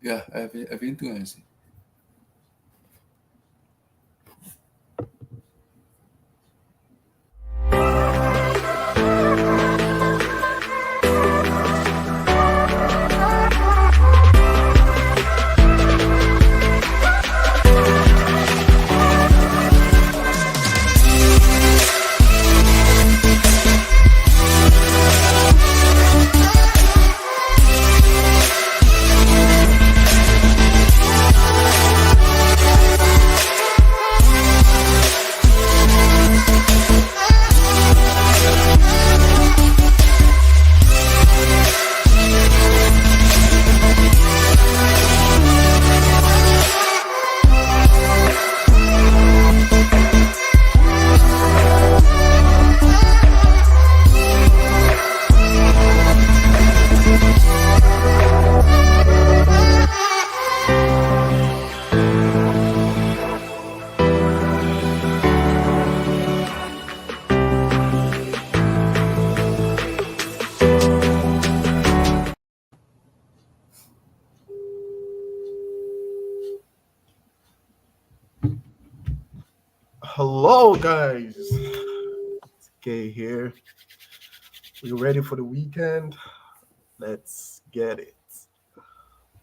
Ya, evento é esse. Hello, guys. Okay, here. We ready for the weekend? Let's get it.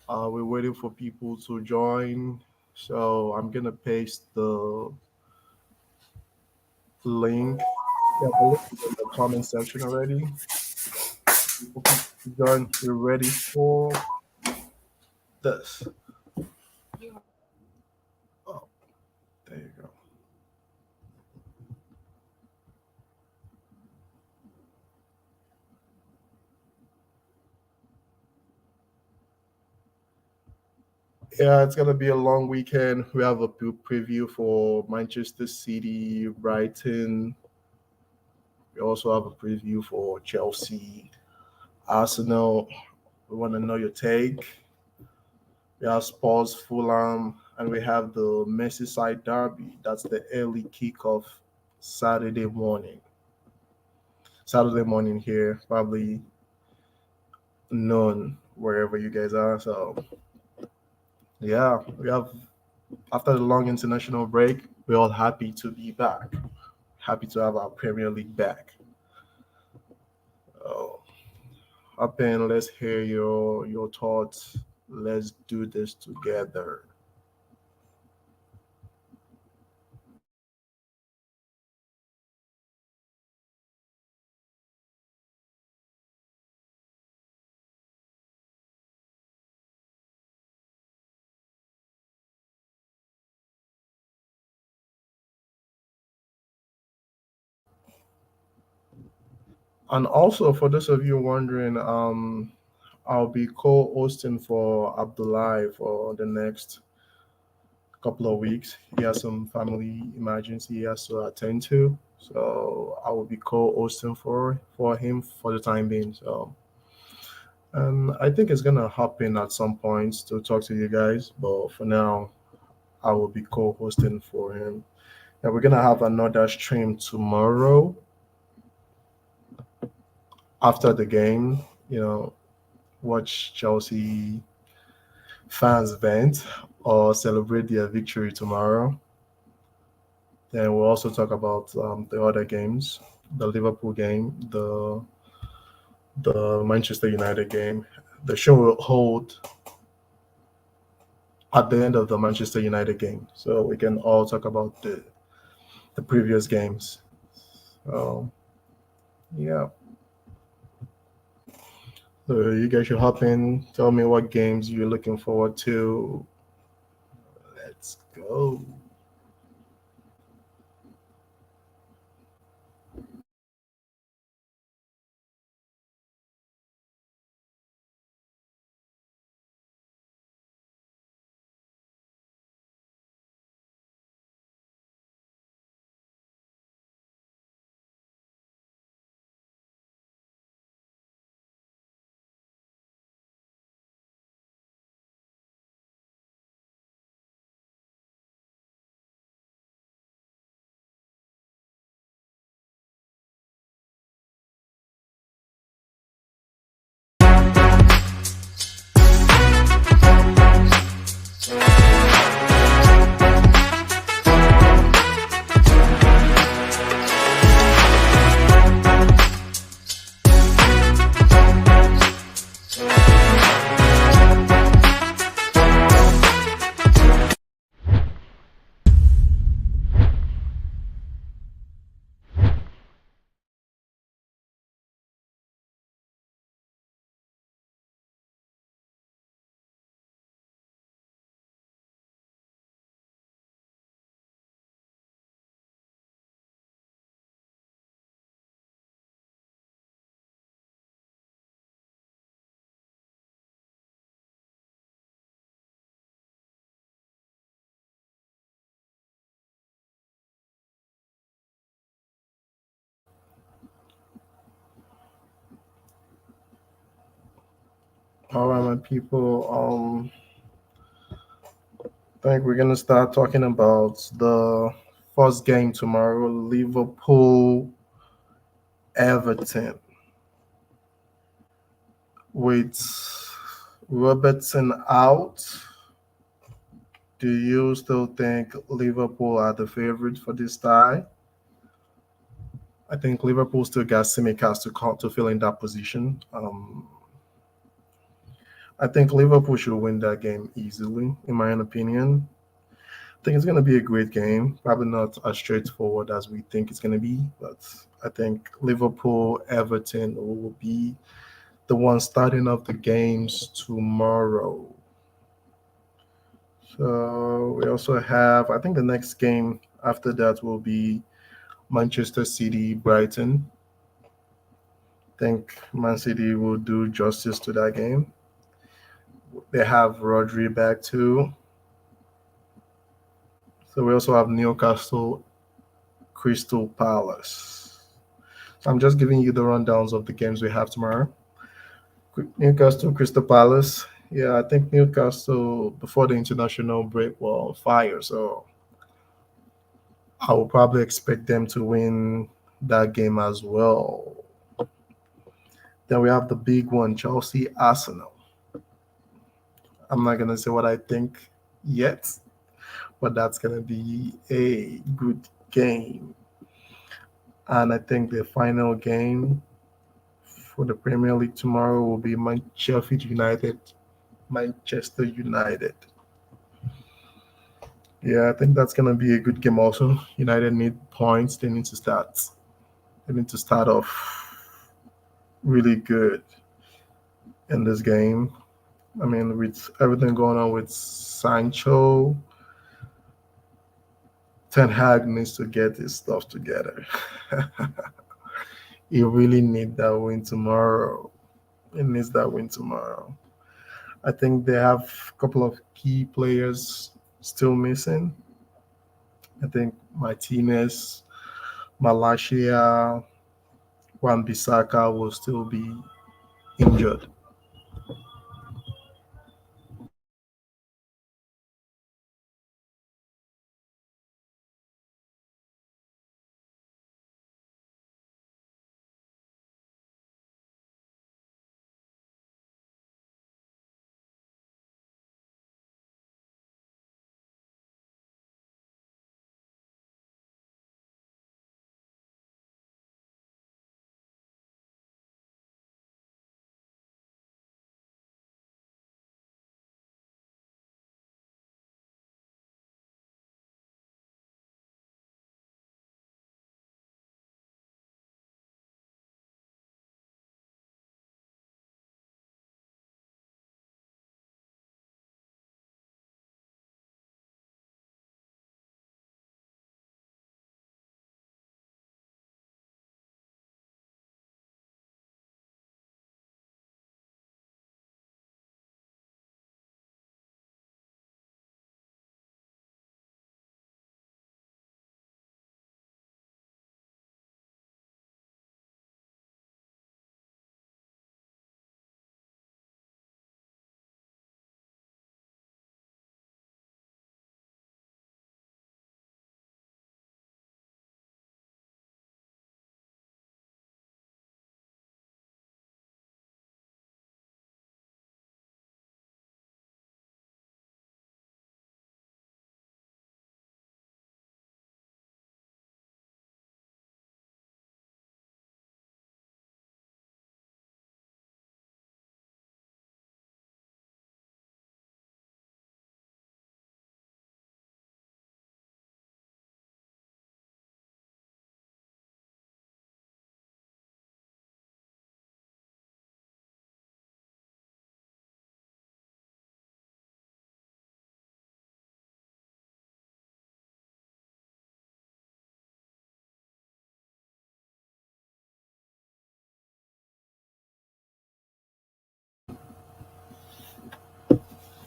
We're waiting for people to join. So I'm gonna paste the link. Yeah, the link is in the comment section already. For people to join, we're ready for this. Oh, there you go. Yeah, it's gonna be a long weekend. We have a preview for Manchester City, Brighton. We also have a preview for Chelsea, Arsenal. We want to know your take. We have Spurs, Fulham, and we have the Merseyside Derby. That's the early kickoff Saturday morning. Saturday morning here, probably noon wherever you guys are. So yeah, we have after the long international break, we're all happy to be back. Happy to have our Premier League back. Oh, up and let's hear your thoughts. Let's do this together. And also for those of you wondering, I'll be co-hosting for Abdullah for the next couple of weeks. He has some family emergency he has to attend to, so I will be co-hosting for him for the time being. So, and I think it's gonna happen at some point to talk to you guys, but for now, I will be co-hosting for him. And we're gonna have another stream tomorrow after the game. You know, watch Chelsea fans vent or celebrate their victory tomorrow. Then we'll also talk about the other games, the Liverpool game, the Manchester United game. The show will hold at the end of the Manchester United game, so we can all talk about the previous games. So yeah, so you guys should hop in. Tell me what games you're looking forward to. Let's go. All right, my people. I think we're gonna start talking about the first game tomorrow, Liverpool Everton, with Robertson out. Do you still think Liverpool are the favorite for this tie? I think Liverpool still got Simicast to fill in that position. I think Liverpool should win that game easily, in my own opinion. I think it's going to be a great game. Probably not as straightforward as we think it's going to be, but I think Liverpool, Everton will be the one starting off the games tomorrow. So we also have, I think the next game after that will be Manchester City, Brighton. I think Man City will do justice to that game. They have Rodri back too. So we also have Newcastle, Crystal Palace. So I'm just giving you the rundowns of the games we have tomorrow. Newcastle, Crystal Palace. Yeah, I think Newcastle before the international break were on fire. So I will probably expect them to win that game as well. Then we have the big one, Chelsea, Arsenal. I'm not gonna say what I think yet, but that's gonna be a good game. And I think the final game for the Premier League tomorrow will be Sheffield United, Manchester United. Yeah, I think that's gonna be a good game also. United need points. They need to start. They need to start off really good in this game. I mean, with everything going on with Sancho, Ten Hag needs to get his stuff together. He really need that win tomorrow. He needs that win tomorrow. I think they have a couple of key players still missing. I think Martinez, Malacia, Juan Bissaka will still be injured.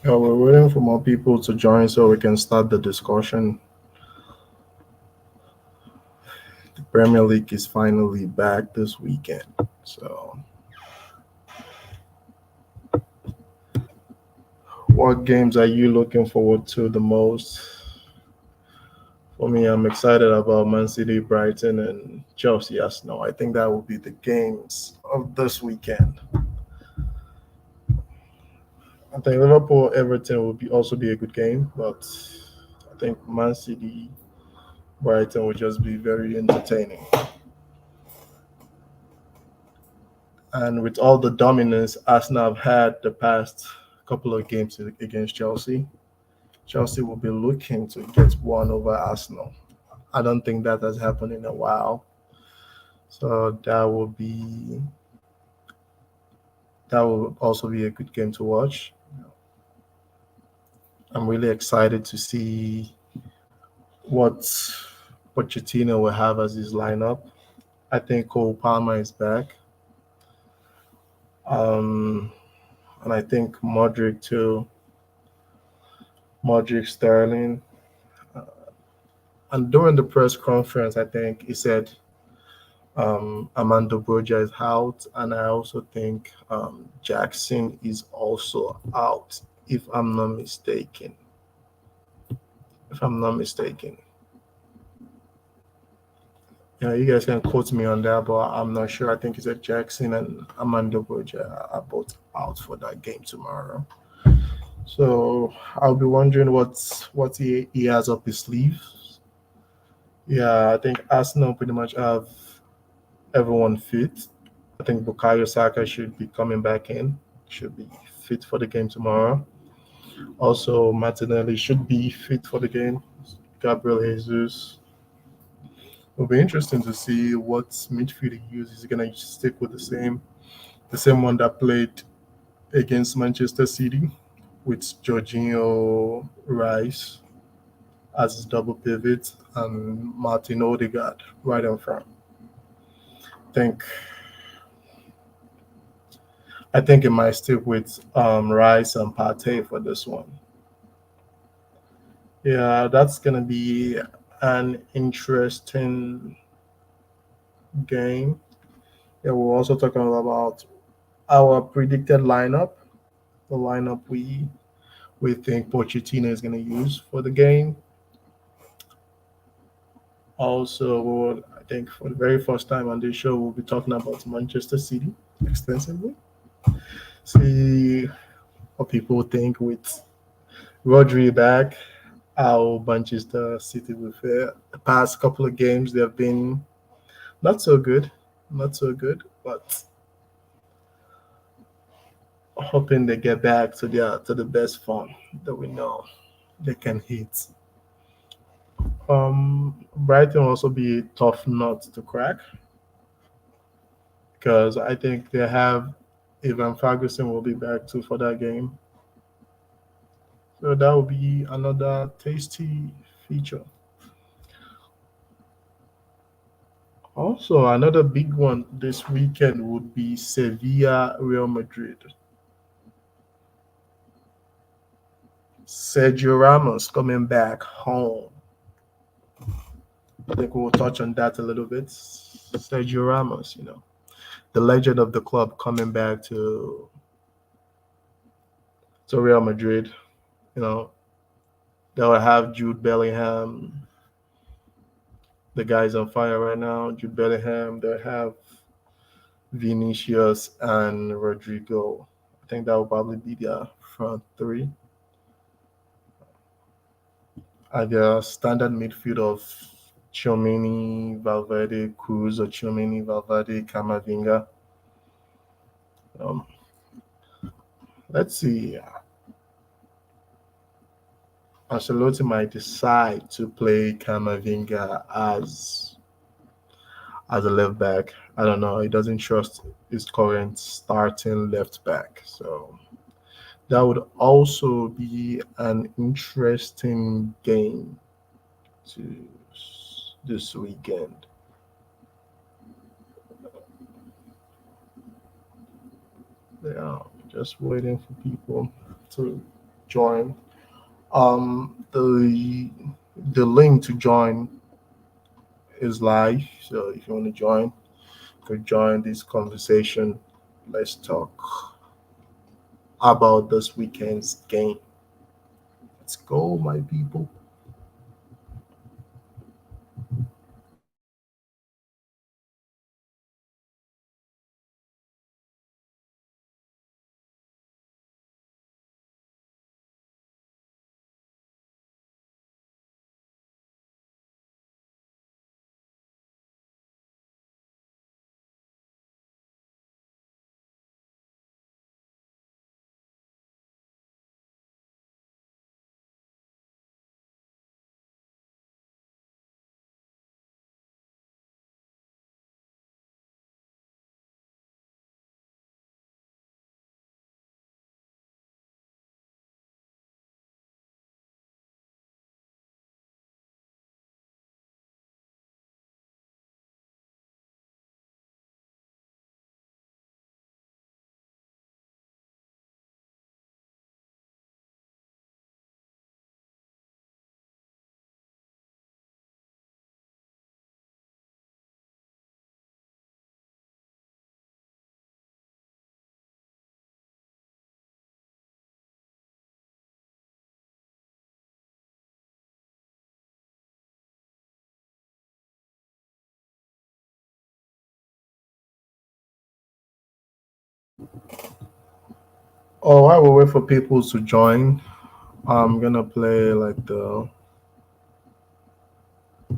Yeah, we're waiting for more people to join so we can start the discussion. The Premier League is finally back this weekend. So What games are you looking forward to the most? For me, I'm excited about Man City, Brighton, and Chelsea. Yes, no, I think that will be the games of this weekend. I think Liverpool, Everton will be also be a good game, but I think Man City, Brighton will just be very entertaining. And with all the dominance Arsenal have had the past couple of games against Chelsea, Chelsea will be looking to get one over Arsenal. I don't think that has happened in a while. So that will also be a good game to watch. I'm really excited to see what Pochettino will have as his lineup. I think Cole Palmer is back. And I think Modric too. Modric, Sterling. Uh, and during the press conference, I think he said Amanda Broja is out, and I also think Jackson is also out, if I'm not mistaken. If I'm not mistaken. Yeah, you guys can quote me on that, but I'm not sure. I think he said Jackson and Amanda Broja are both out for that game tomorrow. So I'll be wondering what he has up his sleeve. Yeah, I think Arsenal pretty much have everyone fit. I think Bukayo Saka should be coming back in, should be fit for the game tomorrow. Also, Martinelli should be fit for the game. Gabriel Jesus. It'll be interesting to see what midfield he uses. Is he gonna stick with the same one that played against Manchester City with Jorginho Rice as his double pivot and Martin Odegaard right in front. I think I think it might stick with Rice and Partey for this one. Yeah, that's gonna be an interesting game. Yeah, we're also talking about our predicted lineup, the lineup we think Pochettino is gonna use for the game. Also, I think for the very first time on this show, we'll be talking about Manchester City extensively. See what people think with Rodri back, how Manchester City will fare. The past couple of games, they have been not so good, not so good, but hoping they get back to the best form that we know they can hit. Brighton will also be a tough nut to crack because I think they have Ivan Ferguson will be back too for that game. So that will be another tasty feature. Also, another big one this weekend would be Sevilla Real Madrid. Sergio Ramos coming back home. I think we'll touch on that a little bit. Sergio Ramos, the legend of the club coming back to Real Madrid. You know, they'll have Jude Bellingham. The guy's on fire right now. Jude Bellingham. They'll have Vinicius and Rodrigo. I think that will probably be their front three. At their standard midfield of Tchouaméni, Valverde, Cruz, or Tchouaméni, Valverde, Camavinga. Let's see. Ancelotti might decide to play Camavinga as a left back. I don't know. He doesn't trust his current starting left back. So that would also be an interesting game to this weekend. Yeah, just waiting for people to join. The link to join is live. So if you want to join, you could join this conversation. Let's talk about this weekend's game. Let's go, my people. Oh, while we wait for people to join, I'm gonna play like the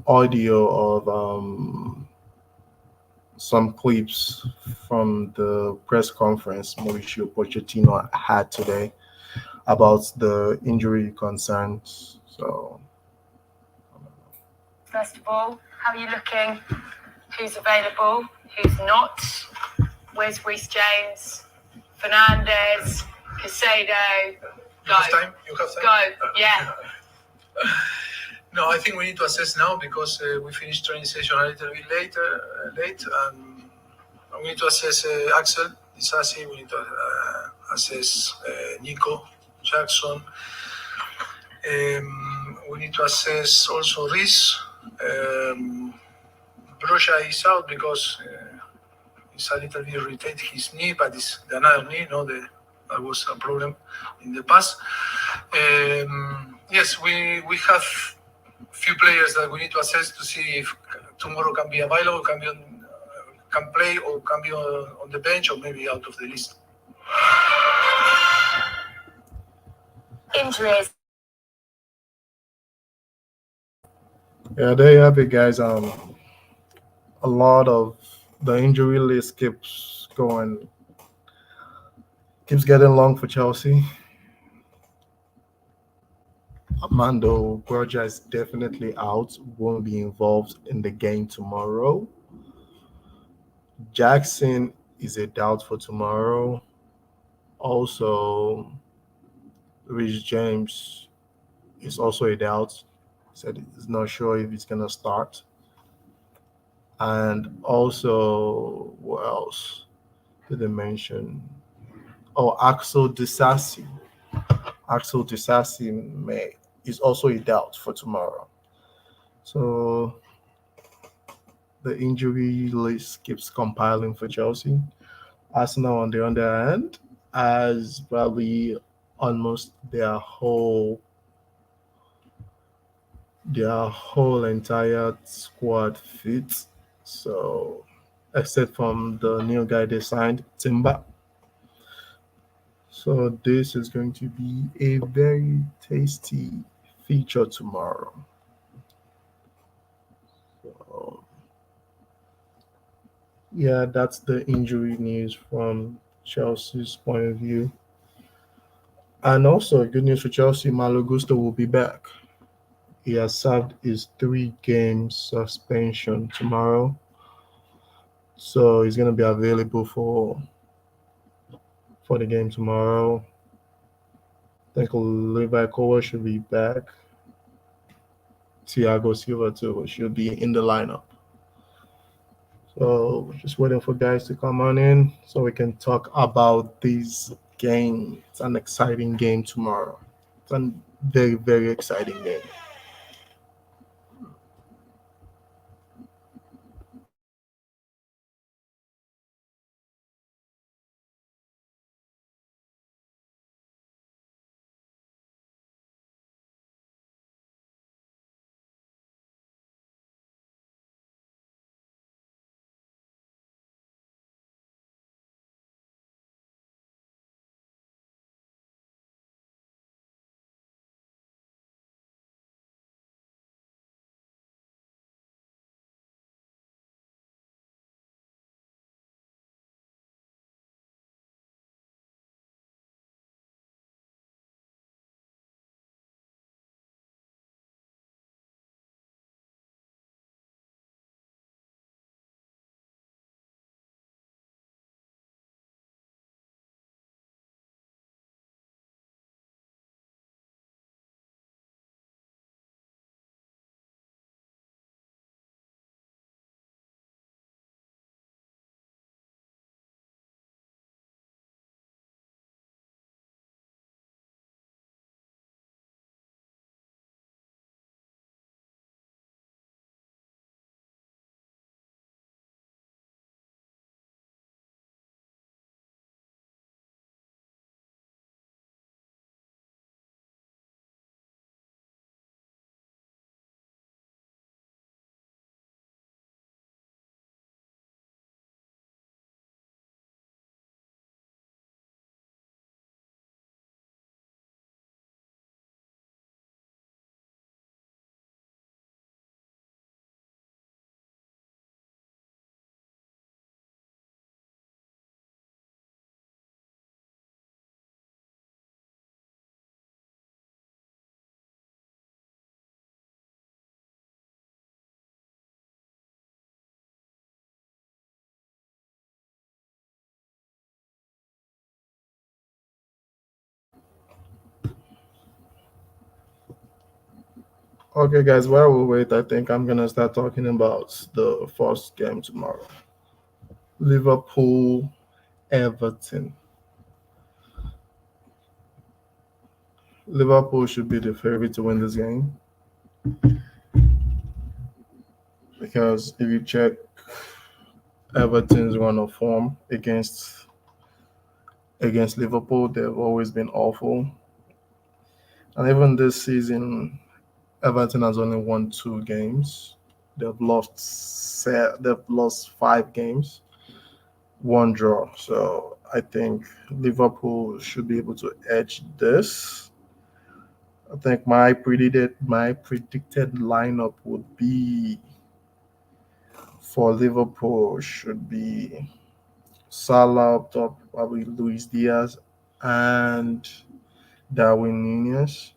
audio of some clips from the press conference Mauricio Pochettino had today about the injury concerns. So, first of all, how are you looking? Who's available? Who's not? Where's Reece James? Fernandez? Casado? Go. You have time? Go. Yeah. No, I think we need to assess now because we finished training session a little bit late, and we need to assess Axel Disasi. We need to assess Nico Jackson. We need to assess also Reece. Broja is out because he's a little bit irritated his knee, but it's another knee. That was a problem in the past. Yes, we have few players that we need to assess to see if tomorrow can be available, can play, or can be on the bench, or maybe out of the list. Injuries. yeah, there you have it, guys. A lot of the injury list keeps getting long for Chelsea. Armando Broja is definitely out, won't be involved in the game tomorrow. Jackson is a doubt for tomorrow. Also, Rich James is also a doubt. Said he's not sure if he's gonna start. And also, what else did they mention? Oh, Axel Disasi. Axel Disasi is also a doubt for tomorrow. So the injury list keeps compiling for Chelsea. Arsenal, on the other hand, has probably almost their whole entire squad fit. So, except from the new guy they signed, Timber. So this is going to be a very tasty feature tomorrow. So, yeah, that's the injury news from Chelsea's point of view. And also, good news for Chelsea, Malo Gusto will be back. He has served his 3 game suspension tomorrow. So he's going to be available for the game tomorrow. I think Levi Kowa should be back. Thiago Silva too should be in the lineup. So we're just waiting for guys to come on in so we can talk about this game. It's an exciting game tomorrow. It's a very, very exciting game. Okay, guys, while we wait, I think I'm gonna start talking about the first game tomorrow. Liverpool, Everton. Liverpool should be the favorite to win this game because if you check Everton's run of form against Liverpool, they've always been awful. And even this season, Everton has only won 2 games. They've lost 5 games, 1 draw. So I think Liverpool should be able to edge this. I think my predicted lineup would be for Liverpool should be Salah up top, probably Luis Diaz and Darwin Nunez.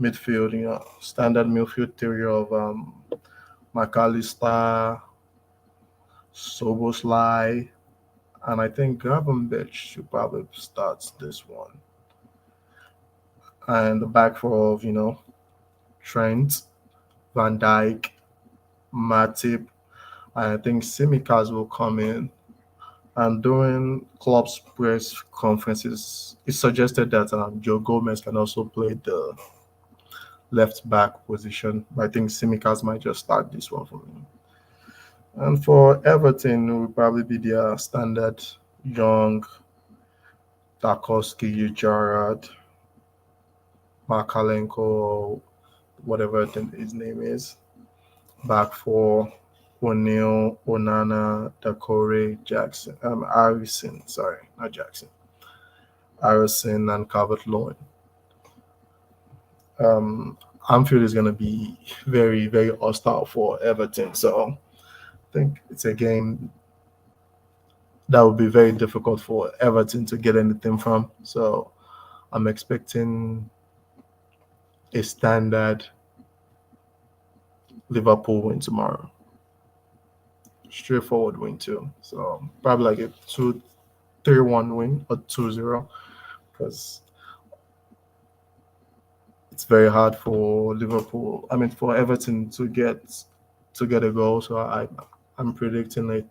Midfield, standard midfield trio of McAllister, Soboslai, and I think Gravenberch should probably start this one. And the back four of, Trent, Van Dijk, Matip, and I think Simicas will come in. And during Klopp's press conferences, it suggested that Joe Gomez can also play the left back position. But I think Simicas might just start this one for me. And for Everton, it will probably be their standard young Tarkowski, Gerrard, Markalenko, or whatever his name is. Back four, O'Neill, Onana, Dakore, Jackson, Harrison, sorry, not Jackson, Harrison, and Calvert-Lewin. Anfield is going to be very, very hostile for Everton. So I think it's a game that would be very difficult for Everton to get anything from. So I'm expecting a standard Liverpool win tomorrow. Straightforward win too. So probably like a 2-3-1 win or 2-0 because it's very hard for Liverpool. I mean for Everton to get a goal. So I'm predicting a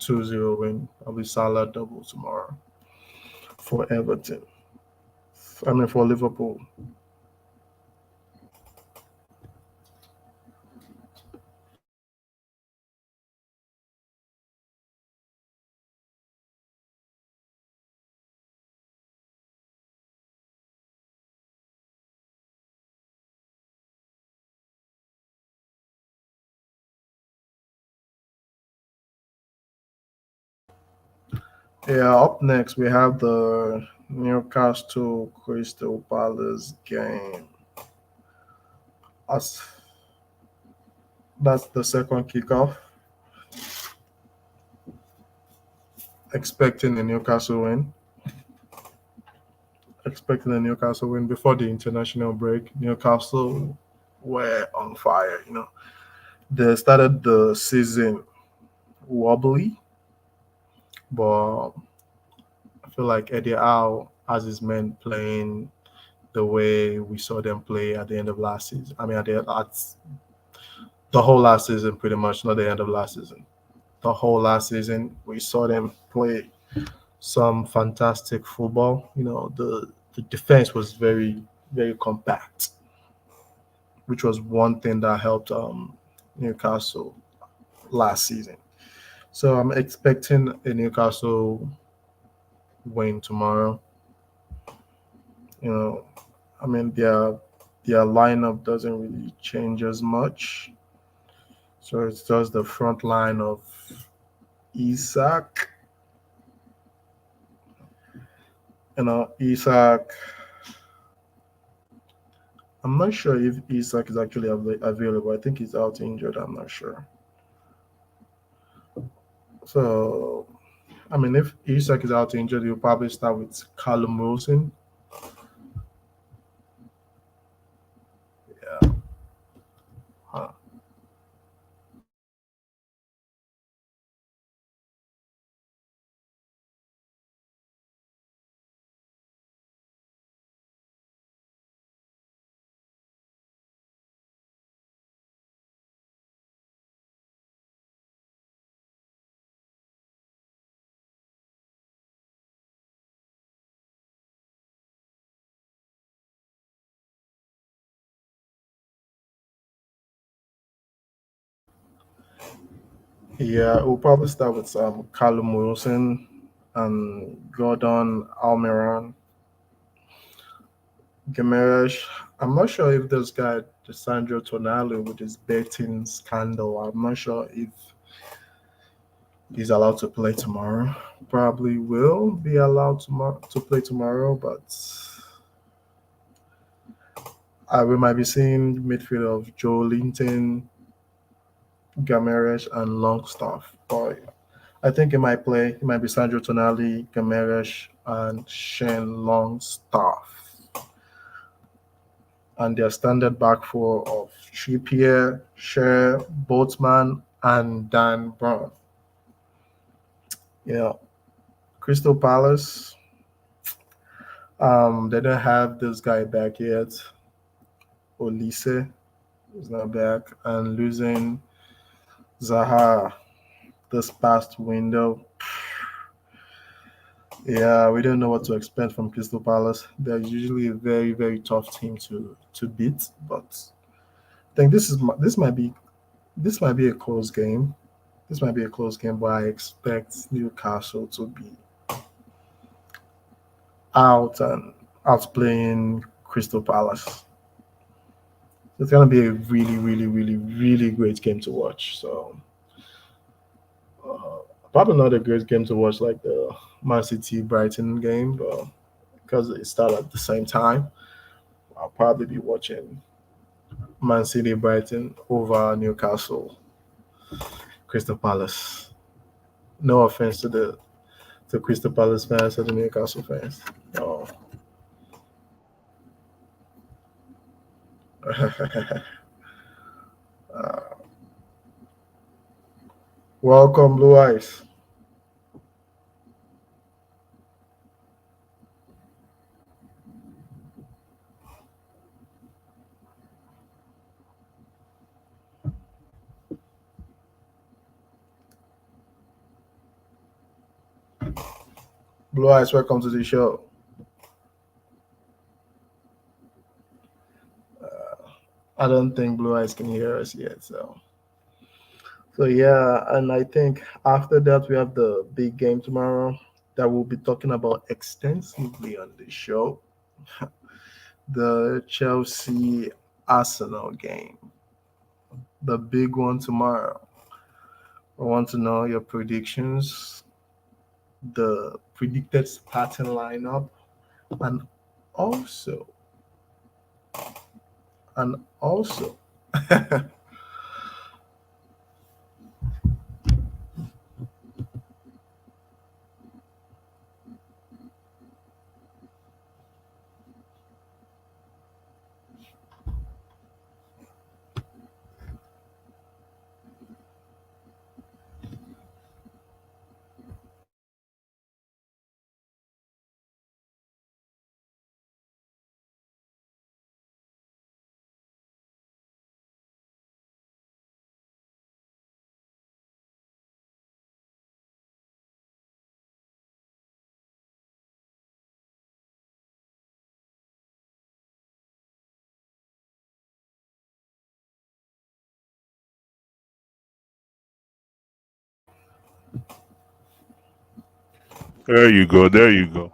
2-0 win. Probably Salah double tomorrow for Everton. I mean for Liverpool. Yeah, up next we have the Newcastle Crystal Palace game. As that's the second kickoff. Expecting a Newcastle win. Expecting a Newcastle win before the international break. Newcastle were on fire. They started the season wobbly, but I feel like Eddie Howe has his men playing the way we saw them play at the end of last season. I mean, at the whole last season, pretty much, not the end of last season. The whole last season, we saw them play some fantastic football. The defense was very, very compact, which was one thing that helped Newcastle last season. So I'm expecting a Newcastle win tomorrow. I mean their lineup doesn't really change as much. So it's just the front line of Isak. Isak. I'm not sure if Isak is actually available. I think he's out injured. I'm not sure. So, I mean, if Isak is out injured, he'll probably start with Callum Wilson. Yeah. Huh. Yeah, we'll probably start with Callum Wilson and Gordon Almiron. Gimenez. I'm not sure if this guy, Sandro Tonali, with his betting scandal, I'm not sure if he's allowed to play tomorrow. Probably will be allowed to play tomorrow, but we might be seeing midfield of Joe Linton, Gimenez, and Longstaff. But I think it might play. It might be Sandro Tonali, Gimenez, and Shane Longstaff. And their standard back four of Trippier, Cher, Boltzmann, and Dan Brown. Yeah, Crystal Palace. They don't have this guy back yet. Olise is not back, and losing Zaha this past window. Yeah, we don't know what to expect from Crystal Palace. They're usually a very, very tough team to beat, but I think this might be a close game. This might be a close game, but I expect Newcastle to be outplaying Crystal Palace. It's gonna be a really, really, really, really great game to watch. So probably not a great game to watch like the Mancity Brighton game, but because it started at the same time, I'll probably be watching Mancity Brighton over Newcastle Crystal Palace. No offense to the Crystal Palace fans or the Newcastle fans. No. Welcome, Blue Eyes. Blue Eyes, welcome to the show. I don't think Blue Eyes can hear us yet, so yeah, and I think after that we have the big game tomorrow that we'll be talking about extensively on the show. The Chelsea Arsenal game, the big one tomorrow. I want to know your predictions, the predicted starting lineup, and also There you go. There you go.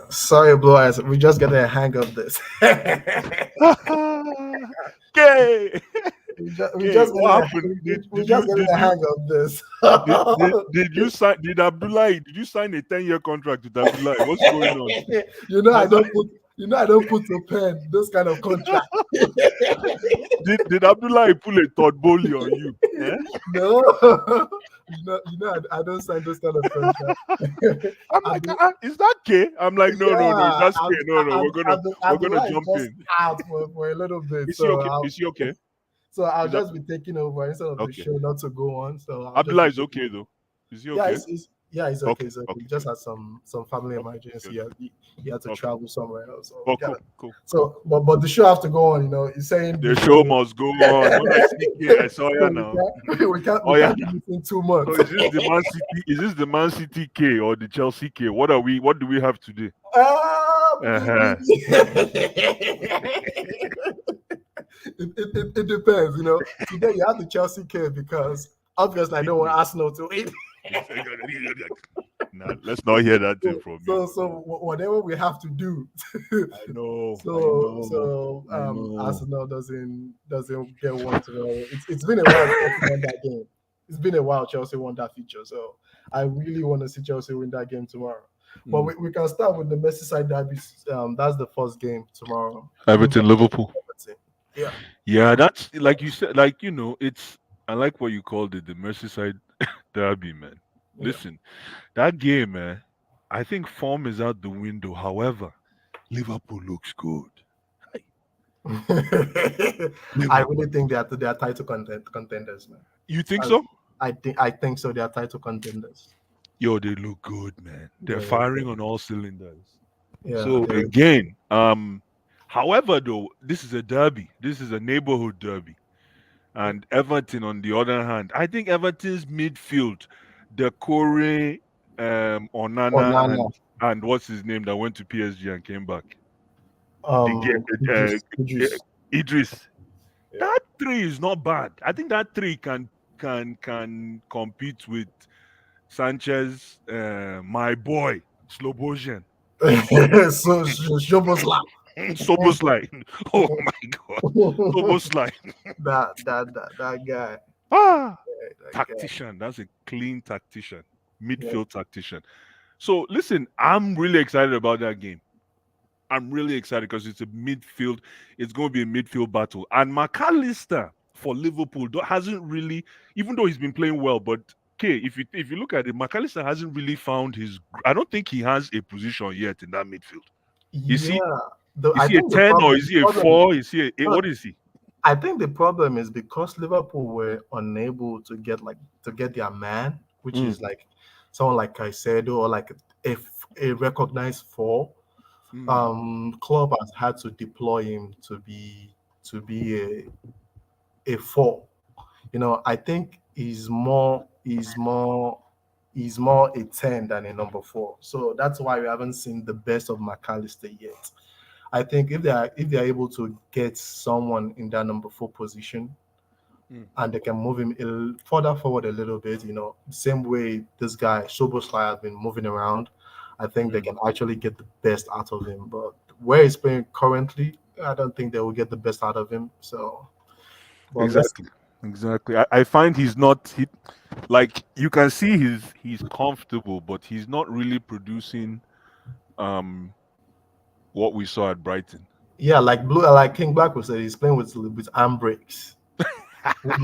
Sorry, Blue Eyes. We just get a hang of this. Okay. We just What get happened? a hang of this. Did you sign? Did Abdullahi? Did you sign a 10-year contract with Abdullahi? What's going on? I don't put to pen this kind of contract. Did Abdullahi pull a third bully on you? Eh? No. I don't sign this kind of contract. I'm like, is that K? I'm like, no, that's K. No, we're gonna jump in. Out for a little bit. Is he okay? Is he okay? So I'll just be taking over instead of the show not to go on. So Abdullah is okay though. Is he okay? He's okay. He just had some family emergency. He had to travel somewhere else. So cool. So, but the show has to go on. He's saying the show must go on. I saw you now. We can't be missing too much. So is this the Man City K or the Chelsea K? What do we have today? It depends. Today you have the Chelsea K because Obviously, I don't want Arsenal to win. Nah, let's not hear that thing from you. So whatever we have to do. I know. Arsenal doesn't get one tomorrow. It's been a while Chelsea won that game. It's been a while Chelsea won that feature. So I really want to see Chelsea win that game tomorrow. But we can start with the Merseyside derby. That's the first game tomorrow. Everton, Liverpool. Yeah. Yeah, that's like you said, like, you know, it's, I like what you called it, the Merseyside derby, man. Yeah. Listen, that game, man, I think form is out the window. However, Liverpool looks good. I really think they are title contenders, man. You think so? I think so. They are title contenders. Yo, they look good, man. They're firing on all cylinders. Yeah. So again, however, though, this is a derby. This is a neighborhood derby. And Everton, on the other hand, I think Everton's midfield, the Corey, Onana, and what's his name that went to PSG and came back? Idris. Yeah. That three is not bad. I think that three can compete with Sanchez, my boy, Slobozian. Soboslai. Oh my God. Soboslai. that guy. Tactician. That's a clean tactician. Midfield tactician. So listen, I'm really excited about that game. I'm really excited because it's a midfield. It's going to be a midfield battle. And McAllister for Liverpool hasn't really, even though he's been playing well, but if you look at it, McAllister hasn't really found his. I don't think he has a position yet in that midfield. Is he a 10 or is he a 4? Is he a 8? What is he? I think the problem is because Liverpool were unable to get their man, which is like someone like Caicedo or like a recognized 4. Klopp has had to deploy him to be a 4. You know, I think he's more a 10 than a number 4. So that's why we haven't seen the best of McAllister yet. I think if they are able to get someone in that number 4 position and they can move him further forward a little bit, you know, same way this guy Soboslai has been moving around, I think they can actually get the best out of him. But where he's playing currently, I don't think they will get the best out of him. So Exactly. I find he's not like, you can see he's comfortable, but he's not really producing what we saw at Brighton. Yeah, like King Black was saying, he's playing with arm breaks. and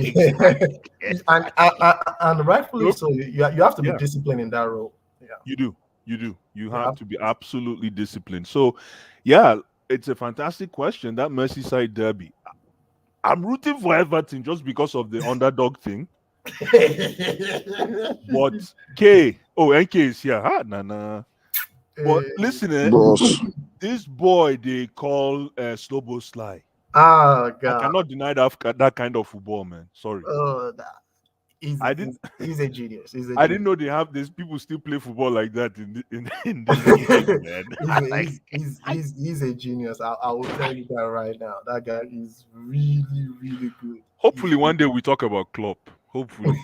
rightfully so. You have to be disciplined in that role. Yeah, you do. You have to be absolutely disciplined. So, yeah, it's a fantastic question, that Merseyside derby. I'm rooting for Everton just because of the underdog thing. But NK is here. Nah. But listen, this boy they call Sloboslai. God. I cannot deny that kind of football, man. Sorry. He's a genius. I didn't know they have these people still play football like that in this game, man. He's a genius. I will tell you that right now. That guy is really, really good. Hopefully one day we talk about Klopp. Hopefully.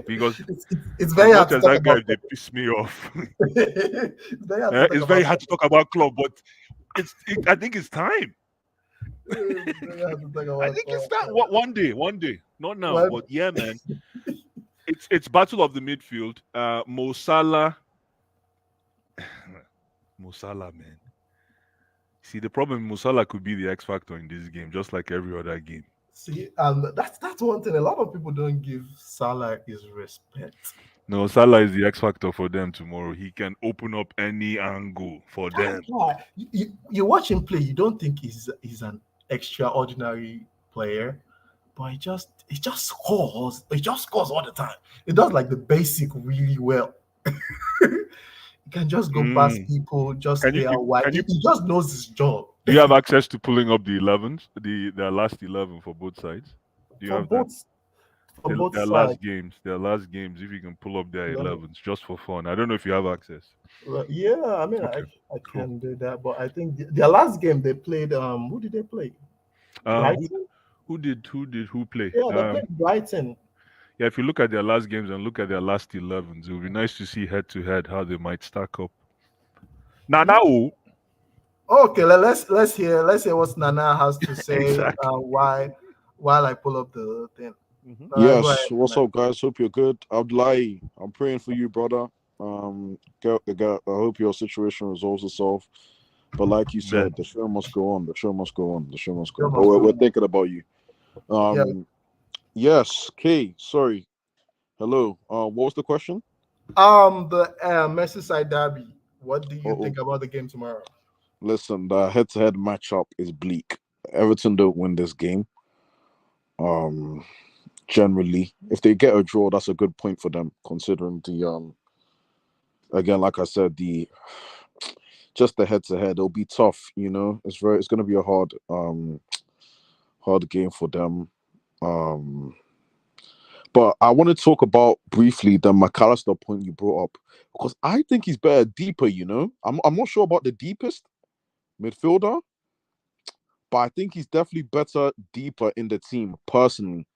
Because it's very hard to talk that guy, about they piss me off. It's very hard to talk about Klopp, but I think it's time. I think it's time. One day. Not now, but yeah, man. It's battle of the midfield. Mo Salah, man. See, the problem, Mo Salah could be the X factor in this game, just like every other game. See, that's one thing. A lot of people don't give Salah his respect. No, Salah is the X factor for them tomorrow. He can open up any angle for them. You watch him play, you don't think he's an extraordinary player, but he just scores. He just scores all the time. He does like the basic really well. He can just go past people, just stay out wide. He just knows his job. Do you have access to pulling up the 11s, the last 11 for both sides? Do you have both? Their last games. If you can pull up their 11s just for fun. I don't know if you have access. Yeah, I mean, okay. I can do that, but I think their last game they played. Who did they play? Who play? Yeah, they played Brighton. Yeah, if you look at their last games and look at their last 11s, it would be nice to see head-to-head how they might stack up. Now, Okay, let's hear what Nana has to say. Exactly. While I pull up the thing. Yes, go ahead, what's man. up, guys? Hope you're good. Abdullahi, I'm praying for you, brother. I hope your situation resolves itself. But like you said, the show must go on. The show must go on. The show must go on. But we're thinking about you. Yes, Kay. Sorry. Hello. What was the question? The Merseyside derby. What do you think about the game tomorrow? Listen, the head-to-head matchup is bleak. Everton don't win this game. Generally, if they get a draw, that's a good point for them, considering the again, like I said, just the head-to-head. It'll be tough, you know. It's going to be a hard game for them. But I want to talk about briefly the McAllister point you brought up, because I think he's better deeper, you know. I'm not sure about the deepest midfielder, but I think he's definitely better deeper in the team, personally.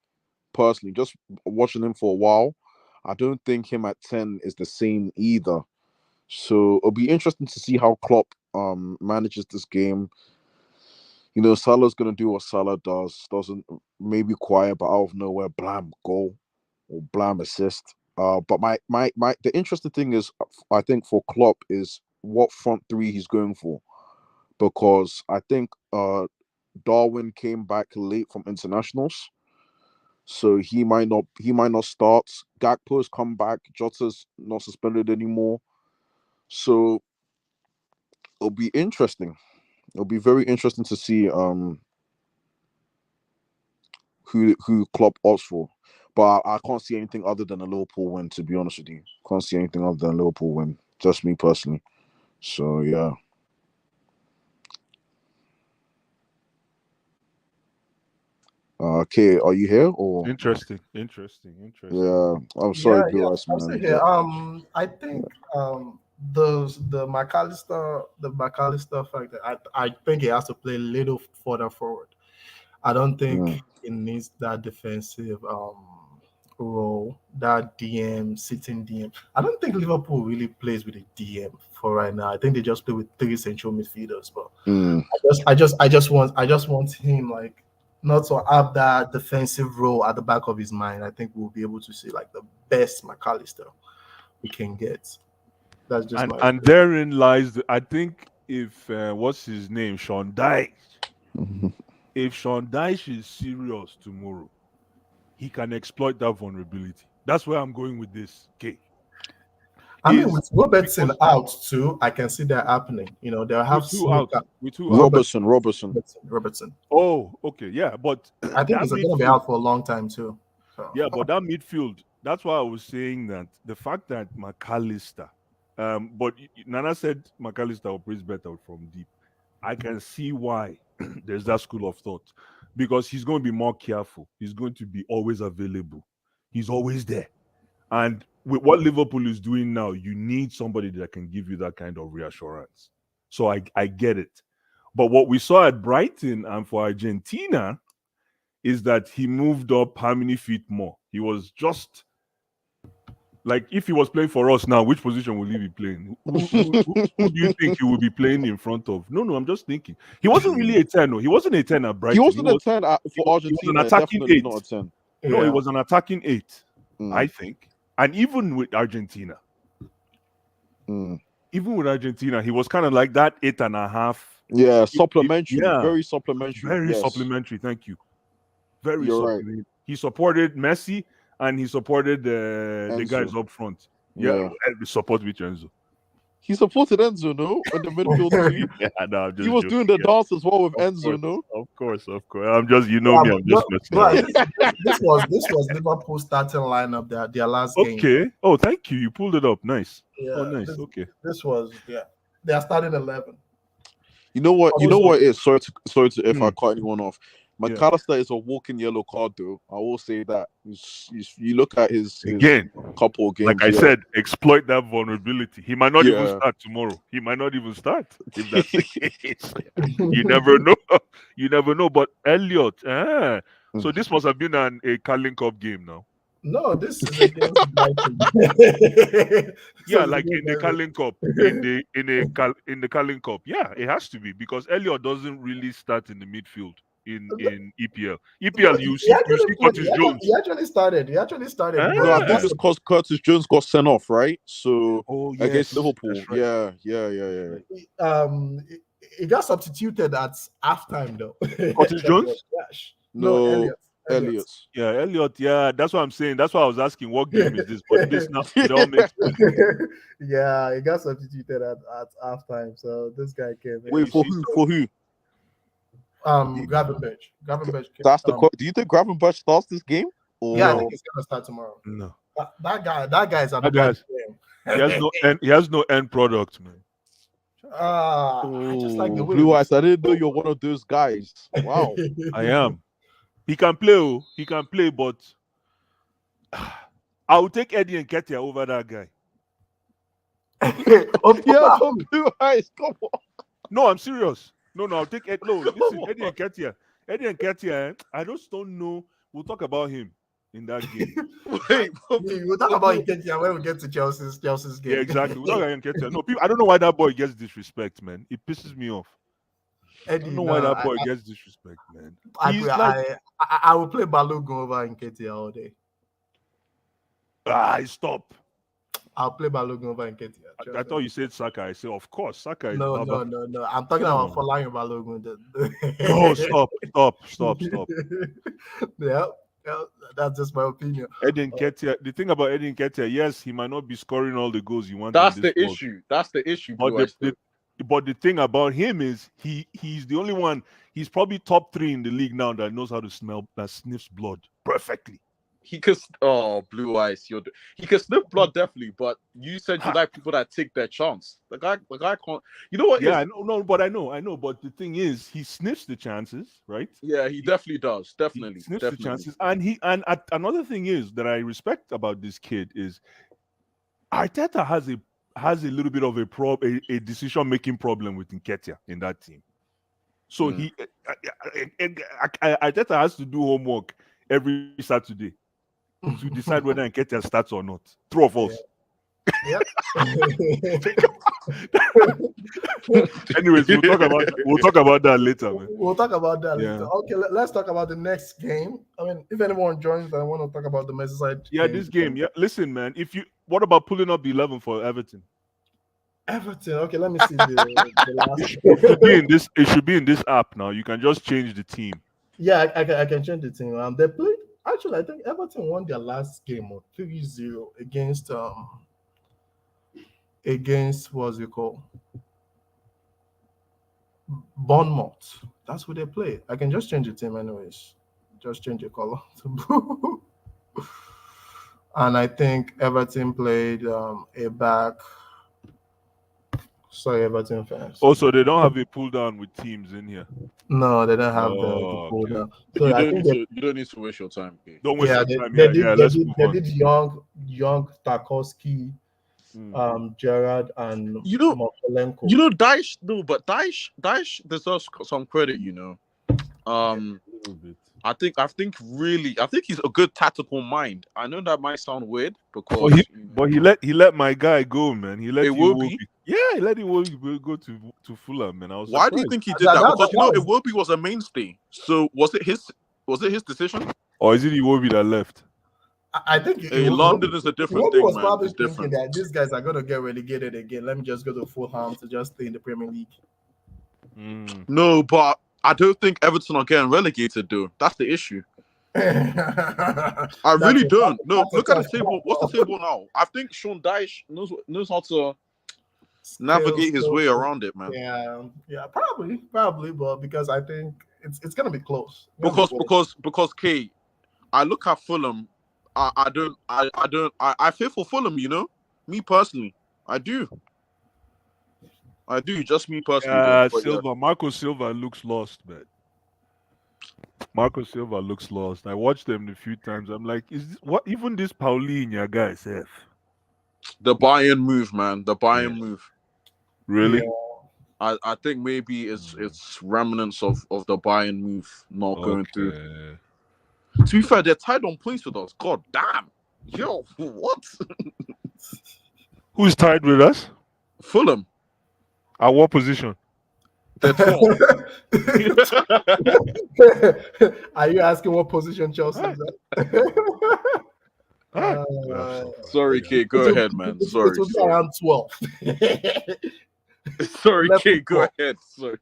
Just watching him for a while, I don't think him at 10 is the same either. So it'll be interesting to see how Klopp manages this game. You know, Salah's going to do what Salah does. Doesn't maybe quiet, but out of nowhere, blam, goal or blam assist. But the interesting thing is, I think for Klopp is what front three he's going for, because I think Darwin came back late from internationals, so he might not start. Gakpo's come back. Jota's not suspended anymore, so it'll be interesting. It'll be very interesting to see who Klopp opts for. But I can't see anything other than a Liverpool win, to be honest with you. Can't see anything other than a Liverpool win. Just me personally. So yeah. Okay, are you here or interesting. Yeah, I'm sorry, Blue Eyes, man. Here. I think the McAllister factor. I think he has to play a little further forward. I don't think he needs that defensive role, that sitting DM. I don't think Liverpool really plays with a DM for right now. I think they just play with 3 central midfielders. But I just want him, like, not to have that defensive role at the back of his mind. I think we'll be able to see like the best McAllister we can get. That's just and therein lies I think if what's his name, Sean Dyche. If Sean Dyche is serious tomorrow, he can exploit that vulnerability. That's where I'm going with this. Okay. I mean, with Robertson out too, I can see that happening. You know, they'll have Robertson. Oh, okay, yeah, but I think he's going to be out for a long time too. So. Yeah, but that midfield. That's why I was saying that the fact that McAllister, but Nana said McAllister operates better from deep. I can see why there's that school of thought, because he's going to be more careful. He's going to be always available. He's always there. And with what Liverpool is doing now, you need somebody that can give you that kind of reassurance. So I get it. But what we saw at Brighton and for Argentina is that he moved up how many feet more? He was just like, if he was playing for us now, which position will he be playing? Who do you think he will be playing in front of? No, I'm just thinking. He wasn't really a 10. No, he wasn't a 10 at Brighton. He wasn't a 10 for Argentina. He was an attacking 8. Not a 10. No, he was an attacking 8, I think. And even with Argentina, he was kind of like that 8.5. Yeah, supplementary. Very supplementary. Very supplementary. Thank you. Very You're supplementary. Right. He supported Messi and he supported the guys up front. Yeah. Support with Enzo. He supported Enzo, no? In the midfield too. No, he was doing the dance as well with Enzo, no? Of course. I'm just, me, I'm just messing around. This was Liverpool's starting lineup, their last game. Okay. Oh, thank you. You pulled it up. Nice. Yeah, oh, nice. This was They are starting 11. You know what? It is. Sorry to if I cut anyone off. McAllister is a walking yellow card, though. I will say that. You look at his couple of games. Like I said, exploit that vulnerability. He might not even start tomorrow. He might not even start. If that's the case, you never know. You never know. But Elliot, So this must have been a Carling Cup game now. No, this is against Brighton. Yeah, like in the Carling Cup, in the Carling Cup. Yeah, it has to be because Elliot doesn't really start in the midfield in EPL. EPL, you see Curtis Jones. He actually started. Ah. No, I think it's because Curtis Jones got sent off, right? So against yes, Liverpool, right. yeah. He got substituted at halftime though. Curtis Jones? No, Elliot. Yeah, Elliot. Yeah, that's what I'm saying. That's why I was asking, what game is this? But this now it all makes sense. Yeah, he got substituted at halftime. So this guy came. Wait, for who? For who? Gravenberch. That's the. Do you think Gravenberch starts this game? Or... Yeah, I think he's gonna start tomorrow. No, that guy's at that guy's. He has no end product, man. I just like the way Blue Eyes. I didn't know you're one of those guys. Wow. I am. He can play. He can play, but I will take Eddie Nketiah over that guy. Blue Eyes. Come on. No, I'm serious. No, I'll take Eddie. No, listen, Eddie Nketiah. Eddie Nketiah. I just don't know. We'll talk about him in that game. We'll talk about Nketiah when we get to Chelsea's game. Yeah, exactly. We'll talk about Nketiah. No, people, I don't know why that boy gets disrespect, man. It pisses me off. I don't know why that boy gets disrespect, man. I will play Balogun over Nketiah all day. Stop. I'll play Balogun over Nketiah. I thought you said Saka. I said, of course, Saka is No. I'm talking about Folarin Balogun. No, stop. Yeah, that's just my opinion. Eddie Nketiah. The thing about Eddie Nketiah, yes, he might not be scoring all the goals you want. That's the issue. That's the issue. But the thing about him is he's the only one. He's probably top 3 in the league now that knows how to that sniffs blood perfectly. He could. Blue Eyes. He could sniff blood definitely, but you said you like people that take their chance. The guy can't. You know what? Yeah, I know. But the thing is, he sniffs the chances, right? Yeah, he definitely does. Definitely, he sniffs the chances, and another thing is that I respect about this kid is Arteta has a little bit of a decision-making problem with Nketiah in that team. So Arteta has to do homework every Saturday to decide whether Nketiah starts or not. True or false? Yeah. Anyways, we'll talk about that later, man. We'll talk about that later. Okay, let's talk about the next game. I mean, if anyone joins, I want to talk about the Merseyside. Yeah, this game. Yeah, listen, man. What about pulling up the 11 for Everton? Okay, let me see the last. It should be in this app now. You can just change the team. Yeah, I can change the team. They played. Actually, I think Everton won their last game 3-0 against what's it called? Bournemouth. That's who they play. I can just change the team anyways. Just change the color to blue. And I think Everton played a back. Sorry, Everton fans. Also, they don't have a pull down with teams in here. No, they don't have the pull down. So you don't need to waste your time. Okay? Don't waste your time. They did young Tarkowski, Gerrard, and Mokolenko. Daesh. No, but Daesh deserves some credit. A little bit. I think he's a good tactical mind. I know that might sound weird because he let my guy go, man. He let Iwobi. Yeah, he let Iwobi go to Fulham, man. Why do you think he did that? Because Iwobi was a mainstay. So was it his decision? Or is it Iwobi that left? I think London is a different thing, was man. probably It's different. That these guys are gonna get relegated again. Let me just go to Fulham to just stay in the Premier League. No, but I don't think Everton are getting relegated, though. That's the issue. I really don't. No, look at the table. What's the table now? I think Sean Dyche knows how to navigate his way around it, man. Yeah, probably, but because I think it's gonna be close. Because Kay, I look at Fulham. I fear for Fulham. Me personally, I do. Just me personally. Marco Silva looks lost, man. Marco Silva looks lost. I watched them a few times. I'm like, even this Paulinho guy, Seth? The Bayern move, man. The Bayern move. Really? Yeah. I think maybe it's remnants of the Bayern move not going through. To be fair, they're tied on points with us. God damn. Yo, what? Who's tied with us? Fulham. At what position? They're 12. Are you asking what position Chelsea is at? Sorry, kid. Go ahead, man. Sorry. It will be around 12. Sorry, 11, kid. Go 12. ahead. Sorry.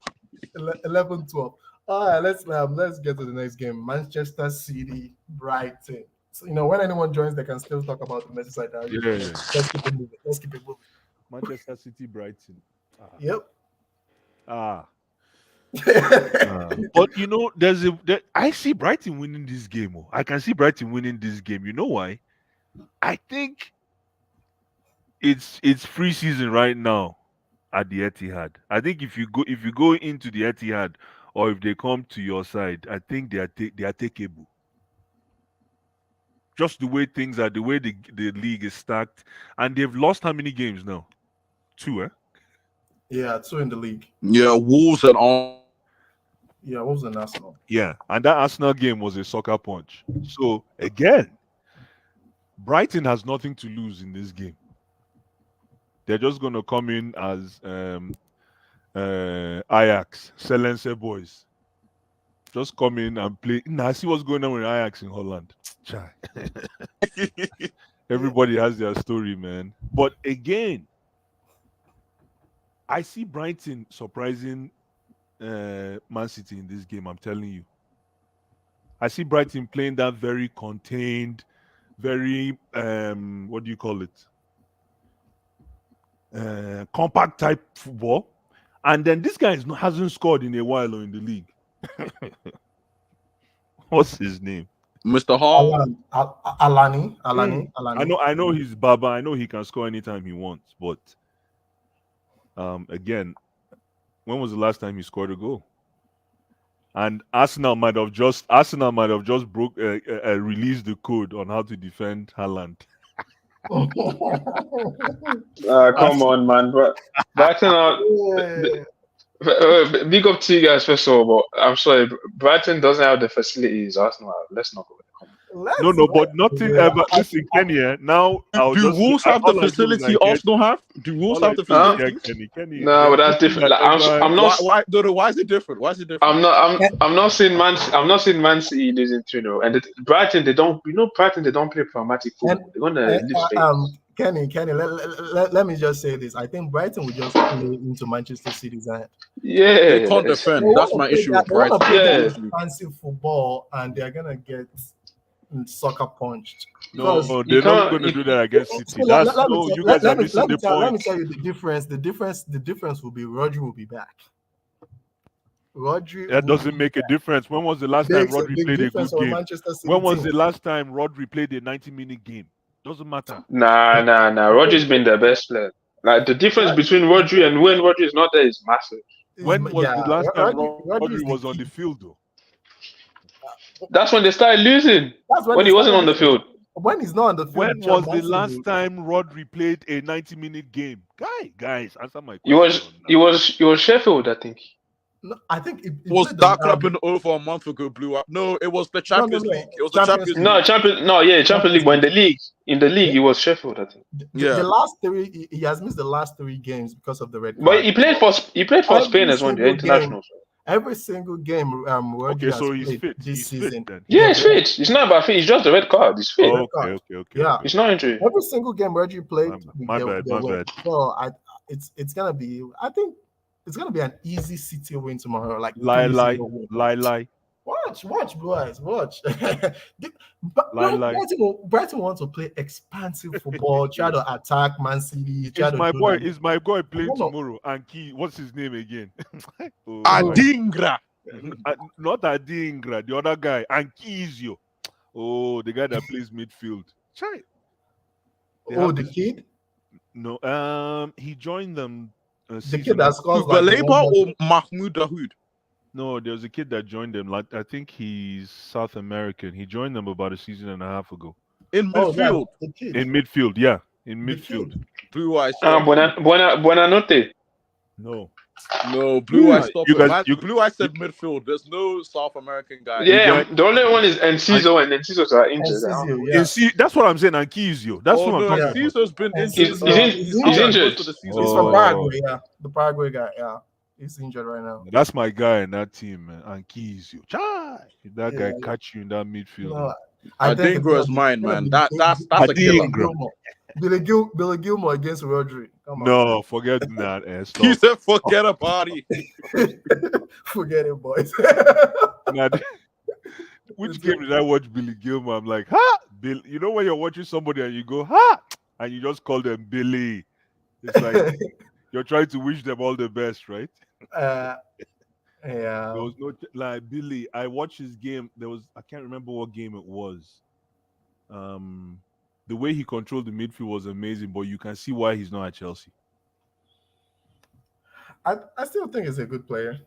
11, 12. All right, let's get to the next game. Manchester City, Brighton. So, when anyone joins, they can still talk about the Merseyside derby. Yeah. Let's keep it moving. Manchester City, Brighton. Yep. But I see Brighton winning this game. I can see Brighton winning this game. You know why? I think it's pre-season right now at the Etihad. I think if you go into the Etihad, or if they come to your side, I think they are takeable. Just the way things are, the way the league is stacked, and they've lost how many games now? 2, eh? Yeah, 2 in the league. Yeah, Wolves and all. Yeah, Wolves and Arsenal. Yeah, and that Arsenal game was a sucker punch. So again, Brighton has nothing to lose in this game. They're just going to come in as Ajax, Celence boys. Just come in and play. Now, see what's going on with Ajax in Holland. Everybody has their story, man. But again, I see Brighton surprising Mancity in this game. I'm telling you. I see Brighton playing that very contained, very what do you call it? Compact type football. And then this guy hasn't scored in a while in the league. What's his name? Mr. Hall. Alani. I know he's Baba. I know he can score anytime he wants. But again, when was the last time he scored a goal? And Arsenal might have just released the code on how to defend Haaland. Come on, man. But Brighton big up to you guys first of all, but I'm sorry, Brighton doesn't have the facilities Arsenal have. Let's not go there. No, but nothing ever. Listen, Kenny. Now, do Wolves have the facility Arsenal have? Do Wolves have the facility? Kenny, no, but that's different. Like, I'm not. Why is it different? I'm not saying Man City losing 2-0, and Brighton they don't. Brighton they don't play pragmatic football. They're gonna live Kenny, let me just say this. I think Brighton will just play into Manchester City's hand. Yeah, they can't defend. That's my issue with Brighton. Fancy football, and they're gonna get sucker punched. No, they're not going to do that against City. You guys are missing the point. Let me tell you the difference. The difference will be Rodri will be back. That doesn't make a difference. When was the last time Rodri played a good game? When was the last time Rodri played a 90-minute game? Doesn't matter. Nah. Rodri's been the best player. Like the difference between Rodri and when Rodri is not there is massive. When was the last time Rodri was on the field, though? That's when they started losing. When he wasn't on the field. When he's not on the field. When was the last time Rodri played a 90-minute game? Guys, answer my question. He was Sheffield, I think. No, I think it was that happened over a month ago. Blew up. No, it was the Champions League. It was the Champions League. Champions League. But in the league, he was Sheffield, I think. The last 3, he has missed the last 3 games because of the red card. But he played for Spain as well, the international. Every single game, okay, so he's fit this season. Yeah, he's fit. It's not about fit. It's just the red card. He's fit. Okay. Yeah, it's not injury. Every single game Reggie played. My bad. So it's gonna be. I think it's gonna be an easy City win tomorrow. Like lie. Watch, boys, watch. Brighton wants to play expansive football, try to attack Man City. Is my boy playing tomorrow? And what's his name again? Adingra. Not Adingra, the other guy. Ankizio. Oh, the guy that plays midfield. The kid? No, he joined them. The kid that scores Baleba or Mahmoud Dahoud? No, there was a kid that joined them. Like I think he's South American. He joined them about a season and a half ago. In midfield. In midfield, yeah. In midfield. Blue eyes. Buenanote. No. No, Blue Eye stop You it. guys- Blue Eye said midfield. There's no South American guy. Yeah, the only one is Enciso, and Enciso's are injured. That's what I'm saying. Ankizio. That's what I'm talking about. Caesar's been He's injured. He's injured. For the season. He's from Paraguay, yeah. The Paraguay guy, yeah. He's injured right now. That's my guy in that team, man. Ankizio. Chai! If that guy catch you in that midfield. No, Adingra is mine, man. That's a killer. Billy Gilmore against Rodri. Come on. No, forget that. Stop. He said, "Forget about it." Forget it, boys. Nah, which game did I watch Billy Gilmore? I'm like, ha! Bill. You know when you're watching somebody and you go, ha! And you just call them Billy. It's like you're trying to wish them all the best, right? Yeah. There was no like Billy. I watched his game. I can't remember what game it was. The way he controlled the midfield was amazing, but you can see why he's not at Chelsea. I still think he's a good player.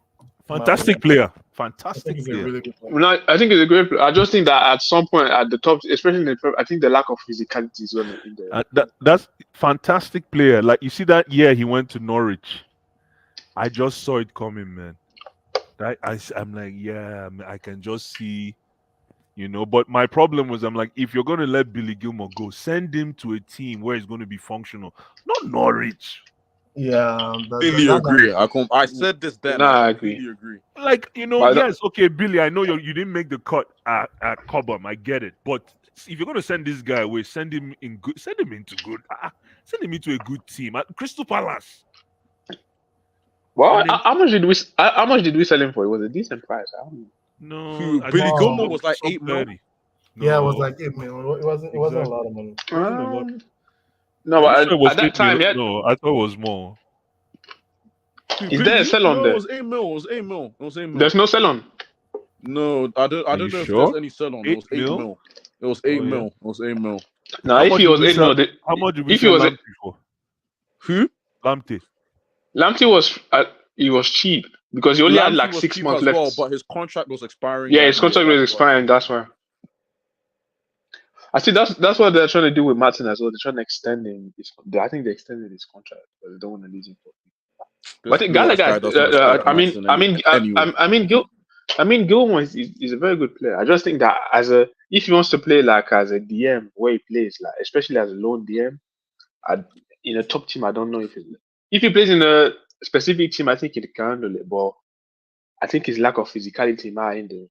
Fantastic player. I think he's a really good player. No, I think it's a great player. I just think that at some point at the top, especially in the, I think the lack of physicality is going to in there. That's fantastic player. Like you see that year he went to Norwich. I just saw it coming, man. I'm like, yeah, I can just see, But my problem was, I'm like, if you're going to let Billy Gilmore go, send him to a team where he's going to be functional, not Norwich. Yeah, Completely agree. I said this then. Nah, I completely agree. Like, yes, okay, Billy, I know you didn't make the cut at Cobham. I get it. But if you're going to send this guy away, send him into a good team. At Crystal Palace. Well, how much did we sell him for? It was a decent price. I don't know. No, Billy Gilmore was like 8 million. Yeah, it was like 8 million. It wasn't a lot of money. No, but at that time, no, I thought it was more. Is there a sell on there? It was 8 mil. There's no sell on. No, I don't know if there's any sell on. It was 8 mil. It was 8 mil. It was 8 mil. No, if he was 8 mil, how much did we sell Lamptey for? Who? Lamptey. Lamptey was cheap because he only had like 6 months left. Well, but his contract was expiring. Yeah, his contract was expiring. That's why. I see. That's what they're trying to do with Martin as well. They're trying to extend him. I think they extended his contract, but they don't want to lose him. But I think Gallagher. Gilmore is a very good player. I just think that if he wants to play like as a DM, where he plays like, especially as a lone DM, in a top team, I don't know if he plays in a specific team, I think he can handle it. But I think his lack of physicality might end up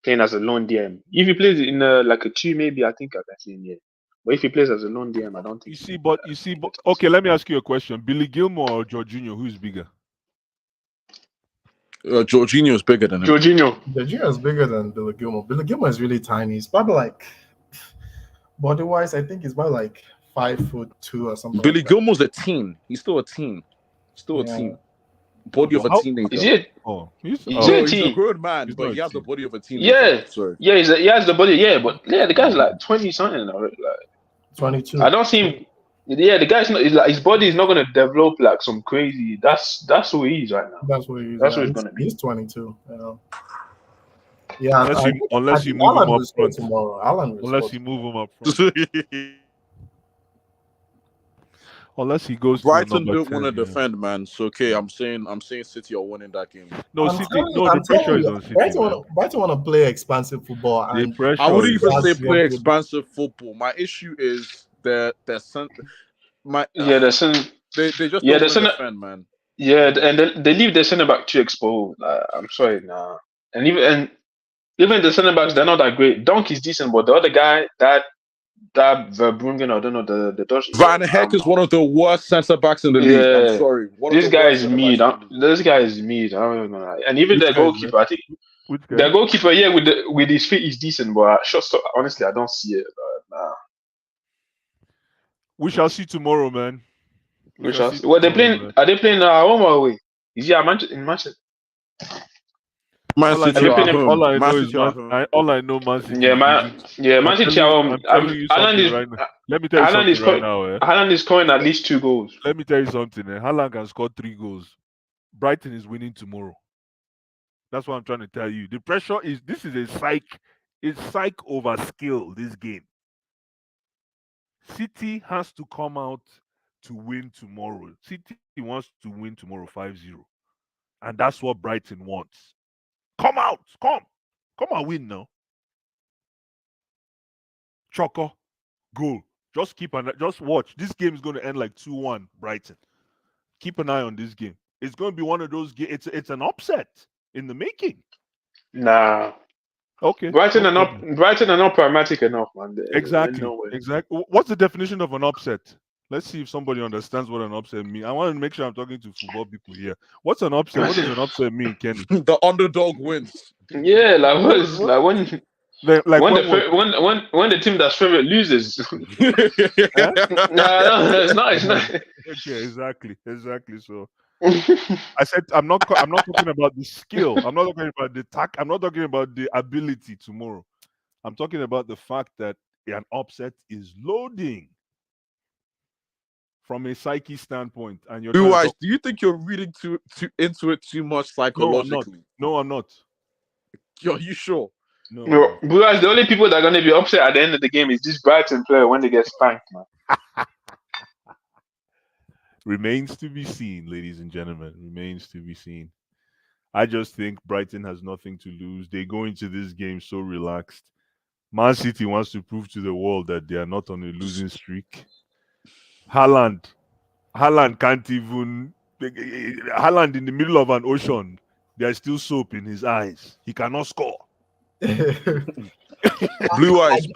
playing as a lone DM. If he plays in like a 2, maybe I think I can see him here. But if he plays as a lone DM, I don't think. You see, okay. Let me ask you a question: Billy Gilmore or Jorginho, who's bigger? Jorginho is bigger than him. Jorginho is bigger than Billy Gilmore. Billy Gilmore is really tiny. He's probably like body-wise, I think he's about like 5'2" or something. Billy Gilmore's a teen. He's still a teen. A teen. Body of a teenager. Is it? He's a grown man, but he has the body of a teenager. Yeah. He has the body. Yeah, but the guy's like 20 something. Like 22. I don't see him. Yeah, the guy's not. Like, his body is not going to develop like some crazy. That's who he is right now. That's what he is. That's what he's going to be. He's 22. Yeah. Unless you move him up front. Tomorrow. Unless you move him up front. Unless he goes. Brighton don't want to defend, man. So okay, I'm saying City are winning that game. The pressure is on City. Brighton want to play expansive football. And I wouldn't even say play expansive football. My issue is they just don't want to defend, man. Yeah, and they leave the centre back too exposed. I'm sorry, nah. And even the centre backs, they're not that great. Donk is decent, but the other guy that Verbruggen, I don't know the Dutch. Van Heck is one of the worst centre backs in the league. I'm sorry. This guy is mid. This guy is mid. I don't know. And even their goalkeeper, I think their goalkeeper, with his feet is decent, but shot stop. Honestly, I don't see it. Nah. We shall see tomorrow, man. Well, they're playing. Man. Are they playing home or away? Is he in Manchester? Man City all I know, Man City. Man City. Let me tell you something right now. Haaland is scoring at least 2 goals. Let me tell you something. Haaland can score 3 goals. Brighton is winning tomorrow. That's what I'm trying to tell you. The pressure is. This is a psych. It's psych over skill. This game. City has to come out to win tomorrow. City wants to win tomorrow 5-0. And that's what Brighton wants. Come out. Come and win now. Choco, goal. Just watch. This game is going to end like 2-1 Brighton. Keep an eye on this game. It's going to be one of those games. It's an upset in the making. Nah. Okay. Brighton are not pragmatic enough, man. Exactly. What's the definition of an upset? Let's see if somebody understands what an upset means. I want to make sure I'm talking to football people here. What's an upset? What does an upset mean, Kenny? The underdog wins. Yeah, like when the team that's favorite loses. No, it's not. Okay, exactly. So I said I'm not talking about the skill. I'm not talking about the tack. I'm not talking about the ability tomorrow. I'm talking about the fact that an upset is loading from a psyche standpoint. And you're Blue Eyes, do you think you're reading into it too much psychologically? No, I'm not. Are you sure? No. Blue Eyes, the only people that are going to be upset at the end of the game is this Brighton player when they get spanked, man. Remains to be seen, ladies and gentlemen. Remains to be seen. I just think Brighton has nothing to lose. They go into this game so relaxed. Mancity wants to prove to the world that they are not on a losing streak. Haaland can't even. Haaland in the middle of an ocean, there's still soap in his eyes. He cannot score. Blue eyes. I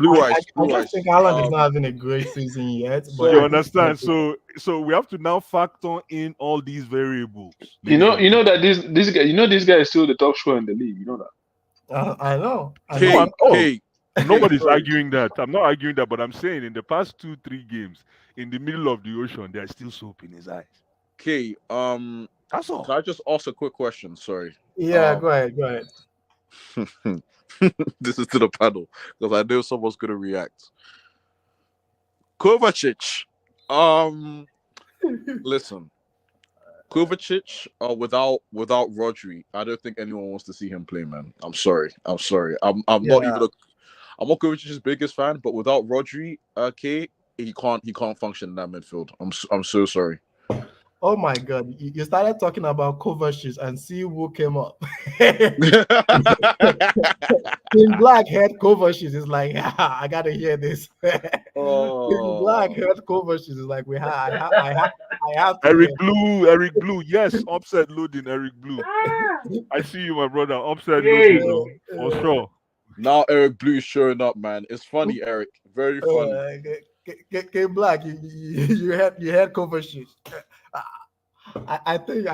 think Haaland is not having a great season yet. But you understand? So we have to now factor in all these variables. You know that this guy is still the top scorer in the league. You know that. I know. Hey. Nobody's arguing that. I'm not arguing that, but I'm saying in the past 2-3 games, in the middle of the ocean, there's still soap in his eyes. Okay. That's all. Can I just ask a quick question? Sorry. Yeah, go ahead. This is to the panel because I know someone's gonna react. Kovacic. Listen. Kovacic, without Rodri, I don't think anyone wants to see him play, man. I'm sorry. I'm not Kovacic's biggest fan, but without Rodri, he can't function in that midfield. I'm so sorry. Oh my God! You started talking about Kovacic and see who came up. In black head Kovacic is like, I gotta hear this. In black head Kovacic is like, I have to Eric Blue, yes, upset loading, Eric Blue. I see you, my brother. Upset loading, for sure. Now Eric Blue is showing up, man. It's funny, Eric. Very funny. Came black. You had Kovacic. I don't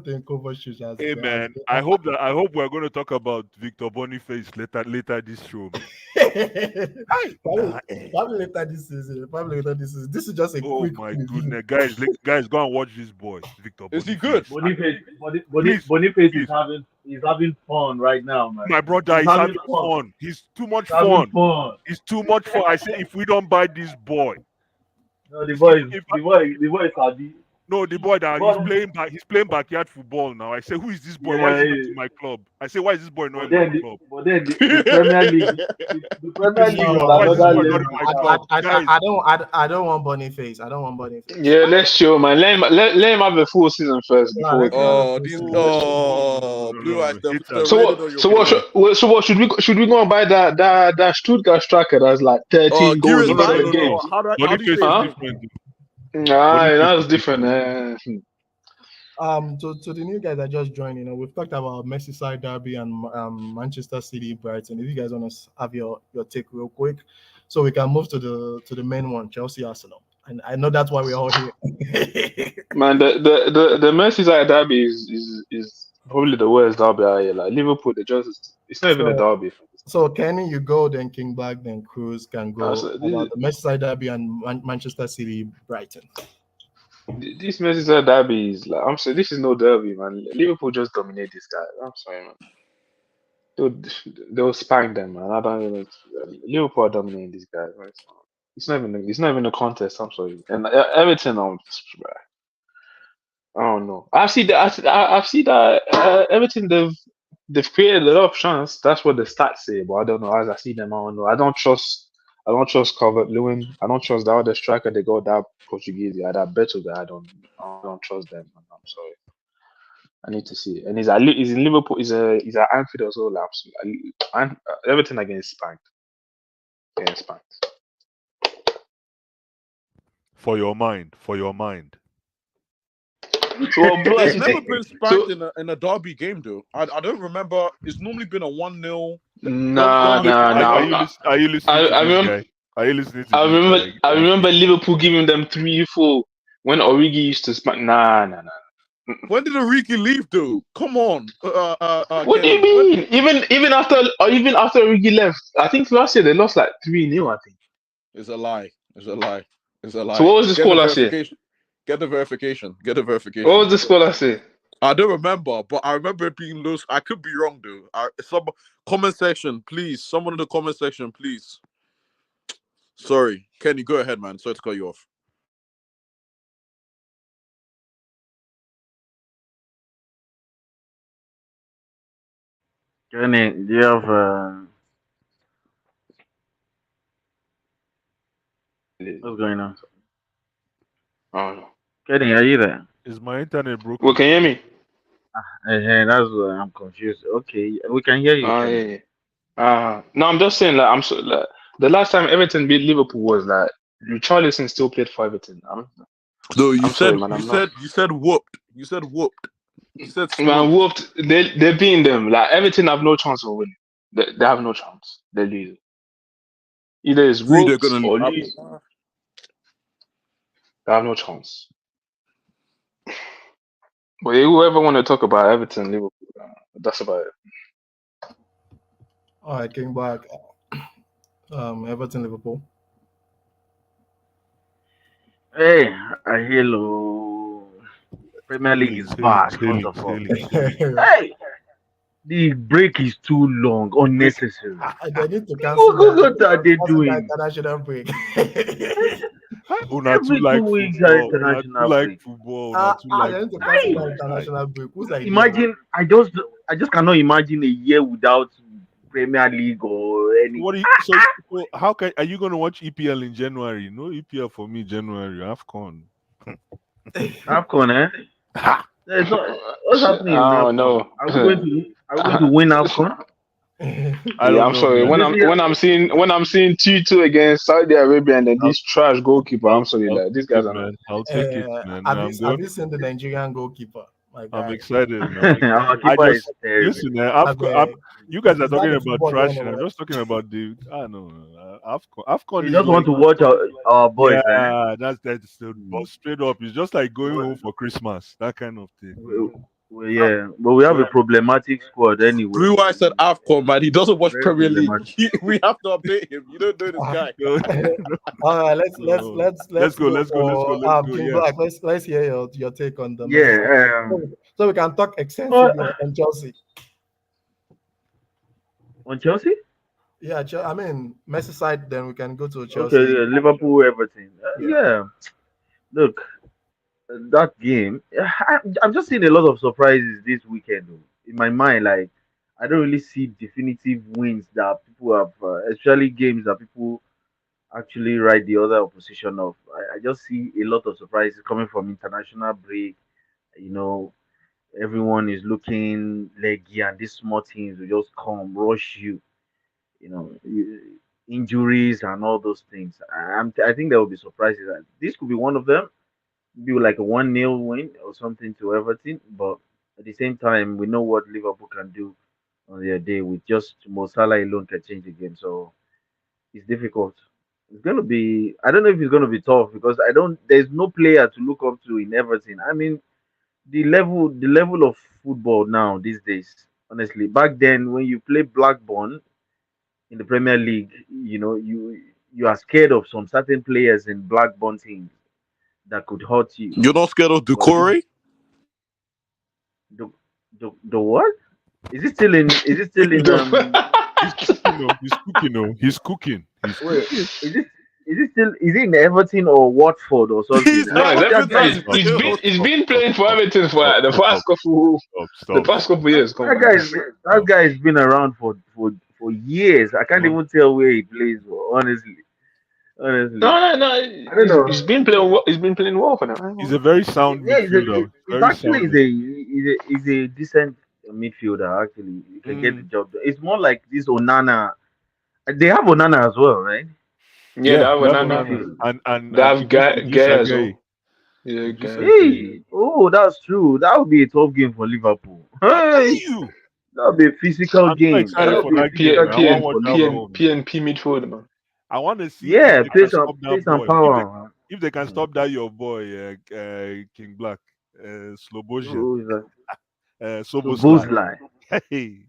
think Kovacic has. Hey man, I hope we're going to talk about Victor Boniface later this show. Probably later this season. This is just a quick. Oh my goodness, guys, go and watch this boy, Victor. Is he good? Boniface is having fun right now, man. My brother, he's having fun. He's too much fun. He's too much fun. I say, if we don't buy this boy, no, the boy is happy. No, the boy that he's playing backyard football now. I say, who is this boy? Why is he not in my club? I say, why is this boy not in my club? But then the Premier League, I don't want Boniface. Yeah, let's show, man. Let him have a full season first. Blue eyes. So what should we go and buy that Stuttgart striker that's like 13 goals in 11 games? That's different. To the new guys that just joined, we've talked about Merseyside derby and Manchester City, Brighton. If you guys want to have your take real quick, so we can move to the main one, Chelsea Arsenal. And I know that's why we're all here. Man, the Merseyside derby is probably the worst derby out here. Like Liverpool, it's not even a derby. So Kenny, you go, then King Black, then Cruz can go about the Merseyside derby and Manchester City, Brighton. This Merseyside derby is like, I'm sorry, this is no derby, man. Liverpool just dominate this guy. I'm sorry, man. They'll spank them, man. I don't even. Liverpool are dominating this guy. Right? It's not even a contest. I'm sorry. And Everton, I don't know. I've seen that Everton they've created a lot of chance. That's what the stats say, but I don't know. As I see them, I don't know. I don't trust I don't trust Calvert-Lewin. I don't trust the other striker. They got that Portuguese guy, that Beto guy. I don't trust them. Man. I'm sorry. I need to see it. And he's in Liverpool. He's at Anfield as well. Everything against spanked. Getting spanked. For your mind. So, bro, It's never been spanked in a derby game, though. I don't remember. It's normally been a 1-0. Nah. Are you listening to this guy? Are you listening to this guy? I remember Liverpool giving them 3-4 when Origi used to spank. Nah. When did Origi leave, though? Come on. What do you mean? Even after Origi left, I think last year they lost like 3-0. I think. It's a lie. So what was the score last year? Get the verification. What was the score last year? I don't remember, but I remember it being loose. I could be wrong, though. Some comment section, please. Someone in the comment section, please. Sorry, Kenny, go ahead, man. Sorry to cut you off. Kenny, do you have what's going on? Oh, Kenny, are you there? Is my internet broken? well, can you hear me? Hey, that's why I'm confused. Okay, we can hear you. Yeah. No, I'm just saying, like, the last time Everton beat Liverpool was like Richarlison still played for Everton. No, you said whooped. You said man, whooped. They're beating them. Like Everton have no chance of winning. They have no chance. They lose. Either it's whooped or lose. They have no chance. But whoever want to talk about Everton, Liverpool, that's about it. All right, getting back. Everton, Liverpool. Hey, hello. Premier League is back. Hey, the break is too long, unnecessary. They need to cancel. What are they doing? International break. Every 2 weeks are international break. They need to cancel international break. Who's like? Imagine, I just cannot imagine a year without Premier League or any. So how are you going to watch EPL in January? No EPL for me. January AFCON. AFCON, eh? What's happening? Oh no! Are we going to win AFCON? I'm sorry. When I'm seeing 2-2 against Saudi Arabia and then this trash goalkeeper, I'm sorry, like these guys are not. I'll take it, man. Have you seen the Nigerian goalkeeper? I'm excited. Man. Listen, you guys are talking about trash, and I'm just talking about the. AFCON. You just want to watch our boys. Yeah, that's straight up. It's just like going home for Christmas, that kind of thing. Well, yeah, but we have a problematic squad anyway. Blue Eye said AFCON, man. He doesn't watch Premier League. We have to update him. You don't know this guy. All right, let's go. Yes. Let's hear your take on them. Yeah. So we can talk extensively on Chelsea. On Chelsea? Yeah, I mean Messi side. Then we can go to Chelsea. Okay, Liverpool, everything. Yeah. Look. That game, I'm just seeing a lot of surprises this weekend. In my mind, like I don't really see definitive wins that people have, especially games that people actually write the other opposition off. I just see a lot of surprises coming from international break. You know, everyone is looking leggy, and these small teams will just come rush you. You know, injuries and all those things. I think there will be surprises. This could be one of them. Be like a 1-0 win or something to Everton, but at the same time, we know what Liverpool can do on their day with just Mo Salah alone can change the game. So it's difficult. It's gonna be. I don't know if it's gonna be tough because there's no player to look up to in Everton. I mean, the level of football now these days. Honestly, back then when you play Blackburn in the Premier League, you know you are scared of some certain players in Blackburn teams that could hurt you. You're not scared of Doucouré? The what? Is it still in? He's cooking. He's cooking. Wait, is it still? Is it in Everton or Watford or something? He's been playing for Everton for the past couple years. That guy's been around for years. I can't even tell where he plays. Honestly, Honestly, No. I don't know. He's been playing. He's been playing well for them. He's a very sound Yeah, midfielder. it's Very actually sound. is a decent midfielder. Actually, he can get the Mm. job done. It's more like this Onana. They have Onana as well, right? Yeah, that They one. have No. Midfield. They have Gay Idrissa as well. Gueye. Yeah, Idrissa Gay. Gueye. Hey, oh, that's true. That would be a tough game for Liverpool. I'm telling Hey, you, that would be a physical I'm so game. excited That for would be a that game, physical man. I want to game watch for that Liverpool. ball, man. PNP midfield, man. I want to see Yeah, if they can stop play that some boy. power. If they can stop that your boy, King Black, Slobozian, Who is that? So Soboslai. Boozlai. Hey,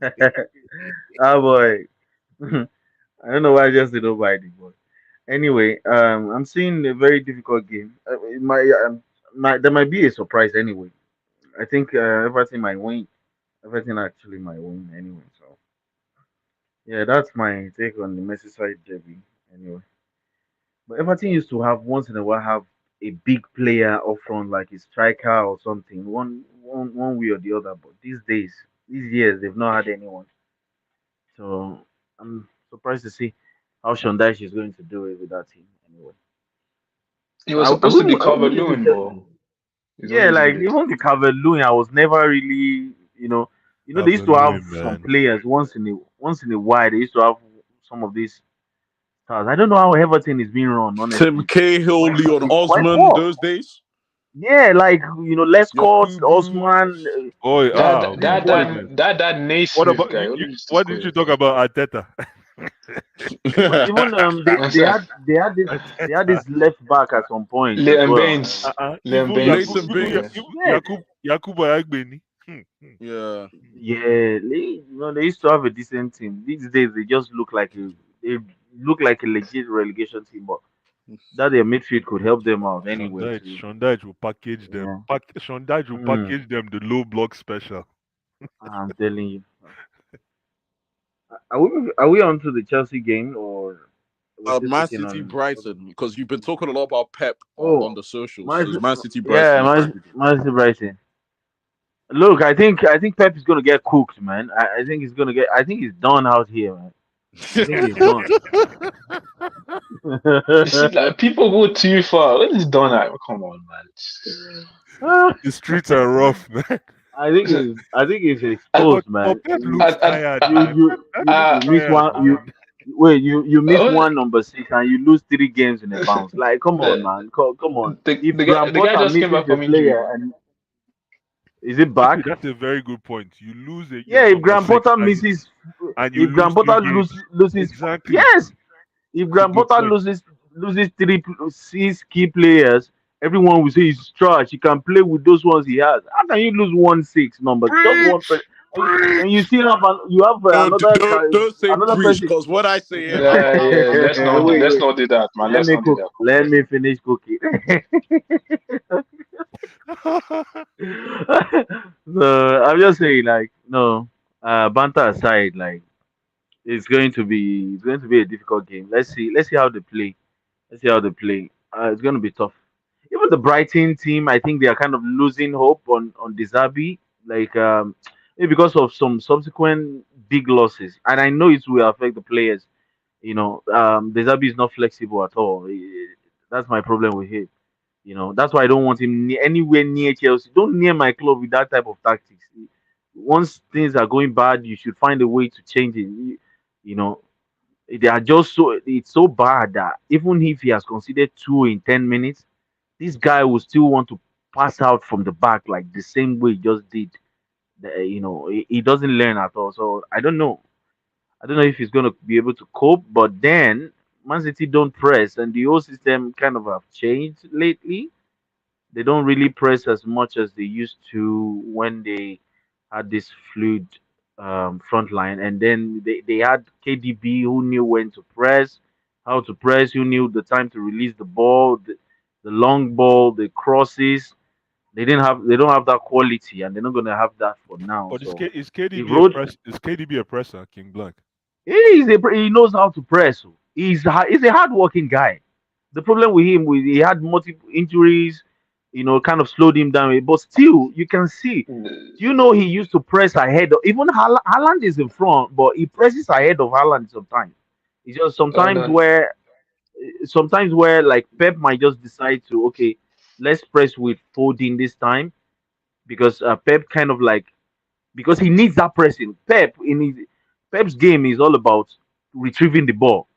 Ah boy. I don't know why I just didn't buy the boy. Anyway, I'm seeing a very difficult game. There might be a surprise anyway. I think Everton might win. Everton actually might win anyway. So yeah, that's my take on the Merseyside derby. Anyway, but Everton used to have once in a while have a big player up front, like a striker or something, one way or the other. But these days, these years, they've not had anyone. So I'm surprised to see how Shondaish is going to do it with that team. Anyway, He was supposed to be I Calvert wouldn't use Lewin, it. but he's Yeah, always like injured. even the Calvert Lewin, I was never really, they used to have Calvert-Lewin, some man. players once in a while. They used to have some of these stars. I don't know how Everton is being run, Tim honestly. Cahill, Leon It's quite Osman, poor. those days. Yeah, like Lescott, Yakubu. Osman, Oh, this my boy. goodness. That What Naismith about guy. you? What is this What did guy? you talk about Arteta? Even they had this left back at some point as Liam well. Baines. Even Liam Baines. Leighton Baines. Yeah, Yakubu Ayagbeni. Yeah. yeah, they used to have a decent team. These days they look like a legit relegation team, but that their midfield could help them out anyway too. Shondage will package them. Yeah. Shondage will Mm, package them the low block special. I'm telling you. Are we on to the Chelsea game or we're still Man sticking City on? Brighton, because you've been talking a lot about Pep on Oh, the socials. So Man, it's Man City yeah, Brighton next week. Man City Brighton. Look, I think Pep is gonna get cooked, man. I think he's gonna get. I think he's done out here, man. I think he's done. You see, like people go too far. What is done at? Come on, man. The streets are rough, man. I think he's I, exposed, But man. Pep I, looks I, tired, I, man. You Pep you I, looks you miss tired, one. man. You miss uh, one number 6 and you lose 3 games in a bounce. Like, come on, the, man. Come on. If Graham the guy Potter just came misses back a from injury, player man. and is it Actually, back? that's a very good point. You lose it, Yeah, your if number Graham 6, Potter misses, and you if Graham lose 2 Potter games. loses, Exactly. yes, if That's a Graham good Potter point. loses 6 key players, everyone will say he's trash. He can play with those ones he has. How can you lose 1-6 number? Just one person, Preach! and you Preach! still have Don't say another preach, person. because what I say here, Yeah, Wait, let's wait. not do that, man. Let Let's me not do cook. that. Let me finish cooking. So I'm just saying, like, no, banter aside, like, it's going to be a difficult game. Let's see how they play. Let's see how they play. It's going to be tough. Even the Brighton team, I think they are kind of losing hope on Dizabi, like maybe because of some subsequent big losses, and I know it will affect the players. Dizabi is not flexible at all. That's my problem with him. That's why I don't want him anywhere near Chelsea. Don't near my club with that type of tactics. Once things are going bad, you should find a way to change it. You know, they are just it's so bad that even if he has conceded 2 in 10 minutes, this guy will still want to pass out from the back like the same way he just did. He doesn't learn at all. So I don't know. I don't know if he's going to be able to cope. But then Man City don't press, and the whole system kind of have changed lately. They don't really press as much as they used to when they had this fluid front line. And then they had KDB who knew when to press, how to press, who knew the time to release the ball, the long ball, the crosses. They don't have that quality, and they're not gonna have that for now. But So is the KDB a road press? Is KDB a presser, King Black? he knows how to press. He's a hardworking guy. The problem with him, he had multiple injuries, kind of slowed him down. But still, you can see, he used to press ahead. Even Haaland is in front, but he presses ahead of Haaland sometimes. It's just No, sometimes no, where sometimes where like Pep might just decide to, okay, let's press with Foden this time, because Pep kind of like, because he needs that pressing. Pep's game is all about retrieving the ball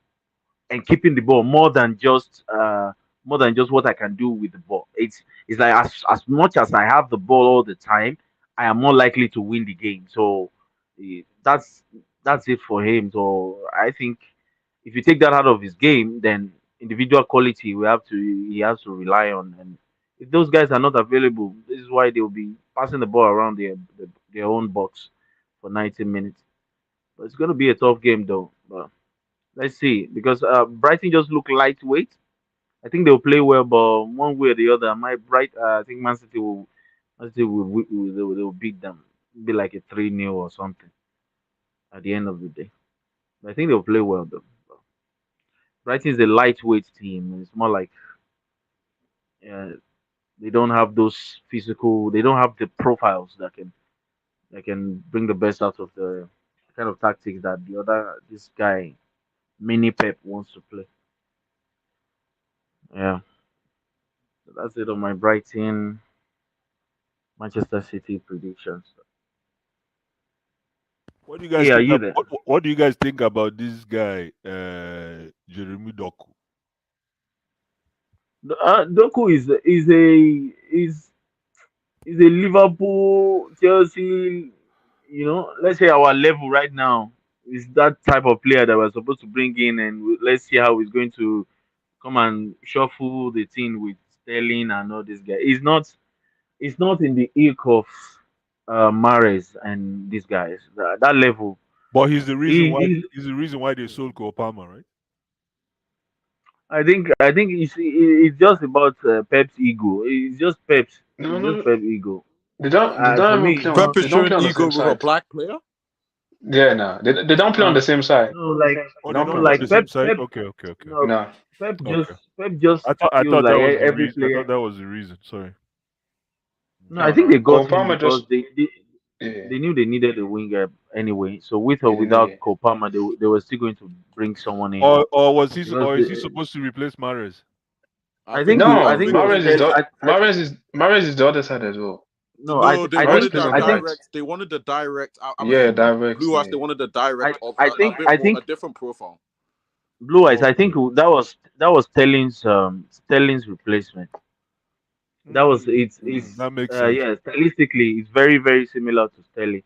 and keeping the ball more than just what I can do with the ball. It's like as much as I have the ball all the time, I am more likely to win the game. So that's it for him. So I think if you take that out of his game, then individual quality he has to rely on. And if those guys are not available, this is why they'll be passing the ball around their own box for 90 minutes. But it's going to be a tough game though. But let's see, because Brighton just look lightweight. I think they'll play well, but one way or the other, I think Man City they'll beat them. It'll be like a 3-0 or something at the end of the day. But I think they'll play well though. Brighton is a lightweight team. It's more like they don't have those physical. They don't have the profiles that can bring the best out of the kind of tactics that this guy Mini Pep wants to play. Yeah, so that's it on my Brighton Manchester City predictions. What do you guys Hey, are think? you there? What do you guys think about this guy, Jeremy Doku? Doku is a Liverpool, Chelsea. Let's say our level right now is that type of player that we're supposed to bring in, and let's see how he's going to come and shuffle the team with Sterling and all this guy. It's not in the ilk of Mahrez and these guys. That level. But he's the reason why He- he's the reason why they sold Cole Palmer, right? I think it's just about Pep's ego. It's just Pep's. No, It's no, just no. Pep's ego. They don't For even me, play on, Pep is they don't showing play on the ego same with a side. black player. Yeah, no, they don't play on the same side. no, like Oh, No, they don't no, play on the same Pep. side. Pep Okay. no, No, Pep Okay. just I feels thought that like was the every reason. I player. thought that was the reason. Sorry. No, I think they Cole got him Palmer because just they knew they needed a winger anyway. So with or yeah, they need without it. Cole Palmer, they were still going to bring someone in. Or is Because he supposed to replace Mahrez? I think No, I think Mahrez is I, Mahrez is the other side as well. no, No, they I Mahrez wanted think plays that on the right. direct. They wanted the direct. I'm Yeah, assuming direct. Blue Eyes. Yeah. They wanted the direct of I a think bit I more, think a different profile. Blue Eyes. I Okay. think that was Sterling's replacement. That was it's That makes sense. yeah, stylistically it's very very similar to Sterling,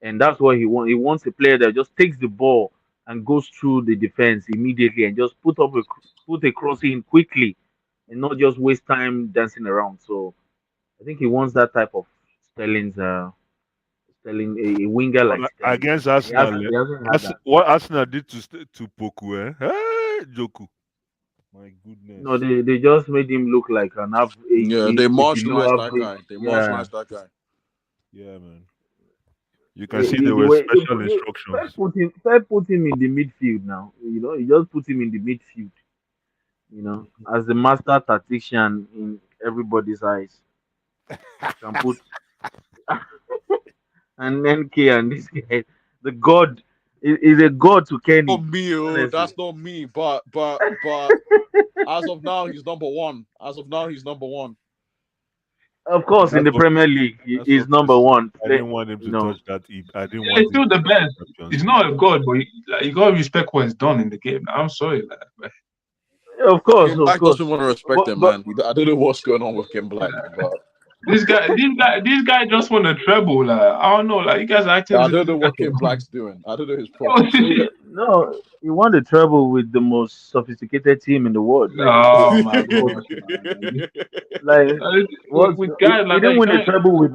and that's what he wants. He wants a player that just takes the ball and goes through the defense immediately and just put a cross in quickly and not just waste time dancing around. So I think he wants that type of Sterling a winger like But Sterling. against Arsenal, He hasn't had that. what Arsenal did to Poku, Hey, Joku. My goodness. No, they just made him look like Yeah, they a below marginalized that average. guy. They Yeah. marginalized that guy. Yeah, man. You can see there were special instructions. Pep put him in the midfield now. He just put him in the midfield. As the master tactician in everybody's eyes. Can put and NK and this guy, the god is a god to Kenny. Not me, honestly. that's not me. But as of now, he's number one. Of course, in the Premier League, he's number one. I didn't want him to touch that. I didn't Yeah, want he's still him the to best. touch Champions He's League. not a god, but you got to respect what he's done in the game. I'm sorry, man. Of course, Kim of Black course. doesn't want to respect him, man. I don't know what's going on with Kim Black, but This guy just won a treble. I don't know. You guys are acting. I don't know what Kim Black's doing. I don't know his problem. No, he won the treble with the most sophisticated team in the world. Oh my god! Like, with guys like he didn't win a treble with.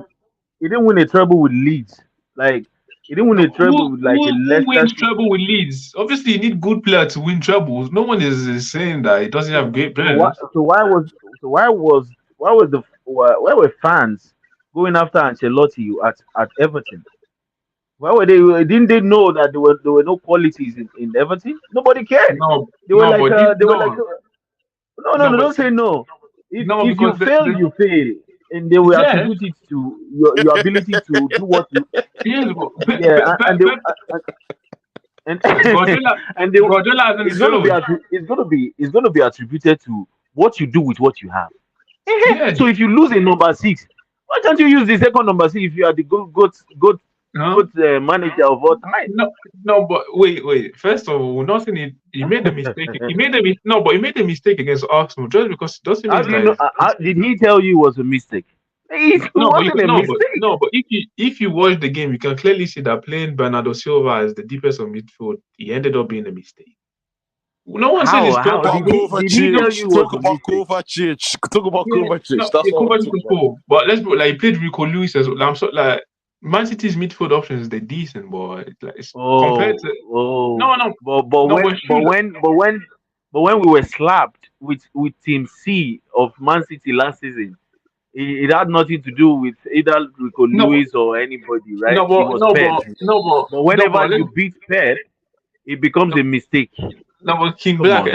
He didn't win a treble with Leeds. Like, he didn't win a treble with like a who Leicester. wins treble with Leeds? Obviously, you need good players to win trebles. No one is saying that he doesn't have great players. Why were fans going after Ancelotti at Everton? Why were they? Didn't they know that there were no qualities in Everton? Nobody cared. No, They were no, like but no, No, don't but- say no. If you because fail, you fail, and they will Yeah. attribute it to your ability to do what you. yes, Yeah, and Guardiola, and they, Guardiola hasn't it's gonna be failed. it's gonna be attributed to what you do with what you have. Yeah. So if you lose a number 6, why can't you use the second number 6 if you are the good Huh? manager of all time? No, but wait. First of all, nothing. He made a mistake. But he made a mistake against Arsenal just because it doesn't How mean do you like know? Did he tell you it was a mistake? It wasn't a mistake. but if you watch the game, you can clearly see that playing Bernardo Silva as the deepest of midfield, he ended up being a mistake. No one said it's How done. did he tell you it was Talk a about mistake? Kovacic. Talk about Kovacic. No, That's what I'm Kovacic talking was about. cool, but let's be like he played Rico Lewis as well. I'm so like Man City's midfield options, they're decent, but it's compared to no, but when we were slapped with Team C of Man City last season, it had nothing to do with either Rico Lewis or anybody, right? It was Pep. But whenever you beat Pep, it becomes a mistake. No, but King Come Black, on,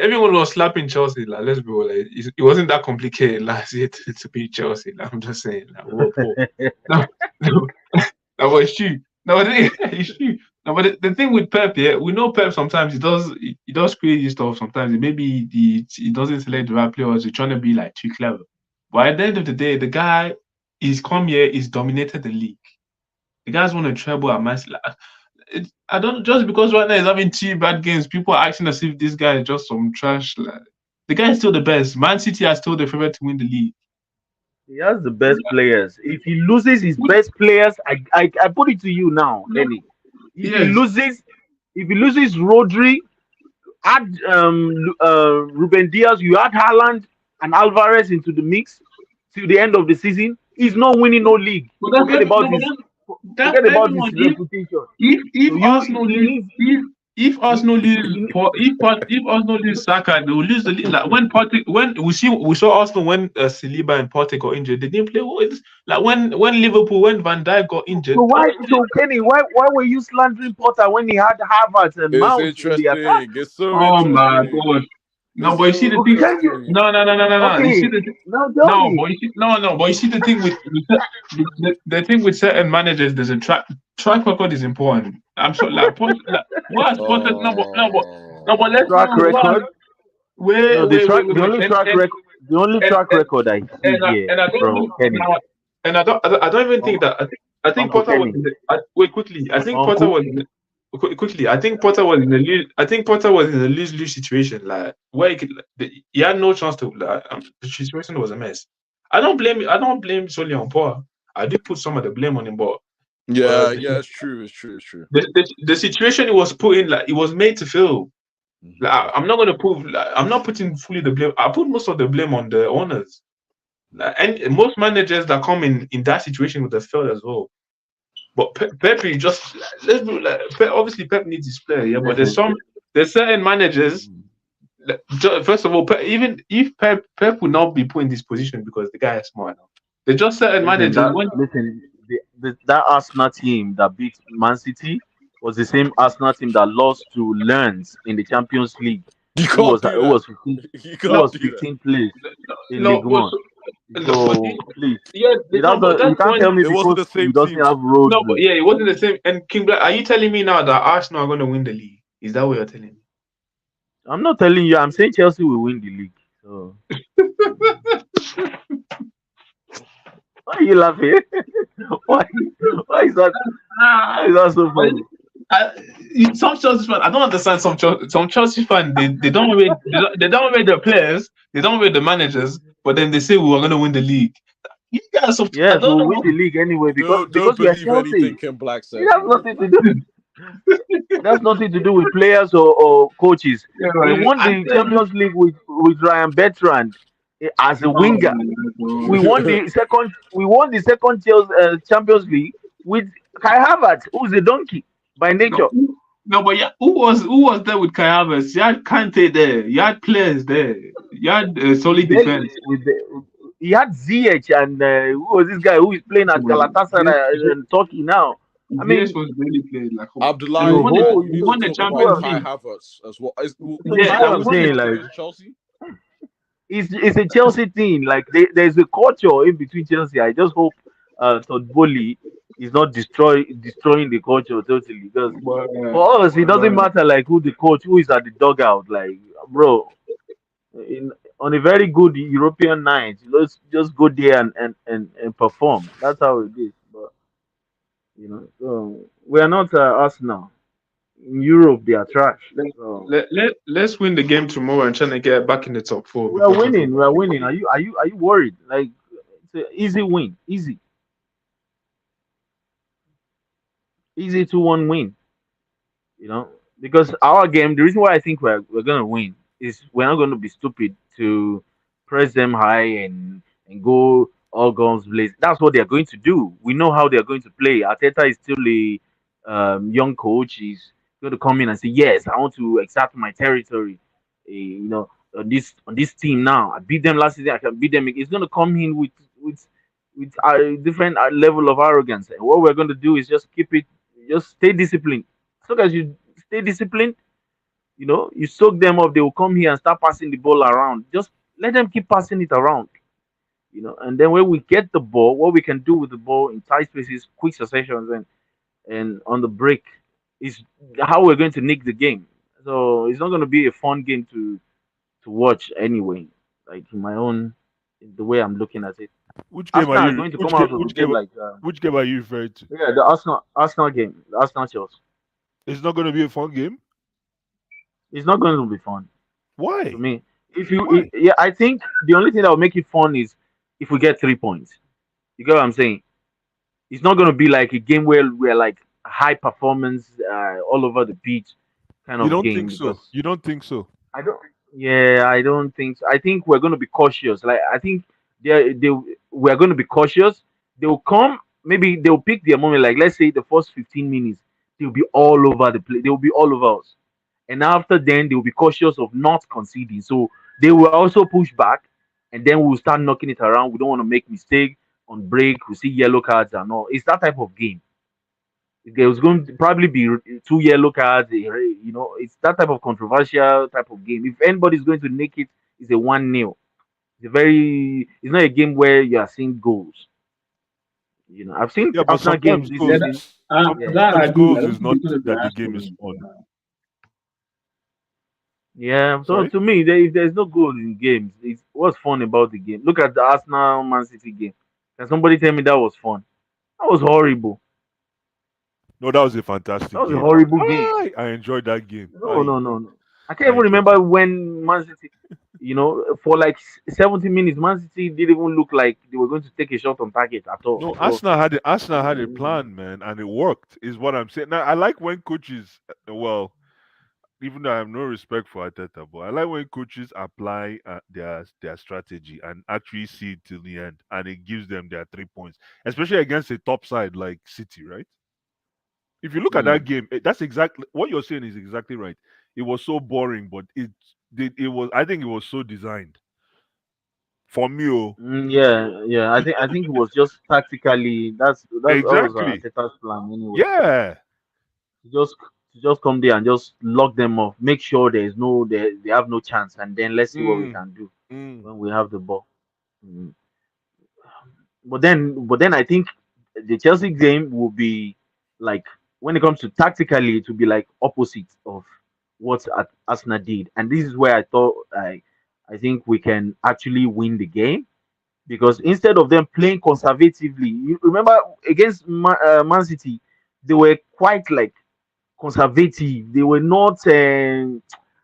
everyone was slapping Chelsea. Like, let's be honest, it wasn't that complicated last year to beat Chelsea. Like, I'm just saying. Like, no, it's true. No, it's true. No, but the thing with Pep, yeah, we know Pep sometimes he does crazy stuff. Sometimes maybe he doesn't select the right players. He's trying to be like too clever. But at the end of the day, the guy he's come here, he's dominated the league. The guy's won a treble at Man City. I don't just because right now he's having 2 bad games, people are acting as if this guy is just some trash. Like, the guy is still the best. Man City are still the favorite to win the league. He has the best players. If he loses his best players, I put it to you now, Lenny. If he loses Rodri, add Ruben Diaz, you add Haaland and Alvarez into the mix till the end of the season, he's not winning no league. Forget about his reputation. If Arsenal lose Saka, they will lose the league. Like when we saw Arsenal when Saliba and Partey got injured, they didn't play well. Like when Van Dijk got injured. So Kenny, why were you slandering Potter when he had Havertz and Mount in the attack? It's so interesting. My God. No, but you see the thing. No. Okay. You see the but you see the thing with the thing with certain managers. There's a track record is important. I'm sure. Like what? No, but let's track record. The only track record I see here from Kenny. And I don't even think that. I think Potter was. Wait quickly. I think Potter was. Quickly, I think Potter was in a lose-lose situation, like where he had no chance to. Like, the situation was a mess. I don't blame solely on Potter. I did put some of the blame on him, but it's true. The situation he was put in, like it was made to fail. Like, I'm not gonna prove. Like, I'm not putting fully the blame. I put most of the blame on the owners. Like, and most managers that come in that situation would have failed as well. But Pep just obviously Pep needs his player, yeah. But there's certain managers. First of all, even if Pep would not be put in this position because the guy is smart enough. There's just certain managers. That Arsenal team that beat Man City was the same Arsenal team that lost to Lens in the Champions League. It was 15th place in League One. So please, you can't tell me because he doesn't have road. No, but it wasn't the same. And King Black, are you telling me now that Arsenal are going to win the league? Is that what you're telling me? I'm not telling you. I'm saying Chelsea will win the league. So why are you laughing? Why is that? Why is that so funny? Some Chelsea fans, I don't understand. Some Chelsea fans, they don't rate the players, they don't rate the managers, but then they say we are going to win the league. You guys, we'll win the league anyway because we are Chelsea. Black said. It has nothing to do. It has nothing to do with players or coaches. Yeah, right. We won the Champions League with Ryan Bertrand as a winger. We won the second Champions League with Kai Havertz, who's a donkey by nature. No, but yeah, who was there with Kai Havertz? You had Kante there. You had players there. You had solid defense. He had Ziyech and who was this guy who is playing at Galatasaray in Turkey now? I mean, this was really played like Abdullah. He won the Champions League. Havertz as well. I'm saying like Chelsea. It's a Chelsea thing. Like there's a culture in between Chelsea. I just hope Todd Bowley He's not destroying the culture totally. Because But, for us, it doesn't but matter like who the coach, who is at the dugout. Like, bro, on a very good European night, let's just go there and perform. That's how it is. But so we are not Arsenal. In Europe, they are trash. let, So let's win the game tomorrow and trying to get back in the top four we are before winning. We Tottenham. are winning. Are you worried? Like, it's an easy win. Easy 2-1 win. Because our game, the reason why I think we're gonna win is we're not gonna be stupid to press them high and go all guns blaze. That's what they're going to do. We know how they're going to play. Arteta is still a young coach. He's going to come in and say, "Yes, I want to exert my territory." On this team now. I beat them last season. I can beat them. He's going to come in with a different level of arrogance. And what we're going to do is just keep it, just stay disciplined. As long as you stay disciplined, you soak them up. They will come here and start passing the ball around. Just let them keep passing it around. And then when we get the ball, what we can do with the ball in tight spaces, quick successions, and on the break is how we're going to nick the game. So it's not going to be a fun game to watch anyway. Like the way I'm looking at it. Which game Arsenal are are you? going to come out of the game like Which game are you referring to? yeah, the Arsenal game, the Arsenal Chelsea. It's not going to be a fun game. It's not going to be fun Why? to me. Why? I think the only thing that will make it fun is if we get 3 points. You get what I'm saying? It's not going to be like a game where we're like high performance all over the pitch kind You of don't game think so? because You don't think so? I don't. Yeah, I don't think so. I think we're going to be cautious. Like I think they we're going to be cautious. They'll come. Maybe they'll pick their moment. Like let's say the first 15 minutes, they'll be all over the place. They'll be all over us. And after then, they'll be cautious of not conceding. So they will also push back, and then we'll start knocking it around. We don't want to make mistake on break. We see yellow cards and all. It's that type of game. There's going to probably be 2 yellow cards. It's that type of controversial type of game. If anybody's going to nick it, it's a 1-0. It's not a game where you are seeing goals. I've seen Yeah, but Arsenal games sometimes this goals, season. Yeah, that I sometimes do. goals I don't is think not it's going to be that the as game good is as fun. yeah. So Sorry. to me, if there's no goals in games, what's fun about the game? Look at the Arsenal Man City game. Can somebody tell me that was fun? That was horrible. No, that was a fantastic That was a game. horrible game. I enjoyed that game. No. I can't I even enjoyed remember when Man City, for like 70 minutes, Man City didn't even look like they were going to take a shot on target at all. No, So, Arsenal had a plan, man, and it worked. Is what I'm saying. Now, I like when coaches, well, even though I have no respect for Arteta, but I like when coaches apply their strategy and actually see it till the end, and it gives them their 3 points, especially against a top side like City, right? If you look at that game, that's exactly what you're saying is exactly right. It was so boring, but it was. I think it was so designed for me. yeah. I think it was just tactically. That was Exactly. Arteta's plan anyway. Yeah. To just come there and just lock them off. Make sure they have no chance, and then let's see what we can do when we have the ball. Mm. But then I think the Chelsea game will be like when it comes to tactically, it will be like opposite of what Arsenal did, and this is where I thought I think we can actually win the game because instead of them playing conservatively, you remember against Man City, they were quite like conservative. They were not. They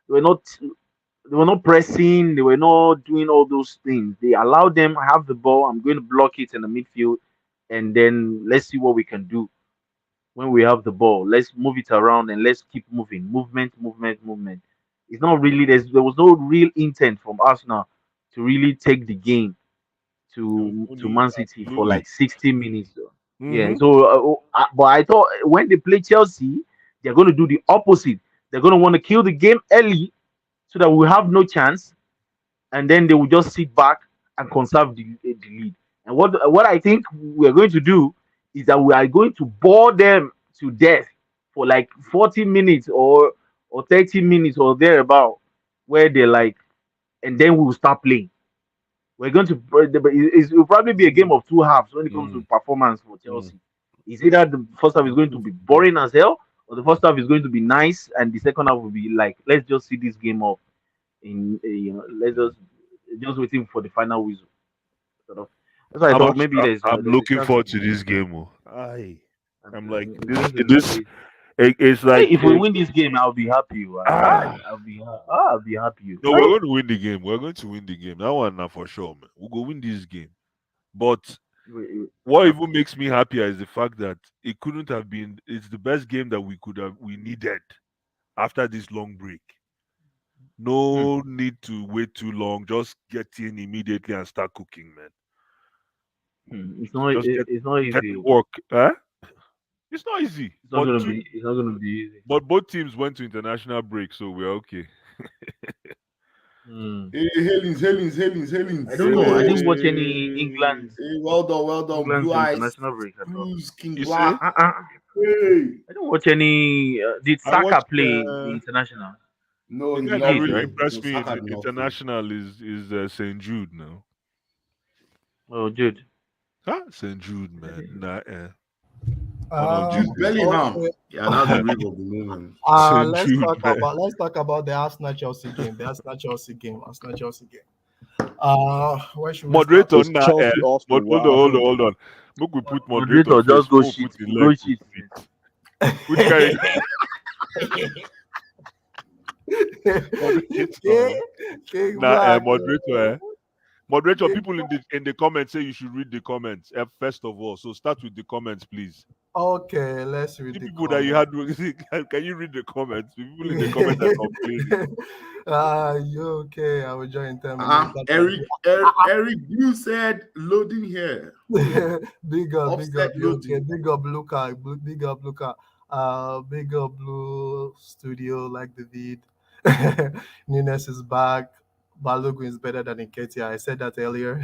were not. They were not pressing. They were not doing all those things. They allowed them have the ball. I'm going to block it in the midfield, and then let's see what we can do when we have the ball. Let's move it around and let's keep moving. Movement. It's not really there was no real intent from Arsenal to really take the game to Man City for Absolutely. like 60 minutes. Yeah. Mhm. So, but I thought when they play Chelsea, they're going to do the opposite. They're going to want to kill the game early so that we have no chance, and then they will just sit back and conserve the lead. And what I think we're going to do is that we are going to bore them to death for like 40 minutes or 30 minutes or thereabout, where they like, and then we will start playing. We're going to it will probably be a game of two halves when it comes to performance for Chelsea. It's either the first half is going to be boring as hell, or the first half is going to be nice, and the second half will be like, let's just see this game off. Let's just waiting for the final whistle. Sort of. That's why I thought maybe I'm there's a looking chance. forward to this game. I'm like It's this. It's like if we win this game, I'll be happy. I'll be happy. no, we're going to win the game. We're going to win the game. That one now for sure, man. We'll go win this game. But what even makes me happier is the fact that it couldn't have been. It's the best game that we needed after this long break. No need to wait too long. Just get in immediately and start cooking, man. It's not. Just It's not get easy. to work. It's not easy. It's not gonna be. It's not gonna be easy. But both teams went to international break, so we're okay. Hey, Helens. I don't know. I didn't watch any England. Hey, well done. England's Blue Eyes. international break at all. Blues, King You Black. Hey. I don't watch any. Did I Saka watched, play the international? No, The he guy not that really right? impressed me in Saka the did not play. international is St. Jude now. Oh, Jude. St. Jude, man. Nah, Jude Bellingham. Okay. Yeah, that's the rave of the moment. St. Let's Jude, talk man. about the Arsenal Chelsea game. Where should we Moderator, It's Chelsea, Arsenal. hold on. Look, we put moderator. Moderator, just go first, shit. put the Go leg, shit. Which guy? Moderator. Moderator, people in the comments say you should read the comments first of all. So start with the comments, please. Okay, let's read The the people that you had, can you read the comments? The people in the comments are complaining. You okay? I will join in 10 minutes. Eric Blue said loading here. Big up, Offset you loading. okay? Big up, Luca. Big up, Blue Studio, like the vid. Nunes is back. Balogun is better than Nketiah. I said that earlier.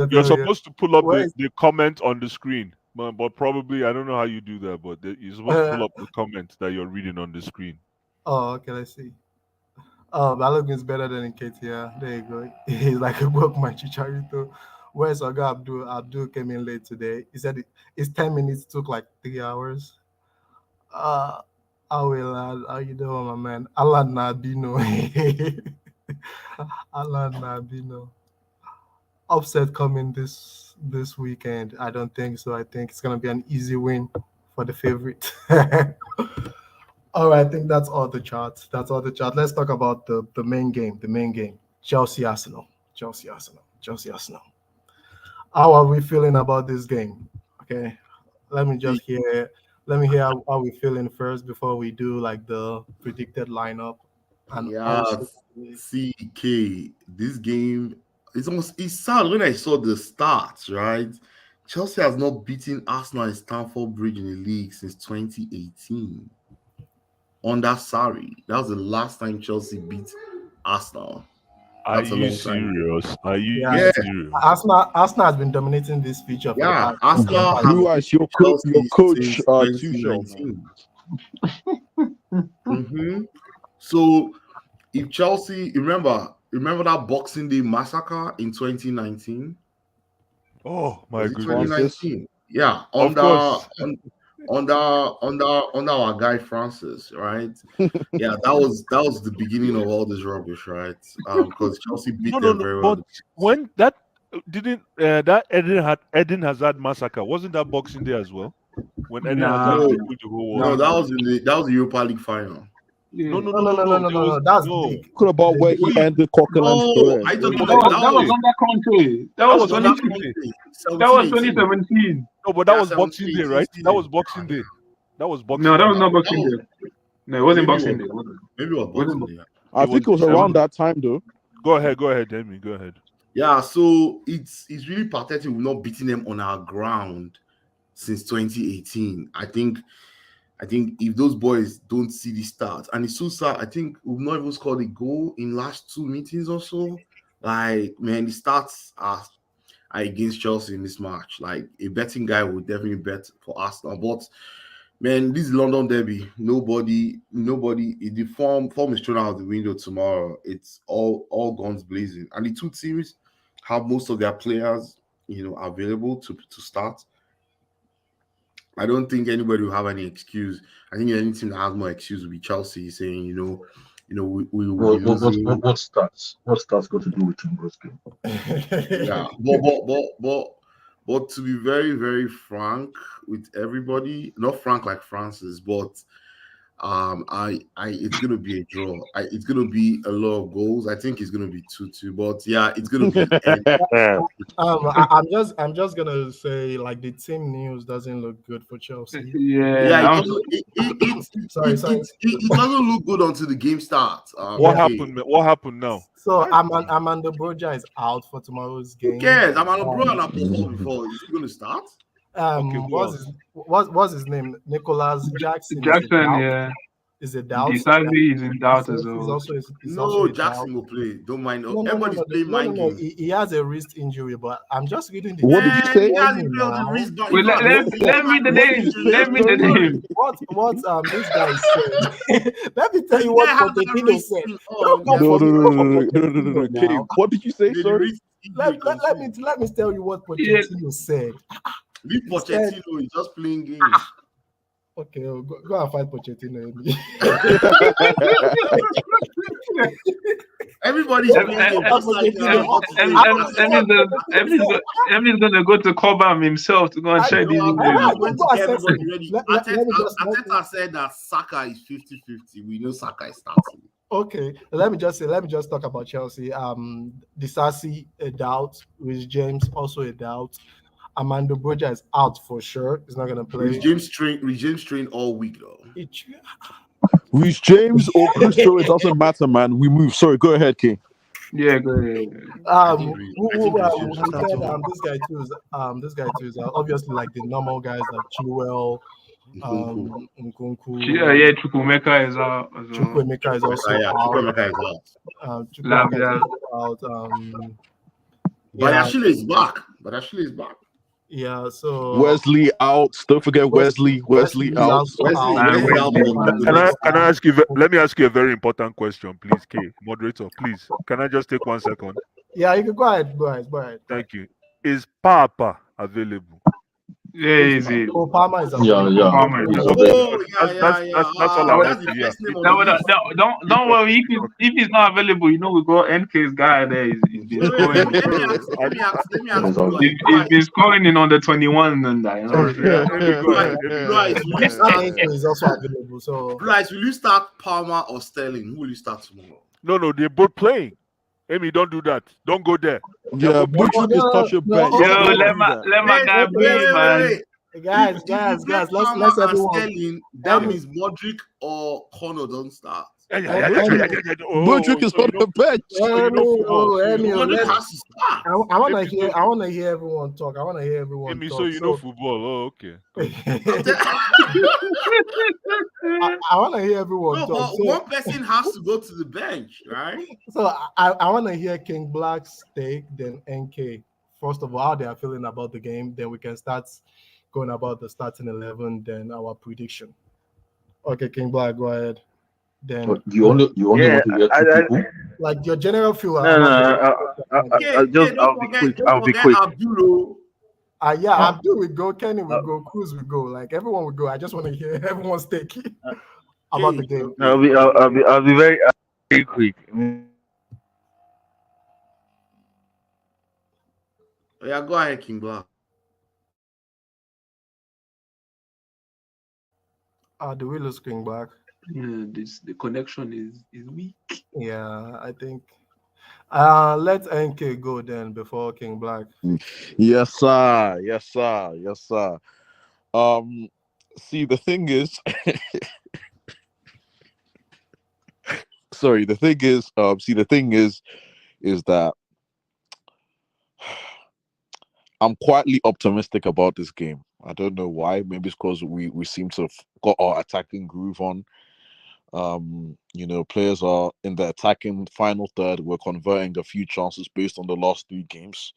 You're supposed to pull up Where the comment on the screen, but probably I don't know how you do that. But you're supposed to pull up the comment that you're reading on the screen. Oh, okay. Let's see. Oh, Balogun is better than Nketiah. There you go. He's like a workman, Chicharito. Where's Oga Abdul? Abdul came in late today. He said it's 10 minutes. Took like 3 hours. How you doing, my man? Alan Nabino. Alan Nabino. Upset coming this weekend? I don't think so. I think it's gonna be an easy win for the favorite. All right, I think that's all the charts. Let's talk about the main game. Chelsea Arsenal. How are we feeling about this game? Okay, let me hear how we're feeling first before we do like the predicted lineup. And CK, this game, it's sad when I saw the stats, right? Chelsea has not beaten Arsenal at Stamford Bridge in the league since 2018. Under Sarri. That was the last time Chelsea beat Arsenal. Are you serious? Serious? Arsenal has been dominating this feature. Arsenal has your coach, Tuchel. So if Chelsea, remember that Boxing Day massacre in 2019? Oh my goodness! 2019. Yeah, under our guy Francis, right? Yeah, that was the beginning of all this rubbish, right? Because Chelsea beat them very well. But when that didn't that Eden Hazard massacre, wasn't that Boxing Day as well? When Eden Hazard took the whole world. No, that was the Europa League final. No. That's big. What about where he ended Coquelin's career? That was under Conte. That was 2017. That was 2017. No, but that was Boxing Day, right? That was Boxing Day. No, that was not Boxing Day. No, it wasn't Boxing Day. Maybe it was Boxing Day. I think it was around that time, though. Go ahead, Demi. Go ahead. Yeah, so it's really pathetic. We're not beating them on our ground since 2018. I think if those boys don't see the stats, and it's so sad, I think we've not even scored a goal in last 2 meetings or so. Like, man, the stats are against Chelsea in this match. Like, a betting guy would definitely bet for Arsenal. But, man, this is London derby. Nobody, the form is thrown out of the window tomorrow. It's all guns blazing. And the two teams have most of their players available to start. I don't think anybody will have any excuse. I think any team that has more excuse will be Chelsea, saying, we will be losing. What stats got to do with Timber's game? Yeah, but to be very, very frank with everybody, not frank like Francis, but it's gonna be a draw. It's gonna be a lot of goals. I think it's gonna be 2-2, but yeah, it's gonna be. I'm just gonna say, like, the team news doesn't look good for Chelsea. Yeah, it doesn't look good until the game starts. What happened? What happened now? So Amanda Broja is out for tomorrow's game. Who cares? Amanda Broja not performed before. Is he gonna start? What's his name? Nicholas Jackson. Is a doubt. Decidedly, is in doubt as well. Jackson will play. Don't mind. Everybody's playing mind games. He has a wrist injury, but I'm just reading the. What did you say? He hasn't played on the wrist. Let me the name. Let me the name. What this guy said. Let me tell you what Pochettino said. No. What did you say, sir? Let me tell you what Pochettino said. Leave Pochettino. He's just playing games. Okay, go and fight Pochettino. Everybody's Emily's gonna go to Cobham himself to go and check these things. Ateta said that Saka is 50-50. We know Saka is starting. Okay, let me just talk about Chelsea. Disasi, a doubt. With James, also a doubt. Amanda Broja is out for sure. He's not gonna play. James trained all week though. Reece James or Christo, it doesn't matter, man. We move. Sorry, go ahead, King. Yeah, go ahead. This guy too is obviously like the normal guys like Chilwell, Nkunku. Yeah, Chukwuemeka is out. Chukwuemeka is also out. Chukwuemeka is out. But Ashley is back. Yeah, so Wesley out. Don't forget Wesley out. Can I ask you? Let me ask you a very important question, please, K. Moderator, please. Can I just take 1 second? Yeah, you can go ahead. Thank you. Is Papa available? Yeah, is it? Oh, Palmer is available. That's all I want to hear. Don't worry. If he's not available, we got NK's guy there. He's been scoring. He's been scoring in on the 21 and that. He's also available. So, Bryce, will you start Palmer or Sterling? Who will you start tomorrow? No, they're both playing. Amy, don't do that. Don't go there. Yeah, Butcher is touch your bench. Let my guy play, man. Guys, let's everyone. Sterling, that means Modric or Connor don't start. Modric is on the bench. Modric has to start. I want to hear everyone talk. Amy, so you know football. Oh, okay. I want to hear everyone talk. So, one person has to go to the bench, right? So I want to hear King Black's take, then NK. First of all, how they are feeling about the game. Then we can start going about the starting 11. Then our prediction. Okay, King Black, go ahead. Then you only want to hear 2 people. Like your general feel. I'll be quick. Abdul will go, Kenny will go, Cruz will go, like everyone will go. I just want to hear everyone's take about the game. I'll be very quick. Yeah, go ahead, King Black. Do we lose King Black? Yeah, the connection is weak. Yeah, I think. Let NK go then before King Black. Yes, sir. See, the thing is, is that I'm quietly optimistic about this game. I don't know why. Maybe it's because we seem to have got our attacking groove on. Players are in the attacking final third. We're converting a few chances based on the last 3 games.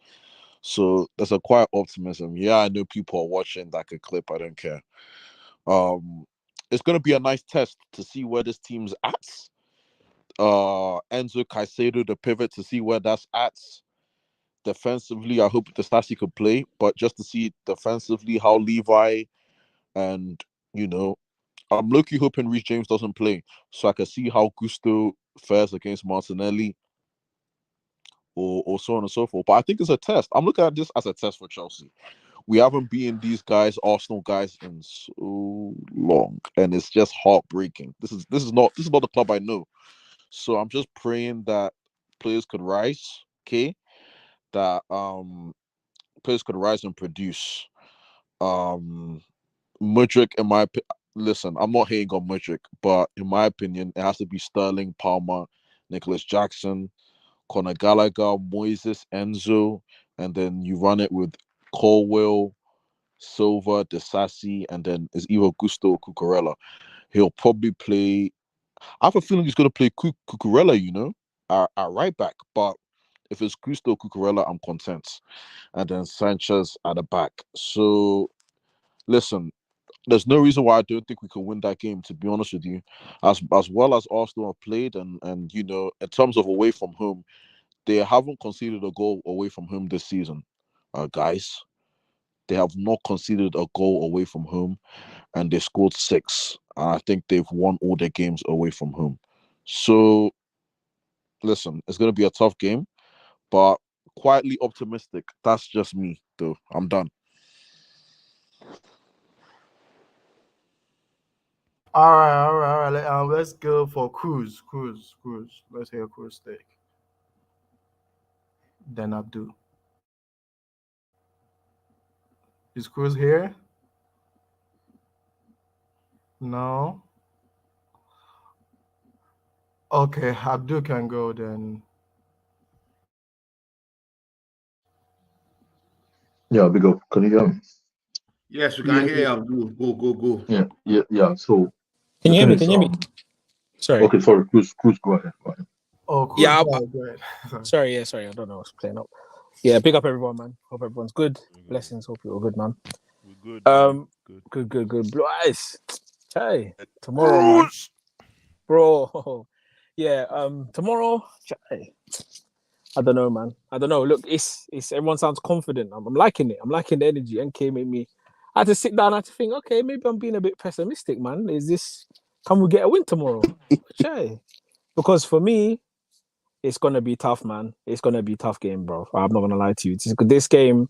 So there's a quiet optimism. Yeah, I know people are watching like a clip. I don't care. It's going to be a nice test to see where this team's at. Enzo Caicedo, the pivot, to see where that's at. defensively, I hope Disasi could play, but just to see defensively how Levi and, I'm low-key hoping Reece James doesn't play so I can see how Gusto fares against Martinelli or so on and so forth. But I think it's a test. I'm looking at this as a test for Chelsea. We haven't beaten these guys, Arsenal guys, in so long, and it's just heartbreaking. This is not the club I know. So I'm just praying that players could rise, okay? That players could rise and produce. Mudryk, listen, I'm not hating on Mudryk, but in my opinion, it has to be Sterling, Palmer, Nicholas Jackson, Conor Gallagher, Moises, Enzo, and then you run it with Colwell, Silva, Disasi, and then it's either Gusto or Cucurella. He'll probably play. I have a feeling he's going to play Cucurella, at right back. But if it's Gusto or Cucurella, I'm content. And then Sanchez at the back. So, listen, there's no reason why I don't think we can win that game, to be honest with you. As well as Arsenal have played, and in terms of away from home, they haven't conceded a goal away from home this season, guys. They have not conceded a goal away from home, and they scored 6. And I think they've won all their games away from home. So, listen, it's going to be a tough game, but quietly optimistic. That's just me, though. I'm done. All right. Let's go for Cruz. Let's hear Cruz take. Then Abdul. Is Cruz here? No. Okay, Abdul can go then. Yeah, big up. Can you hear me? Yes, we can hear you, Abdul. Go. Yeah. So can you hear me? Sorry. Okay, sorry. Cruz, go ahead. Oh, Cruz, yeah. Go ahead. Sorry. I don't know what's playing up. Yeah, pick up everyone, man. Hope everyone's good. Blessings. Hope you're all good, man. We're good. Good. Blue eyes. Hey, tomorrow, man. Bro. Yeah. Tomorrow. Hey. I don't know, man. I don't know. Look, it's everyone sounds confident. I'm liking it. I'm liking the energy. NK made me. I had to sit down. I had to think. Okay, maybe I'm being a bit pessimistic, man. Can we get a win tomorrow? Hey. Because for me, it's gonna be tough, man. It's gonna be a tough game, bro. I'm not gonna lie to you. This game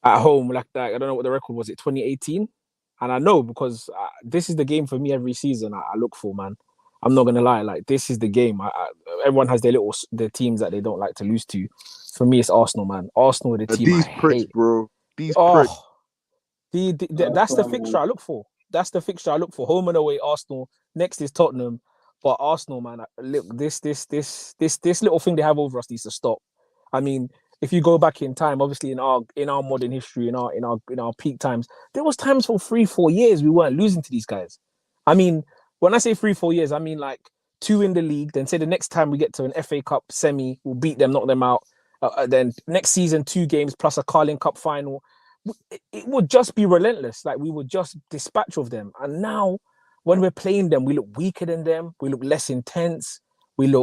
at home, like that. I don't know what the record was. It 2018, and I know because this is the game for me every season. I look for, man. I'm not gonna lie. Like this is the game. Everyone has their teams that they don't like to lose to. For me, it's Arsenal, man. Arsenal are the team. These I pricks, hate. bro. These pricks. That's the fixture I look for. Home and away, Arsenal. Next is Tottenham. But Arsenal, man, look, this little thing they have over us needs to stop. I mean, if you go back in time, obviously in our modern history, in our peak times, there was times for 3-4 years we weren't losing to these guys. I mean, when I say 3-4 years, I mean like 2 in the league. Then say the next time we get to an FA Cup semi, we'll beat them, knock them out. Then next season 2 games plus a Carling Cup final. It would just be relentless. Like we would just dispatch of them. And now, when we're playing them, we look weaker than them. We look less intense. We just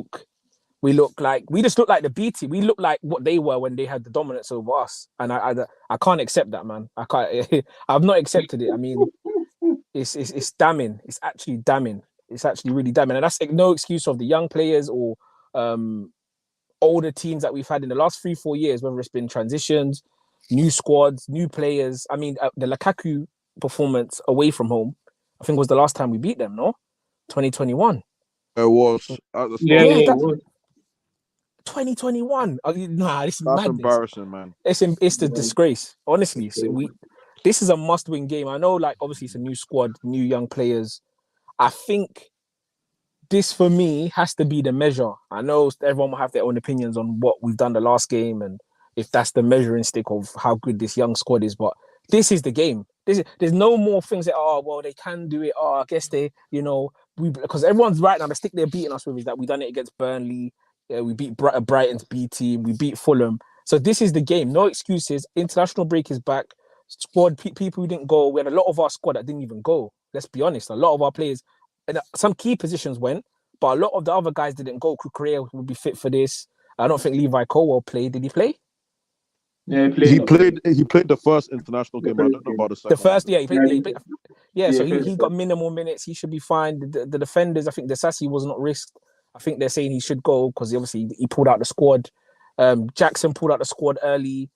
look like the B team. We look like what they were when they had the dominance over us. And I can't accept that, man. I can't. I've not accepted it. I mean, it's damning. It's actually damning. It's actually really damning. And that's no excuse of the young players or older teams that we've had in the last 3-4 years, whether it's been transitions, new squads, new players. I mean, the Lukaku performance away from home, I think was the last time we beat them, no? 2021. It was. Yeah, it was. 2021. This is That's madness. embarrassing, man. It's the disgrace. Honestly, this is a must-win game. I know, like, obviously it's a new squad, new young players. I think this, for me, has to be the measure. I know everyone will have their own opinions on what we've done the last game and if that's the measuring stick of how good this young squad is, but this is the game. There's no more things that, they can do it. I guess they, because everyone's right now, the stick they're beating us with is that we done it against Burnley. We beat Brighton's B team. We beat Fulham. So this is the game. No excuses. International break is back. Squad people who didn't go. We had a lot of our squad that didn't even go. Let's be honest. A lot of our players, and some key positions went, but a lot of the other guys didn't go. Kukurea would be fit for this. I don't think Levi Colwell played. Did he play? Yeah, He played the first international game. I don't know about the second. The first, one. yeah, he played, so Yeah, he got minimal minutes. He should be fine. The defenders, I think the Sassy was not risked. I think they're saying he should go because obviously he pulled out the squad. Jackson pulled out the squad early.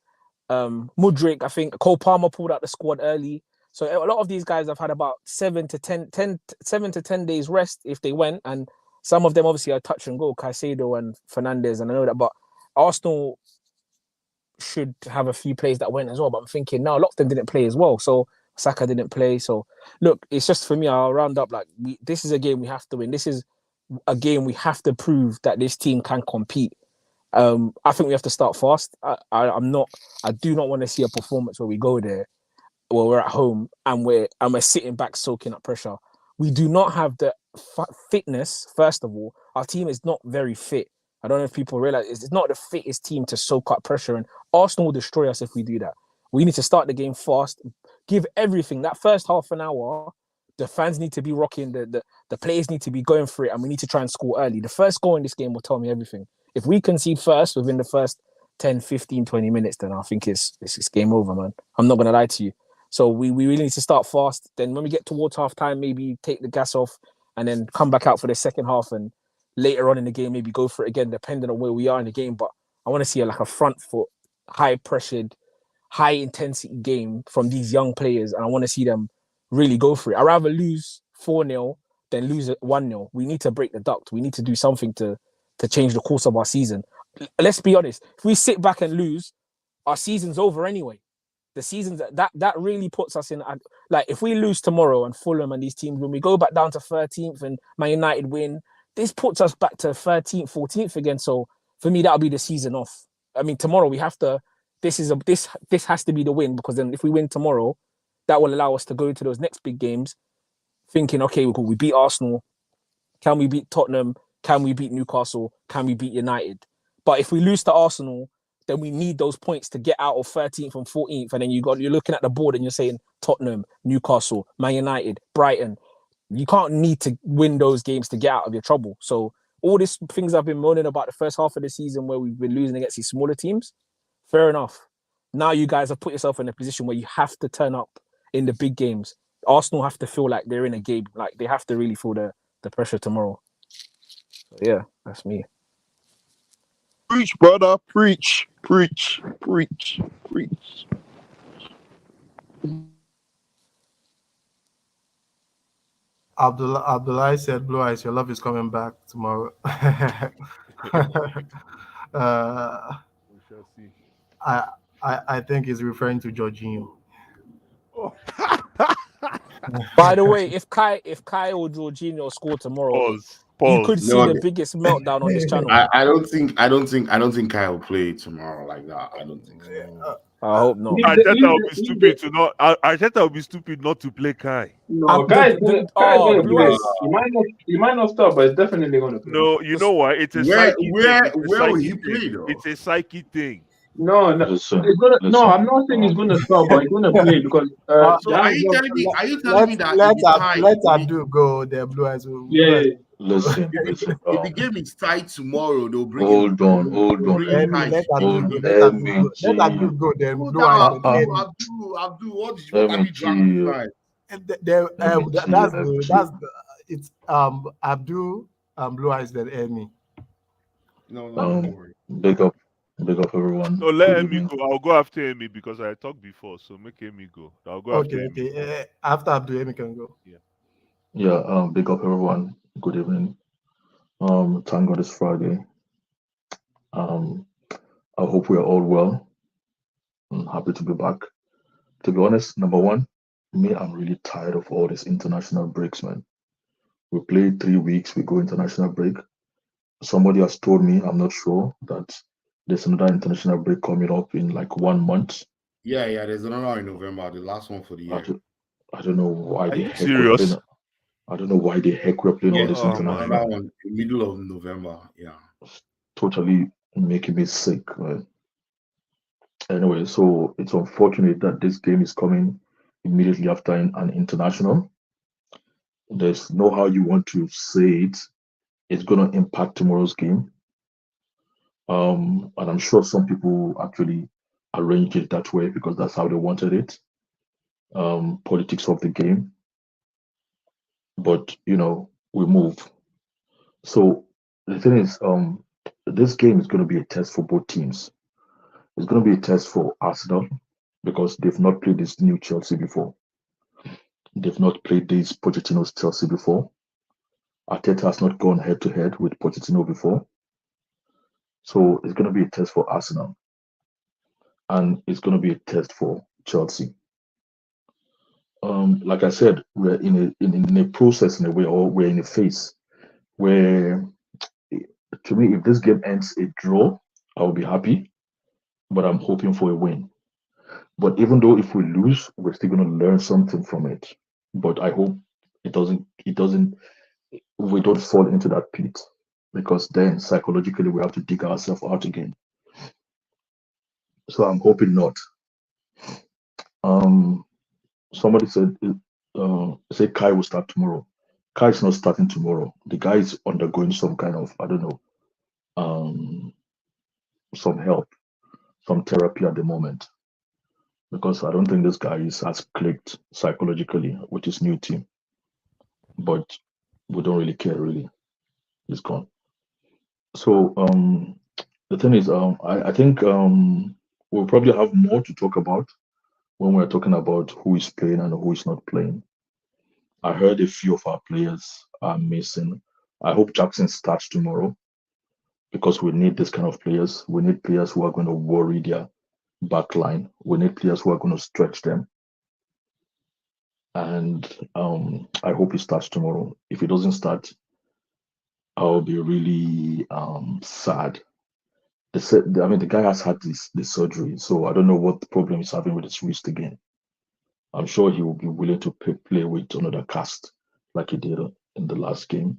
Mudryk, I think Cole Palmer pulled out the squad early. So a lot of these guys have had about 7 to 10 days rest if they went, and some of them obviously are touch and go, Caicedo and Fernandes, and I know that. But Arsenal should have a few players that went as well. But I'm thinking now a lot of them didn't play as well. So Saka didn't play. So look, it's just for me. I'll round up like this is a game we have to win. This is a game we have to prove that this team can compete. I think we have to start fast. I do not want to see a performance where we go there, where we're at home and we're sitting back soaking up pressure. We do not have the fitness. First of all, our team is not very fit. I don't know if people realize it's not the fittest team to soak up pressure, and Arsenal will destroy us if we do that. We need to start the game fast, give everything. That first half an hour, the fans need to be rocking, the players need to be going for it, and we need to try and score early. The first goal in this game will tell me everything. If we concede first within the first 10, 15, 20 minutes, then I think it's game over, man. I'm not going to lie to you. So we really need to start fast. Then when we get towards half time, maybe take the gas off and then come back out for the second half, and later on in the game, maybe go for it again, depending on where we are in the game. But I want to see a front foot, high-pressured, high-intensity game from these young players, and I want to see them really go for it. I'd rather lose 4-0 than lose 1-0. We need to break the duct. We need to do something to change the course of our season. Let's be honest. If we sit back and lose, our season's over anyway. The season's that really puts us in. Like, if we lose tomorrow and Fulham and these teams, when we go back down to 13th and Man United win, this puts us back to 13th, 14th again. So for me, that'll be the season off. I mean, tomorrow we have to. This has to be the win, because then if we win tomorrow, that will allow us to go into those next big games, thinking, okay, we beat Arsenal. Can we beat Tottenham? Can we beat Newcastle? Can we beat United? But if we lose to Arsenal, then we need those points to get out of 13th and 14th. And then you're looking at the board and you're saying Tottenham, Newcastle, Man United, Brighton. You can't need to win those games to get out of your trouble. So all these things I've been moaning about the first half of the season where we've been losing against these smaller teams, fair enough. Now you guys have put yourself in a position where you have to turn up in the big games. Arsenal have to feel like they're in a game. Like, they have to really feel the pressure tomorrow. So yeah, that's me. Preach, brother. Preach. Preach. Preach. Preach. Abdullah said, "Blue Eyes, your love is coming back tomorrow." We shall see. I think he's referring to Jorginho. By the way, if Kai or Jorginho score tomorrow, you could see the biggest meltdown on this channel. I don't think Kai will play tomorrow like that. I don't think so. I hope not. I thought I would be stupid to not. I thought I would be stupid not to play Kai. No, Kai is gonna play. He might not start, but it's definitely gonna play. No, you know what? It's a psyche where thing. will he play though? It's a psyche thing. No, I'm not saying he's gonna start, but he's gonna play because. So are you telling me that let Abdul go? The Blue Eyes will. Yeah. Listen. If the game is tied tomorrow, they'll bring. Hold on. Let Abdul go. Then Blue Eyes. Abdul, what have you done tonight? It's Abdul Blue Eyes then Amy. No. Big up everyone. No, let Amy go. I'll go after Amy because I talked before. So make Amy go. I'll go after Amy. Okay. After Abdul, Amy can go. Yeah. Big up everyone. Good evening. Thank God it's Friday. I hope we are all well. I'm happy to be back. To be honest, number one, I'm really tired of all these international breaks, man. We play 3 weeks, we go international break. Somebody has told me, I'm not sure, that there's another international break coming up in like 1 month. Yeah, there's another in November, the last one for the year. I don't know why. Are you serious? I don't know why the heck we're playing all this international. Another one in the middle of November, yeah. It's totally making me sick, man. Anyway, so it's unfortunate that this game is coming immediately after an international. There's no how you want to say it. It's going to impact tomorrow's game. And I'm sure some people actually arranged it that way because that's how they wanted it. Politics of the game. But we move. So the thing is, this game is going to be a test for both teams. It's going to be a test for Arsenal because they've not played this new Chelsea before. They've not played this Pochettino's Chelsea before. Arteta has not gone head to head with Pochettino before. So it's going to be a test for Arsenal. And it's going to be a test for Chelsea. Like I said, we're in a process in a way, or we're in a phase where, to me, if this game ends a draw, I will be happy. But I'm hoping for a win. But even though if we lose, we're still going to learn something from it. But I hope we don't fall into that pit, because then psychologically we have to dig ourselves out again. So I'm hoping not. Somebody said Kai will start tomorrow. Kai is not starting tomorrow. The guy is undergoing some kind of, I don't know, some help, some therapy at the moment, because I don't think this guy has clicked psychologically with his new team. But we don't really care, really. He's gone. So the thing is, I think we'll probably have more to talk about when we're talking about who is playing and who is not playing. I heard a few of our players are missing. I hope Jackson starts tomorrow, because we need this kind of players. We need players who are going to worry their back line. We need players who are going to stretch them. And I hope he starts tomorrow. If he doesn't start, I'll be really sad. The guy has had this surgery, so I don't know what the problem he's having with his wrist again. I'm sure he will be willing to play with another cast like he did in the last game.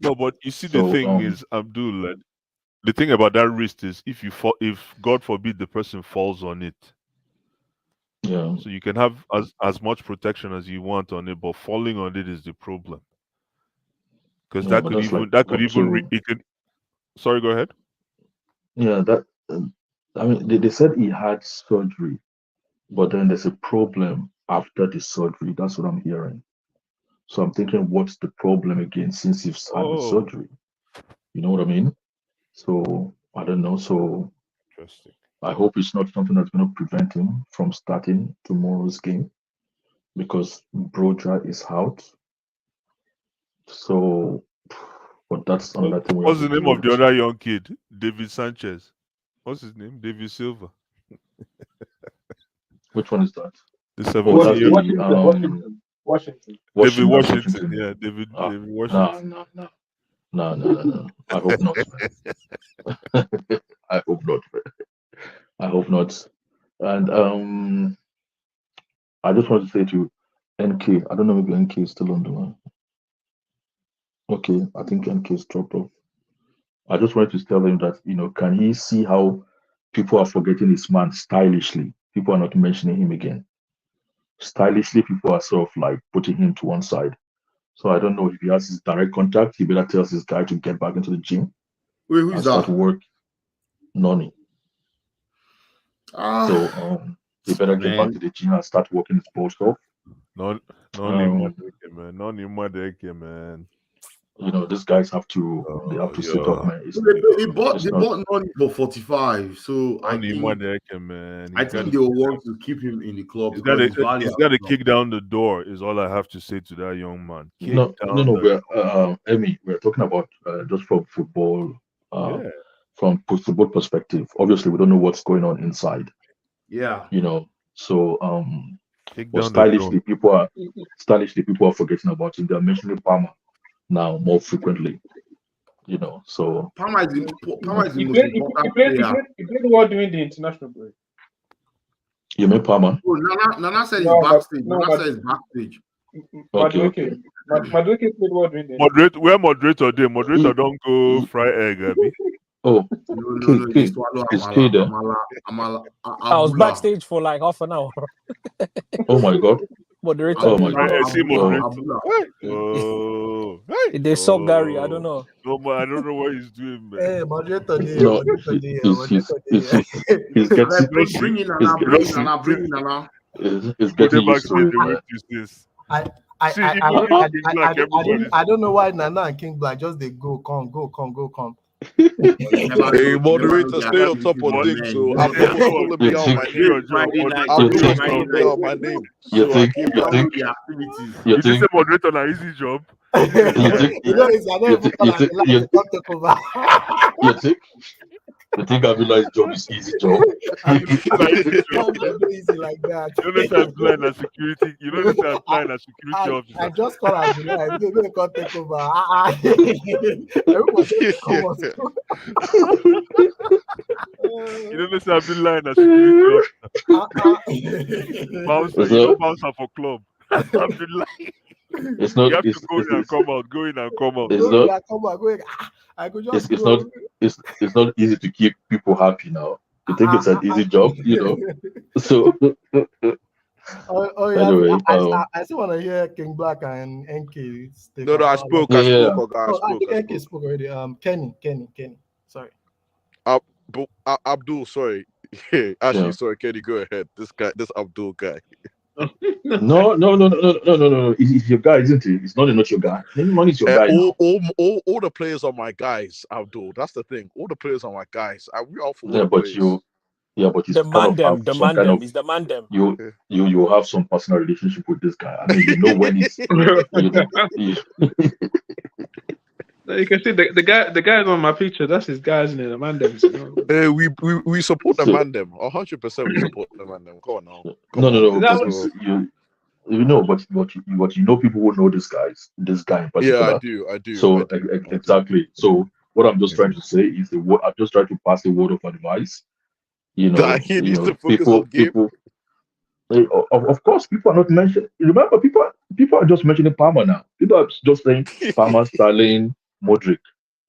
No, but you see, the thing is, Abdul, the thing about that wrist is if God forbid the person falls on it, yeah. So you can have as much protection as you want on it, but falling on it is the problem. Because Yeah, that could even. Sorry, go ahead. Yeah, they said he had surgery, but then there's a problem after the surgery. That's what I'm hearing. So I'm thinking, what's the problem again since he's had the surgery? You know what I mean? So I don't know. So interesting. I hope it's not something that's going to prevent him from starting tomorrow's game, because Broja is out. So, but that's another thing. What's the name of the other young kid? David Sanchez. What's his name? David Silva. Which one is that? The 17-year-old. Washington. David Washington. Yeah, David Washington. No. I hope not. I hope not. I hope not. And I just want to say to NK, I don't know if NK is still on the line. Okay, I think NK is dropped off. I just wanted to tell him that, can he see how people are forgetting his man stylishly? People are not mentioning him again. Stylishly, people are sort of like putting him to one side. So I don't know if he has his direct contact. He better tell this guy to get back into the gym. Wait, who's that? Start work. Noni. So he better get back to the gym and start working his balls off. Man. These guys have to sit up, man. They bought Noni for 45, so I think they will want to keep him in the club. He's got to kick down the door, is all I have to say to that young man. Emmy, we're talking about just from football, from football perspective. Obviously, we don't know what's going on inside. Yeah. So stylishly, people are forgetting about him. They're mentioning Palmer now more frequently. So Palmer is the most important player. He played well during the international break. You mean Palmer? Oh, Nana said he's backstage. Nana said he's backstage. Okay. Madueke played well during the where moderator did? Moderator don't go fry egg, Abby. Oh, no, it's Kid. I was backstage for like half an hour. Oh my God. Moderator. Oh my Abdullah, God. See Abdullah, moderator. Abdullah. Oh, hey. They suck Gary. I don't know. No, man, I don't know what he's doing, man. Hey, moderator there, No, moderator there, he's moderator there. he's Like, getting bring in Nana, he's- bring in Nana, bring in Nana. he's Put getting them back used to to the it, day man. with this. I See, even King Black, everybody's I don't know why Nana and King Black just they go come. You never know, Hey, you moderator, never know stay their on top activities of on things. there. So You Abdul never was know. calling me out my do name. your job. Friday night, Abdul was Friday calling me night. out my name. You So I think came You back. never know their activities. you Is this think a moderator on an easy job? you think You know, it's I don't even call it like to come take over. you think Abdullah's job is easy job? I This is an easy job. can't be easy like that. You don't know I'm blind as security. You don't know I'm blind as security I officer. just call Abdullah. They don't come take over. Everyone just come on. You don't know I'm blind as security officer. Bouncer, you don't bounce up for club. I'm blind. It's not You have to it's, go in and come out. Go in and come out. it's Go, not yeah, come on, go. I could just it's go. not it's not easy to keep people happy now. You think it's an easy job, you know? So Yeah. anyway, I still want to hear King Black and NK. No, I spoke. Yeah, I yeah. spoke. Okay, I Oh, I spoke. think I NK spoke. spoke already. Kenny. Sorry. Abdul, sorry. Actually, Yeah. sorry, Kenny, go ahead. This Abdul guy. No. He's your guy, isn't he? It's not your guy. Anyone is your guy now. All the players are my guys, Abdul. That's the thing. All the players are my guys. We all for all the players. But he's The kind of have the some man kind them. of Is the man them. you have some personal relationship with this guy. I mean, you know when he's You can see the guy's on my picture. That's his guys in the man them. We support the man them. 100% we support the man them. Come on now. No. That Because you know, but you know people who know this guy in particular. Yeah, I do. So exactly. So what I'm just trying to say is I'm just trying to pass a word of advice. You know, That he needs to focus on game. Of course, people are not mentioning. Remember, people are just mentioning Palmer now. People are just saying Palmer, Sterling, Modric.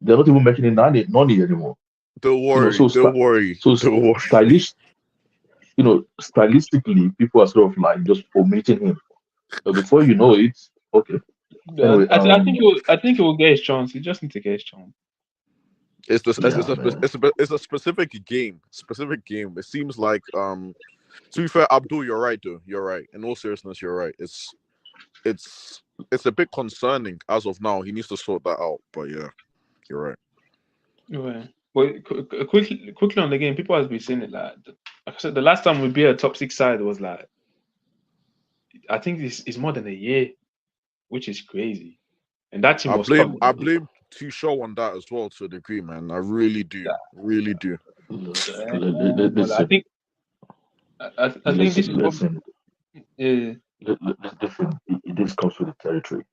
They're not even mentioning Nani anymore. Don't worry. Don't worry. Stylistically, people are sort of like just omitting him. But before you know it, okay. Anyway, I think he will get his chance. He just needs to get his chance. It's a specific game. It seems like to be fair, Abdul, you're right though. You're right. In all seriousness, you're right. It's a bit concerning as of now. He needs to sort that out. But yeah, you're right. Yeah. Well, quickly on the game, people have been saying it like I said. The last time we beat a top 6 side was like, I think it's more than a year, which is crazy. And that team was top. I blame Tuchel on that as well to a degree, man. I really do. Yeah. Really do. But I think this is listen. This comes with the territory.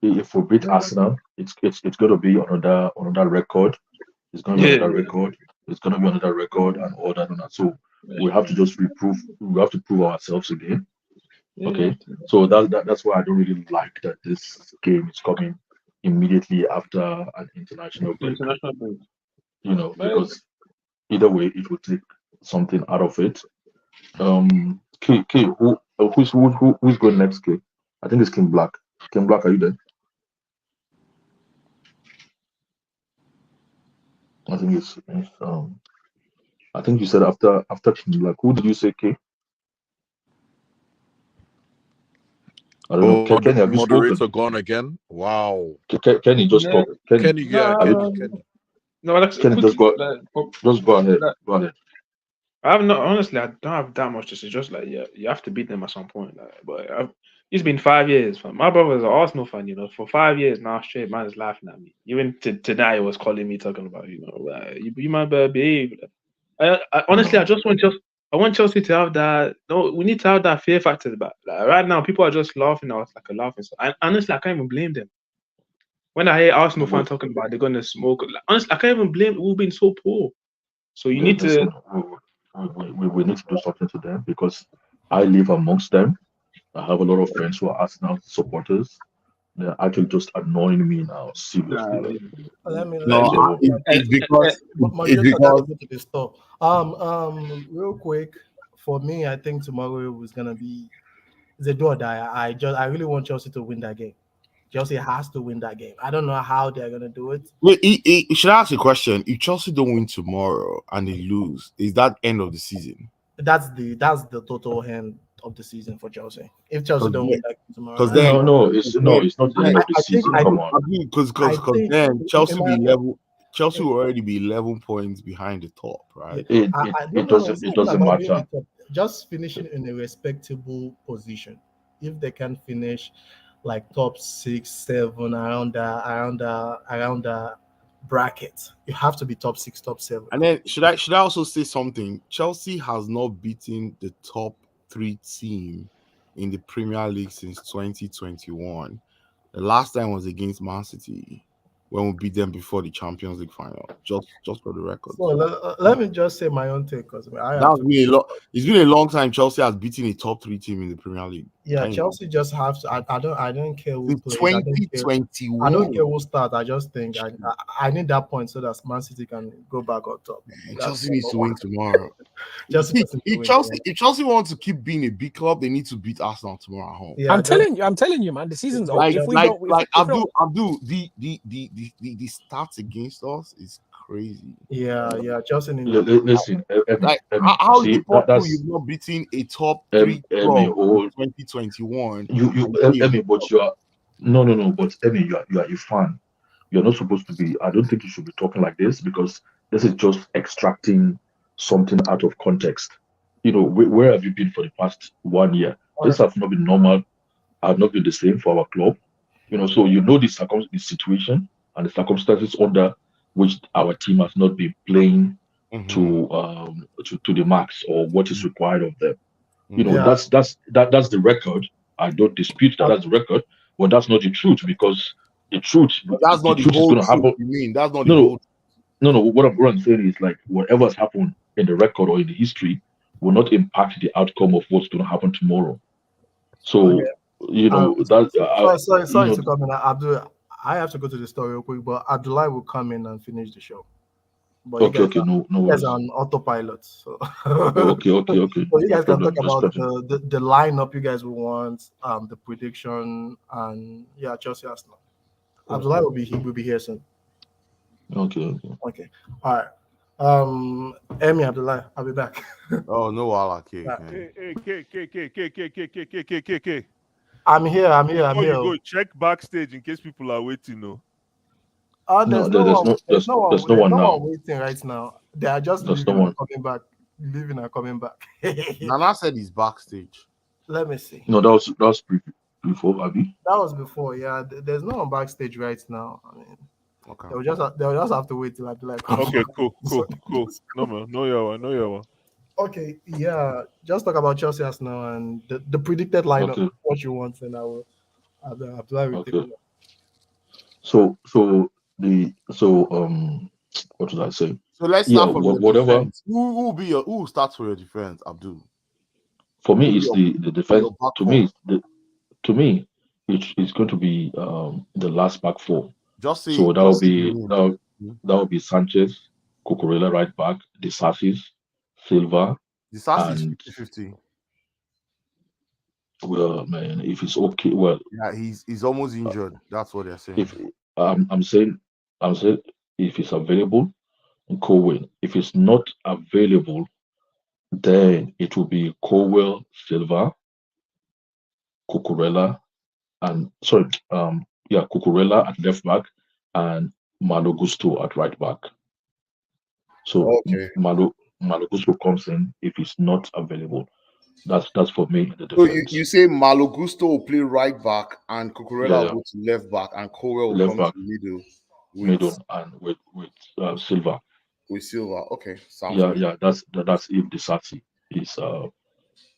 If we beat Arsenal, it's going to be another record. It's going to be another record. It's going to be another record and all that and that. So we have to just we have to prove ourselves again. Okay, so that's why I don't really like that this game is coming immediately after an international break. You know, because either way it will take something out of it. K, who's going next? K, I think it's King Black. King Black, are you there? I think it's I think you said after King Black. Who did you say, K? I don't know. Kenny, have you moderator spoken? gone again? Wow. Kenny, just talk. Kenny. No, Kenny, just go ahead. Go ahead. Honestly, I don't have that much to say. Just like you have to beat them at some point. But it's been 5 years. My brother's an Arsenal fan, you know. For 5 years now straight, man is laughing at me. Even today, he was calling me, talking about, you know, you might better behave. Honestly, I want Chelsea to have that. No, we need to have that fear factor back. Like, right now, people are just laughing at us like a laughing stock. Honestly, I can't even blame them. When I hear Arsenal fans talking about they're gonna smoke, like, honestly, I can't even blame them. We've been so poor. So you need to. We need to do something to them because I live amongst them. I have a lot of friends who are Arsenal supporters. They're actually just annoying me now. Seriously. It's because real quick, for me, I think tomorrow was gonna be it's a do or die. I really want Chelsea to win that game. Chelsea has to win that game. I don't know how they're gonna do it. Wait, should I ask a question? If Chelsea don't win tomorrow and they lose, is that end of the season? That's the total end of the season for Chelsea. If Chelsea don't win that game tomorrow, Because then it's not the end of the season. Come on. Because then Chelsea will already be 11 points behind the top, right? It doesn't matter. Just finishing in a respectable position. If they can finish like top 6, 7 around the bracket, you have to be top 6, top 7. And then should I also say something? Chelsea has not beaten the top 3 team in the Premier League since 2021. The last time was against Mancity when we beat them before the Champions League final. Just for the record. So let me just say my own take, because it's been a long time Chelsea has beaten a top 3 team in the Premier League. Yeah, Chelsea just have to. I don't care who plays. 2021. I don't care who starts. I just think I need that point so that Man City can go back on top. Chelsea needs to win tomorrow. If Chelsea wants to keep being a big club, they need to beat Arsenal tomorrow at home. Yeah, I'm telling you, man. The season's over. Abdul, the stats against us is crazy. Yeah. Chelsea needs. Listen, how you've not beaten a top 3 club in 2021? But you are But Emmy, you are a fan. You're not supposed to be. I don't think you should be talking like this, because this is just extracting something out of context. Where have you been for the past 1 year? This has not been normal. Have not been the same for our club. So the situation and the circumstances under which our team has not been playing to the max or what is required of them. That's the record. I don't dispute that that's the record, but that's not the truth, because the truth that's not the truth is going to happen. You mean that's not the whole? No. What I'm saying is, like, whatever has happened in the record or in the history will not impact the outcome of what's going to happen tomorrow. So sorry to come in, Abdul. I have to go to the story real quick, but Abdullah will come in and finish the show. But no you guys are on autopilot, so okay. So you guys can talk about the lineup you guys will want, the prediction, and Chelsea Arsenal. Abdullah will be here soon. Okay. All right. Emi, Abdullah, I'll be back. Oh no, K. I'm here. You go check backstage in case people are waiting. No. There's no one now. waiting right now. They are just leaving and coming back. Nana said he's backstage. Let me see. No, that was before, Abby. That was before. Yeah, there's no one backstage right now. I mean, okay. They'll just have to wait till I be like. Okay, cool. No man, no yawa. Okay, yeah. Just talk about Chelsea Arsenal and the predicted lineup. Okay. What you want, and I will. Okay. What did I say? So let's start from whatever. Who starts for your defense, Abdul? For me, it's the defense. To me, it's going to be the last back four. Just say so that will be Sanchez, Cucurella right back, Disasi, Silva. Disasi is 50-50. Well, man, if it's okay, well, yeah, he's almost injured. That's what they're saying. If I'm saying if it's available, Colwell. If it's not available, then it will be Colwell, Silva, Cucurella, and Cucurella at left back and Malo Gusto at right back. So Malo Gusto comes in if it's not available. That's for me. So you say Malo Gusto will play right back and Cucurella will go to left back and Colwell will come to the middle and with Silva. With Silva, okay. That's if Disasi is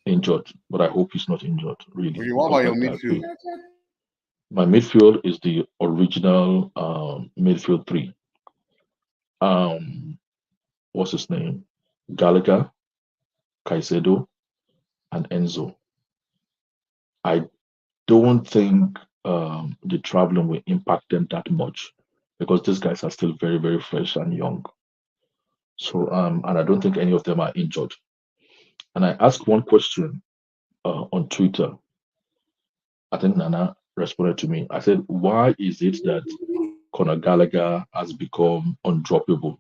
injured, but I hope he's not injured. Really. Okay, what about your midfield? My midfield is the original midfield three. What's his name? Gallagher, Caicedo, and Enzo. I don't think the traveling will impact them that much because these guys are still very, very fresh and young. So, and I don't think any of them are injured. And I asked one question on Twitter I think Nana responded to me. I said, why is it that Conor Gallagher has become undroppable?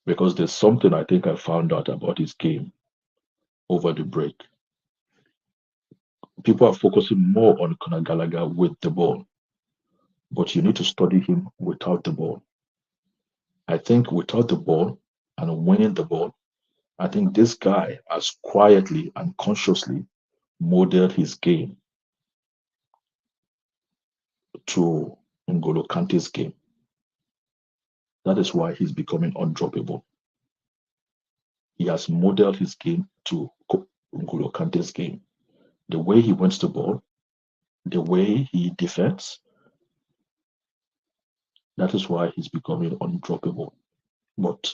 Because there's something I think I found out about his game over the break. People are focusing more on Conor Gallagher with the ball, but you need to study him without the ball. I think without the ball and winning the ball, I think this guy has quietly and consciously modeled his game to N'Golo Kante's game. That is why he's becoming undroppable. He has modeled his game to N'Golo Kante's game. The way he wins the ball, the way he defends, that is why he's becoming undroppable. But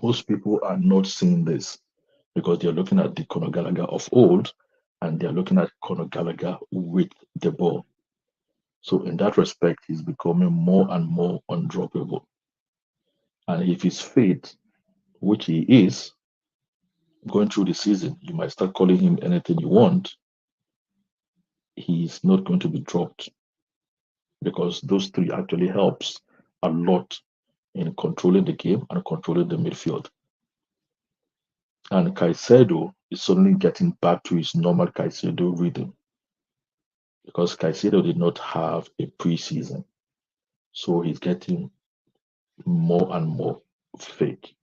most people are not seeing this because they're looking at the Conor Gallagher of old and they're looking at Conor Gallagher with the ball. So in that respect, he's becoming more and more undroppable. And if he's fit, which he is, going through the season, you might start calling him anything you want. He's not going to be dropped because those three actually helps a lot in controlling the game and controlling the midfield. And Caicedo is suddenly getting back to his normal Caicedo rhythm because Caicedo did not have a preseason. So he's getting more and more fake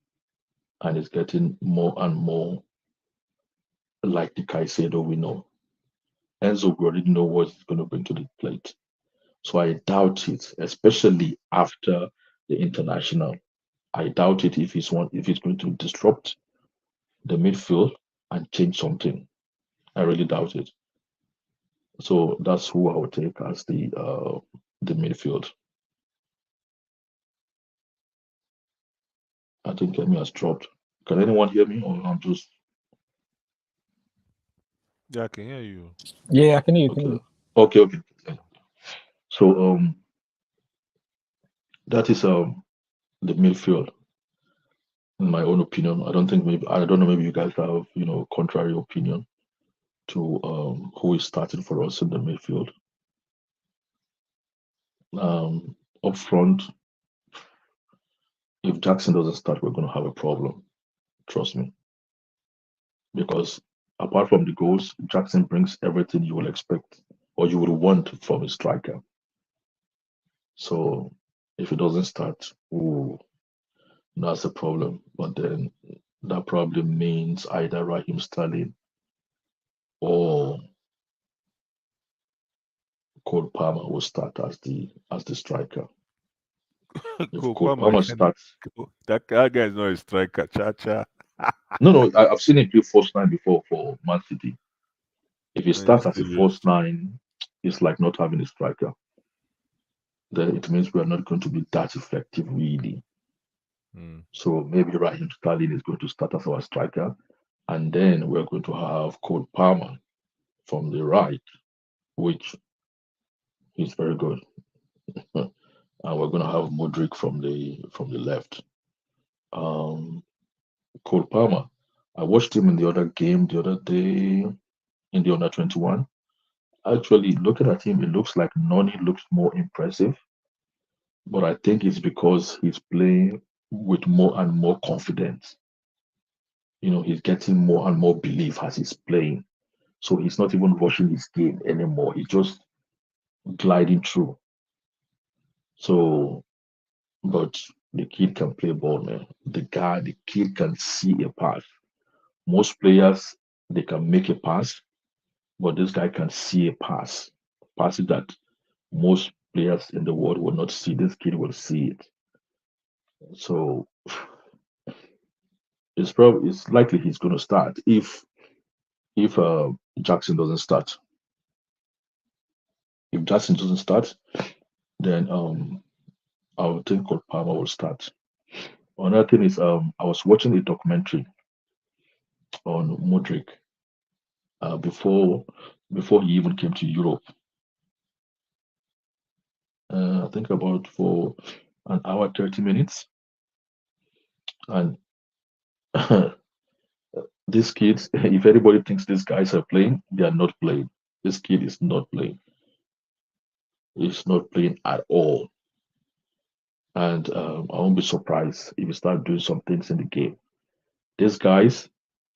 and it's getting more and more like the Caicedo we know. Enzo, we already know what he's going to bring to the plate. So I doubt it, especially after the international. I doubt it if he's going to disrupt the midfield and change something. I really doubt it. So that's who I would take as the midfield. I think Kemi has dropped. Can anyone hear me, or I'm just? Yeah, I can hear you. Yeah, I can hear you. Okay. So that is the midfield. In my own opinion, I don't know, maybe you guys have contrary opinion to who is starting for us in the midfield. Up front, if Jackson doesn't start, we're going to have a problem. Trust me. Because apart from the goals, Jackson brings everything you will expect or you would want from a striker. So if he doesn't start, that's a problem. But then that probably means either Raheem Sterling or Cole Palmer will start as the striker. If Cole Palmer starts, that guy is not a striker. Cha. No, I've seen him play first line before for Mancity. If he starts as a first line, it's like not having a striker. Then it means we are not going to be that effective, really. So maybe Raheem Sterling is going to start as our striker, and then we're going to have Cole Palmer from the right, which is very good. And we're going to have Modric from the left. Cole Palmer, I watched him in the other game the other day in the under 21. Actually, looking at him, it looks like Noni looks more impressive. But I think it's because he's playing with more and more confidence. He's getting more and more belief as he's playing. So he's not even rushing his game anymore. He's just gliding through. So, but the kid can play ball, man. The kid can see a pass. Most players, they can make a pass, but this guy can see a pass. Passes that most players in the world will not see. This kid will see it. So it's likely he's going to start if Jackson doesn't start. If Jackson doesn't start, then I would think Cole Palmer will start. Another thing is I was watching a documentary on Modric before he even came to Europe. I think about for an hour 30 minutes, and These kids, if anybody thinks these guys are playing, they are not playing. This kid is not playing. He's not playing at all. And I won't be surprised if we start doing some things in the game. These guys,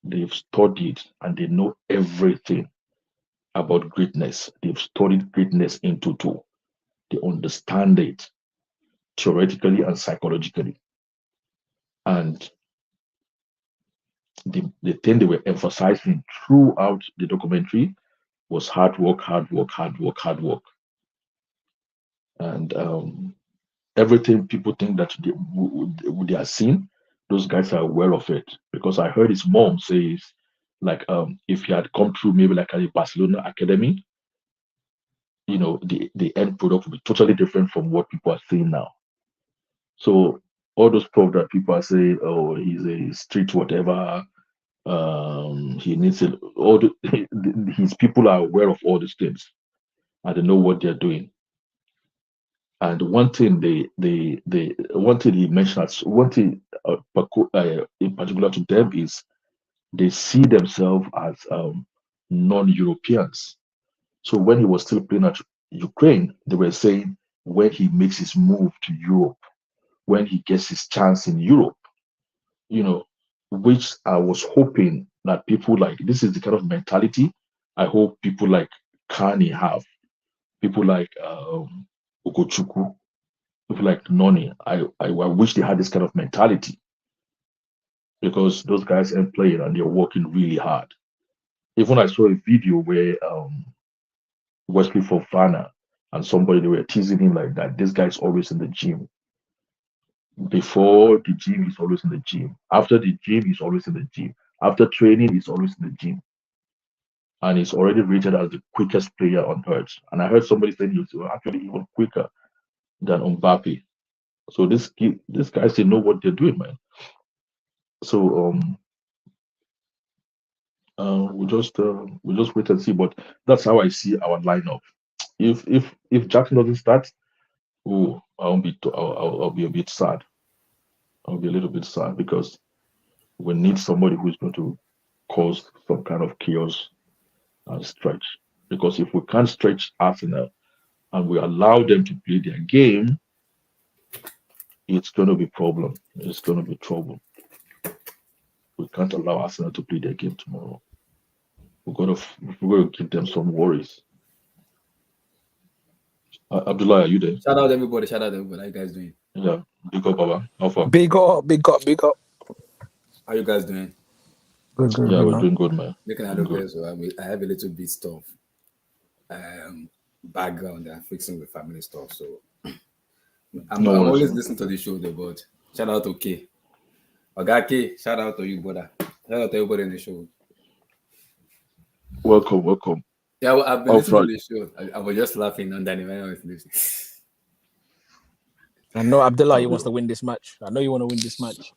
they've studied and they know everything about greatness. They've studied greatness into two. They understand it theoretically and psychologically. And the thing they were emphasizing throughout the documentary was hard work, hard work, hard work, hard work. And everything people think that they are seeing, those guys are aware of it. Because I heard his mom say, like, if he had come through maybe like a Barcelona academy, you know, the end product would be totally different from what people are seeing now. So all those stuff that people are saying, oh, he's a street whatever, he needs it. His people are aware of all these things, and they know what they're doing. And one thing one thing he mentioned, one thing in particular to them is they see themselves as non-Europeans. So when he was still playing at Ukraine, they were saying when he makes his move to Europe, when he gets his chance in Europe, you know, which I was hoping that people like, this is the kind of mentality I hope people like Kani have, people like Okochukwu, people like Noni. I wish they had this kind of mentality, because those guys ain't playing and they're working really hard. Even I saw a video where Wesley Fofana and somebody, they were teasing him like that. This guy's always in the gym. Before the gym, he's always in the gym. After the gym, he's always in the gym. After training, he's always in the gym. And he's already rated as the quickest player on earth. And I heard somebody saying he's actually even quicker than Mbappe. So these guys, they know what they're doing, man. So we just wait and see. But that's how I see our lineup. If Jackson doesn't start, I'll be a bit sad. I'll be a little bit sad, because we need somebody who's going to cause some kind of chaos and stretch. Because if we can't stretch Arsenal and we allow them to play their game, it's going to be problem. It's going to be trouble. We can't allow Arsenal to play their game tomorrow. We're going to give them some worries. Abdullah, are you there? Shout out everybody. Shout out everybody. How you guys doing? Yeah. Big up, Baba. How far? Big up, big up, big up. How you guys doing? Good, Yeah, we're doing good, man. Looking at the place, so I have a little bit stuff, background and fixing the family stuff. So I'm always listening to the show, though. But shout out to K. K, shout out to you, brother. Shout out to everybody in the show. Welcome. Yeah, well, I've been listening to the show. I was just laughing on Danny when I was listening. I know Abdullah, he wants to win this match. I know you want to win this match.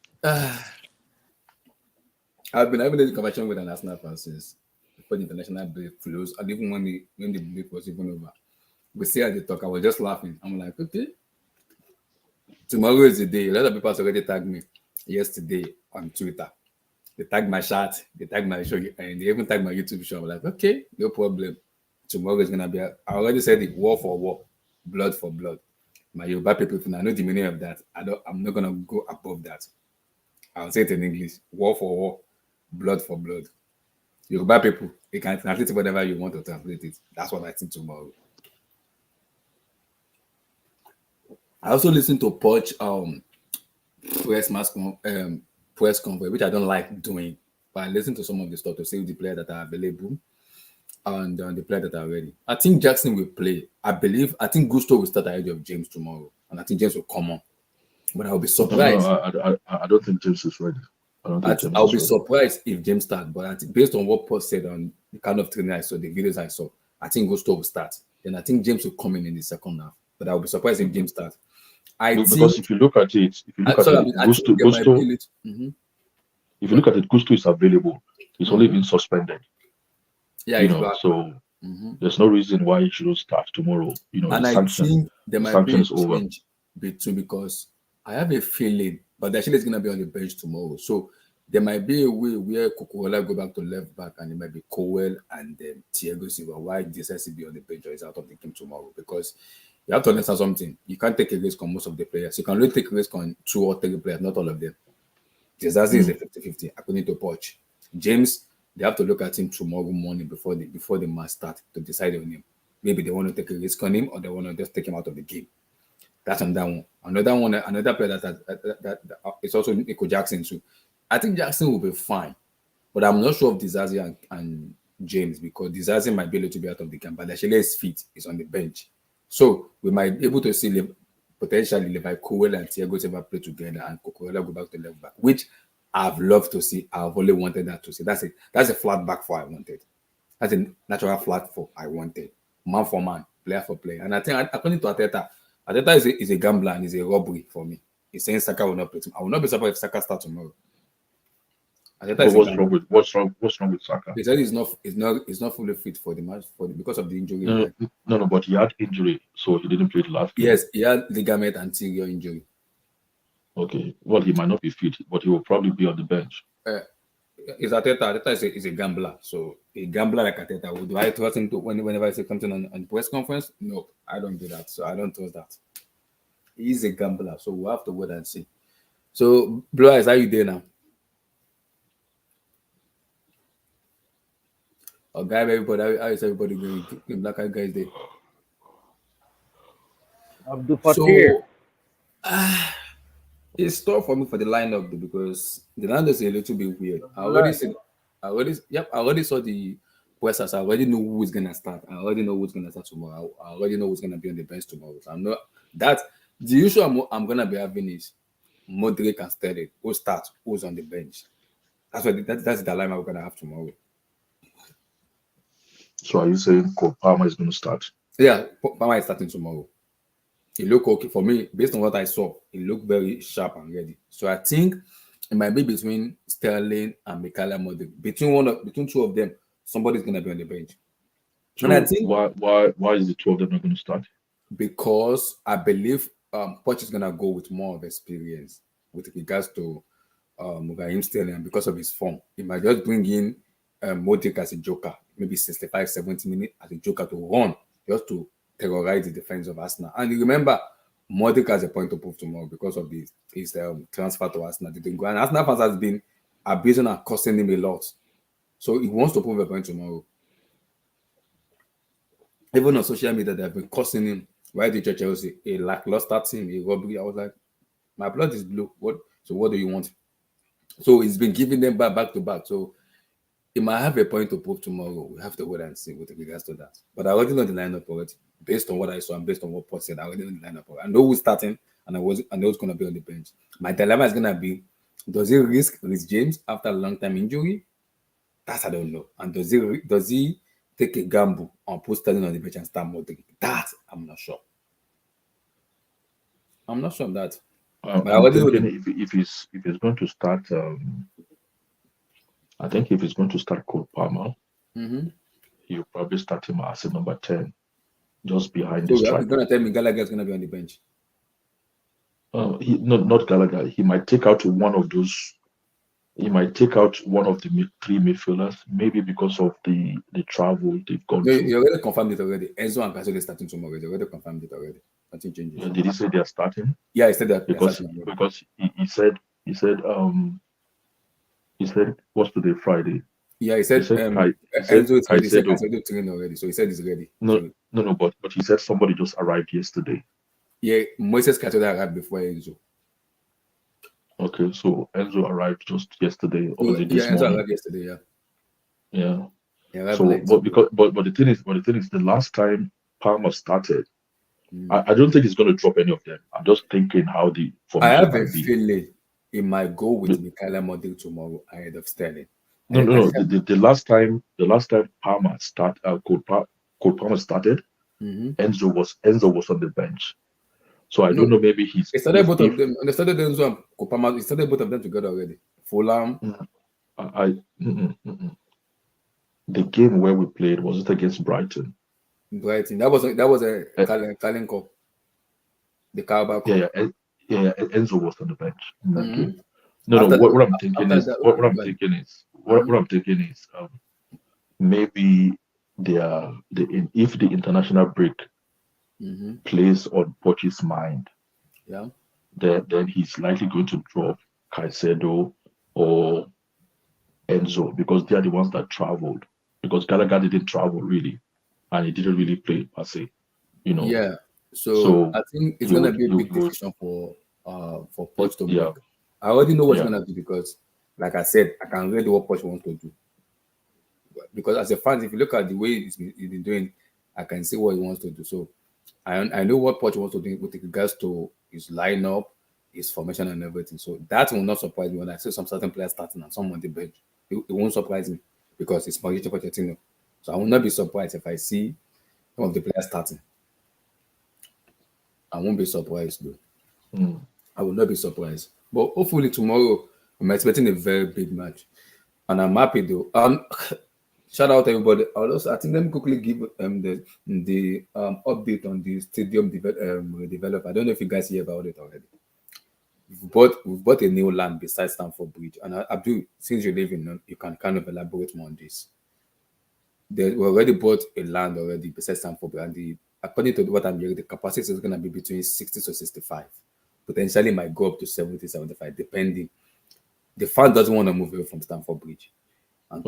I've been having this conversation with an Arsenal fan since before the international break closed, and even when the break was even over. We see how they talk. I was just laughing. I'm like, okay. Tomorrow is the day. A lot of people have already tagged me yesterday on Twitter. They tagged my shirt, they tagged my show, and they even tagged my YouTube show. I'm like, okay, no problem. Tomorrow is gonna be. I already said it: war for war, blood for blood. My Yoruba people, I know the meaning of that. I'm not gonna go above that. I'll say it in English: war for war, blood for blood. Yoruba people, you can translate whatever you want to translate it. That's what I think tomorrow. I also listen to Poch press conference, which I don't like doing, but I listen to some of the stuff to see the players that are available and the players that are ready. I think Jackson will play. I think Gusto will start ahead of James tomorrow, and I think James will come on. But I'll be surprised. No, I don't think James is ready. I'll be surprised if James starts, but I think based on what Paul said on the kind of training I saw, the videos I saw, I think Gusto will start. Then I think James will come in the second half. But I'll be surprised if James starts. Because if you look at it, Gusto is available. He's only been suspended. Yeah, so there's no reason why he shouldn't start tomorrow. And I think there might be a change between, because I have a feeling, but actually is going to be on the bench tomorrow. So there might be a way where Cucurella go back to left back and it might be Cowell and Thiago Silva. Why this has to be on the bench or is out of the game tomorrow? Because you have to understand something. You can't take a risk on most of the players. You can only take a risk on 2 or 3 players, not all of them. Disazi is a 50-50 according to Poch. James, they have to look at him tomorrow morning before the match starts to decide on him. Maybe they want to take a risk on him or they want to just take him out of the game. That's another one. Another player that is also Nico Jackson too. I think Jackson will be fine, but I'm not sure of Disazi and James because Disazi might be a little bit out of the game, but actually his feet is on the bench. So we might be able to see potentially Levi Cowell and Thiago Silva play together and Cucurella go back to left back, which I've loved to see. I've only wanted that to see. That's a flat back four I wanted. That's a natural flat four I wanted. Man for man, player for player. And I think according to Arteta is a gambler and is a robbery for me. He's saying Saka will not play tomorrow. I will not be surprised if Saka starts tomorrow. What's wrong with Saka? He said he's not fully fit for the match because of the injury. No, but he had injury, so he didn't play the last game. Yes, he had ligament anterior injury. Okay, well, he might not be fit, but he will probably be on the bench. Is Arteta is a gambler, so a gambler like Arteta, would I trust him to whenever I say something on press conference? No, I don't do that, so I don't trust that. He's a gambler, so we'll have to wait and see. So, Blue Eyes, how you there now? Oh, guy, everybody, how is everybody going? The black eyed guys there. So, it's tough for me for the lineup though, because the lineup is a little bit weird. I already saw the pressers. I already know who is gonna start. I already know who's gonna start tomorrow. I already know who's gonna be on the bench tomorrow. So I'm not that the issue I'm gonna be having is Modric and Sterling. Who starts? Who's on the bench? That's the dilemma we're gonna have tomorrow. So are you saying Palmer is going to start? Yeah, Palmer is starting tomorrow. He looked okay for me based on what I saw. He looked very sharp and ready. So I think it might be between Sterling and Mykhailo Modric. Between 2 of them, somebody's going to be on the bench. So and I think why is the 2 of them not going to start? Because I believe Poch is going to go with more of experience with regards to Raheem Sterling, because of his form. He might just bring in Modric as a joker, maybe 65-70 minutes as a joker to run, just to terrorize the defense of Arsenal. And you remember, Modric has a point to prove tomorrow because of his transfer to Arsenal. And Arsenal fans has been abusing and costing him a lot. So he wants to prove a point tomorrow. Even on social media, they have been cursing him. Why did Chelsea? A lackluster team, a robbery. I was like, my blood is blue. What do you want? So he's been giving them back to back. So he might have a point to prove tomorrow. We have to wait and see with regards to that. But I already know the lineup already. Based on what I saw and based on what Paul said, I already know the lineup already. I know who's starting and I know who's going to be on the bench. My dilemma is going to be, does he risk James after a long time injury? That I don't know. And does he take a gamble on put Sterling on the bench and start Modric? That I'm not sure. I'm not sure of that. But I thinking if he's going to start, I think if he's going to start Cole Palmer, he'll probably start him as a number 10, just behind the striker. You're going to tell me Gallagher is going to be on the bench? Not Gallagher. He might take out one of those. He might take out one of the 3 midfielders, maybe because of the travel they've gone through. You already confirmed it already. Enzo and Caso are starting tomorrow. They already confirmed it already. Nothing changes. Did he say they are starting? Yeah, he said that because he said what's today, Friday? Yeah, he said Enzo is ready. He said Enzo training already, so he said he's ready. No, but he said somebody just arrived yesterday. Yeah, Moises Caicedo arrived before Enzo. Okay, so Enzo arrived just yesterday or this morning? Enzo arrived yesterday. Yeah. So, but the thing is, the last time Palmer started, I don't think he's going to drop any of them. I'm just thinking how the formation. I have a feeling he might go with Mykhailo Modric tomorrow ahead of Sterling. No. The last time Palmer Cole Palmer started, Enzo was on the bench. So I don't know. Maybe he's. He started both of them. They started Enzo and Cole Palmer. He started both of them together already. Fulham. The game where we played, was it against Brighton? Brighton. That was a Carling Cup. The Carabao Cup. Yeah. Enzo was on the bench in that game. No, After what the, I'm thinking after is that, what I'm but, thinking is what I'm thinking is maybe if the international break plays on Poch's mind, yeah, then he's likely going to drop Caicedo or Enzo because they are the ones that traveled. Because Gallagher didn't travel really, and he didn't really play per se, you know. yeah. So So I think it's he gonna would be a he big would decision for Poch to yeah make. I already know what he's yeah. gonna do because, like I said, I can read what Poch wants to do. Because as a fan, if you look at the way he's been doing, I can see what he wants to do. So I know what Poch wants to do with regards to his lineup, his formation, and everything. So that will not surprise me when I see some certain players starting and some on the bench. It won't surprise me because it's Mauricio Pochettino. So I will not be surprised if I see some of the players starting. I won't be surprised though. I will not be surprised. But hopefully tomorrow I'm expecting a very big match, and I'm happy though. Shout out everybody. I think let me quickly give the update on the stadium developer. I don't know if you guys hear about it already. We've bought a new land beside Stamford Bridge, and Abdul, since you live in London, you can kind of elaborate more on this. We already bought a land already beside Stamford Bridge, and according to what I'm hearing, the capacity is going to be between 60 to 65. Potentially might go up to 70, 75, depending. The fan doesn't want to move away from Stamford Bridge. And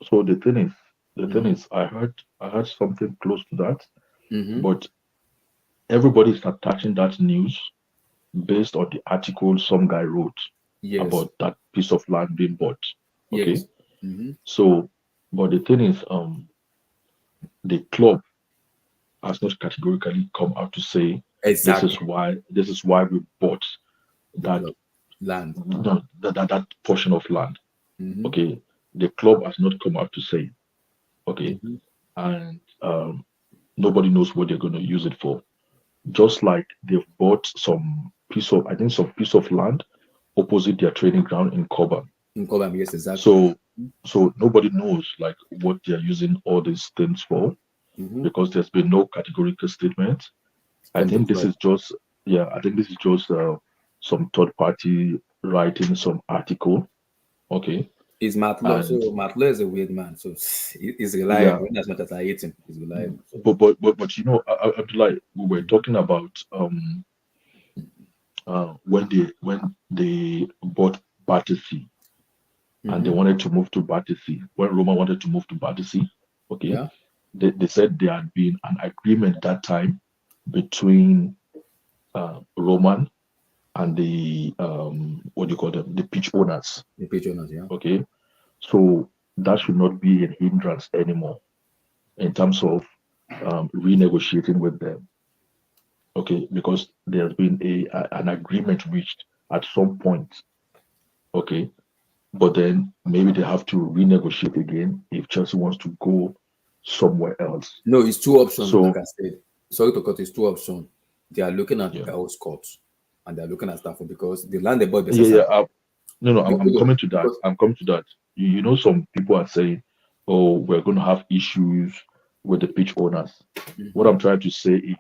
So the thing is, I heard something close to that, but everybody's attaching that news based on the article some guy wrote about that piece of land being bought. Okay, so but the thing is, the club has not categorically come out to say exactly this is why we bought that land, that portion of land. Okay, the club has not come out to say. Okay, and nobody knows what they're going to use it for. Just like they've bought some piece of land opposite their training ground in Cobham. In Cobham, yes, exactly. So nobody knows like what they're using all these things for because there's been no categorical statement. I think this is just some third party writing some article. Okay. Is Matt Law. So Matt Law is a weird man. So he's reliable. As much as I hate him, he's reliable. So. But you know, Abdullah, we were talking about when they bought Battersea and they wanted to move to Battersea. When Roma wanted to move to Battersea, okay, they said there had been an agreement that time between Roman and the what do you call them? The pitch owners. The pitch owners, yeah. Okay. So that should not be a hindrance anymore in terms of renegotiating with them. Okay, because there's been an agreement reached at some point. Okay. But then maybe they have to renegotiate again if Chelsea wants to go somewhere else. No, it's two options, like I said. Sorry to cut, it's two options. They are looking at Earls Court and they're looking at Stamford because the land they bought. I'm coming to that. I'm coming to that. You know, some people are saying, "Oh, we're going to have issues with the pitch owners." What I'm trying to say is,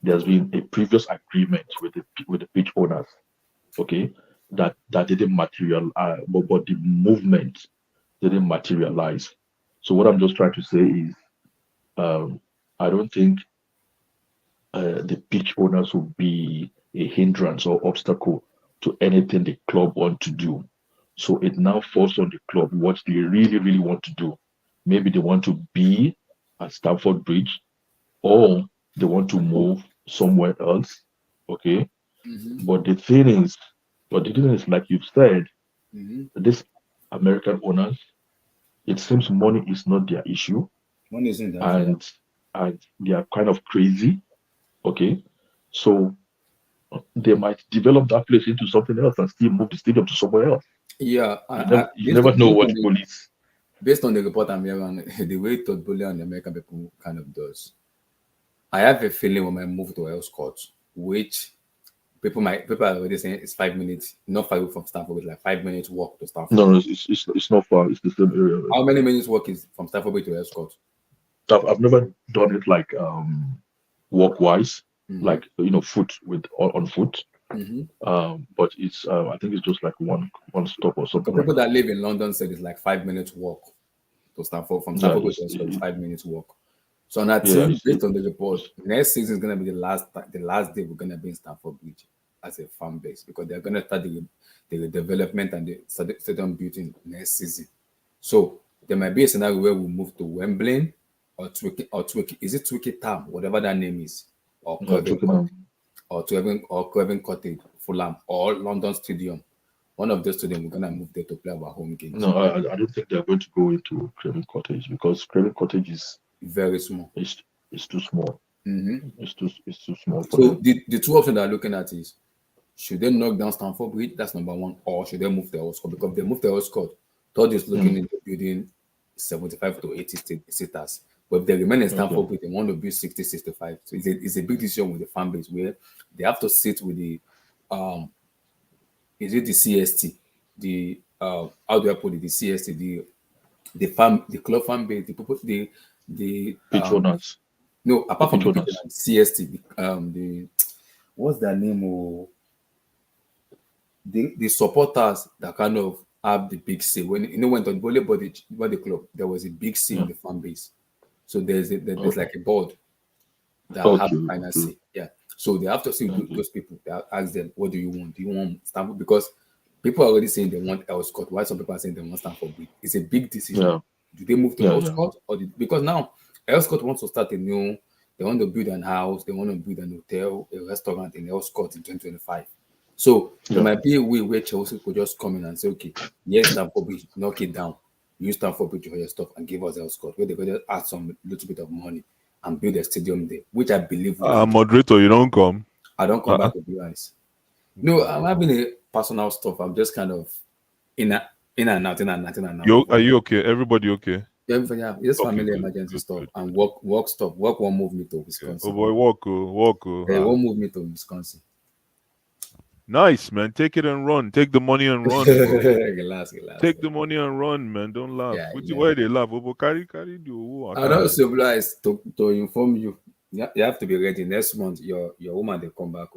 there's been a previous agreement with the pitch owners, okay, that didn't materialize, but the movement didn't materialize. So what I'm just trying to say is, I don't think the pitch owners will be a hindrance or obstacle to anything the club want to do. So it now falls on the club what they really, really want to do. Maybe they want to be at Stamford Bridge, or they want to move somewhere else. Okay. But the thing is, like you've said, these American owners, it seems money is not their issue. Money isn't that. And they are kind of crazy. Okay. So they might develop that place into something else and still move the stadium to somewhere else. Yeah, you never know what police. Based on the report I'm hearing, the way Todd Bowley and the American people kind of does, I have a feeling when I move to Earls Court, which people are already saying it's 5 minutes, not far away from Stamford, it's like 5 minutes walk to Stamford. No, it's not far. It's the same area. How many minutes walk is from Stamford to Earls Court? I've never done it like walk wise, like foot on foot. But it's I think it's just like one stop or something. People that live in London said it's like 5 minutes walk to Stamford from Stamford Bridge. It's 5 minutes walk. So on our team, based on the report, next season is gonna be the last day we're gonna be in Stamford Bridge as a fan base, because they're gonna start the development and the stadium building next season. So there might be a scenario where we move to Wembley or Twickenham, is it Twickenham, whatever that name is, or Craven Cottage, Fulham, or London Stadium. One of those stadiums we're gonna move there to play our home games. No, I don't think they're going to go into Craven Cottage, because Craven Cottage is very small. It's too small. It's too small. So the two options they're looking at is, should they knock down Stamford Bridge? That's number one. Or should they move the old squad? Because if they move the old squad, Todd is looking into building 75 to 80 seaters. But if they remain in Stamford Bridge, they want to build 60, 65. So it's a big decision with the fan base, where they have to sit with the is it the CST? The how do I put it? The CST, the club fan base, the people, the Patronage. No, apart from the CST, the what's their name? Oh, the supporters that kind of have the big say. When went on body club, there was a big say in the fan base. So there's like a board that have the final say. Yeah. So they have to see those people. They ask them, what do you want? Do you want Stamford? Because people are already saying they want Elscott. Why some people are saying they want Stamford Bridge? It's a big decision. Yeah. Do they move to Elscott? Because now Elscott wants to start they want to build an house, they want to build an hotel, a restaurant in Elscott in 2025. So there might be a way where Chelsea could just come in and say, okay, yes, Stamford Bridge, knock it down. Use Stamford Bridge for your stuff and give us Elscott, where they could just add some little bit of money and build a stadium there, which I believe. Moderator, you don't come. I don't come back with you guys. No, I'm having a personal stuff. I'm just kind of in and out. Are you okay? Everybody okay? Yeah, just family emergency stuff and work stuff. Work won't move me to Wisconsin. Oh boy, walk. They won't move me to Wisconsin. Nice, man. Take it and run. Take the money and run. Relax. Take the money and run, man. Don't laugh. Why they laugh? Carry do. I'm not surprised to inform you. You have to be ready. Next month, your woman they come back.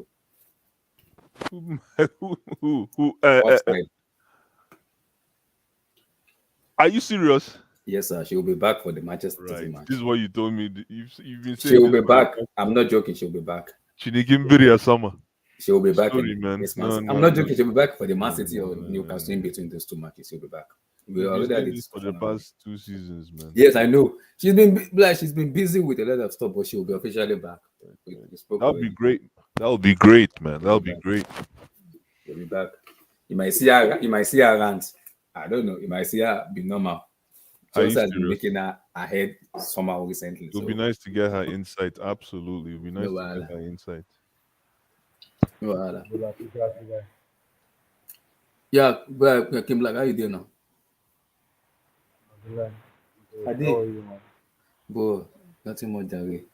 Are you serious? Yes, sir. She will be back for the Manchester City match. This is what you told me. You've been saying she will be back. I'm not joking. She'll be back. Chinigimbiri summer. She will be back. Sorry, man. I'm not joking. She'll be back for the Man City or Newcastle in between those two matches. She'll be back. We already had this for the past 2 seasons, man. Yes, I know. She's been busy with a lot of stuff, but she will be officially back. That'll be great. That'll be great, man. That'll be great. She'll be back. You might see her rant. I don't know. You might see her be normal. Chelsea has been making her ahead somehow recently. It would be nice to get her insight. Absolutely. It would be nice to get her insight. Yeah, but Kim Black, how you doing now? I did. Bro, nothing more than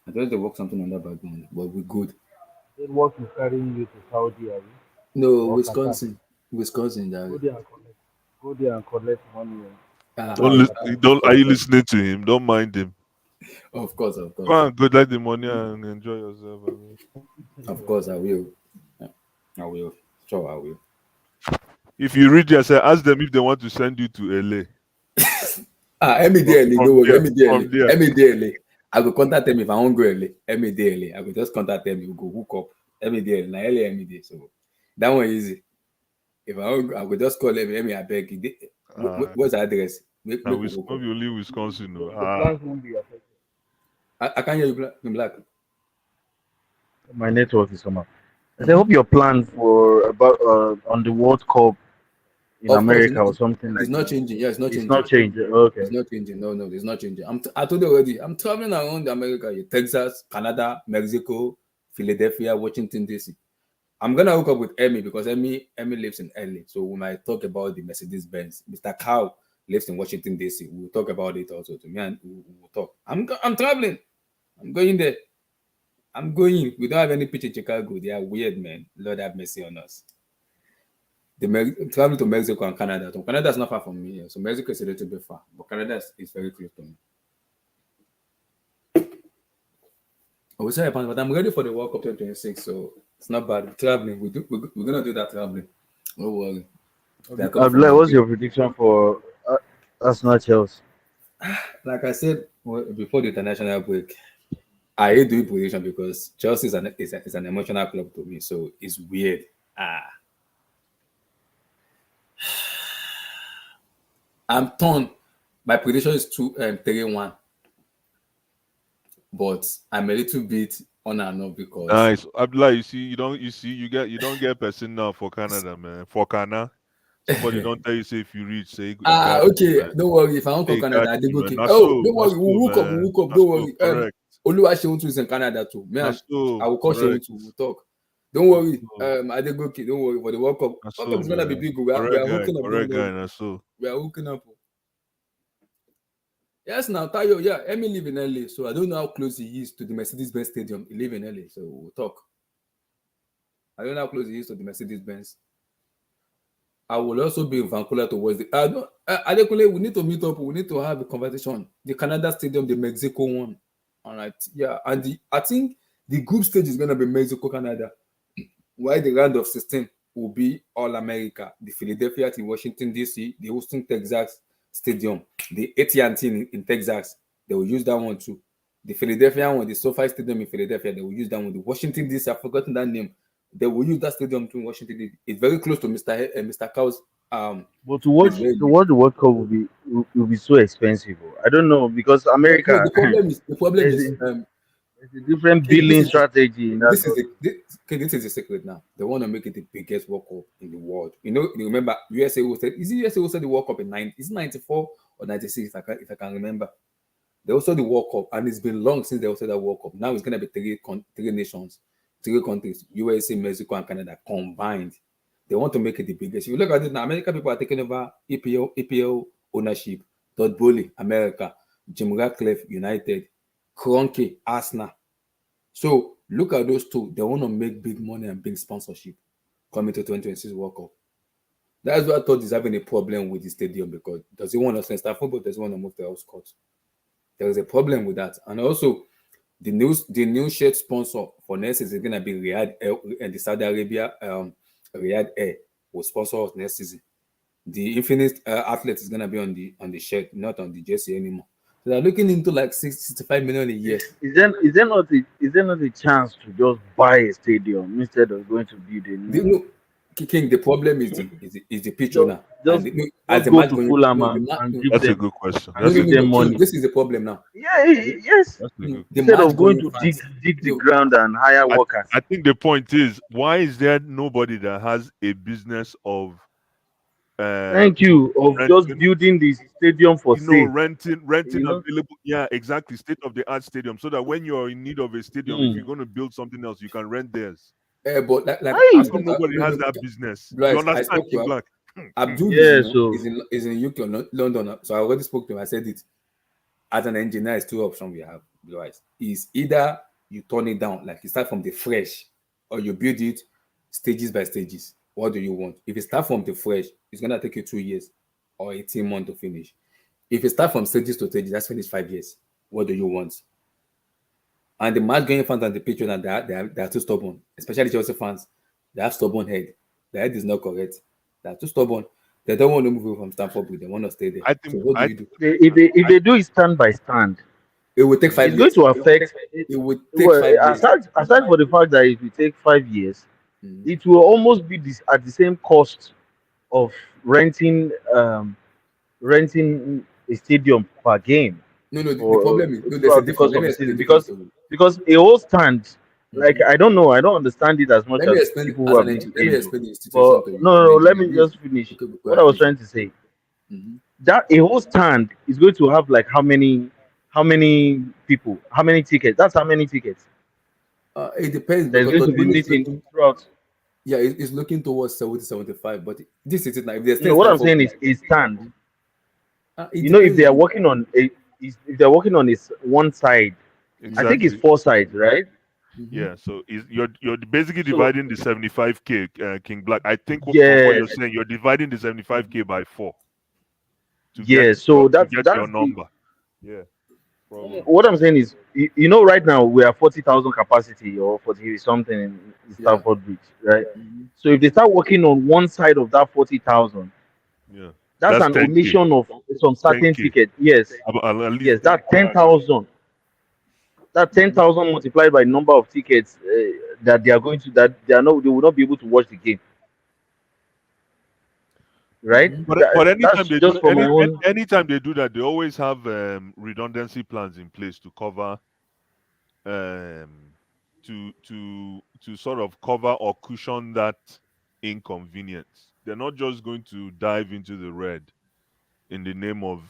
I thought they work something on that background, but we're good. Then what is carrying you to Saudi Arabia? No, Wisconsin, Darry. Go there and collect money. Are you listening to him? Don't mind him. Of course. Go on, go like the money and enjoy yourself. Of course, I will. I will. Sure, I will. If you read there, ask them if they want to send you to LA. Immediately. I will contact them if I won't go LA. Immediately. I will just contact them. You go hook up. Immediately. Now LA immediately. So that one easy. If I won't go, I will just call them. I beg. What's the address? Maybe only Wisconsin. The plans won't be affected. I can't hear you, Black. My network is somehow. I hope your plan for on the World Cup in America or something. It's not changing. Yeah, it's not changing. It's not changing. Okay. It's not changing. No, it's not changing. I told you already. I'm traveling around America, Texas, Canada, Mexico, Philadelphia, Washington DC. I'm gonna hook up with Emmy because Emmy lives in LA, so we might talk about the Mercedes Benz. Mr. Cow lives in Washington DC. We'll talk about it also to me, and we'll talk. I'm traveling. I'm going there. I'm going. We don't have any pitch in Chicago. They are weird, man. Lord have mercy on us. Traveling to Mexico and Canada. So Canada is not far from me here. So Mexico is a little bit far, but Canada is very close to me. I will say, but I'm ready for the World Cup 2026. So It's not bad. Traveling, we're gonna do that traveling. Don't worry. They are coming from Abdullah, what's Nigeria. your prediction for Arsenal Chelsea? Like I said before the international break, I hate doing prediction because Chelsea is an emotional club to me, so it's weird. I'm torn. My prediction is 3-1, but I'm a little bit on and off because Nice, Abdullah. You don't get person now for Canada, man. For Canada, somebody don't tell you say if you reach, say you got okay, you, man. don't worry. If I don't Say come you Canada, got I did you, okay. man. Oh, don't worry. That's We'll cool, hook up. man. We'll hook up. That's Don't cool, worry. correct. Oluwaseun is in Canada too. Man, That's cool, I will call Seun correct. too. We'll talk. Don't worry. Cool. I did okay. Don't worry for the World Cup. That's World Cup so, is gonna be man. big. We are hooking up. Correct Don't worry. guy. That's so. We are hooking up. Yes, now Tayo. Yeah, Emi live in LA, so I don't know how close he is to the Mercedes-Benz Stadium. He live in LA, so we'll talk. I don't know how close he is to the Mercedes-Benz. I will also be in Vancouver towards the. Adekunle, we need to meet up. We need to have a conversation. The Canada Stadium, the Mexico one. All right, yeah, and I think the group stage is gonna be Mexico, Canada. While the round of 16 will be All America, the Philadelphia at Washington DC, the Houston Texas Stadium, the AT&T in Texas. They will use that one too. The Philadelphia one, the SoFi Stadium in Philadelphia, they will use that one. The Washington DC, I've forgotten that name. They will use that stadium too in Washington DC. It's very close to Mr. Cow's. But to watch the World Cup will be so expensive. I don't know because America The problem there's is a different billing strategy in that. This is the secret now. They want to make it the biggest World Cup in the world. You remember USA hosted. Is it USA hosted the World Cup in 94 or 96? If I can remember. They hosted the World Cup, and it's been long since they hosted that World Cup. Now it's gonna be three nations, 3 countries: USA, Mexico, and Canada combined. They want to make it the biggest. If you look at it now, American people are taking over EPL ownership. Todd Bowley, America, Jim Ratcliffe, United, Kroenke, Arsenal. So look at those two. They want to make big money and big sponsorship coming to 2026 World Cup. That's why I thought is having a problem with the stadium because does he want to start football? Does he want to move to house court? There is a problem with that. And also the new shirt sponsor for next season is gonna be Riyadh Air, and the Saudi Arabia Riyadh Air will sponsor us next season. The Infinite Athlete is gonna be on the shirt, not on the jersey anymore. So they're looking into like 65 million a year. Is there not a chance to just buy a stadium instead of going to build a new? King, the problem is the pitch owner. Just go to Fulham and give That's them. a good question. Give them money. This is the problem now. Yeah, yes. Instead of going to dig the ground and hire workers. I think the point is, why is there nobody that has a business of thank you of renting, just building this stadium for sale, renting available, yeah, exactly, state of the art stadium, so that when you're in need of a stadium, if you're going to build something else, you can rent theirs. But nobody has that business. You understand? Black. Abdul is in UK or London, so I already spoke to him. I said it. As an engineer, it's 2 options we have. Is either you turn it down, like you start from the fresh, or you build it stages by stages. What do you want? If you start from the fresh, it's gonna take you 2 years or 18 months to finish. If you start from stages to stages, that's finished 5 years. What do you want? And the match going fans and the pitch owner, they are too stubborn, especially Chelsea fans. They have stubborn head. The head is not correct. They are too stubborn. They don't want to move from Stamford Bridge. They want to stay there. I think. So what do you do? If they do it stand by stand, it will take 5 years. It's going to affect. It would take 5 years. Aside for the fact that it will take 5 years, it will almost be at the same cost of renting a stadium per game. No, the problem is there's a difference because a whole stand, like I don't understand it as much as people who have been No, let me just finish what I was trying to say. That a whole stand is going to have like how many people, how many tickets? That's how many tickets. It depends. There's going to be meeting throughout. Yeah, it's looking towards 70-75, but this is it now. If what I'm saying is a stand. If they are working on if they're working on one side, exactly. I think it's 4 sides, right? Yeah, so you're basically dividing the 75K, King Black. I think what you're saying, you're dividing the 75K by 4. That's your number. Yeah. Probably. What I'm saying is, you know, right now we are 40,000 capacity or 40 something in Yeah. Stamford Bridge, right? Mhm. So if they start working on one side of that 40,000, Yeah. that's That's an 10K. omission of some certain 10K. ticket. Yes, At least yes, that 10,000. That 10,000 multiplied by number of tickets that they are going to, that they will not be able to watch the game, right? Mhm. But anytime That's they do just for my own. anytime they do that, they always have redundancy plans in place to cover to sort of cover or cushion that inconvenience. They're not just going to dive into the red in the name of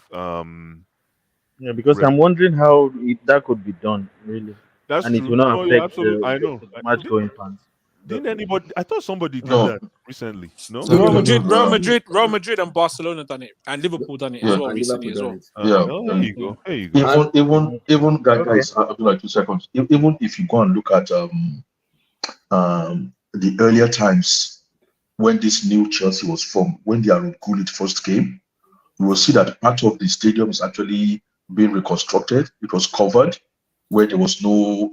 Yeah, because red. I'm wondering how that could be done, really, That's and it true. will not No, you're affect absolutely. I know. the match going fans. Didn't anybody? I thought somebody did No, that recently. No. So Real Liverpool, Madrid, and Barcelona done it, and Liverpool done it as yeah, well and recently Liverpool as done well. it. yeah. Oh, there you go. There you go. Even even Mm, even okay. guys, I'll do like 2 seconds. Even if you go and look at the earlier times when this new Chelsea was formed, when the Aaron Gullit first came, you will see that part of the stadium is actually being reconstructed. It was covered where there was no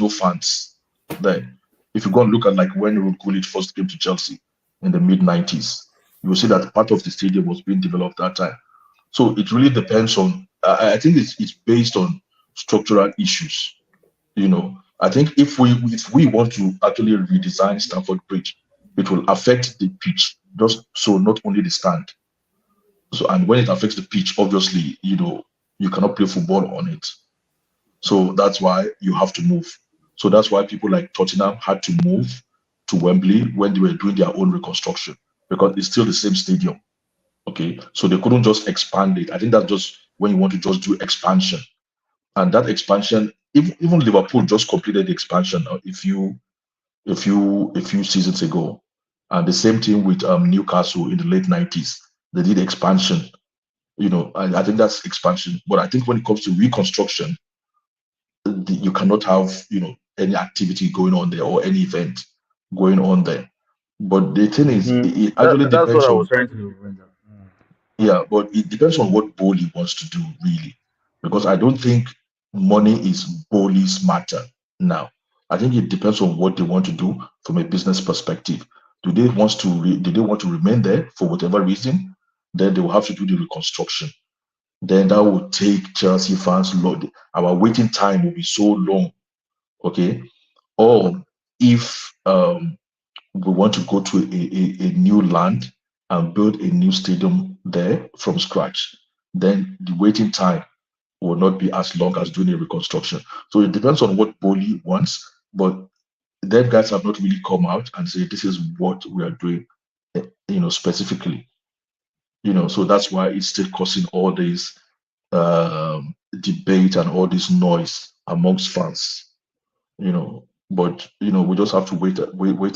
fans there. If you go and look at like when Aaron Gullit first came to Chelsea in the mid-90s, you will see that part of the stadium was being developed that time. So it really depends on. I think it's based on structural issues. You know, I think if we want to actually redesign Stamford Bridge, it will affect the pitch. Just so not only the stand. So and when it affects the pitch, obviously, you cannot play football on it. So that's why you have to move. So that's why people like Tottenham had to move to Wembley when they were doing their own reconstruction because it's still the same stadium. Okay, so they couldn't just expand it. I think that's just when you want to just do expansion, and that expansion, even Liverpool just completed the expansion a few seasons ago, and the same thing with Newcastle in the late 90s. They did expansion, and I think that's expansion. But I think when it comes to reconstruction, you cannot have any activity going on there or any event going on there. But the thing is, it actually That's what depends I was on. trying to render. Yeah, but it depends on what Bowley wants to do, really. Because I don't think money is Bowley's matter now. I think it depends on what they want to do from a business perspective. Do they want to remain there for whatever reason? Then they will have to do the reconstruction. Then that will take Chelsea fans long. Our waiting time will be so long. Okay. Or if we want to go to a new land and build a new stadium there from scratch, then the waiting time will not be as long as doing a reconstruction. So it depends on what Boli wants, but them guys have not really come out and say this is what we are doing, specifically. So that's why it's still causing all this debate and all this noise amongst fans. But we just have to wait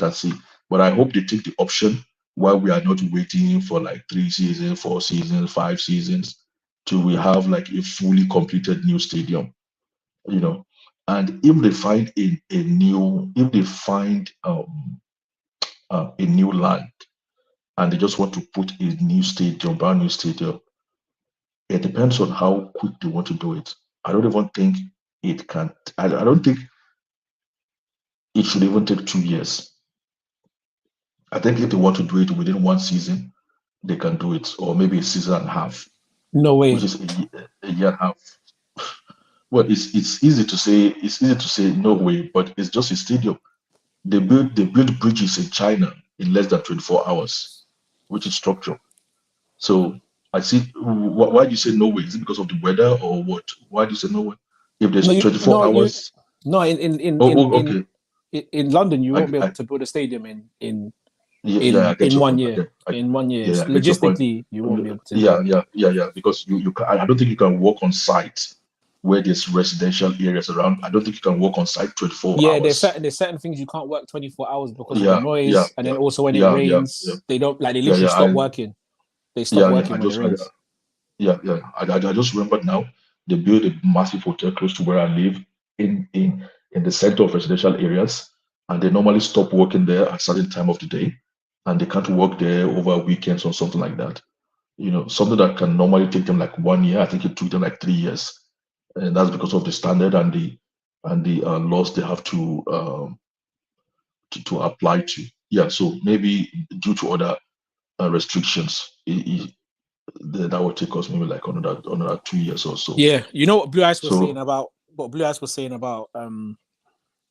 and see. But I hope they take the option while we are not waiting for like 3 seasons, 4 seasons, 5 seasons till we have like a fully completed new stadium. And if they find a new land and they just want to put a new stadium, brand new stadium, it depends on how quick they want to do it. I don't even think it can. I don't think it should even take 2 years. I think if they want to do it within one season, they can do it, or maybe a season and a half, No way. which is a year and a half. Well, it's easy to say. It's easy to say no way, but it's just a stadium. They build bridges in China in less than 24 hours, which is structure. So I see. Why do you say no way? Is it because of the weather or what? Why do you say no way? If there's 24 hours. In Okay. in London, you won't be I able to build a stadium in I get your 1 point. year. In 1 year, Yeah, I get your point. logistically, you won't be able to do Yeah, it. because you can, I don't think you can walk on site where there's residential areas around. I don't think you can walk on site 24 Yeah, hours. there's certain things you can't work 24 hours because of the noise, Yeah, and then also when it yeah, rains, they don't they literally stop working. They stop working when it rains. I just remembered now. They built a massive hotel close to where I live in the center of residential areas, and they normally stop working there at certain time of the day, and they can't work there over weekends or something like that. Something that can normally take them like 1 year. I think it took them like 3 years and that's because of the standard and the laws they have to apply to. Yeah, so maybe due to other restrictions, that would take us maybe like another 2 years or so. Yeah, you know what Blue Ice was So- saying about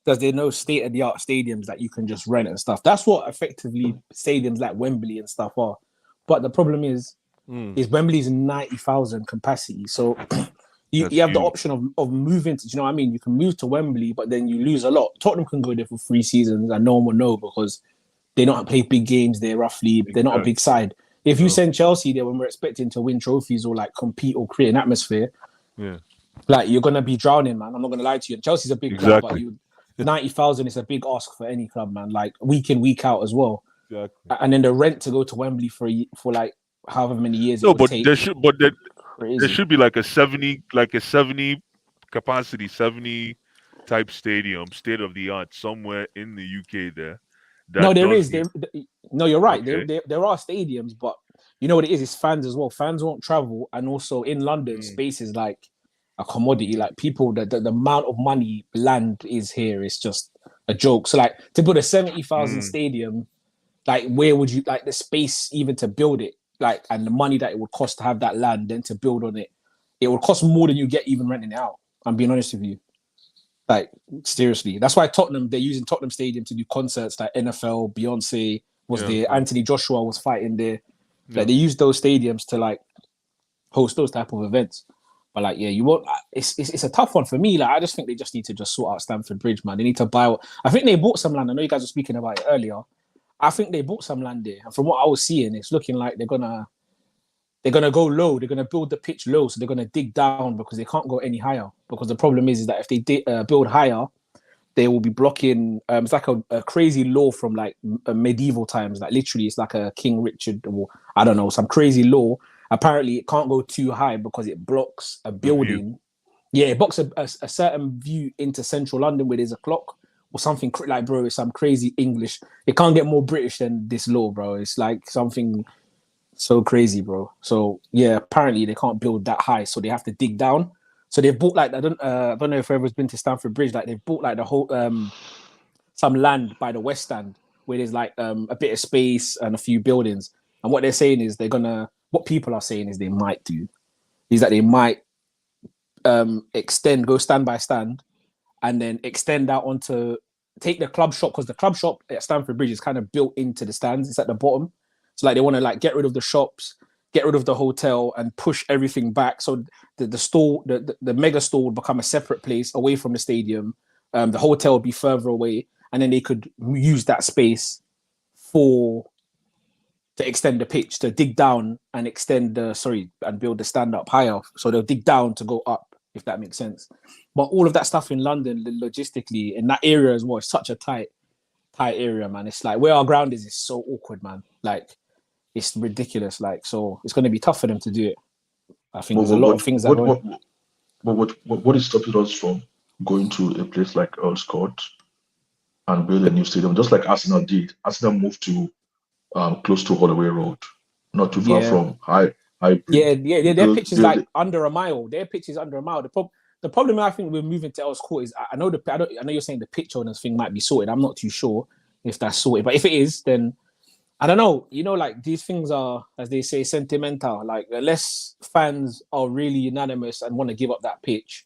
because there are no state-of-the-art stadiums that you can just rent and stuff. That's what effectively stadiums like Wembley and stuff are. But the problem is Wembley's 90,000 capacity. So you have the huge. option of moving to, do you know what I mean? You can move to Wembley, but then you lose a lot. Tottenham can go there for 3 seasons and no one will know because they don't play big games there roughly. They're not a big side. If you send Chelsea there when we're expecting to win trophies or like compete or create an atmosphere, like you're gonna be drowning, man. I'm not gonna lie to you. Chelsea's a big club, but 90,000 is a big ask for any club, man. Like week in, week out as well. Exactly. And then the rent to go to Wembley for like however many years. No, it would but take. there should be like a 70 capacity, 70 type stadium, state of the art, somewhere in the UK there. No, there is. No, you're right. Okay. There are stadiums, but you know what it is? It's fans as well. Fans won't travel, and also in London, space is like a commodity. Like people, the amount of money land is here is just a joke. So like to put a 70,000 stadium, like where would you like the space even to build it? Like and the money that it would cost to have that land, then to build on it, it would cost more than you get even renting it out. I'm being honest with you. Like seriously, that's why they're using Tottenham Stadium to do concerts like NFL, Beyonce was there, Anthony Joshua was fighting there. Like they use those stadiums to like host those type of events. But like, yeah, you won't. It's a tough one for me. Like I just think they just need to just sort out Stamford Bridge, man. They need to buy. I think they bought some land. I know you guys were speaking about it earlier. I think they bought some land there, and from what I was seeing, it's looking like they're gonna go low. They're gonna build the pitch low, so they're gonna dig down because they can't go any higher. Because the problem is that if they build higher, they will be blocking. It's like a crazy law from like medieval times. Like literally, it's like a King Richard or I don't know, some crazy law. Apparently, it can't go too high because it blocks a building. Yeah, it blocks a certain view into central London where there's a clock or something. Like, bro, it's some crazy English. It can't get more British than this law, bro. It's like something so crazy, bro. So yeah, apparently they can't build that high, so they have to dig down. So they've bought like I don't know if everyone's been to Stamford Bridge. Like they've bought like the whole some land by the West Stand where there's like a bit of space and a few buildings. And what they're saying is what people are saying is they might do is that they might go stand by stand and then extend out onto take the club shop because the club shop at Stamford Bridge is kind of built into the stands. It's at the bottom. So like they want to like get rid of the shops, get rid of the hotel and push everything back. So the store, the mega store would become a separate place away from the stadium. The hotel would be further away. And then they could use that space to extend the pitch, to dig down and and build the stand up higher. So they'll dig down to go up, if that makes sense. But all of that stuff in London, logistically, in that area as well, it's such a tight area, man. It's like where our ground is so awkward, man. Like, it's ridiculous. Like, so it's going to be tough for them to do it. I think there's a lot of things that what is stopping us from going to a place like Earl Court and build a new stadium, just like Arsenal did? Arsenal moved to close to Holloway Road, not too far from High Bridge. Yeah. Their pitch is like under a mile. Their pitch is under a mile. The problem I think we're moving to Earl Court is I know you're saying the pitch owners thing might be sorted. I'm not too sure if that's sorted, but if it is, then I don't know. You know, like these things are, as they say, sentimental. Like unless fans are really unanimous and want to give up that pitch,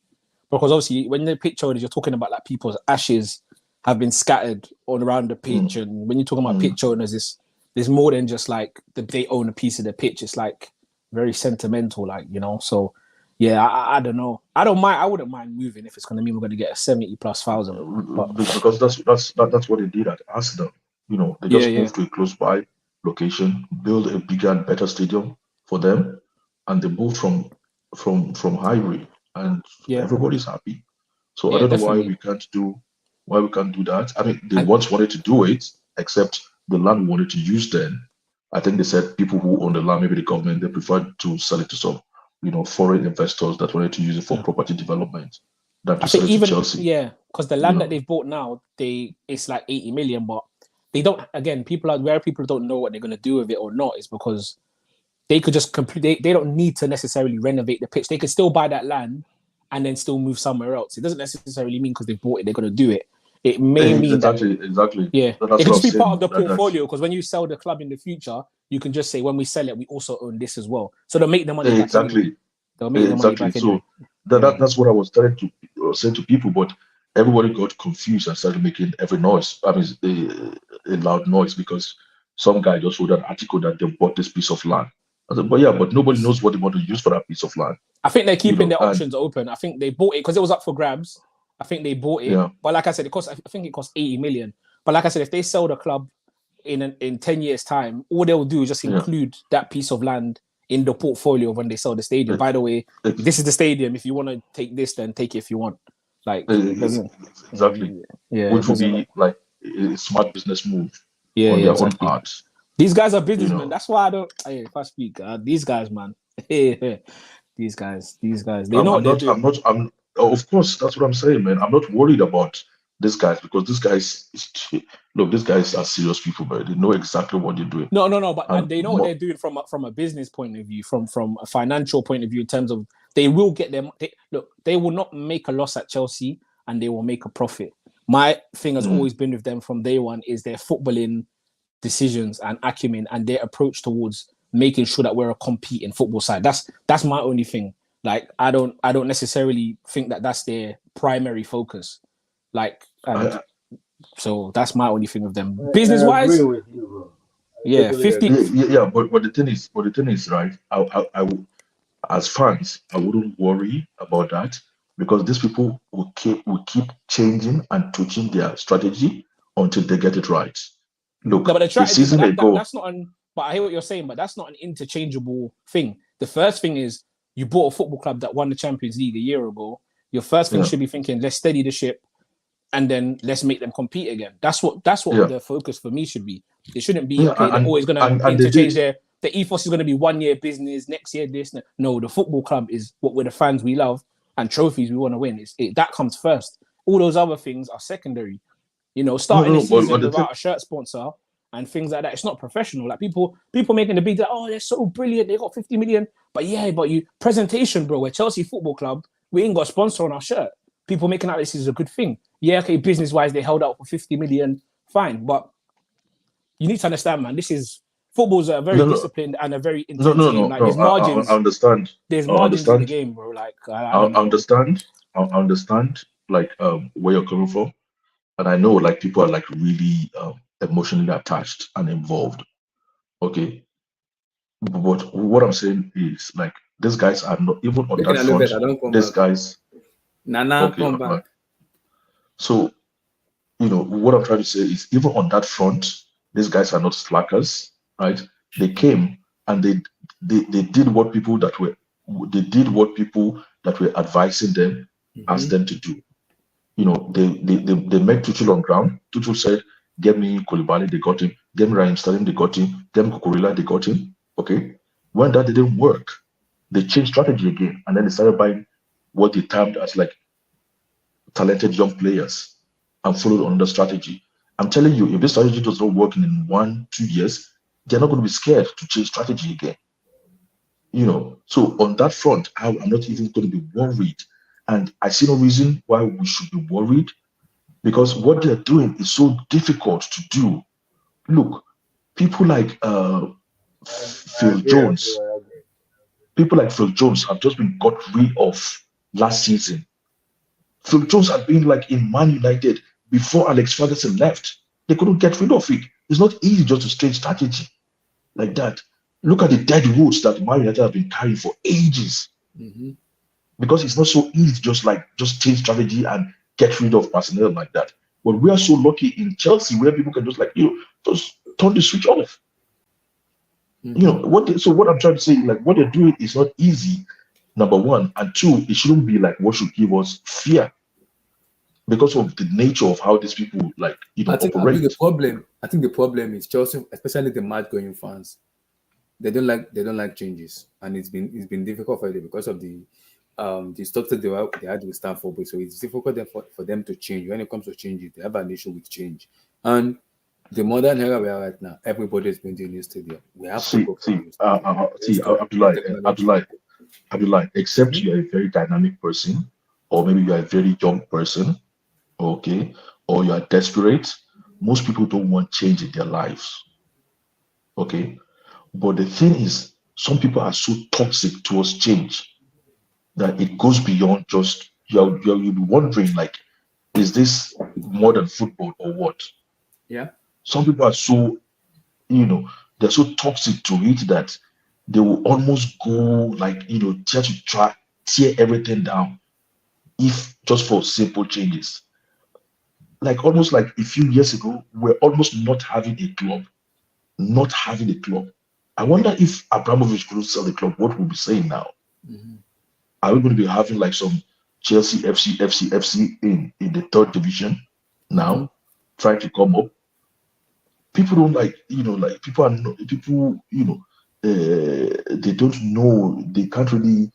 because obviously when the pitch owners, you're talking about like people's ashes have been scattered all around the pitch, and when you're talking about pitch owners, there's more than just like they own a piece of the pitch. It's like very sentimental, like, you know. So yeah, I don't know. I wouldn't mind moving if it's going to mean we're going to get a 70,000+. But because that's what they did at Arsenal. You know, they just moved to a close by location, build a bigger and better stadium for them, and they moved from Highbury, and everybody's happy. So I don't know why we can't do that. I mean, they once wanted to do it, except the land we wanted to use then. I think they said people who own the land, maybe the government, they preferred to sell it to some, you know, foreign investors that wanted to use it for property development than to sell it to Chelsea. Yeah, because the land that they've bought now, it's like 80 million, but they don't. Again, people don't know what they're going to do with it or not is because they could just they don't need to necessarily renovate the pitch. They could still buy that land and then still move somewhere else. It doesn't necessarily mean because they bought it, they're going to do it. It may mean exactly. yeah, That's it can what just I'm be part saying. of the portfolio, because when you sell the club in the future, you can just say, when we sell it, we also own this as well. So they'll make the money back anyway. They'll make the money back anyway. So that's what I was trying to say to people, but everybody got confused and started making every noise. I mean, a loud noise, because some guy just wrote an article that they bought this piece of land. I said, but nobody knows what they want to use for that piece of land. I think they're keeping their options open. I think they bought it because it was up for grabs. I think they bought it, but like I said, I think it cost 80 million. But like I said, if they sell the club in 10 years' time, all they'll do is just include that piece of land in the portfolio when they sell the stadium. By the way, this is the stadium. If you want to take this, then take it if you want. Like, exactly. Yeah, which would be like a smart business move. Yeah, on their exactly. own part. These guys are businessmen. That's why I don't. Hey, if I speak, these guys, man. These guys. They know what they're doing. Of course, that's what I'm saying, man. I'm not worried about these guys, because these guys are serious people, man. They know exactly what they're doing. No, but they know what they're doing from a business point of view, from a financial point of view, in terms of they will get them. They will not make a loss at Chelsea, and they will make a profit. My thing has always been with them from day one is their footballing decisions and acumen and their approach towards making sure that we're a competing football side. That's my only thing. Like, I don't necessarily think that that's their primary focus. Like, so that's my only thing with them. Business wise, yeah, 50. Yeah, but the thing is, right? I as fans, I wouldn't worry about that, because these people will keep changing and tweaking their strategy until they get it right. Look, no, but the strategy, season ago, that's not an. But I hear what you're saying, but that's not an interchangeable thing. The first thing is, you bought a football club that won the Champions League a year ago. Your first thing should be thinking, let's steady the ship, and then let's make them compete again. That's what the focus for me should be. It shouldn't be they're always going to interchange the ethos is going to be 1 year business, next year this. No, the football club is what we're the fans we love, and trophies we want to win. That comes first. All those other things are secondary. You know, starting the season without a shirt sponsor and things like that, it's not professional. Like people making the big deal, oh, they're so brilliant, they got 50 million. But you presentation, bro. We're Chelsea Football Club. We ain't got a sponsor on our shirt. People making out this is a good thing. Yeah, okay, business wise, they held out for 50 million, fine. But you need to understand, man, football's a very disciplined and a very intense game. Like, there's margins. I understand. There's margins in the game, bro. Like, I understand. I understand, like, where you're coming from. And I know, like, people are like really emotionally attached and involved. Okay. But what I'm saying is, like, these guys are not even on that front. These guys. Come back. So, what I'm trying to say is, even on that front, these guys are not slackers, right? They came and they did what people that were advising them asked them to do. They met Tuchel on ground. Tuchel said, "Get me Koulibaly," they got him. Get me Raheem Sterling, they got him. Get me Cucurella, they got him. Okay, when that didn't work, they changed strategy again, and then they started buying what they termed as like talented young players and followed on the strategy. I'm telling you, if this strategy does not work in 1-2 years, they're not going to be scared to change strategy again. So on that front, I'm not even going to be worried. And I see no reason why we should be worried, because what they're doing is so difficult to do. Look, people like Phil Jones have just been got rid of last season. Phil Jones had been like in Man United before Alex Ferguson left. They couldn't get rid of it. It's not easy just to change strategy like that. Look at the dead roots that Man United have been carrying for ages. Mm-hmm. Because it's not so easy just change strategy and get rid of personnel like that. But we are so lucky in Chelsea where people can just just turn the switch off. Mm-hmm. So what I'm trying to say, like, what they're doing is not easy, number one, and two, it shouldn't be like what should give us fear because of the nature of how these people operate. I think the problem is Chelsea, especially the match-going fans. They don't like changes, and it's been difficult for them because of the structure they had with Stamford. So it's difficult for them to change. When it comes to changes, they have an issue with change. And the modern era we are right now, everybody is going to a new stadium. We have to Abdullah, except you're a very dynamic person, or maybe you are a very young person, okay, or you are desperate, most people don't want change in their lives. Okay. But the thing is, some people are so toxic towards change that it goes beyond just you'll be wondering, like, is this more than football or what? Yeah. Some people are so, they're so toxic to it that they will almost go like, try to tear everything down if just for simple changes. Like almost like a few years ago, we're almost not having a club. Not having a club. I wonder if Abramovich could sell the club, what we'll be saying now. Mm-hmm. Are we going to be having like some Chelsea FC in the third division now, trying to come up? People don't like, like people are not, people, they don't know, they can't really,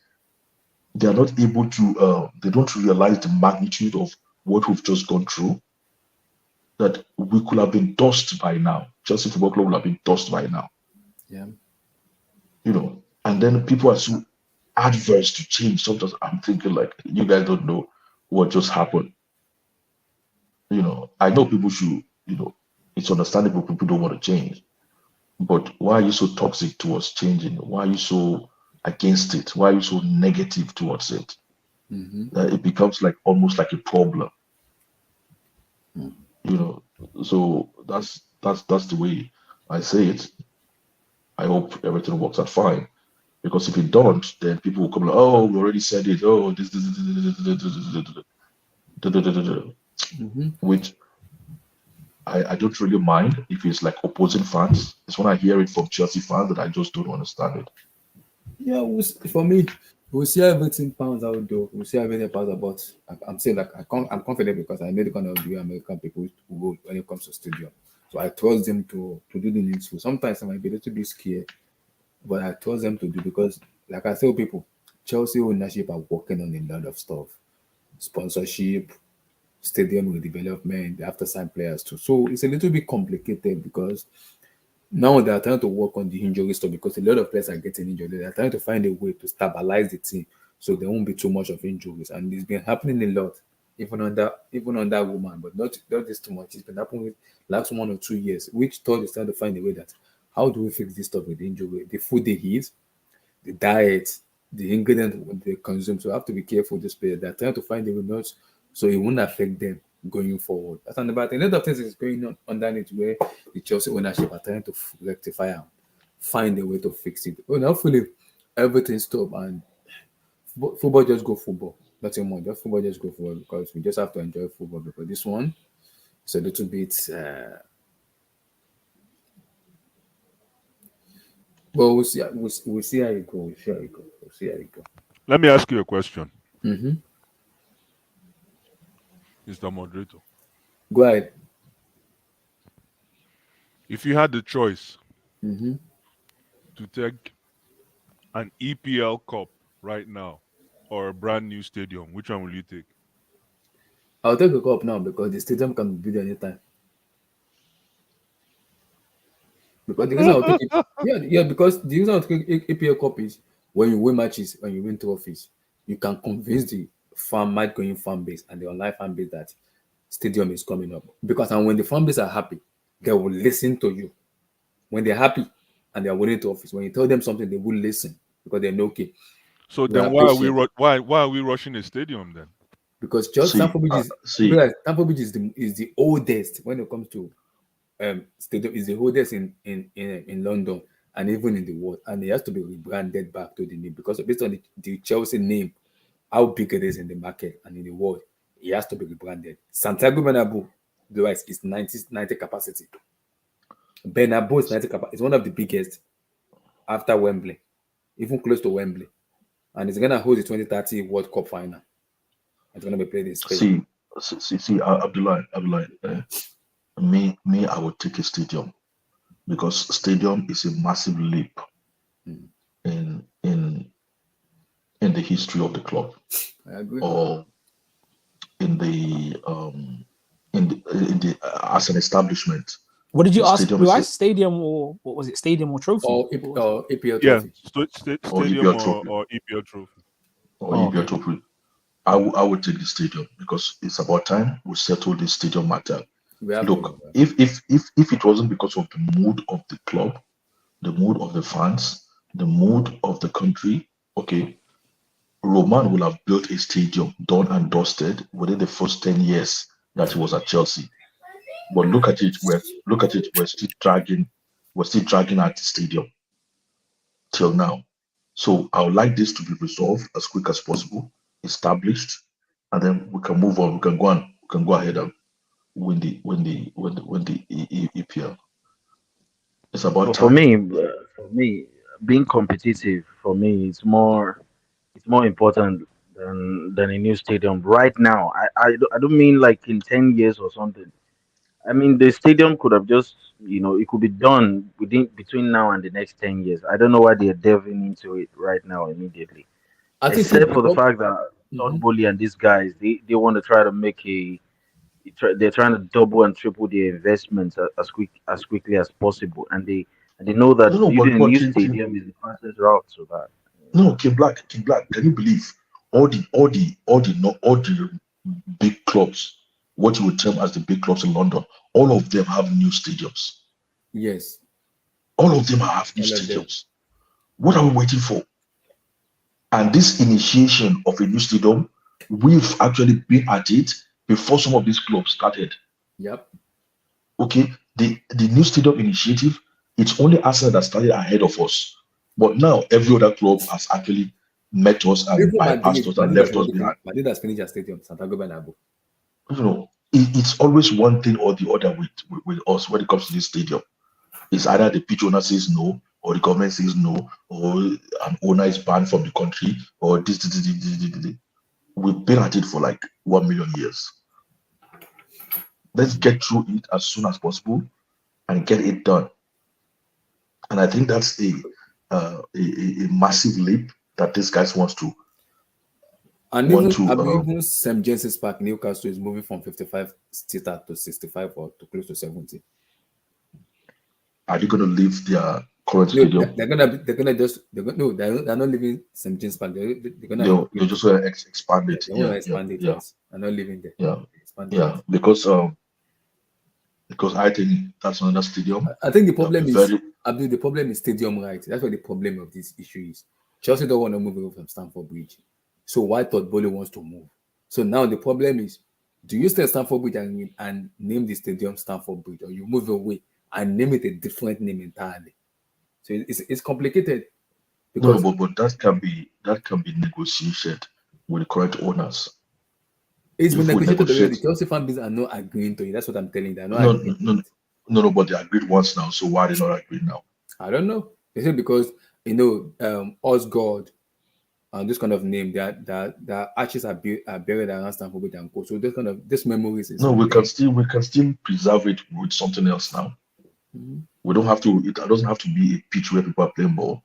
they are not able to, they don't realize the magnitude of what we've just gone through. That we could have been dust by now. Chelsea Football Club would have been dust by now. Yeah. And then people are so adverse to change. Sometimes I'm thinking like, you guys don't know what just happened. I know people should, it's understandable people don't want to change. But why are you so toxic towards changing? Why are you so against it? Why are you so negative towards it? That it becomes like almost like a problem. So that's the way I say it. I hope everything works out fine, because if it don't, then people will come like, oh, we already said it. Oh, this, which I don't really mind if it's like opposing fans. It's when I hear it from Chelsea fans that I just don't understand it. Yeah, for me, we'll see everything pounds out though. We'll see everything pounds about. I'm saying like I'm confident because I know the kind of the American people who go when it comes to stadium. So I trust them to do the needful. Sometimes I might be a little bit scared, but I trust them to do, because like I tell people, Chelsea ownership are working on a lot of stuff. Sponsorship, stadium redevelopment, they have to sign players too. So it's a little bit complicated because now they are trying to work on the injury stuff, because a lot of players are getting injured. They are trying to find a way to stabilize the team so there won't be too much of injuries. And it's been happening a lot, even on that woman, but not this too much. It's been happening with last 1 or 2 years, which thought is trying to find a way that how do we fix this stuff with the injury, the food they eat, the diet, the ingredient they consume. So I have to be careful with this player. They're trying to find a way not so it won't affect them going forward. That's about a lot of things is going on underneath where the Chelsea ownership are trying to rectify and find a way to fix it. Well, hopefully everything stop and football just go football. Nothing more. Just football just go football, because we just have to enjoy football, because this one is a little bit well, we'll see how it goes. We'll see how it goes. Let me ask you a question. Mr. Moderator. Go ahead. If you had the choice to take an EPL Cup right now or a brand new stadium, which one will you take? I'll take a cup now, because the stadium can be built anytime. Because the reason I'll take it, because the reason I'll take EPL Cup is when you win matches, when you win trophies, you can convince the match-going fan base and the online fan base that stadium is coming up. Because when the fan base are happy, they will listen to you. When they're happy and they're winning trophies, when you tell them something, they will listen, because they know, okay. So then why are we rushing a stadium then? Because just Stamford Bridge is the oldest when it comes to stadium, is the oldest in London and even in the world, and it has to be rebranded back to the name, because based on the Chelsea name, how big it is in the market and in the world, it has to be rebranded. Santiago Bernabeu, the rest is 90 capacity. Bernabeu is 90 capacity. It's one of the biggest after Wembley, even close to Wembley, and it's gonna host the 2030 World Cup final. It's gonna be played in Spain. See, Abdullah, me, I would take a stadium, because stadium is a massive leap in the history of the club, I agree. or in the as an establishment. What did you ask? Stadium You is asked stadium, or what was it? Stadium or trophy? Or EPL Yeah, trophy. stadium or EPL trophy. Or EPL trophy. I would take the stadium because it's about time we settle this stadium matter. We have Look, to. if it wasn't because of the mood of the club, the mood of the fans, the mood of the country, okay, Roman will have built a stadium done and dusted within the first 10 years that he was at Chelsea. But look at it, we're still dragging at the stadium till now. So I would like this to be resolved as quick as possible, established, and then we can move on. We can go ahead and win the EPL. It's about For time. me, being competitive for me is more important than a new stadium right now. I don't mean like in 10 years or something. I mean the stadium could have just it could be done between now and the next 10 years. I don't know why they're delving into it right now immediately, I think except for the fact that Todd Mhm. Bowley and these guys they want to try to make they're trying to double and triple their investments as quickly as possible, and they know that No, building a but new stadium is the fastest route to that. no, King Black, can you believe all the big clubs, what you would term as the big clubs in London, all of them have new stadiums. Yes. All of them have new All of them. stadiums. What are we waiting for? And this initiation of a new stadium, we've actually been at it before some of these clubs started. Yep. Okay, the new stadium initiative, it's only Arsenal that started ahead of us. But now every other club has actually met us and Even bypassed us and left us behind. Madrid has finished their stadium, Santiago Bernabeu. It's always one thing or the other with us when it comes to this stadium. It's either the pitch owner says no, or the government says no, or an owner is banned from the country, or this. We've been at it for like 1 million years. Let's get through it as soon as possible and get it done. And I think that's a massive leap that these guys want to. And even St. James's Park, Newcastle is moving from 55 seater to 65 or to close to 70. Are they going to leave their current stadium? They're not leaving St. James's Park. They're just going to expand it. They want to expand it. Yes, they're not leaving there. Yeah, because I think that's another stadium. I think the problem the problem is stadium right. That's what the problem of this issue is. Chelsea don't want to move away from Stamford Bridge. So why Todd Bowley wants to move? So now the problem is, do you stay at Stamford Bridge and name the stadium Stamford Bridge, or you move away and name it a different name entirely? So it's complicated. Because but that can be negotiated with the current owners. It's been negotiated already. The Chelsea fan base are not agreeing to it. That's what I'm telling you. They're not agreeing. No, but they agreed once now. So why are they not agreeing now? I don't know. They say because Osgod and this kind of name, their arches are buried around Stamford Bridge and Co. So this memories is we can still preserve it with something else now. Mm-hmm. We don't have to. It doesn't have to be a pitch where people are playing ball.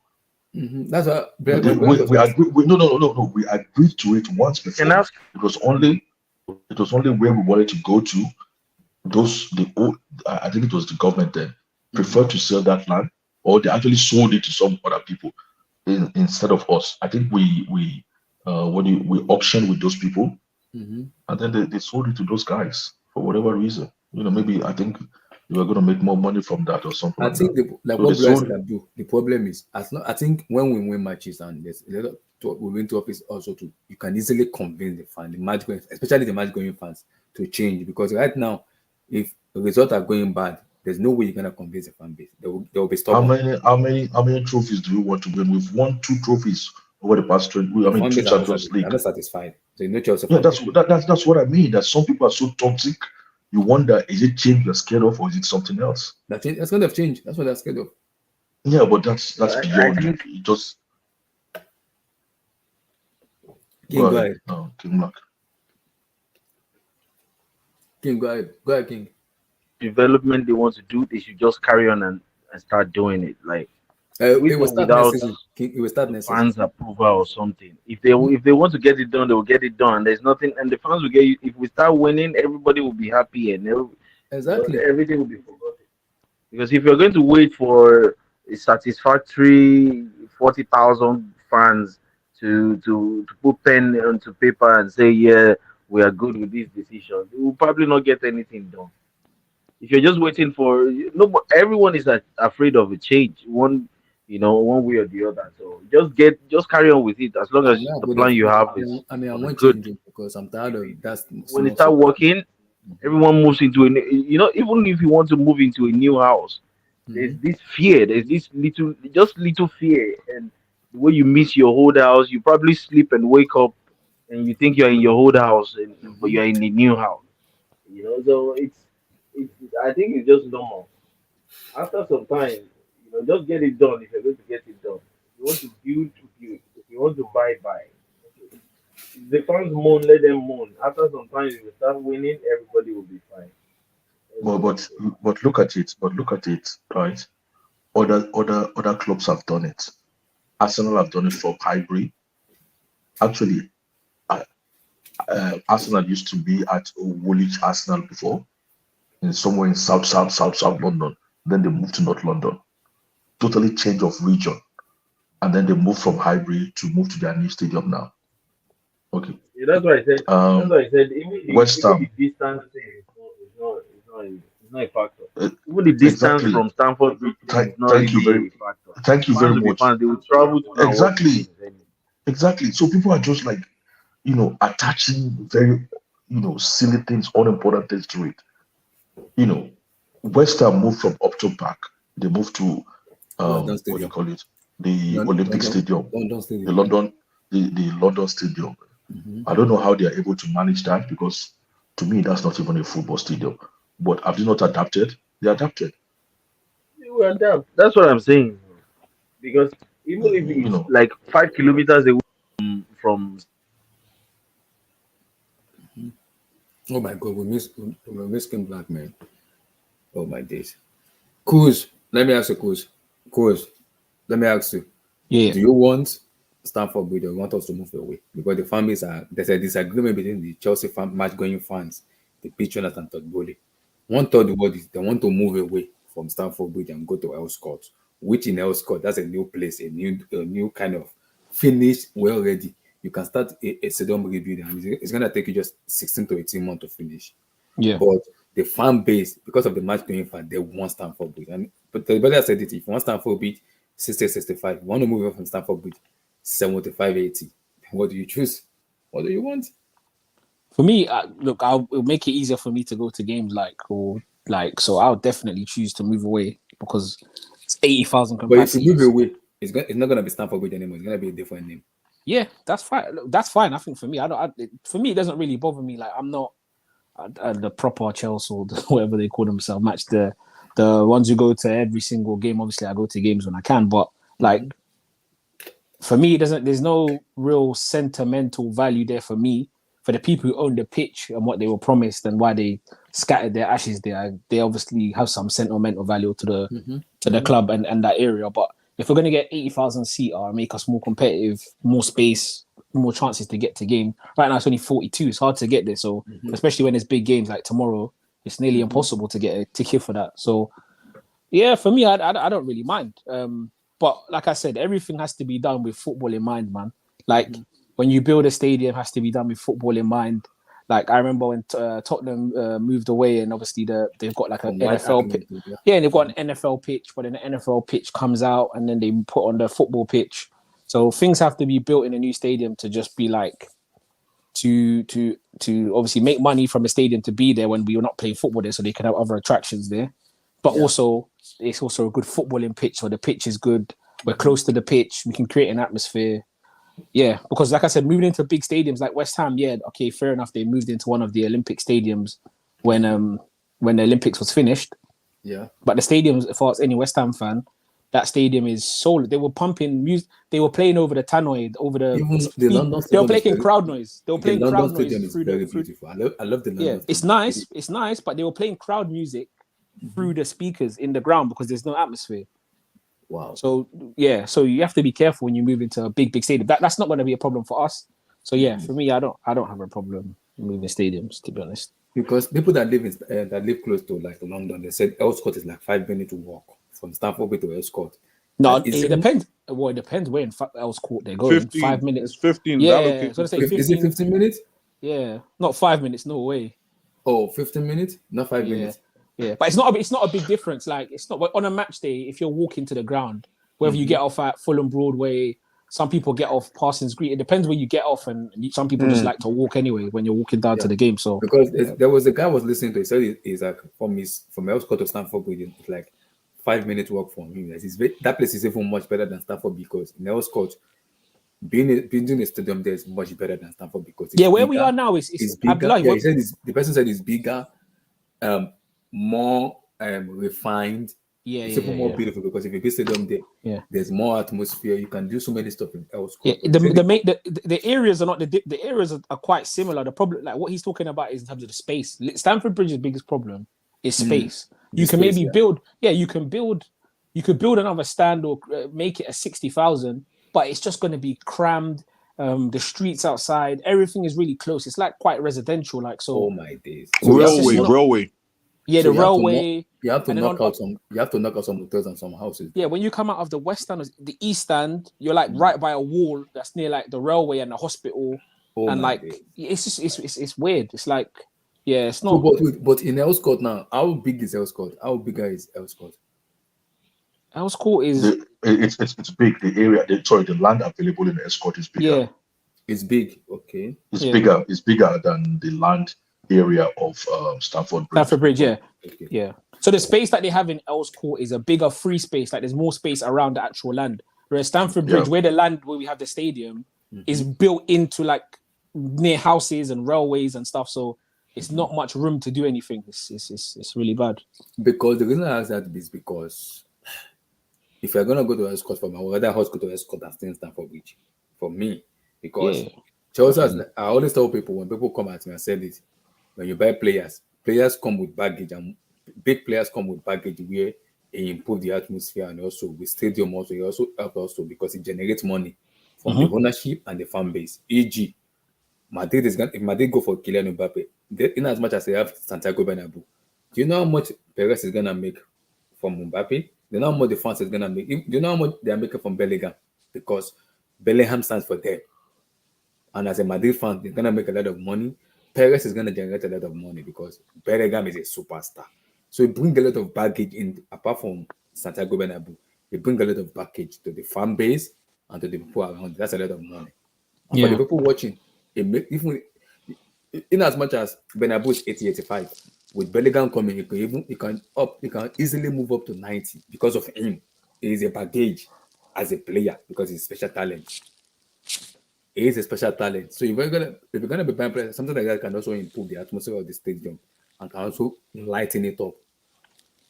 Mm-hmm. That's what we agreed. No. We agreed to it once before. It was only where we wanted to go to. I think it was the government then preferred to sell that land, or they actually sold it to some other people instead of us. I think we auctioned with those people, mm-hmm. and then they sold it to those guys for whatever reason. We I think we were going to make more money from that or something. I think the problem is, I think when we win matches and there's a lot we went to office also you can easily convince the fan, especially the match going fans, to change, because right now, if the results are going bad, there's no way you're gonna convince the fan base. They will be stubborn. How many trophies do we want to win? We've won 2 trophies over the past 2 Champions League. I'm not satisfied. So no Chelsea. Yeah, that's what I mean. That some people are so toxic. You wonder, is it change you're scared of, or is it something else? That's kind of change. That's what they're scared of. Yeah, but that's beyond it. It just. King, go ahead. No, King Black. King, go ahead. Go ahead, King. Development they want to do, they should just carry on and start doing it. Like it will start next fans approval or something. If they want to get it done, they will get it done. There's nothing, and the fans will get. If we start winning, everybody will be happy, and everything will be forgotten. Because if you're going to wait for a satisfactory 40,000 fans to put pen onto paper and say, yeah, we are good with this decision, we will probably not get anything done. If you're just waiting for no, but everyone is afraid of a change, one way or the other. So just carry on with it as long as I'm not the afraid plan of you it. have is I want good. change because I'm tired of that When it small start small. working, everyone moves into even if you want to move into a new house, there's this fear, there's this little fear, and the way you miss your old house, you probably sleep and wake up and you think you're in your old house, but you're in the new house. So it's I think it's just normal. After some time, just get it done if you're going to get it done. If you want to build. If you want to buy. Okay. If the fans moan, let them moan. After some time, if you start winning, everybody will be fine. But look at it. But look at it, right? Other clubs have done it. Arsenal have done it from Highbury. Actually, Arsenal used to be at Woolwich Arsenal before, in somewhere in South London. Then they moved to North London. Totally change of region, and then they moved from Highbury to move to their new stadium now. Okay. Yeah, that's what I said. That's what I said. Even West Ham. the distance thing is not a factor. Even the distance Exactly. from Stamford Bridge is not Thank you really very, a factor. thank you Fans very will be much. fans. They will travel to go and watch the Exactly. games anyway. Exactly. So people are just like, attaching very, silly things, unimportant things to it. West Ham moved from Upton Park. They moved to London what do you Stadium. call it? The Olympic Stadium. London Stadium. The London Stadium. I don't know how they are able to manage that, because to me that's not even a football stadium. But have they not adapted? They adapted. They will adapt. That's what I'm saying. Because even if it's like 5 kilometers away from Oh my God, we miss Kim Black, man. Oh my days. Kuz, let me ask you, Kuz, let me ask you. Yeah. Do you want Stamford Bridge, or you want us to move away? Because the fan base there's a disagreement between the Chelsea match going fans, the patrons, and Todd Bowley. One third of the world is they want to move away from Stamford Bridge and go to Elscourt, which in Elscourt, that's a new place, a new kind of finished, well ready. You can start a stadium rebuilding, and it's gonna take you just 16 to 18 months to finish. Yeah. But the fan base, because of the match going fan, they want Stamford Bridge. But the brother said it, if you want Stamford Bridge, 60, 65. If you want to move away from Stamford Bridge, 75, 80. What do you choose? What do you want? For me, look, it'll make it easier for me to go to games so I'll definitely choose to move away because it's 80,000 capacity. But if you move away, it's not going to be Stamford Bridge anymore. It's going to be a different name. Yeah, that's fine. Look, that's fine. I think for me, for me, it doesn't really bother me. Like, I'm not the proper Chelsea or whatever they call themselves. Match the ones who go to every single game. Obviously, I go to games when I can, but like for me, there's no real sentimental value there for me. For the people who own the pitch and what they were promised and why they scattered their ashes there, they obviously have some sentimental value to the club and that area. But if we're going to get 80,000 seater and make us more competitive, more space, more chances to get to game. Right now it's only 42. It's hard to get there. So especially when there's big games like tomorrow, it's nearly impossible to get a ticket for that. So yeah, for me, I don't really mind. But like I said, everything has to be done with football in mind, man. Like when you build a stadium, it has to be done with football in mind. Like I remember when Tottenham moved away, and obviously they've got like an NFL pitch. Yeah, and they've got an NFL pitch, but then the NFL pitch comes out, and then they put on the football pitch. So things have to be built in a new stadium to just be like to obviously make money from the stadium to be there when we were not playing football there, so they can have other attractions there. But also it's also a good footballing pitch, so the pitch is good. We're close to the pitch. We can create an atmosphere. Yeah, because like I said, moving into big stadiums like West Ham, yeah, okay, fair enough. They moved into one of the Olympic stadiums when the Olympics was finished. Yeah. But the stadiums, as far as any West Ham fan, that stadium is solid. They were pumping music. They were playing over the tannoy, over the. London they were playing crowd noise. They were playing crowd noise through the. Beautiful. I love the London. Yeah, it's nice. It's nice, but they were playing crowd music through the speakers in the ground because there's no atmosphere. Wow. So yeah, so you have to be careful when you move into a big stadium. That's not going to be a problem for us. So yeah, for me, I don't have a problem moving stadiums, to be honest. Because people that live close to like London, they said Elscourt is like 5 minutes walk from Stamford Bridge to Elscourt. No, Is it it depends. Well, it depends where in Earls Court they're going. 15. 5 minutes. It's 15. Yeah, That location. so they say Is it 15 minutes? Yeah, not 5 minutes. No way. Oh, 15 minutes? Not 5 Yeah. minutes. Yeah, but it's not a big difference. Like it's not on a match day. If you're walking to the ground, whether you get off at Fulham Broadway, some people get off Parsons Green. It depends where you get off, and some people just like to walk anyway when you're walking down to the game. So because there was a guy I was listening to. He said it's like from Earls Court to Stamford Bridge, it's like 5 minutes walk from him. Like that place is even much better than Stamford because in Earls Court, being in a stadium there is much better than Stamford because it's where bigger. we are now is bigger. Yeah, he said the person said it's bigger, more refined. Yeah, it's even more beautiful because if you visit them there, there's more atmosphere. You can do so many stuff in Earls Court. Yeah, the areas are not the areas are quite similar. The problem, like what he's talking about, is in terms of the space. Stamford Bridge's biggest problem is space. You can maybe build. Yeah, you could build another stand or make it a 60,000, but it's just going to be crammed. The streets outside, everything is really close. It's like quite residential. Like so. Oh my days! So railway. Yeah, so the railway. You have to knock out some hotels and some houses. Yeah, when you come out of the west stand, the east stand, you're like right by a wall that's near like the railway and the hospital, and like it's just it's weird. It's like it's not. So, but in Earls Court now, how big is Earls Court? How bigger is Earls Court? Earls Court is it's big. The area, the land available in Earls Court is bigger. Yeah, it's big. Okay, it's bigger. It's bigger than the land area of Stamford Bridge. Stamford Bridge, yeah. So the space that they have in Earls Court is a bigger free space. Like there's more space around the actual land. Whereas Stamford Bridge, where the land where we have the stadium, is built into like near houses and railways and stuff. So it's not much room to do anything. It's really bad. Because the reason I ask that is because if you're gonna go to Earls Court for me, I would rather go to Earls Court than stay in Stamford Bridge for me. Because Chelsea, I always tell people when people come at me, I said it. When you buy players come with baggage, and big players come with baggage where they improve the atmosphere, and also with stadium also, it also help also because it generates money from the ownership and the fan base. E.g., if Madrid go for Kylian Mbappe, in as much as they have Santiago Bernabeu, do you know how much Perez is gonna make from Mbappe? Do you know how much the fans is gonna make? Do you know how much they are making from Bellingham? Because Bellingham stands for them. And as a Madrid fan, they're gonna make a lot of money. Perez is going to generate a lot of money because Bellingham is a superstar. So it brings a lot of baggage in, apart from Santiago Bernabeu. It brings a lot of baggage to the fan base and to the people around. That's a lot of money. And for the people watching, even in as much as Bernabeu is 80-85, with Bellingham coming, you can easily move up to 90 because of him. He is a baggage as a player because he's a special talent. He is a special talent. So if you're gonna be buying players, something like that can also improve the atmosphere of the stadium and can also lighten it up.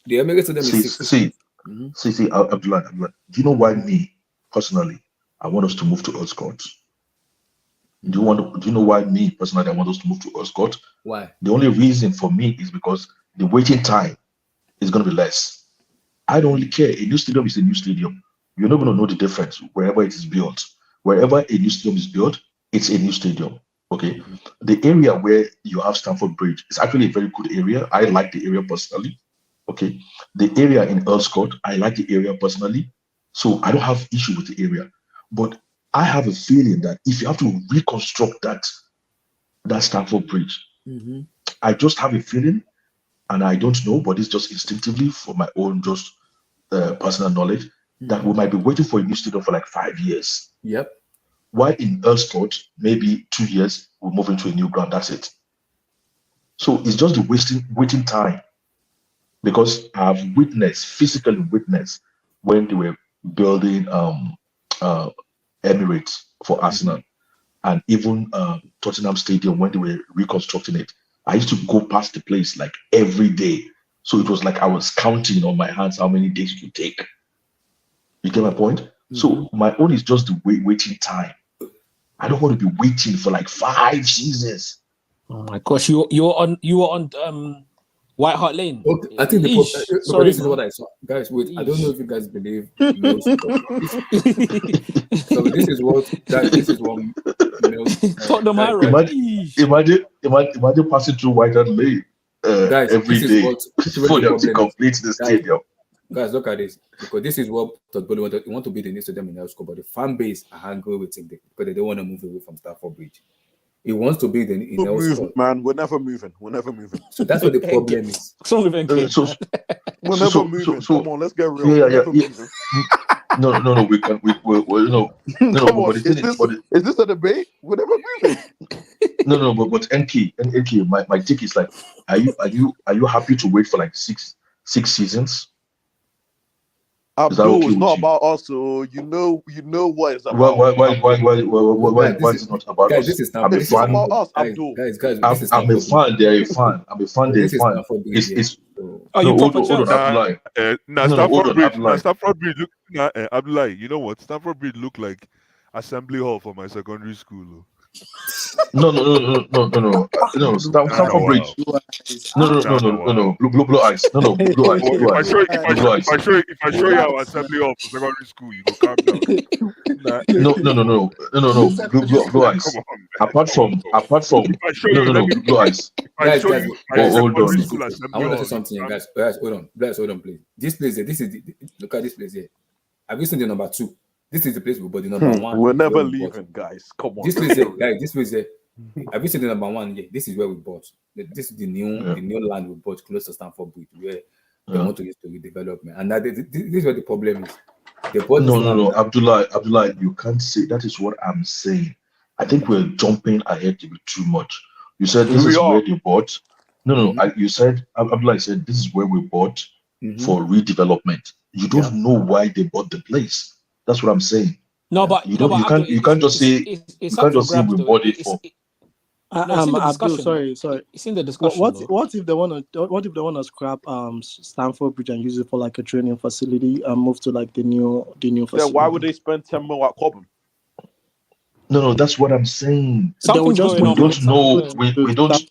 The Emirates to them is Abdullah, do you know why me personally I want us to move to Earls Court? Do you know why me personally I want us to move to Earls Court? Why? The only reason for me is because the waiting time is going to be less. I don't really care. A new stadium is a new stadium. You're not going to know the difference wherever it is built. Wherever a new stadium is built, it's a new stadium. Okay. The area where you have Stamford Bridge is actually a very good area. I like the area personally. Okay. The area in Earls Court, I like the area personally. So I don't have issue with the area. But I have a feeling that if you have to reconstruct that Stamford Bridge, I just have a feeling, and I don't know, but it's just instinctively for my own just personal knowledge, that we might be waiting for a new stadium for like 5 years. Yep. While in Earls Court, maybe 2 years, we'll move into a new ground. That's it. So it's just the waiting time. Because I've physically witnessed when they were building Emirates for Arsenal, and even Tottenham Stadium when they were reconstructing it. I used to go past the place like every day. So it was like I was counting on my hands how many days it would take. You get my point? So my own is just the waiting time. I don't want to be waiting for like 5 seasons. Oh my gosh, you were on White Hart Lane. Okay, I think this is what I saw. Guys, wait, I don't know if you guys believe male So this is what Tottenham Arrow. Imagine passing through White Hart Lane guys, every day for them to complete the stadium. Guys, look at this. Because this is what Todd Bowley wanted. He want to be the new stadium in Elsco, but the fan base are angry with him because they don't want to move away from Stamford Bridge. He wants to be in Elsco. Man, we're never moving. We're never moving. So that's what the problem is. We're never moving. Come on, let's get real. Yeah. No. We can. We no. Come on. Is this a debate? We're never moving. No. But NK, my take is like, are you happy to wait for like six seasons? Abdul, it's not about us, so you know what it's about. Why is it not about us? This is about us, Abdul. Guys, I'm a fan. They're a fan. They're a fan. It's are you proper Stamford Bridge look. Abdullah, you know what? Stamford Bridge look like assembly hall for my secondary school. No. Stamford Bridge. No. Blue eyes. No. Blue eyes. If I show you our assembly hall for secondary school, you go calm down. No. Blue eyes. Apart from blue eyes. Guys, hold on. I want to say something, guys. Hold on, please. This place here, look at this place here. Have you seen the number 2? This is the place we bought the number 1. We're never leaving, guys. Come on. This place here, guys. This place here. Have you seen the number 1? Yeah, this is where we bought. This is the new land we bought close to Stamford Bridge, where they want to use to redevelopment. And that, this is where the problem is. No. Abdullah, you can't say that is what I'm saying. I think we're jumping ahead a bit too much. You said this is where they bought. No. You said Abdullah said this is where we bought for redevelopment. You don't know why they bought the place. That's what I'm saying. No, but you can't just say we bought it for. Abdul, sorry. It's in the discussion. What if they want to scrap Stamford Bridge and use it for like a training facility and move to like the new facility? Then why would they spend 10 million at Cobham? No, that's what I'm saying. We don't know.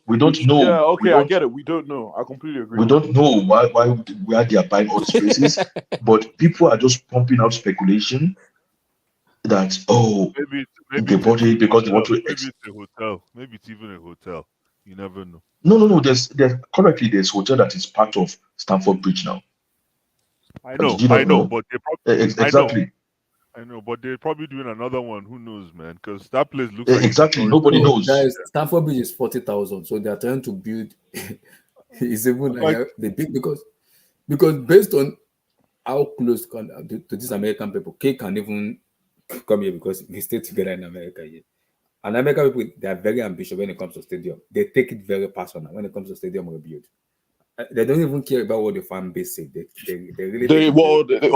We don't know. Yeah, okay, I get it. We don't know. I completely agree. We don't know why they are buying all these places, but people are just pumping out speculation that maybe they bought it because they want to. Maybe it's a hotel. Maybe it's even a hotel. You never know. No. There's hotel that is part of Stamford Bridge now. I know, but they probably exactly. I know, but they're probably doing another one. Who knows, man? Because that place looks exactly. Nobody knows. Guys, Stamford Bridge is 40,000, so they're trying to build. It's even like the big because based on how close to these American people, K can even come here because we stay together in America here. And American people, they are very ambitious when it comes to stadium. They take it very personal when it comes to stadium rebuild. They don't even care about what the fan base say. They really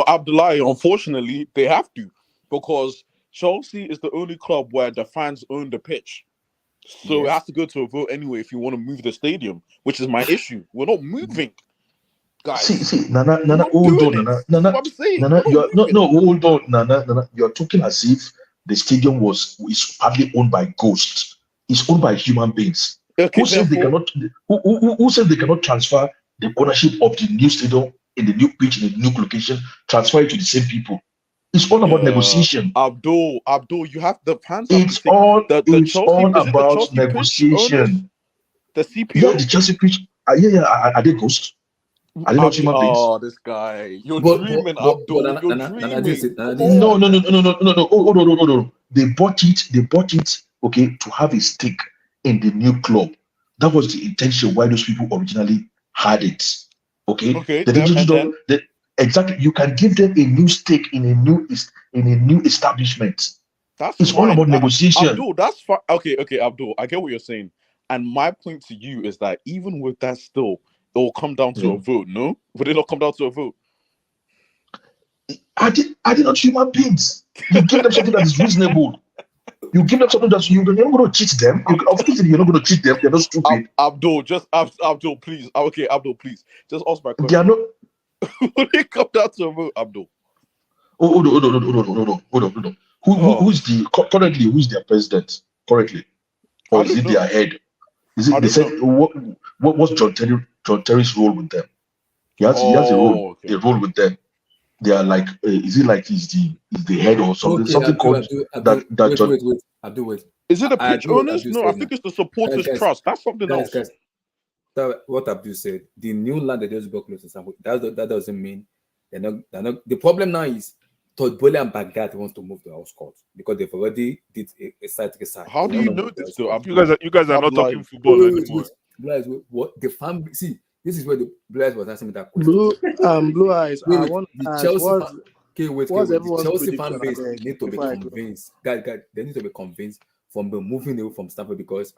Abdullah, unfortunately, they have to, because Chelsea is the only club where the fans own the pitch. So it has to go to a vote anyway if you want to move the stadium, which is my issue. We're not moving. Guys. See, Nana, hold on, Nana, hold on, Nana. You're talking as if the stadium is partly owned by ghosts. It's owned by human beings. Okay, who said they cannot? Who said they cannot transfer the ownership of the new stadium in the new pitch in the new location? Transfer it to the same people. It's all about negotiation. Abdul, you have the fans. It's all about negotiation. The CPO. Yeah, the Chelsea pitch. Are they ghosts? Are they not human beings? Oh, this guy! You're dreaming, Abdul. You're dreaming. No. Hold on. They bought it. Okay, to have a stake in the new club. That was the intention why those people originally had it. Okay. Exactly. You can give them a new stake in a new establishment. It's all about negotiation. Abdul, that's fine. Okay, Abdul, I get what you're saying. And my point to you is that even with that, still, it will come down to a vote. No, would it not come down to a vote? Are they not human beings? You give them something that is reasonable. You give them something that you're not going to cheat them. Obviously, you're not going to cheat them. They're not stupid. Abdul, please. Okay, Abdul, please. Just ask my question. They are not. Will it come down to a vote, Abdul? Hold on. Who's their president currently? Or is it their head? Is it? They said what's John Terry's role with them? He has a role with them. They are like, is it like he's the head or something? Okay, something called wait. Abdul, wait. Is it the pitch owners? No, I think it's the supporters' trust. That's something else. What Abdul said, the new land that just got close to Stamford, that doesn't mean They're not. The problem now is Todd Bowley and Baghdad wants to move to house court because they've already did a side research. How do you know this though? You guys are not talking football anymore. What the fan? See, this is where the Blue Eyes was asking me that question. Blue Eyes. I want the to ask, Chelsea. what's The everyone's Chelsea fan base prediction need to be convinced. They need to be convinced from the moving away from Stamford because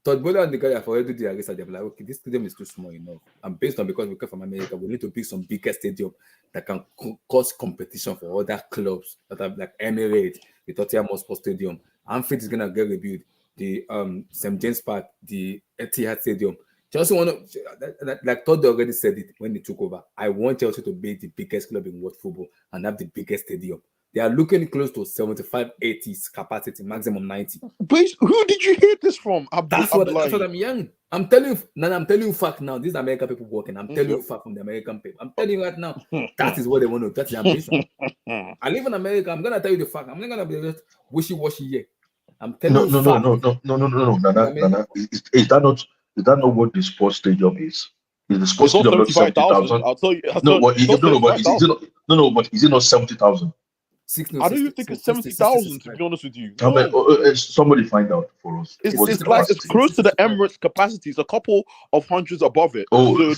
Todd Bowley and the guy have already did their research. They're like, okay, this stadium is too small enough. And based on because we come from America, we need to build some bigger stadium that can cause competition for other clubs that are like Emirates, the Tottenham Hotspur Stadium. Anfield is gonna get rebuilt. The St James Park, the Etihad Stadium. Chelsea want to, like Todd already said it when they took over. I want Chelsea to be the biggest club in world football and have the biggest stadium. They are looking close to 75, 80 capacity, maximum 90. Please, who did you hear this from? That's what I'm hearing. I'm telling you fact now. These American people working. I'm telling you fact from the American people. I'm telling you right now. That is what they want to do. That's the ambition. I live in America. I'm gonna tell you the fact. I'm not gonna be just wishy-washy here. I'm telling you fact. No. Nana. Is that not what the sports stadium is? Is the sports stadium not 70,000? I'll tell you. But is it not 70,000? I don't even think it's 70,000 to be honest with you. I mean, somebody find out for us. It's close to the Emirates capacity. It's a couple of hundreds above it.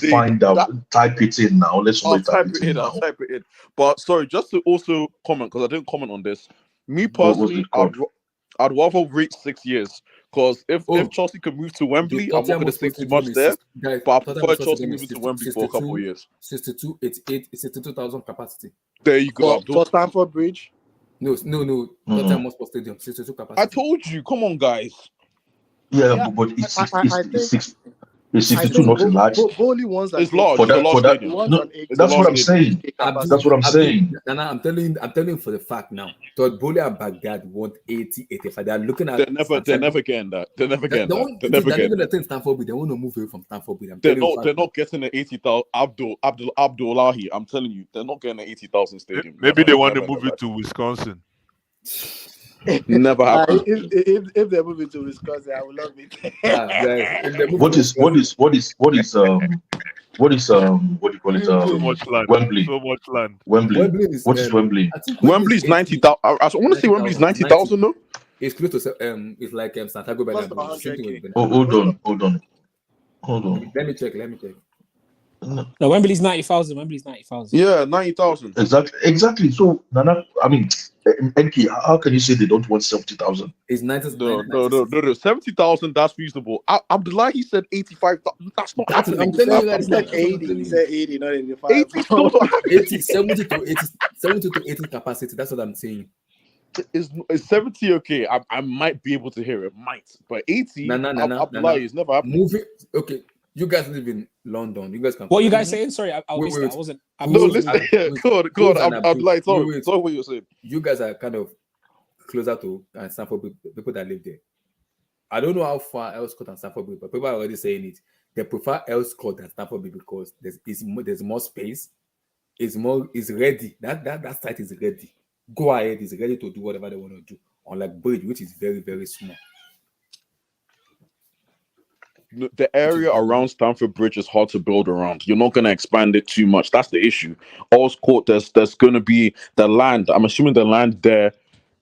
Find out. Type it in now. I'll type it in. But sorry, just to also comment because I didn't comment on this. Me personally, I'd rather wait 6 years because if Chelsea can move to Wembley, I'm not going to say too much there. But I prefer Chelsea moving to Wembley for a couple of years. 62,000 capacity. There you go. For Stamford Bridge? No. Tottenham Hotspur Stadium, 62 capacity. I told you. Come on, guys. Yeah. But it's 62 not large. Only ones that it's large. That's what I'm saying. That's what I'm saying. Nana, I'm telling you for the fact now. Todd Bowley and Baghdad want 80, 85. They're looking at. They're never getting that. They're never getting that. They're never getting that. Stamford Bridge. They want to move away from Stamford Bridge. They're not getting an 80,000. Abdullahi. I'm telling you, they're not getting an 80,000 stadium. Maybe they want to move it to Wisconsin. Never happened. If they move into Wisconsin, I would love it. What do you call it? So much land. Wembley. So much land. Wembley. What is Wembley? Wembley's 90,000. I want to say Wembley's 90,000 though. It's close to it's like Santiago Bernabéu. Hold on. Let me check. No, Wembley's 90,000. Wembley's 90,000. Yeah, 90,000. Exactly. So Nana, I mean, Enki, how can you say they don't want 70,000? It's 90,000. No. 70,000. That's reasonable. Abdullahi said 85,000. That's not happening. I'm telling you that he said 80. He said 80, not 85. 80, 70 to 80 capacity. That's what I'm saying. Is 70 okay? I might be able to hear it. But 80, Abdullahi is never happening. Moving. Okay. You guys live in London. You guys can. What you guys saying? Sorry, I missed that. I wasn't. Listen. Go on. Abdullahi, sorry. Sorry what you're saying. You guys are kind of closer to Stamford people that live there. I don't know how far Elscourt and Stamford Bridge, but people are already saying it. They prefer Elscourt than Stamford Bridge because there's more space. It's ready. That site is ready. Go ahead. It's ready to do whatever they want to do. Unlike Bridge, which is very, very small. The area around Stamford Bridge is hard to build around. You're not going to expand it too much. That's the issue. All's Court, there's going to be the land. I'm assuming the land there.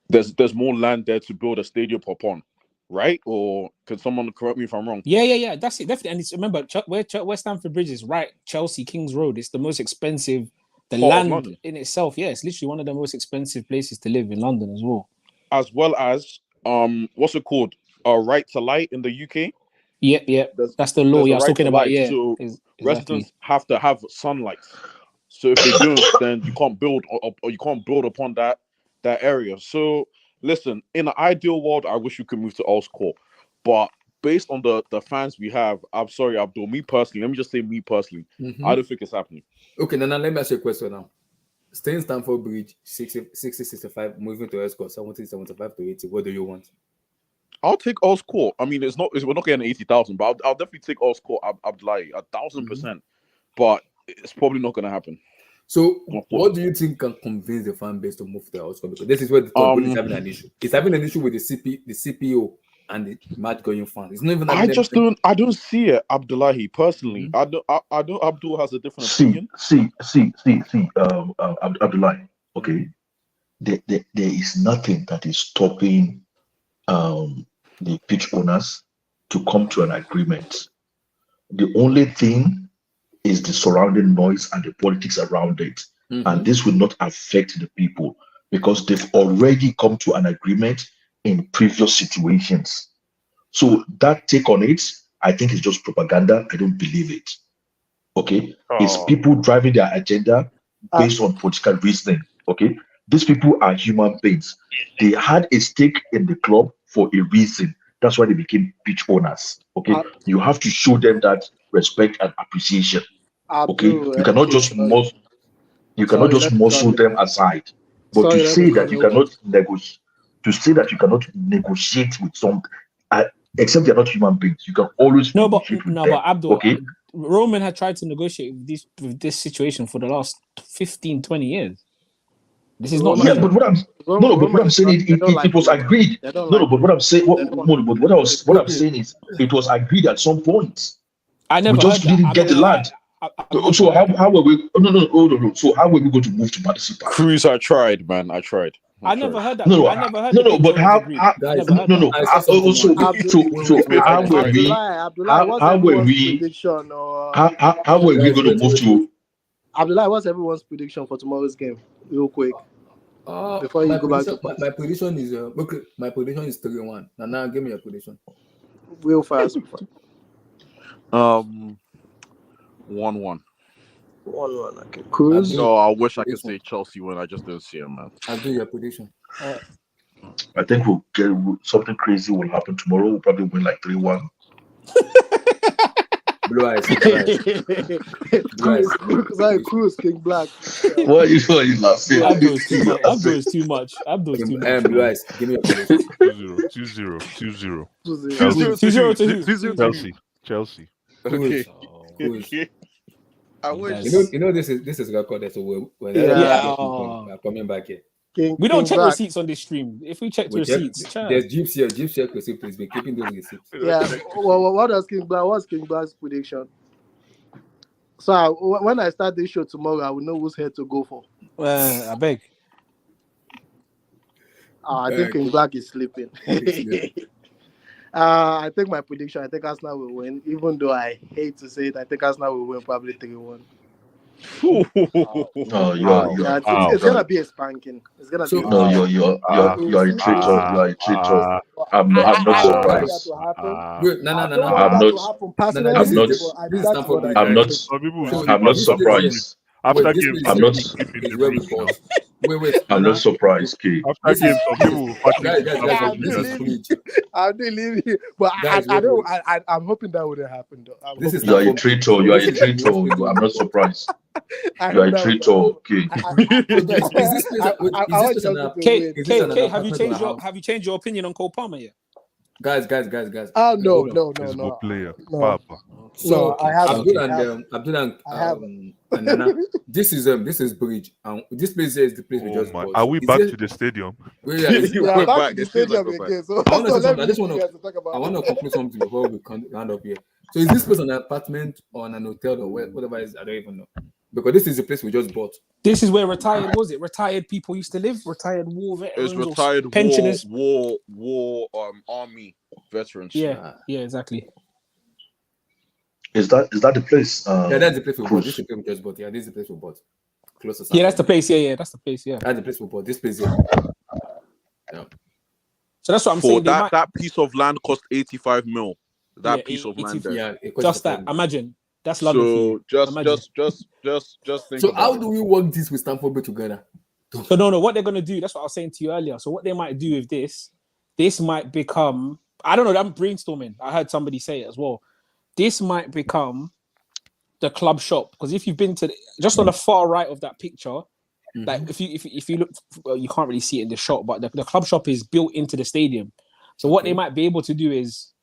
There's more land there to build a stadium upon, right? Or can someone correct me if I'm wrong? Yeah. That's it. Definitely. And remember, where Stamford Bridge is, right? Chelsea Kings Road. It's the most expensive. The land in itself, it's literally one of the most expensive places to live in London as well. As well as what's it called? Right to light in the UK. Yeah. That's the law. I was talking about. Yeah, so residents have to have sunlight. So if they don't, then you can't build or you can't build upon that area. So listen, in an ideal world, I wish you could move to All's Court, but based on the fans we have, I'm sorry, Abdul. Me personally, let me just say me personally, I don't think it's happening. Okay, now let me ask you a question now. Staying Stamford Bridge, 60-65, moving to All's Court, 70-75 to 80. What do you want? I'll take All's Court. I mean, we're not getting 80,000, but I'll definitely take All's Court. Abdullahi, 1,000%. But it's probably not going to happen. So, what do you think can convince the fan base to move to All's Court? Because this is where the top is having an issue. It's having an issue with the CPO and the match going fans. It's not even. I don't see it, Abdullahi. Personally, I don't. Abdul has a different opinion. Abdullahi. Okay, there is nothing that is stopping the pitch owners to come to an agreement. The only thing is the surrounding noise and the politics around it, and this will not affect the people because they've already come to an agreement in previous situations. So that take on it, I think, is just propaganda. I don't believe it. Okay, it's people driving their agenda based on political reasoning. Okay, these people are human beings. They had a stake in the club for a reason. That's why they became pitch owners. Okay, you have to show them that respect and appreciation. Okay, you cannot just muscle them aside. But to say that you cannot negotiate, with some, except they're not human beings, you can always but Abdul, okay? Roman had tried to negotiate with this situation for the last 15, 20 years. This is not. Yeah, but what I'm saying it was agreed. But what I'm saying, what I'm saying is it was agreed at some point. We just didn't get the land. So how were we? No. So how were we going to move to Madison Park? Cruz, I tried, man. I tried. I never heard that. No. I never heard that. But how were we? How were we going to move to? Abdullah, what's everyone's prediction for tomorrow's game, real quick? Before you go back to my prediction is my prediction is 3-1. Now give me your prediction. Real fast. 1-1. 1-1. Okay. Cruz. No, I wish I could say Chelsea win. I just don't see it, man. I'll do your prediction. I think we'll get something crazy will happen tomorrow. We'll probably win like 3-1. Blue eyes. Cruz, King Black. What are you laughing? Abdul's too much. Blue eyes. Give me a prediction. 2-0. 2-0 Chelsea. Okay. I wish. You know this is recorded, so we're coming back here. We don't check receipts on this stream. If we check the receipts, there's Jeeps here. Jeeps check receipts. Please be keeping those receipts. Yeah. What's King Black's prediction? So when I start this show tomorrow, I will know whose head to go for. I beg. I think King Black is sleeping. I think my prediction, I think Arsenal will win. Even though I hate to say it, I think Arsenal will win probably 3-1. It's gonna be a spanking. It's gonna be. No, you're a traitor. I'm not surprised. I'm not surprised. After game, I'm not surprised, Key. After game, I'm leaving you, but I'm hoping that wouldn't happen though. You are a traitor. I'm not surprised. You are a traitor, okay. Have you changed your opinion on Cole Palmer yet? Guys. No. Player. Papa. So I have. This is Bridge, and this place is the place we just bought. Are we back to the stadium? Yeah, back to the stadium again. So I want to conclude something before we round up here. So is this place an apartment or an hotel or whatever it is? I don't even know. Because this is the place we just bought. This is where retired people used to live. Retired war veterans. It's retired pensioners. War army veterans. Yeah, exactly. Is that the place? Yeah, that's the place we bought. This is the place we just bought. Yeah, this is the place we bought. Close to that's the place. Yeah, that's the place. Yeah, that's the place we bought. This place. Yeah. So that's what I'm saying. For that piece of land cost 85 mil. That piece of land. Yeah, just that. Imagine. That's lovely. So just think. So how do we work this with Stamford Bridge together? So no, what they're gonna do? That's what I was saying to you earlier. So what they might do with this might become. I don't know. I'm brainstorming. I heard somebody say it as well. This might become the club shop, because if you've been to just on the far right of that picture, like if you look, well, you can't really see it in the shot, but the club shop is built into the stadium. So what they might be able to do is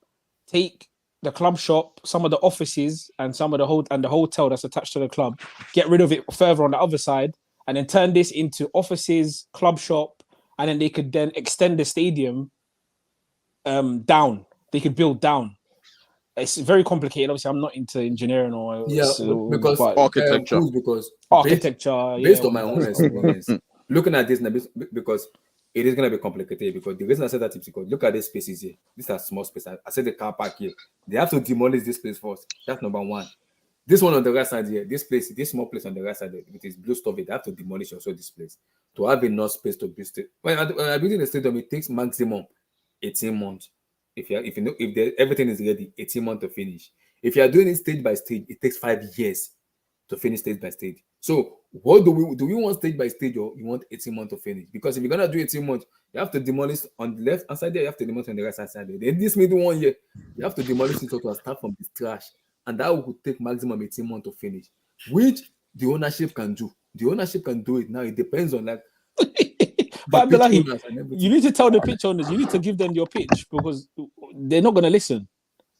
take the club shop, some of the offices, and some of the hotel that's attached to the club, get rid of it further on the other side, and then turn this into offices, club shop, and then they could then extend the stadium down. They could build down. It's very complicated. Obviously, I'm not into engineering or because but architecture. because architecture. based yeah, on my all own that stuff. experience, looking at this now, because it is going to be complicated. Because the reason I said that is because look at these spaces here. These are small spaces. I said the car park here. They have to demolish this place first. That's number one. This one on the right side here, this small place on the right side, with this blue stuff, they have to demolish also this place to have enough space to build it. When I build in a stadium, it takes maximum 18 months. If everything is ready, 18 months to finish. If you are doing it stage by stage, it takes 5 years to finish stage by stage. So what do we want stage by stage, or you want 18 months to finish? Because if you're gonna do 18 months, you have to demolish on the left hand side there, you have to demolish on the right side there. Then this middle one year, you have to demolish it to start from the trash, and that would take maximum 18 months to finish, which the ownership can do. The ownership can do it now. It depends on like. But Abdullahi, you need to tell the pitch owners, you need to give them your pitch because they're not gonna listen.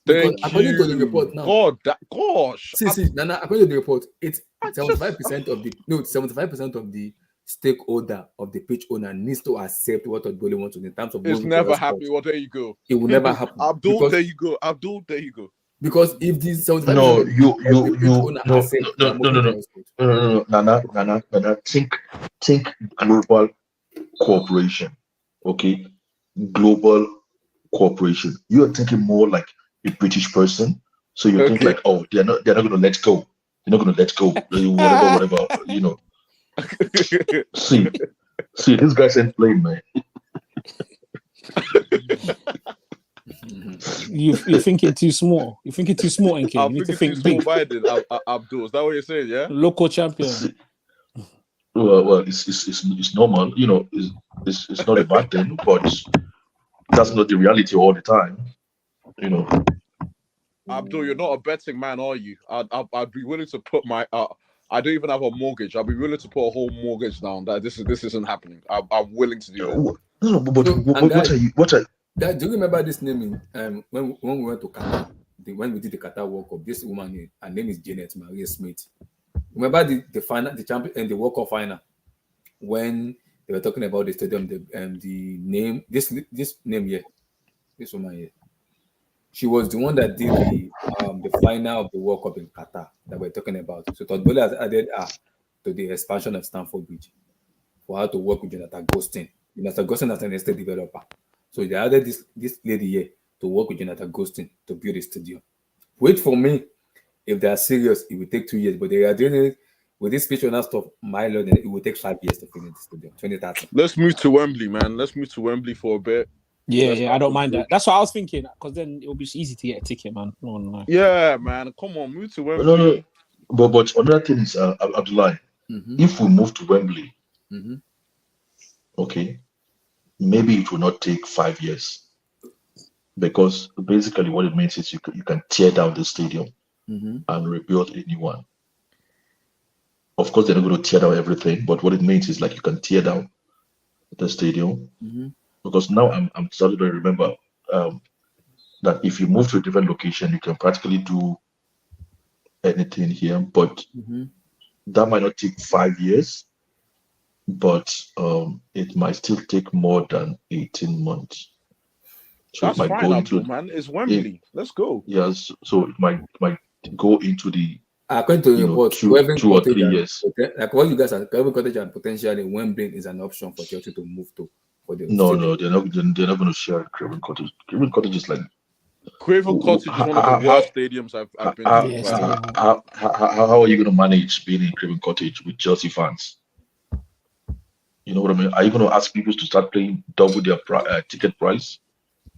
Because according to the report now, gosh. Nana, according to the report, it's 75% of the 75% of the stakeholder of the pitch owner needs to accept what Odbole wants in terms of. It's never happening. Well, there you go. It will never happen. Abdul, there you go. Abdul, there you go. Because if this 75% No, Nana, think global cooperation. Okay, global cooperation. You are thinking more like a British person, so you think like, oh, they're not going to let go. They're not going to let go. Whatever, you know. See, this guy's ain't playing, man. You're thinking too small. You're thinking too small, NK. You need to think big. Abdul, is that what you're saying? Yeah. Local champion. Well, it's normal. You know, it's not a bad thing, but that's not the reality all the time. You know. Abdul, you're not a betting man, are you? I'd be willing to put my. I don't even have a mortgage. I'd be willing to put a whole mortgage down that this isn't happening. I'm willing to do that. No, but what are Dad, do you remember this name when we went to Qatar? When we did the Qatar World Cup, this woman here, her name is Janet Maria Smith. Remember the final, the champion, and the World Cup final when they were talking about the stadium, the name, this name here, this woman here. She was the one that did the final of the World Cup in Qatar that we're talking about. So Odbole has added her to the expansion of Stamford Bridge for her to work with Jonathan Gostin. Jonathan Gostin as an estate developer. So they added this lady here to work with Jonathan Gostin to build a stadium. Wait for me. If they are serious, it will take 2 years. But they are doing it with this picture and stuff. My lord, it will take 5 years to finish the stadium. 2030. Let's move to Wembley, man. Let's move to Wembley for a bit. Yeah, I don't mind that. That's what I was thinking, because then it will be easy to get a ticket, man. No. Yeah, man. Come on, move to Wembley. No. But another thing is, Abdullahi, if we move to Wembley, okay, maybe it will not take 5 years, because basically what it means is you can tear down the stadium and rebuild a new one. Of course, they're not going to tear down everything, but what it means is like you can tear down the stadium. Because now I'm starting to remember that if you move to a different location, you can practically do anything here, but that might not take 5 years, but it might still take more than 18 months. So that's it might fine, go Abdul, into man. It's Wembley. Let's go. Yes, so it might go into the according to the report, 2 or 3 years. Like what you guys are, Craven Cottage and potentially Wembley is an option for Chelsea to move to. No, they're not going to share Craven Cottage. Craven Cottage is like Craven Cottage is one of the worst stadiums I've been to. How are you going to manage being in Craven Cottage with Chelsea fans? You know what I mean? Are you going to ask people to start paying double their ticket price?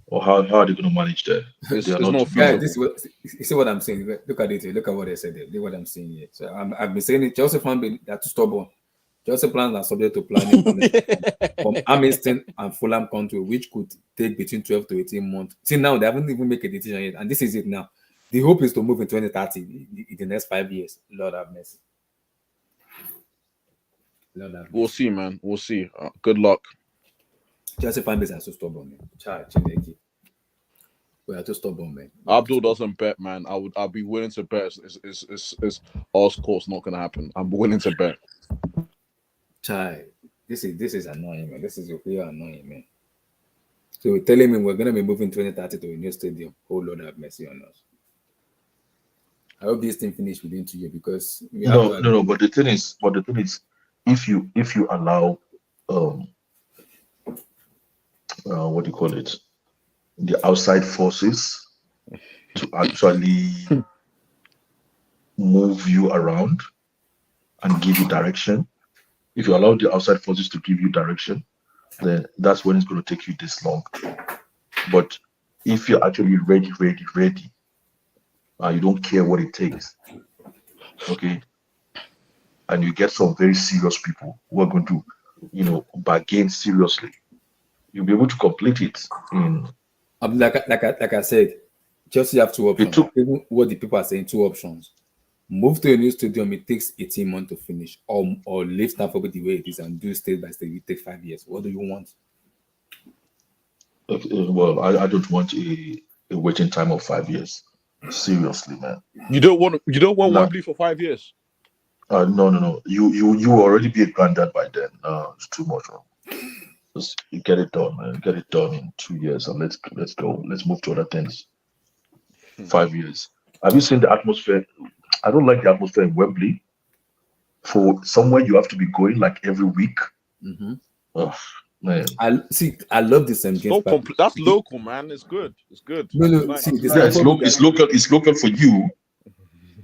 Or how are they going to manage that? You see what I'm saying? Look at it. Look at what they said there. Look what I'm saying here. So I've been saying it. Chelsea fans are too stubborn. Chelsea plans are subject to planning from Amiston and Fulham country, which could take between 12 to 18 months. See, now they haven't even made a decision yet, and this is it now. The hope is to move in 2030 in the next 5 years. Lord have mercy. We'll see, man. We'll see. Good luck. Chelsea fan base are so stubborn, man. We are too stubborn, man. Abdul doesn't bet, man. I'll be willing to bet. It's Oscourt's not gonna happen. I'm willing to bet. Chai, this is annoying, man. This is really annoying, man. So we're telling me we're going to be moving 2030 to a new stadium. Oh, Lord have mercy on us. I hope this thing finish within 2 years because we have to No. But the thing is, if you allow, what do you call it, the outside forces to actually move you around and give you direction. If you allow the outside forces to give you direction, then that's when it's going to take you this long. But if you're actually ready, you don't care what it takes, okay, and you get some very serious people who are going to, bargain seriously, you'll be able to complete it in. Like I said, Chelsea have two options. Even what the people are saying, two options. Move to a new stadium, it takes 18 months to finish, or leave Stamford the way it is and do state by state, it takes 5 years. What do you want? Well, I don't want a waiting time of 5 years. Seriously, man. You don't want Wembley for 5 years? No. You will already be a granddad by then. It's too much. Just get it done, man. Get it done in 2 years, and let's go. Let's move to other things. 5 years. Have you seen the atmosphere? I don't like the atmosphere in Wembley. For somewhere you have to be going like every week. Mm-hmm. Oh man, I love this game. That's local, man. It's good. No, nice. see, it's local for you.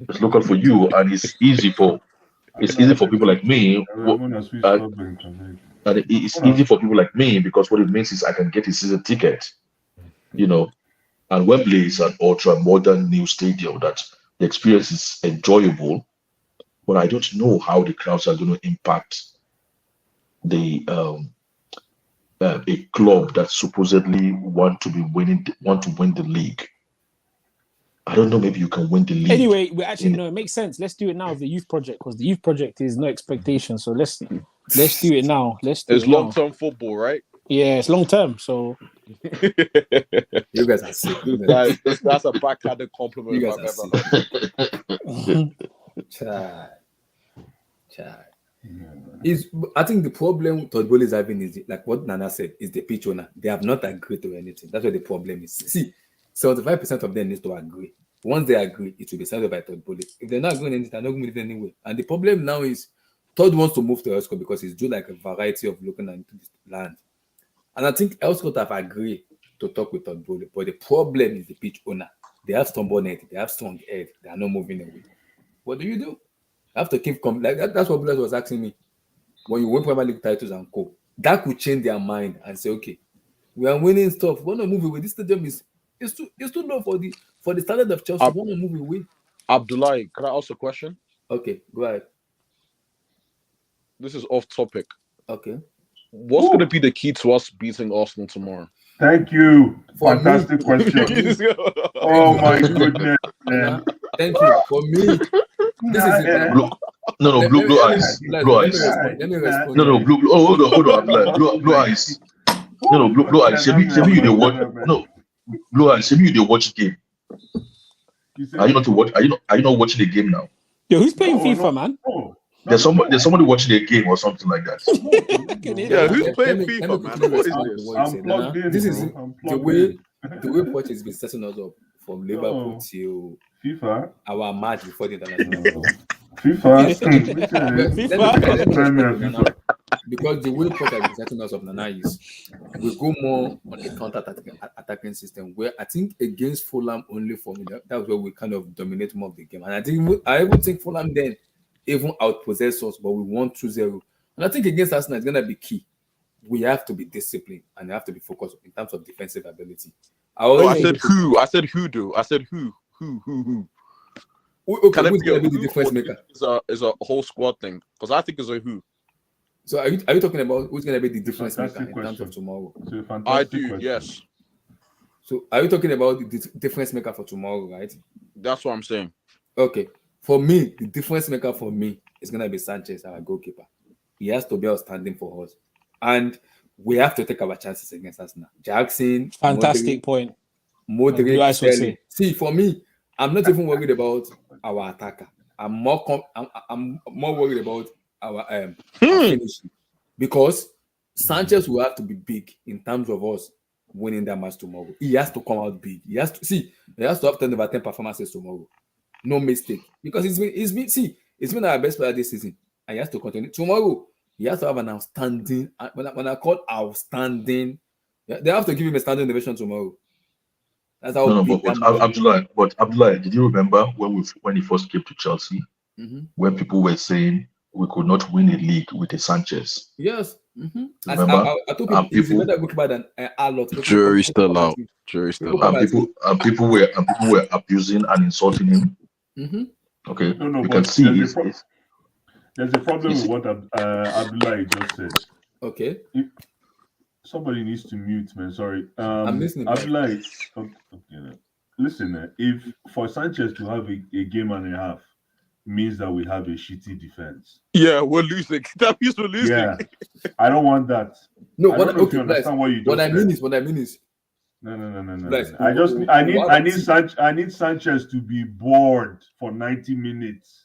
It's local for you, and it's easy for people like me. And it's easy for people like me because what it means is I can get a season ticket, And Wembley is an ultra modern new stadium that the experience is enjoyable, but I don't know how the crowds are going to impact the a club that supposedly want to win the league. I don't know. Maybe you can win the league. Anyway, it makes sense. Let's do it now with the youth project because the youth project is no expectation. So let's do it now. It's long-term football, right? Yeah, it's long term. So you guys are sick. That's a backhanded compliment. You guys are sick. Chai. I think the problem Todd Bowley is having is like what Nana said is the pitch owner. They have not agreed to anything. That's what the problem is. See, 75% of them need to agree. Once they agree, it will be settled by Todd Bowley. If they're not agreeing anything, they're not going to move anyway. And the problem now is Todd wants to move to Elsco because he's doing like a variety of looking into this land. And I think Elsco have agreed to talk with Todd Bowley, but the problem is the pitch owner. They have stubbornness, they have strong head, they are not moving away. What do? You have to keep like that. That's what Blaise was asking me. When you win Premier League titles and co, that could change their mind and say, okay, we are winning stuff. We want to move away. This stadium is too low for the standard of Chelsea. We want to move away. Abdullah, can I ask a question? Okay, go ahead. This is off topic. Okay. What's going to be the key to us beating Arsenal tomorrow? Thank you. Fantastic question. Oh my goodness, man. Thank you. For me, this is it. Blue eyes. Blue eyes. Let me respond. No, blue. Oh, hold on. Blue eyes. No, blue eyes. Maybe you dey watch. No, blue eyes. Maybe you dey watch the game. Are you not watching the game now? Yo, who's playing FIFA, man? There's somebody watching a game or something like that. Who's playing FIFA, man? What is this? This is the way Poch has been setting us up from Liverpool till FIFA. Our match before the international. FIFA. Because the way Poch has been setting us up, Nana, is we go more on a counter-attacking system. Where I think against Fulham only for me, that was where we kind of dominate more of the game. And I even think Fulham then even outpossess us, but we won 2-0. And I think against Arsenal, it's going to be key. We have to be disciplined and have to be focused in terms of defensive ability. I said who? I said who, though? I said who? Okay, who's going to be the difference maker? It's a whole squad thing, because I think it's a who. So are you talking about who's going to be the difference maker in terms of tomorrow? I do, yes. So are you talking about the difference maker for tomorrow, right? That's what I'm saying. Okay. For me, the difference maker for me is going to be Sanchez, our goalkeeper. He has to be outstanding for us. And we have to take our chances against Arsenal. Jackson. Fantastic point. Modric. See, for me, I'm not even worried about our attacker. I'm more worried about our finishing. Because Sanchez will have to be big in terms of us winning that match tomorrow. He has to come out big. He has to have 10 over 10 performances tomorrow. No mistake. Because it's been our best player this season. And he has to continue. Tomorrow, he has to have an outstanding, when I call outstanding, they have to give him a standing ovation tomorrow. That's how Abdullah, did you remember when he first came to Chelsea, when people were saying we could not win a league with a Sanchez? Yes. Remember? I told people he's a better goalkeeper than a lot. Jury's still out. And people were abusing and insulting him. Okay, No, you can see there's a problem with what Abdullah just said. Okay. Somebody needs to mute, man. Sorry. I'm listening. Abdullah, listen, if for Sanchez to have a game and a half means that we have a shitty defense. Yeah, we're losing. That means we're losing. Yeah, I don't want that. No, I don't know if you understand what you just said. What I mean is. No. I need Sanchez to be bored for 90 minutes.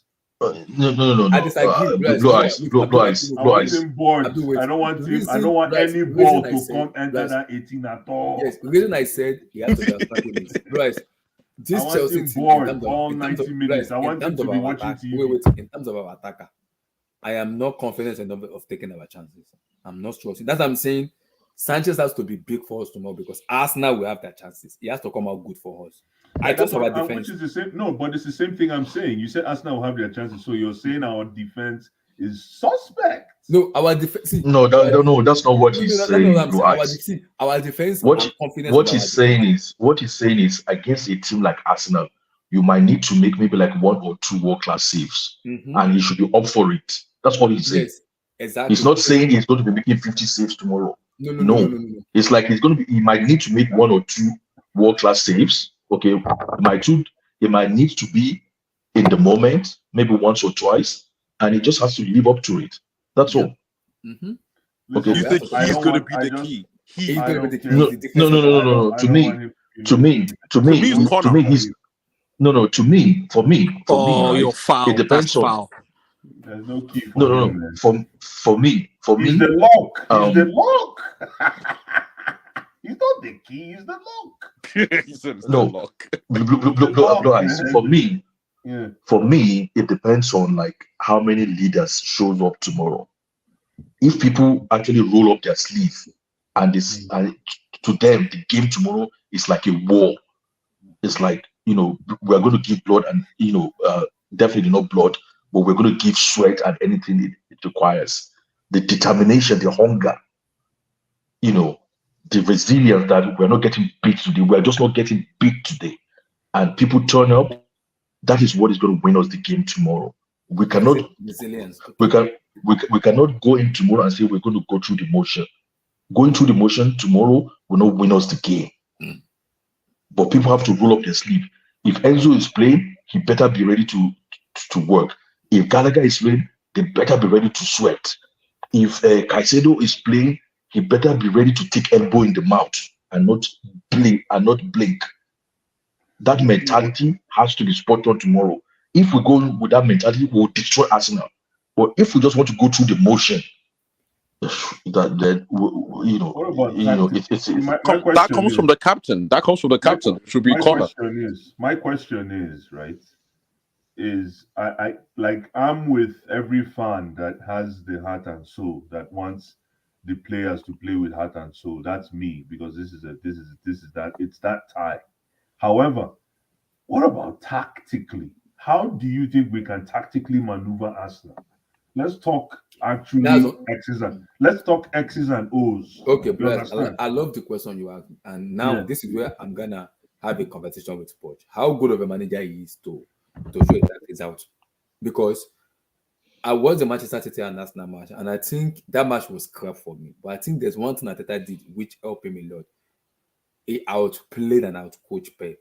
No. I disagree. Blue eyes. I want him bored. I don't want any ball to come enter that 18 at all. Yes, the reason I said he has to be outstanding is, Bryce, this I want Chelsea him team, bored all 90 minutes. I want him to be watching TV. Wait, in terms of our attacker, I am not confident enough of taking our chances. I'm not trusting. That's what I'm saying. Sanchez has to be big for us tomorrow because Arsenal will have their chances. He has to come out good for us. I trust our defense. Which is the same. No, but it's the same thing I'm saying. You said Arsenal will have their chances, so you're saying our defense is suspect. No, our defense. No, that's not what he's saying. Our defense. What he's saying is against a team like Arsenal, you might need to make maybe like 1 or 2 world-class saves, and he should be up for it. That's what he's saying. Yes, exactly. He's not saying he's going to be making 50 saves tomorrow. No. It's like he might need to make 1 or 2 world-class saves. Okay, he might need to be in the moment, maybe once or twice, and he just has to live up to it. That's all. Okay, you think he's going to be the key? He's going to be the key. No. To me, you're foul. It depends on. There's no key. For me. He's the lock. He's the lock. He's not the key. He's the lock. He's the lock. Blue eyes. For me, it depends on like how many leaders shows up tomorrow. If people actually roll up their sleeve, and to them the game tomorrow is like a war. It's like we're going to give blood, and definitely not blood, but we're going to give sweat and anything it requires. The determination, the hunger, the resilience that we're not getting beat today. We're just not getting beat today. And people turn up. That is what is going to win us the game tomorrow. We cannot resilience. We cannot go in tomorrow and say we're going to go through the motion. Going through the motion tomorrow will not win us the game. But people have to roll up their sleeve. If Enzo is playing, he better be ready to work. If Gallagher is playing, they better be ready to sweat. If Caicedo is playing, he better be ready to take elbow in the mouth and not blink. That mentality has to be spot on tomorrow. If we go with that mentality, we'll destroy Arsenal. But if we just want to go through the motion, that comes from the captain. That comes from the captain. Should be corner. My question is right. I'm with every fan that has the heart and soul that wants the players to play with heart and soul. That's me, because this is that it's that tie. However, what about tactically? How do you think we can tactically maneuver Arsenal? Let's talk X's and O's. Okay, but I love the question you asked, and now this is where I'm gonna have a conversation with Poch. How good of a manager he is to show that is out, because I was the Manchester City and Arsenal match, and I think that match was crap for me. But I think there's one thing Arteta did which helped him a lot. He outplayed and outcoached Pep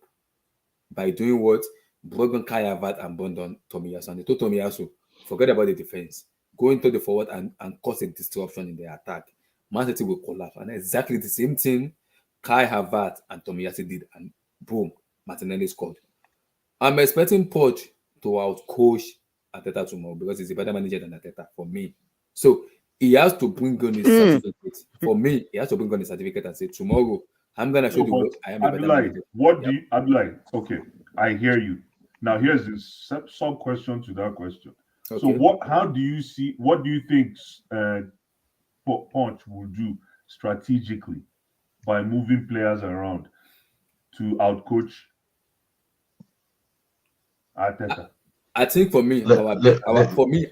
by doing what? Brought on Kai Havertz and brought on Tomiyasu. And they told Tomiyasu, forget about the defense. Go into the forward and cause a disruption in the attack. Mancity will collapse. And exactly the same thing Kai Havertz and Tomiyasu did. And boom, Martinelli scored. I'm expecting Poch to outcoach Arteta tomorrow because he's a better manager than Arteta for me. So he has to bring on his certificate. For me, he has to bring on his certificate and say, tomorrow, I'm gonna show No, the but world I am a better Abdullah, manager. what do you, Abdullah? Okay, I hear you. Now here's the sub question to that question. So Okay. how do you see? What do you think Punch will do strategically by moving players around to outcoach Arteta? I think for me,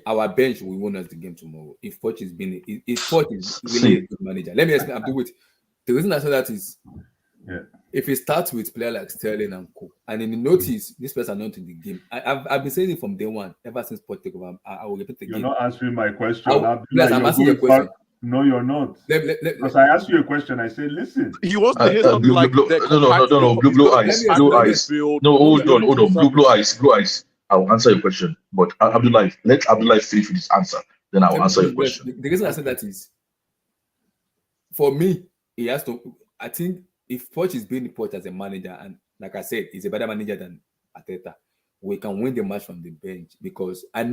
our bench will win us the game tomorrow. If Poch is really a good manager. Let me explain. Abdul, wait. The reason I say that is, if it starts with player like Sterling and Co, and then you notice these players are not in the game. I've been saying it from day one, ever since Poch took over. I will repeat the game. You're not answering my question. I'm asking you a question. No, you're not. Because I asked you a question. I said, listen. He wants to hear something like no, blue eyes. No, hold on. Blue eyes. I will answer your question, but Abdullah, let Abdullah finish with his answer. Then I will answer your question. The reason I said that is, for me, he has to. I think if Poch is being Poch as a manager, and like I said, he's a better manager than Arteta, we can win the match from the bench, because I've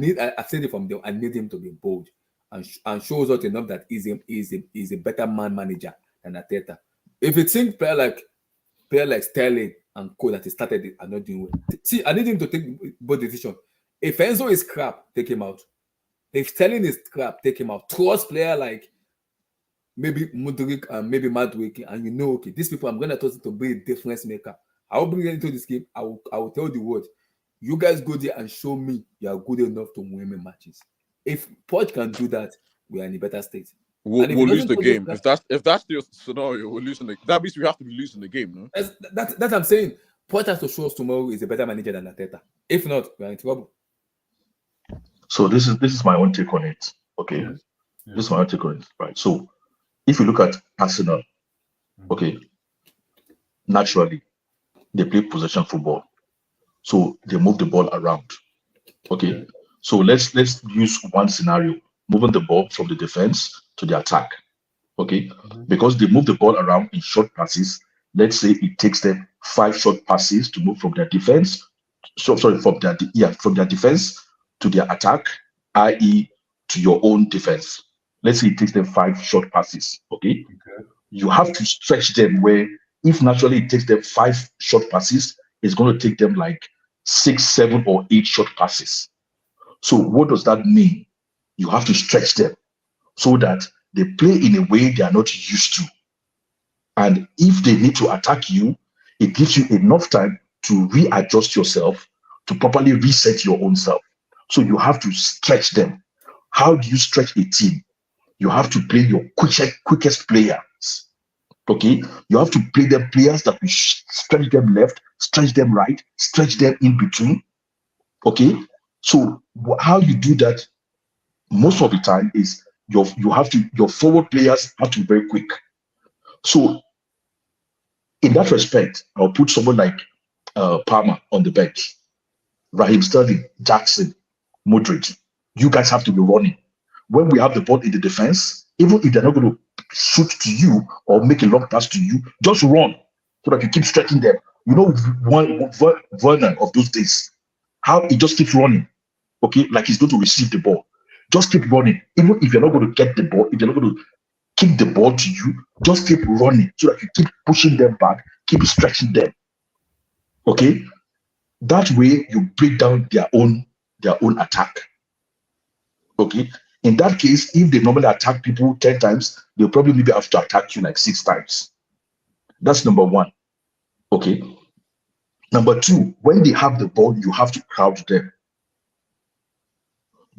said it from there. I need him to be bold and shows us enough that he's a better manager than Arteta. If you think player like Sterling and Co that he started it are not doing well, see, I need him to take both decisions. If Enzo is crap, take him out. If Sterling is crap, take him out. Trust player like maybe Mudryk and maybe Madwyk, and you know, okay, these people I'm gonna trust to be a difference maker. I will bring them into this game. I will tell the world, you guys go there and show me you are good enough to win me matches. If Poch can do that, we are in a better state. We'll lose the game. If that's your scenario, we're losing the. That means we have to be losing the game, no? That's what I'm saying. Poch has to show us tomorrow is a better manager than Arteta. If not, we're in trouble. So this is my own take on it. Okay, this is my own take on it. Right. So if you look at Arsenal, okay, naturally they play possession football, so they move the ball around. Okay, so let's use one scenario: moving the ball from the defense to the attack. Okay, because they move the ball around in short passes. Let's say it takes them 5 short passes to move from their defense. From their defense to their attack, i.e., to your own defense. Let's say it takes them 5 short passes. Okay, you have to stretch them where, if naturally it takes them 5 short passes, it's going to take them like 6, 7, or 8 short passes. So what does that mean? You have to stretch them so that they play in a way they are not used to. And if they need to attack you, it gives you enough time to readjust yourself, to properly reset your own self. So you have to stretch them. How do you stretch a team? You have to play your quickest players. Okay? You have to play them players that will stretch them left, stretch them right, stretch them in between. Okay? So how you do that most of the time is your forward players have to be very quick. So in that respect, I'll put someone like Palmer on the bench, Raheem Sterling, Jackson, Modric. You guys have to be running. When we have the ball in the defense, even if they're not going to shoot to you or make a long pass to you, just run so that you keep stretching them. You know, Vernon of those days, how he just keeps running, okay, like he's going to receive the ball. Just keep running. Even if you're not going to get the ball, if you're not going to kick the ball to you, just keep running so that you keep pushing them back, keep stretching them. Okay? That way you break down their own attack. Okay? In that case, if they normally attack people 10 times, they'll probably maybe have to attack you like 6 times. That's number 1. Okay? Number 2, when they have the ball, you have to crowd them.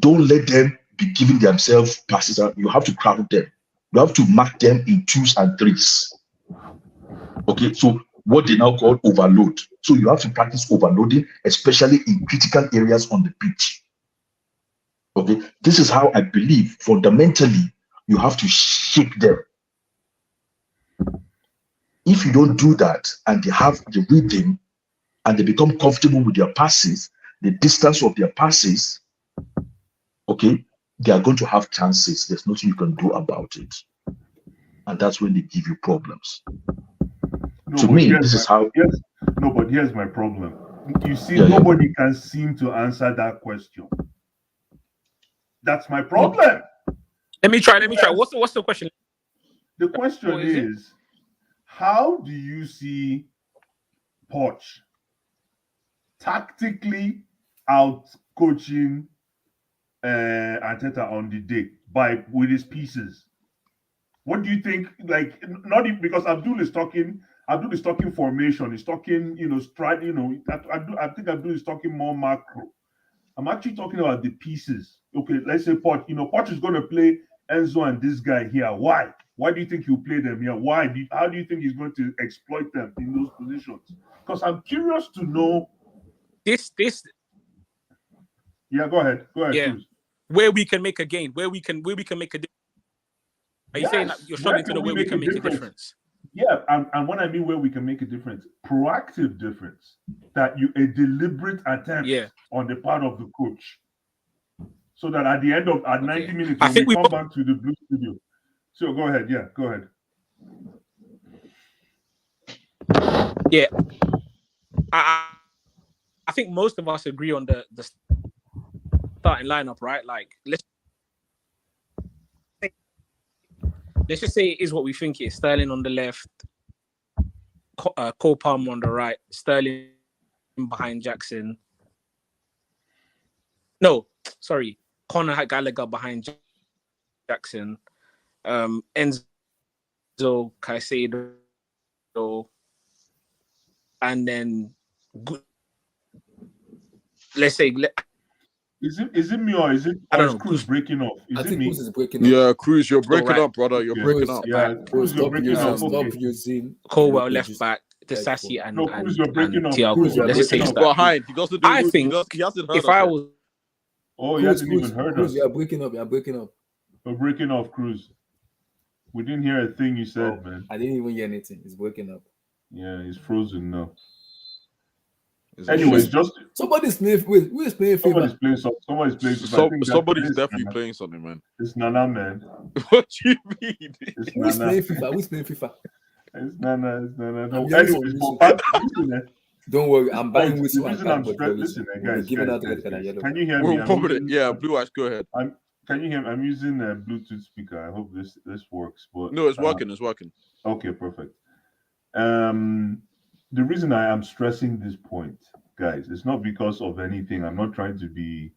Don't let them be giving themselves passes. You have to crowd them. You have to mark them in 2s and 3s. Okay, so what they now call overload. So you have to practice overloading, especially in critical areas on the pitch. Okay, this is how I believe fundamentally you have to shape them. If you don't do that and they have the rhythm and they become comfortable with their passes, the distance of their passes, okay, they are going to have chances. There's nothing you can do about it. And that's when they give you problems. To me, this is how... No, but here's my problem. You see, nobody can seem to answer that question. That's my problem. Let me try. What's the question? The question is, how do you see Poch tactically out coaching Arteta on the day with his pieces? What do you think? Like, not even because Abdul is talking formation. He's talking, stride. I think Abdul is talking more macro. I'm actually talking about the pieces. Okay, let's say Poch. Poch is going to play Enzo and this guy here. Why? Why do you think he'll play them here? How do you think he's going to exploit them in those positions? Because I'm curious to know. This. Yeah, go ahead. Yeah, Cruz. where we can make a gain, where we can make a difference. Are you saying that you're struggling to know where we can make a difference? Yeah, and when I mean where we can make a difference, proactive difference, that a deliberate attempt on the part of the coach, so that at the end of 90 minutes, when we come back to the Blue Studio. So go ahead, go ahead. Yeah, I think most of us agree on the starting lineup, right? Like let's just say it is what we think it is. Sterling on the left, Cole Palmer on the right, Sterling behind Jackson. No, sorry, Conor Gallagher behind Jackson, Enzo Caicedo, and then let's say. Is it me or is Cruz breaking off? I think Cruz is breaking up. Yeah, Cruz, you're breaking up, brother. You're breaking up. Yeah, Cruz, you're breaking up. Stop using Colwell left back, Disasi and Cruz, you're breaking up. Thiago. Let's just say he's behind. He doesn't do I think he hasn't heard if I was, he hasn't even heard us. Cruz, you're breaking up. You're breaking up. We're breaking off, Cruz. We didn't hear a thing you said, man. I didn't even hear anything. He's breaking up. Yeah, he's frozen now. Anyways, somebody's playing. Wait, who is playing FIFA? Somebody's playing FIFA. Somebody's definitely playing something, man. It's Nana, man. What do you mean? Who's playing FIFA? Who's playing FIFA? It's Nana. Anyways, don't worry. I'm buying whistle. Listen, guys. Can you hear me? Yeah, Blue Eyes, go ahead. Can you hear me? I'm using a Bluetooth speaker. I hope this works. But no, it's working. It's working. Okay, perfect. The reason I am stressing this point, guys, it's not because of anything. I'm not trying to be.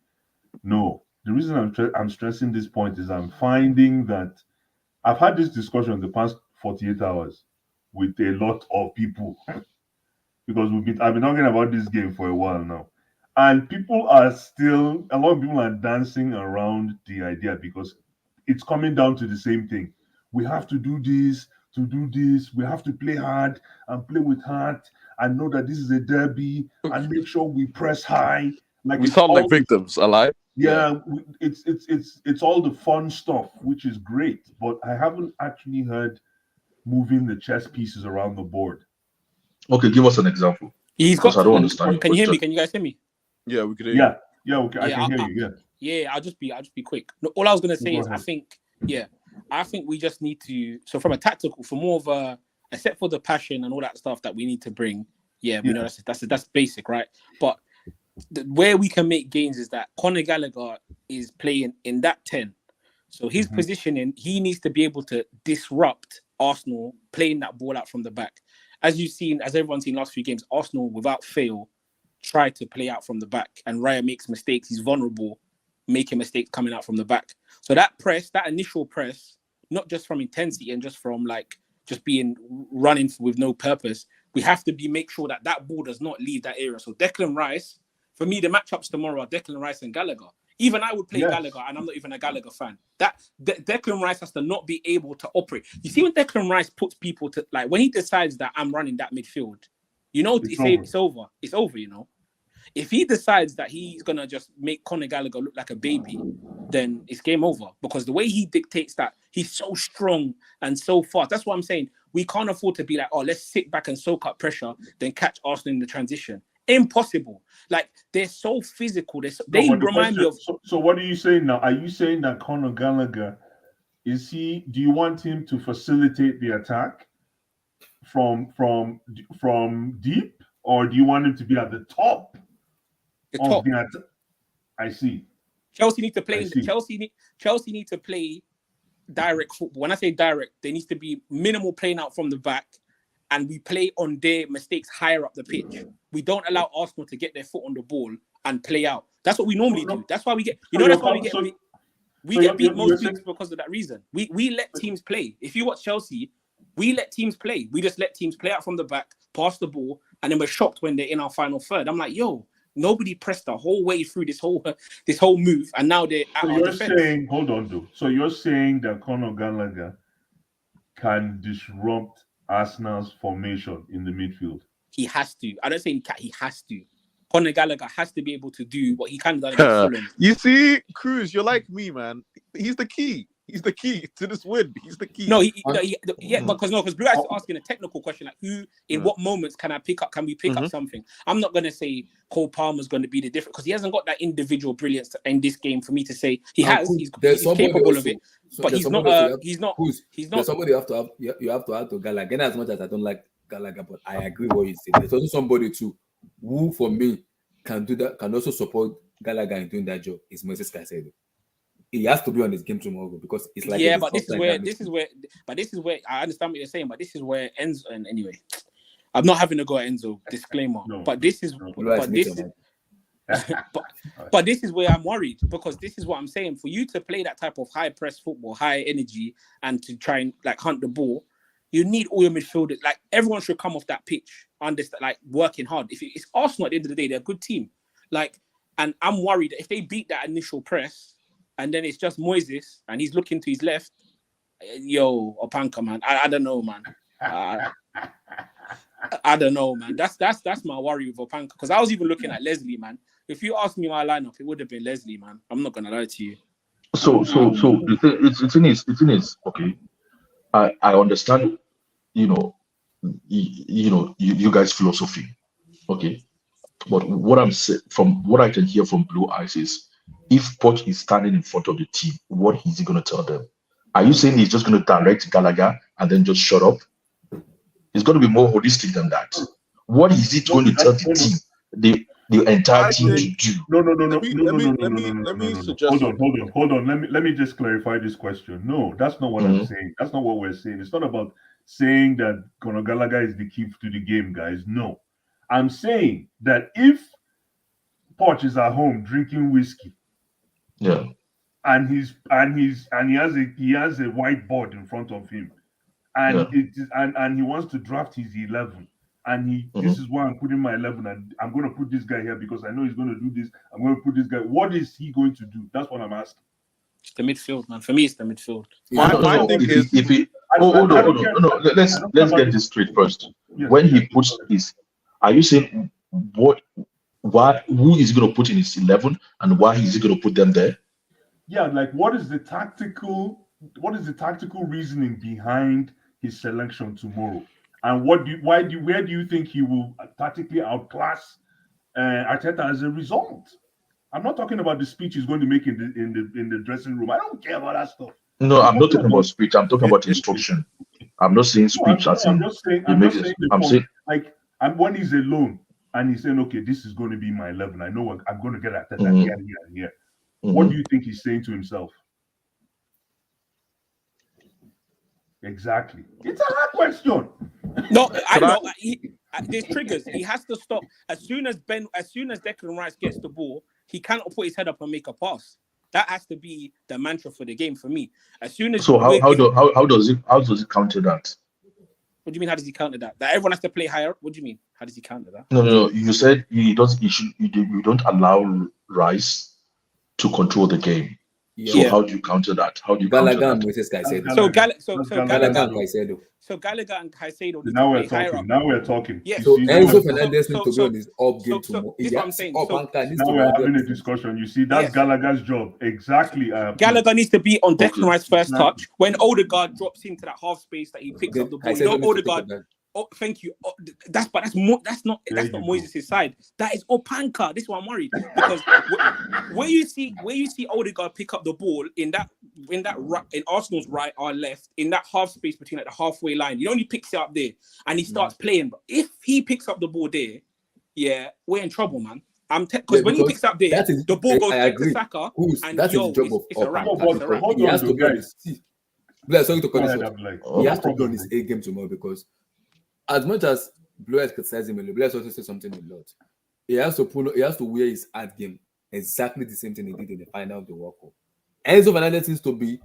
No, the reason I'm stressing this point is I'm finding that I've had this discussion in the past 48 hours with a lot of people because I've been talking about this game for a while now, and a lot of people are dancing around the idea because it's coming down to the same thing. We have to do this. To do this, we have to play hard and play with heart and know that this is a derby and make sure we press high. Like we sound like victims, alive. Yeah, it's all the fun stuff, which is great, but I haven't actually heard moving the chess pieces around the board. Okay, give us an example. I don't understand. Can you hear me? Can you guys hear me? Yeah, we can hear you. Yeah, okay, I can hear you. Yeah, I'll just be quick. No, all I was gonna say is I think we just need to. So from a tactical, for more of a, except for the passion and all that stuff that we need to bring. Yeah, we know that's basic, right? But where we can make gains is that Conor Gallagher is playing in that 10. So his positioning, he needs to be able to disrupt Arsenal playing that ball out from the back. As everyone's seen last few games, Arsenal without fail try to play out from the back, and Raya makes mistakes. He's vulnerable, making mistakes coming out from the back. So that initial press, not just from intensity and just from just being running with no purpose, we have to make sure that ball does not leave that area. So Declan Rice, for me, the matchups tomorrow are Declan Rice and Gallagher. Even I would play Gallagher, and I'm not even a Gallagher fan. Declan Rice has to not be able to operate. You see, when Declan Rice puts people to, when he decides that I'm running that midfield, it's over. It's over, If he decides that he's going to just make Conor Gallagher look like a baby, then it's game over. Because the way he dictates that, he's so strong and so fast. That's what I'm saying. We can't afford to be like, let's sit back and soak up pressure, then catch Arsenal in the transition. Impossible. They're so physical. They remind me of... So what are you saying now? Are you saying that Conor Gallagher, do you want him to facilitate the attack from deep? Or do you want him to be at the top? I see. Chelsea need to play. Chelsea need to play direct football. When I say direct, there needs to be minimal playing out from the back and we play on their mistakes higher up the pitch. We don't allow Arsenal to get their foot on the ball and play out. That's what we normally do. That's why we get, that's why we get beat most weeks because of that reason. We let teams play. If you watch Chelsea, we let teams play. We just let teams play out from the back, pass the ball, and then we're shocked when they're in our final third. I'm like, yo, nobody pressed the whole way through this whole move, and now they're at our defense. Saying, hold on, though. So you're saying that Conor Gallagher can disrupt Arsenal's formation in the midfield? He has to. I don't say he can. He has to. Conor Gallagher has to be able to do what he can do against Fulham. You see, Cruz, you're like me, man. He's the key. He's the key to this win. He's the key. Because Blue Eyes asking a technical question like, who, in what moments can I pick up? Can we pick up something? I'm not gonna say Cole Palmer's going to be the difference because he hasn't got that individual brilliance in this game for me to say he has. He's capable of it, but he's not. He's not. There's somebody you have to add to Gallagher. And as much as I don't like Gallagher, but I agree with what you said. There's also somebody too who, for me, can do that. Can also support Gallagher in doing that job. Is Moses Caicedo. He has to be on his game tomorrow because it's like this is where I understand what you're saying, but this is where Enzo. And anyway, I'm not having to go at Enzo. Disclaimer, but this is where I'm worried because this is what I'm saying. For you to play that type of high press football, high energy, and to try and like hunt the ball, you need all your midfielders. Like everyone should come off that pitch, understand, like working hard. If it's Arsenal at the end of the day, they're a good team. Like, and I'm worried that if they beat that initial press. And then it's just Moises, and he's looking to his left. Yo, Opanka, man. I don't know, man. I don't know, man. That's my worry with Opanka. Because I was even looking at Leslie, man. If you asked me my lineup, it would have been Leslie, man. I'm not gonna lie to you. So the thing is, okay. I understand, you guys' philosophy, okay. But what I'm saying, from what I can hear from Blue Eyes is, if Poch is standing in front of the team, what is he going to tell them? Are you saying he's just going to direct Gallagher and then just shut up? It's going to be more holistic than that. What is it going to tell the team, the entire team to do? No. Let me suggest. Hold on. Let me just clarify this question. No, that's not what I'm saying. That's not what we're saying. It's not about saying that Conor Gallagher is the key to the game, guys. No, I'm saying that if Poch is at home drinking whiskey, yeah, and he has a whiteboard in front of him, and and he wants to draft his 11, and this is why I'm putting my 11, and I'm going to put this guy here because I know he's going to do this. I'm going to put this guy. What is he going to do? That's what I'm asking. It's the midfield, man. For me, it's the midfield. My thing is, let's get this straight first. Yes, when he puts his, are you saying who is he going to put in his 11 and why is he going to put them there? Yeah, like what is the tactical reasoning behind his selection tomorrow? And where do you think he will tactically outclass Arteta as a result? I'm not talking about the speech he's going to make in the dressing room. I don't care about that stuff. No, I'm not talking about speech. I'm talking about instruction. I'm not saying speech. I'm saying when he's alone. And he's saying, okay, this is going to be my 11. I know I'm going to get at that here and here. What do you think he's saying to himself? Exactly. It's a hard question. No, I know. There's triggers. He has to stop. As soon as Declan Rice gets the ball, he cannot put his head up and make a pass. That has to be the mantra for the game for me. As soon as how does it counter that? What do you mean? How does he counter that? That everyone has to play higher? What do you mean? How does he counter that? No. You said you don't allow Rice to control the game. Yeah. So how do you counter that? How do you Gallagher and Moses Caicedo? So Gallagher and Caicedo. So Gallagher and Caicedo. Now we're talking. Yeah. So Enzo Fernandez needs to be on his up game tomorrow. This is what I'm saying. Now we're having a discussion. You see, that's Gallagher's job. Exactly. Gallagher needs to be on Declan Rice's first touch. When Odegaard drops into that half space that he picks up the ball. Odegaard. Oh, thank you. That's not Moises' side. That is Opanka. This is why I'm worried because where you see Odegaard pick up the ball in Arsenal's right or left in that half space between like the halfway line, he only picks it up there and he starts playing. But if he picks up the ball there, yeah, we're in trouble, man. Because when he picks up there, the ball goes to Saka, and that's his job. It's a wrap. He has to be on his A game tomorrow because as much as Blue has criticized him, Blue has also said something a lot. He has to wear his ad game exactly the same thing he did in the final of the World Cup. Enzo Fernandez seems to be,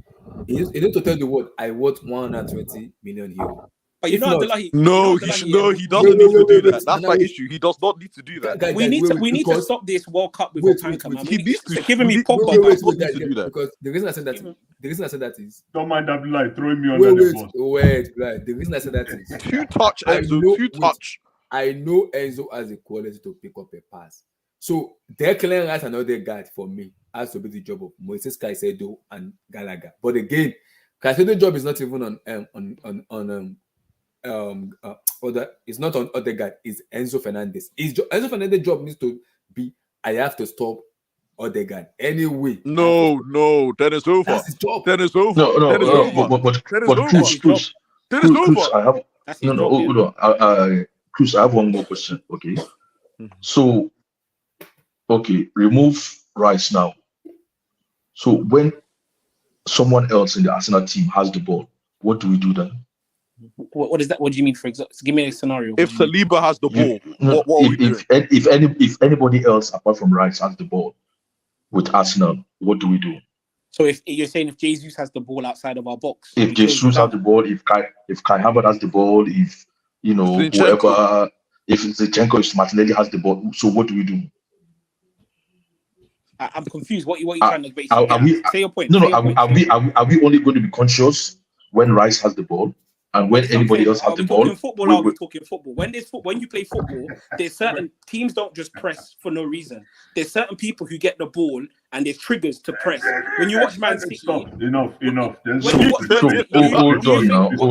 he needs to tell the world, I want 120 million euros. But you If know, not, Abdullahi, No, he doesn't need to do that. That's my issue. He does not need to do that. we need to stop this World Cup with Otanka, man. He needs to. Giving me pop He up. does not need to do that. because the reason I said that is Don't mind Abdullah throwing me under the bus. right. The reason I said that is Two-touch, Enzo, two-touch. I know Enzo has the quality to pick up a pass. So Declan Rice, another guy for me, has to be the job of Moises Caicedo and Gallagher. But again, Caicedo's job is not even it's not on other guy. It's Enzo Fernandez. Enzo Fernandez's job needs to be, I have to stop Odegaard anyway. No, that is over. That's his job. That is over. Cruz, I have hold on. Cruz, I have one more question. Okay, so remove Rice now. So when someone else in the Arsenal team has the ball, what do we do then? What is that? What do you mean? For example, give me a scenario. If Saliba has the ball, what are we doing? If anybody else apart from Rice has the ball with Arsenal, what do we do? So if you're saying if Jesus has the ball outside of our box, If Jesus has the ball, if Kai Havertz has the ball, if whoever, if Zinchenko, if Martinelli has the ball, so what do we do? I'm confused. What you trying to basically say your point? Are we only going to be conscious when Rice has the ball? And when anybody else has the ball, we're talking football. When you play football, there's certain teams don't just press for no reason. There's certain people who get the ball and there's triggers to press. When you watch Man City, Enough. Hold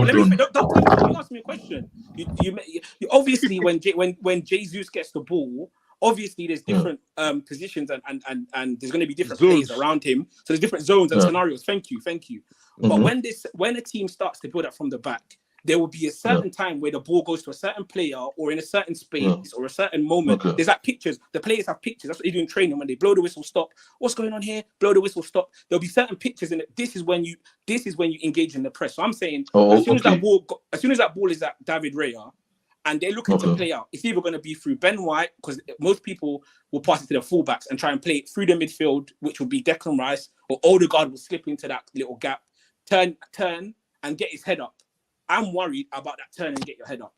on. Don't ask me a question. You obviously when Jesus gets the ball, obviously there's different positions and there's going to be different players around him. So there's different zones and scenarios. Thank you. But when a team starts to build up from the back, there will be a certain time where the ball goes to a certain player or in a certain space or a certain moment. There's like pictures. The players have pictures. That's what they do in training. When they blow the whistle, stop. What's going on here? Blow the whistle, stop. There'll be certain pictures in it. This is when you engage in the press. So I'm saying as soon as that ball is at David Raya, and they're looking to play out, it's either going to be through Ben White, because most people will pass it to the fullbacks and try and play it through the midfield, which will be Declan Rice, or Odegaard will slip into that little gap, turn and get his head up. I'm worried about that turn and get your head up.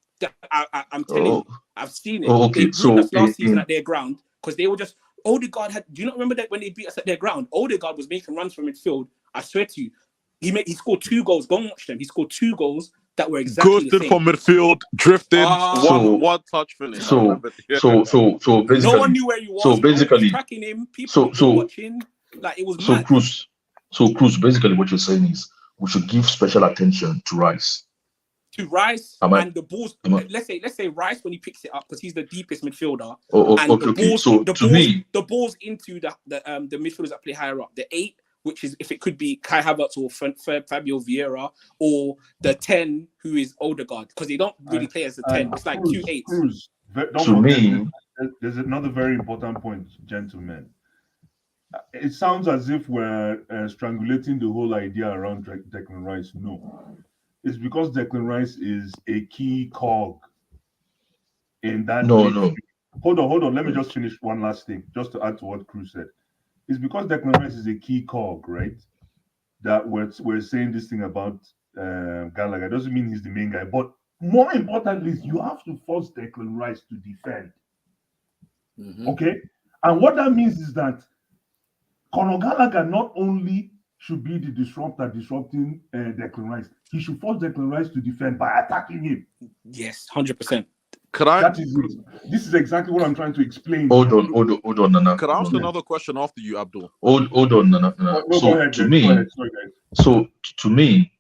I'm telling you, I've seen it. They beat us last season at their ground because they were just, Odegaard had, do you not remember that when they beat us at their ground? Odegaard was making runs from midfield. I swear to you, he scored 2 goals. Go and watch them. He scored 2 goals that were exactly the same. From midfield, drifted, one touch finish. So basically, no one knew where he was. So basically, tracking him, people were watching, like it was mad. Cruz, basically what you're saying is we should give special attention to Rice. And the balls. Let's say Rice when he picks it up because he's the deepest midfielder. The balls into the midfielders that play higher up. The 8, which is if it could be Kai Havertz or Fabio Vieira, or the 10 who is Odegaard, because they don't really play as a 10. It's like 2 8s. There's another very important point, gentlemen. It sounds as if we're strangulating the whole idea around Declan Rice. No. It's because Declan Rice is a key cog in that. No. Hold on. Let me just finish one last thing, just to add to what Cruz said. It's because Declan Rice is a key cog, right? That we're saying this thing about Gallagher. Doesn't mean he's the main guy. But more importantly, is you have to force Declan Rice to defend. Okay? And what that means is that Conor Gallagher not only should be the disruptor disrupting Declan Rice, he should force Declan Rice to defend by attacking him. Yes, 100%. That is it. This is exactly what I'm trying to explain. Hold on, Nana. Could I ask another question after you, Abdul? Hold on, Nana. Go ahead. To me,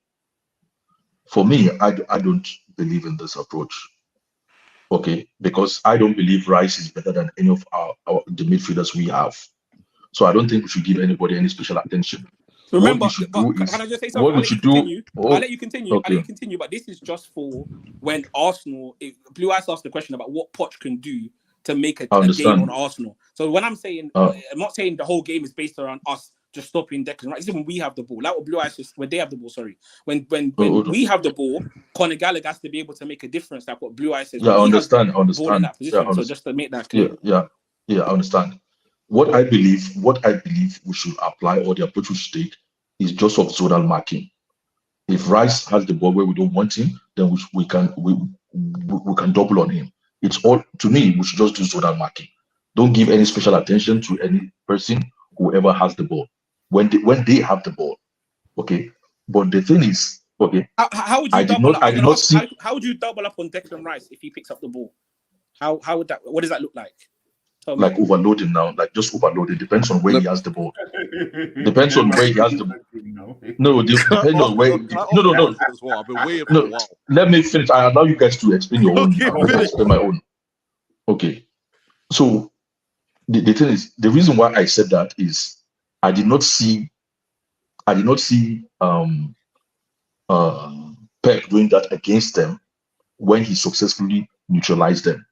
for me, I don't believe in this approach. Okay, because I don't believe Rice is better than any of the midfielders we have. So I don't think we should give anybody any special attention. Remember, can I just say something? I'll let you continue. Okay. I'll let you continue. But this is just for when Arsenal. Blue Eyes asked the question about what Poch can do to make a game on Arsenal. So when I'm saying, I'm not saying the whole game is based around us just stopping Declan Rice. This is when we have the ball. Like what Blue Eyes when they have the ball. Sorry, when Oh, we have the ball, Conor Gallagher has to be able to make a difference. Like what Blue Eyes says. yeah, I When he has the understand. I ball in understand. that Yeah, position. I So understand. just to make that Yeah, clear. yeah, I understand. What I believe we should apply, or the approach we should take, is just of zonal marking. If Rice has the ball where we don't want him, then we can double on him. It's all, to me, we should just do zonal marking. Don't give any special attention to any person, whoever has the ball. When they have the ball, okay. But the thing is, okay. How would you I did double up? not see. How would you double up on Declan Rice if he picks up the ball? How would that? What does that look like? Like overloading now, like just overloading. Depends on where he has the ball. Depends on where he has the ball. No, depends on where. No. As well. I've been waiting for No, a while. let me finish. I allow you guys to explain your own. Okay, I'm going to explain my own. Okay. So the thing is, the reason why I said that is I did not see Pep doing that against them when he successfully neutralized them.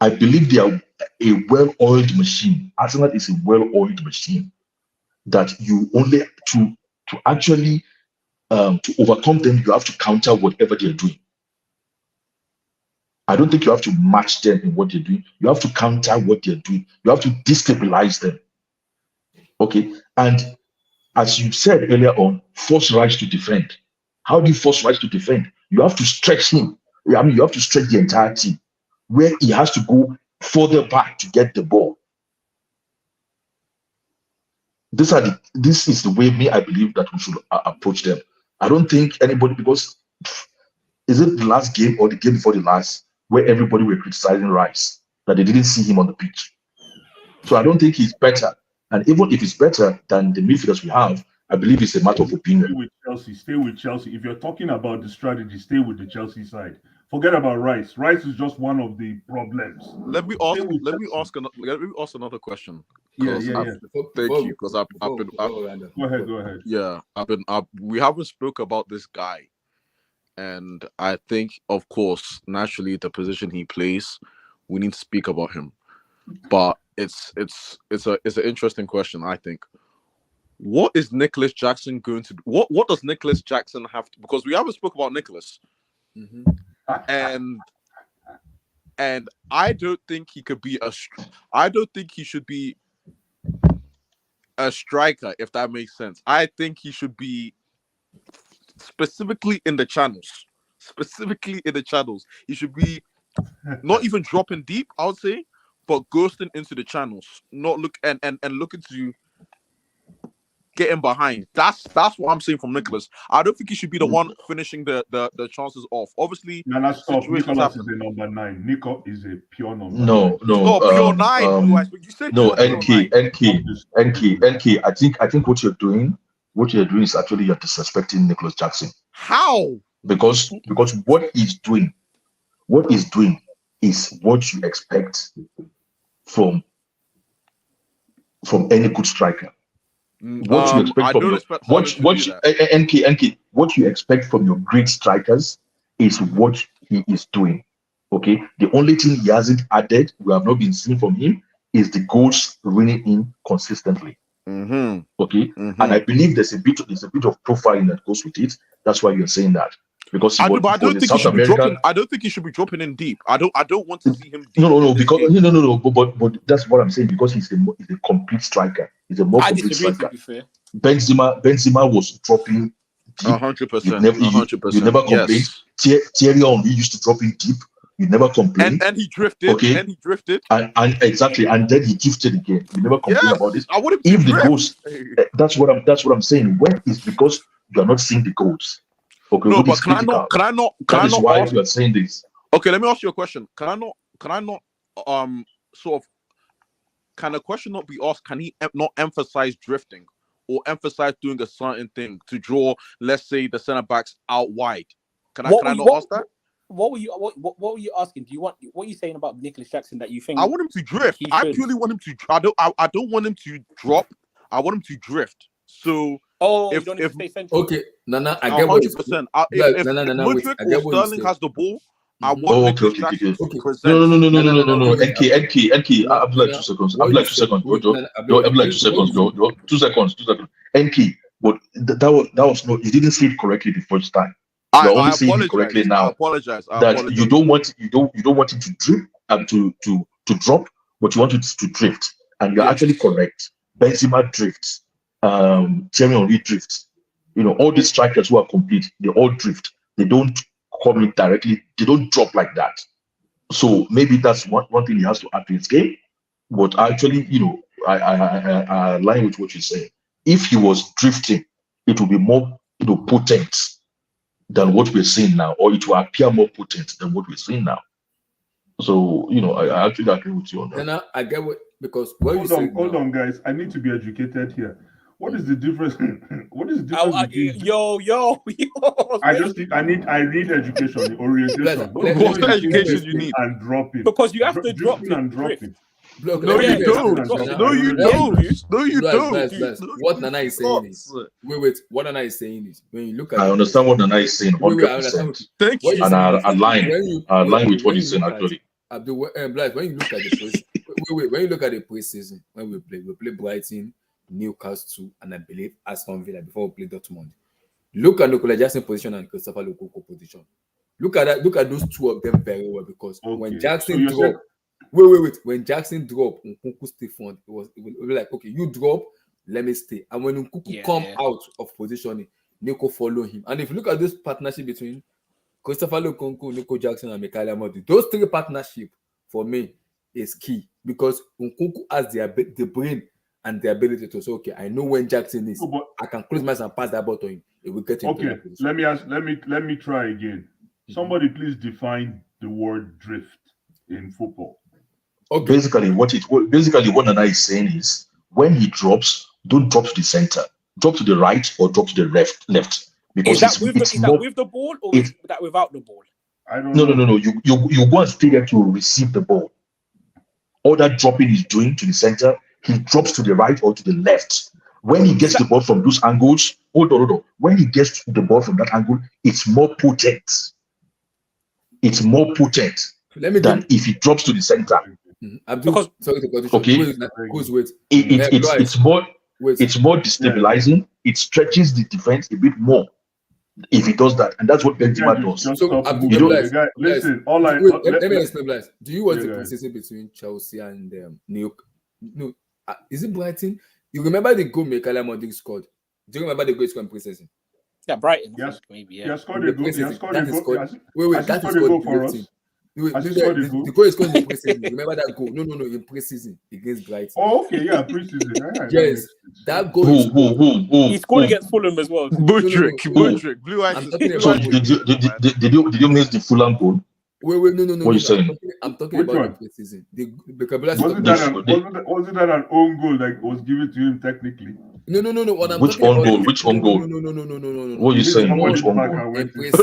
I believe they are a well-oiled machine. Arsenal is a well-oiled machine that you only to actually to overcome them, you have to counter whatever they're doing. I don't think you have to match them in what they're doing. You have to counter what they're doing. You have to destabilize them. Okay. And as you said earlier on, force Rice to defend. How do you force Rice to defend? You have to stretch him. I mean, you have to stretch the entire team, where he has to go further back to get the ball. This is the way I believe that we should approach them. I don't think anybody, because is it the last game or the game before the last where everybody were criticizing Rice that they didn't see him on the pitch? So I don't think he's better. And even if he's better than the midfielders we have, I believe it's a matter of opinion. Stay with Chelsea. If you're talking about the strategy, stay with the Chelsea side. Forget about Rice. Rice is just one of the problems. Let me ask another question. Yeah. Thank you, because I've been. Go ahead. Yeah, we haven't spoke about this guy, and I think, of course, naturally, the position he plays, we need to speak about him. But it's an interesting question, I think. What is Nicholas Jackson going to do? What does Nicholas Jackson have to, because we haven't spoke about Nicholas. Mm-hmm. And I don't think he could be I don't think he should be a striker, if that makes sense. I think he should be specifically in the channels. He should be not even dropping deep, I would say, but ghosting into the channels. Not looking to getting behind. That's what I'm saying from Nicholas. I don't think he should be the one finishing the chances off. Obviously, stop. Nicholas is a number 9. Nico is a pure number 9. No. He's not a pure 9. You said no, NK. I think what you're doing is actually you're disrespecting Nicholas Jackson. How? Because what he's doing is what you expect from any good striker. What you expect from your great strikers is what he is doing. Okay, the only thing he hasn't added, we have not been seeing from him, is the goals running in consistently. Mm-hmm. Okay, and I believe there's a bit of profiling that goes with it. That's why you're saying that. Because I don't think he should be dropping in deep. I don't want to see him deep. No. But that's what I'm saying. Because he's a complete striker. He's a more complete striker. Benzema was dropping deep. 100%. You never complained. Yes. Thierry Henry used to drop in deep. You never complained. And he drifted. Okay. And exactly. And then he gifted again. You never complained about this. If the goals, that's what I'm saying. When it's because you are not seeing the goals. Okay, no, but can I not why you are saying this. Okay, let me ask you a question. Can a question not be asked? Can he not emphasize drifting or emphasize doing a certain thing to draw, let's say, the centre backs out wide? Can I not ask that? What were you asking? What are you saying about Nicholas Jackson that you think? I want him to drift. I purely want him to. I don't want him to drop. I want him to drift. So. You don't need to stay central. Okay, I get what 100%. If Mudryk or Sterling has the ball, I Mhm. want Oh, Nicolas okay. Jackson to Okay. present. No. Wait, NK. no, I'll be like no, 2 seconds. I'll what be you like 2 said, seconds. wait, no, no, No, I'll be like wait, 2 what seconds. you No, 2 seconds. 2 seconds. NK, but that was no. You didn't say it correctly the first time. You're only I saying it correctly apologize. I now. apologize. I That you apologize. don't want it to drip and to drop, but you want it to drift. And you're Yes. actually correct. Benzema drifts. Thierry Henry drifts. All these strikers who are complete, they all drift. They don't come in directly. They don't drop like that. So maybe that's one thing he has to add to his game. But actually, I align with what you're saying. If he was drifting, it would be more, potent than what we're seeing now, or it will appear more potent than what we're seeing now. So, I actually agree with you on that. Then I get what, because what you Hold said on, now, guys. I need to be educated here. What is the difference? What is the difference between? Yo. I need education, orientation. What's the education you need? And dropping. Because you have to drop drifting and drift. dropping. Block, No, let me you get don't. explain now. No, you Yeah, don't. you do. No, you don't. Bless. What Nana is saying is, wait. What Nana is saying is, when you look at I the understand what Nana is saying Wait, I understand. 100%. Thank What you. you're And saying I is, align with what when he's you saying look at actually. Bless, when you look at the when you look at the preseason, when we play Brighton, Newcastle, and I believe Aston Villa before we play Dortmund. Look at Nicolas Jackson position and Christopher Lukaku position. Look at those two of them very well, because when Jackson dropped, wait. When Jackson dropped, Nkunku stay front. It was like, okay, you drop, let me stay. And when Nkunku come out of positioning, Nico follow him. And if you look at this partnership between Christopher Lukaku, Nico Jackson, and Mikel Amadi, those three partnership for me is key, because Nkunku has the brain and the ability to say, okay, I know when Jackson is, I can close my eyes and pass that ball to him. It will get into that position. Let me try again. Somebody please define the word drift in football. Okay. Basically, what Nana is saying is, when he drops, don't drop to the center. Drop to the right or drop to the left. Because Is that with the ball or is that without the ball? I don't know. No. You go and stay there to receive the ball. All that dropping he's doing to the center, he drops to the right or to the left. When he gets the ball from those angles, hold on. When he gets the ball from that angle, it's more potent. It's more potent than if he drops to the center. Because sorry to cut you short. It's more destabilizing. It stretches the defense a bit more if he does that, and that's what Benzema does. Listen, let me explain, Blas. Do you watch the preseason between Chelsea and No, is it Brighton? You remember the goal Mikel Amadi scored? Do you remember the goal he scored in preseason? Yeah, Brighton. Yes, maybe. Yeah, scored a goal. Wait, that is goal for us. The goal is scored in preseason. Remember that goal? No, in preseason against Brighton. Oh, okay, yeah, preseason. Yes, that goal. He scored against Fulham as well. Budrick, Blue Eyes. So did you miss the Fulham goal? Wait, no. What are you saying? I'm talking about the preseason. Wasn't that an own goal that was given to him technically? No. Which own goal? Which own goal? No. What are you saying? Which own goal?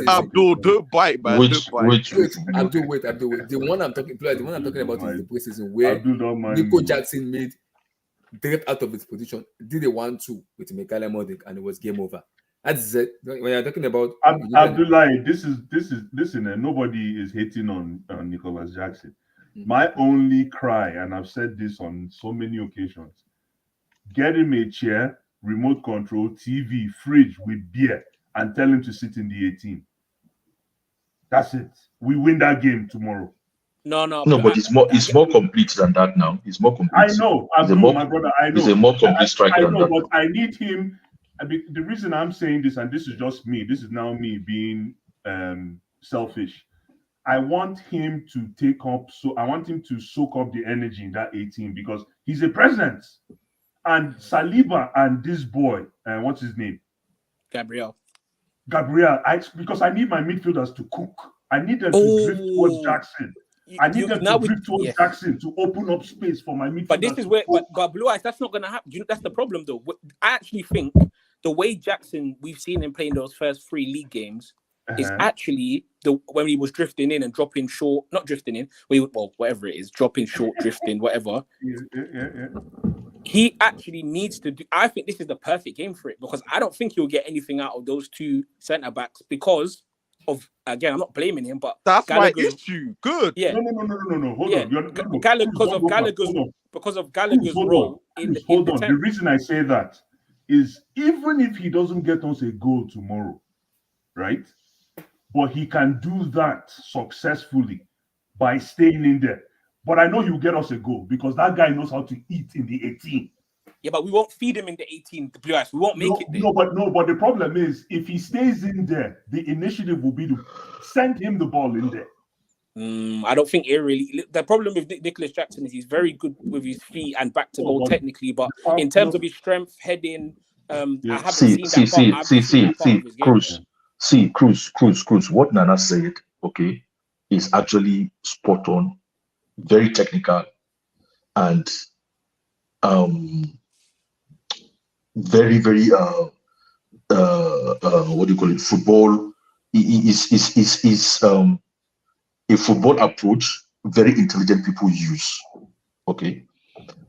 Abdul, don't bite, man. Which? Abdul, wait. The one I'm talking about is the preseason where Nico Jackson made direct out of his position, did a 1-2 with Mikel Amadi, and it was game over. That's it. When you're talking about Abdullah, nobody is hating on Nicolas Jackson. My only cry, and I've said this on so many occasions, get him a chair, remote control, TV, fridge with beer, and tell him to sit in the 18. That's it. We win that game tomorrow. No, but it's more complete than that now. It's more complete. I know, my brother. I know. He's a more complete striker than that. But I need him. I mean, the reason I'm saying this, and this is just me, this is now me being selfish. I want him to soak up the energy in that 18 because he's a presence. And Saliba and this boy, what's his name? Gabriel, because I need my midfielders to cook. I need them to drift towards Jackson. I need them to drift towards Jackson to open up space for my midfielders. But this is where, but Blue Eyes, that's not going to happen. That's the problem, though. I actually think the way Jackson, we've seen him playing those first 3 league games, is actually when he was drifting in and dropping short, not drifting in, whatever it is, dropping short, drifting, whatever. Yeah. He actually needs to do. I think this is the perfect game for it because I don't think he'll get anything out of those 2 centre backs because again, I'm not blaming him, but that's my Gallagher's issue. Good. Yeah. No. Hold Yeah. on. You're, no, Because of Gallagher's role in the hold on. The reason I say that is even if he doesn't get us a goal tomorrow, right? But he can do that successfully by staying in there. But I know he'll get us a goal because that guy knows how to eat in the 18. Yeah, but we won't feed him in the 18, the Blue Eyes. We won't make it there. No, but the problem is if he stays in there, the initiative will be to send him the ball in there. I don't think it really. The problem with Nicholas Jackson is he's very good with his feet and back to goal technically, but in terms of his strength, heading, I haven't seen that part. Cruz. What Nana said, okay, is actually spot on, very technical, and very what do you call it? Football is a football approach very intelligent people use. Okay.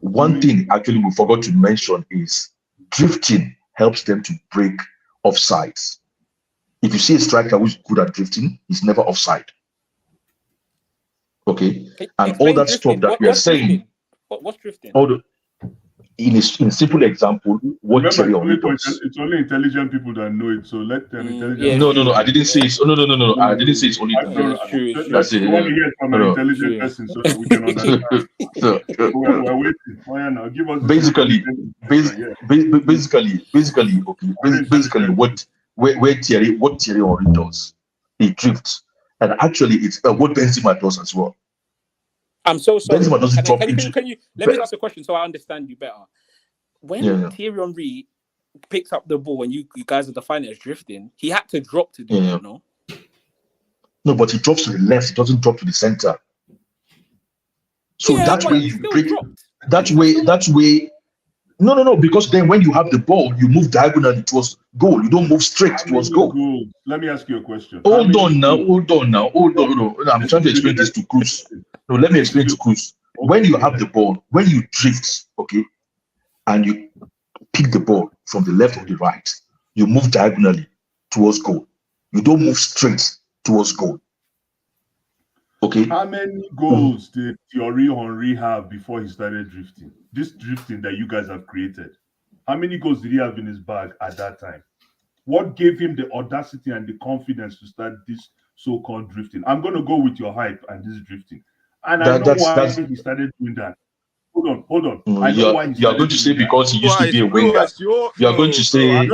One thing actually we forgot to mention is drifting helps them to break offsides. If you see a striker who's good at drifting, he's never offside. Okay. And all that stuff that we are saying. What's drifting? In a simple example, what Thierry Henry does. It's only intelligent people that know it, so let them intelligent. No, I didn't say it's. No, I didn't say it's only. That's it. Want to hear from an intelligent person so that we can understand. We're waiting. Oh, yeah, now give us. Basically, what Thierry Henry does, he drifts, and actually it's what Benzema does as well. I'm so sorry. Benzema doesn't drop into. Can you let me ask a question so I understand you better? When Thierry Henry picks up the ball and you guys are defining it as drifting, he had to drop to do it, no? No, but he drops to the left. He doesn't drop to the center. So that way you break. That way. No. Because then when you have the ball, you move diagonally towards goal. You don't move straight towards goal. Let me ask you a question. Hold on now. I'm trying to explain this to Cruz. No, let me explain to Cruz. When you have the ball, when you drift, okay, and you pick the ball from the left or the right, you move diagonally towards goal. You don't move straight towards goal. Okay. How many goals did Thierry Henry have before he started drifting? This drifting that you guys have created. How many goals did he have in his bag at that time? What gave him the audacity and the confidence to start this so-called drifting? I'm going to go with your hype and this drifting. And I know why he started doing that. Hold on. I know why you are going to say because he used to be a winger. You are going to say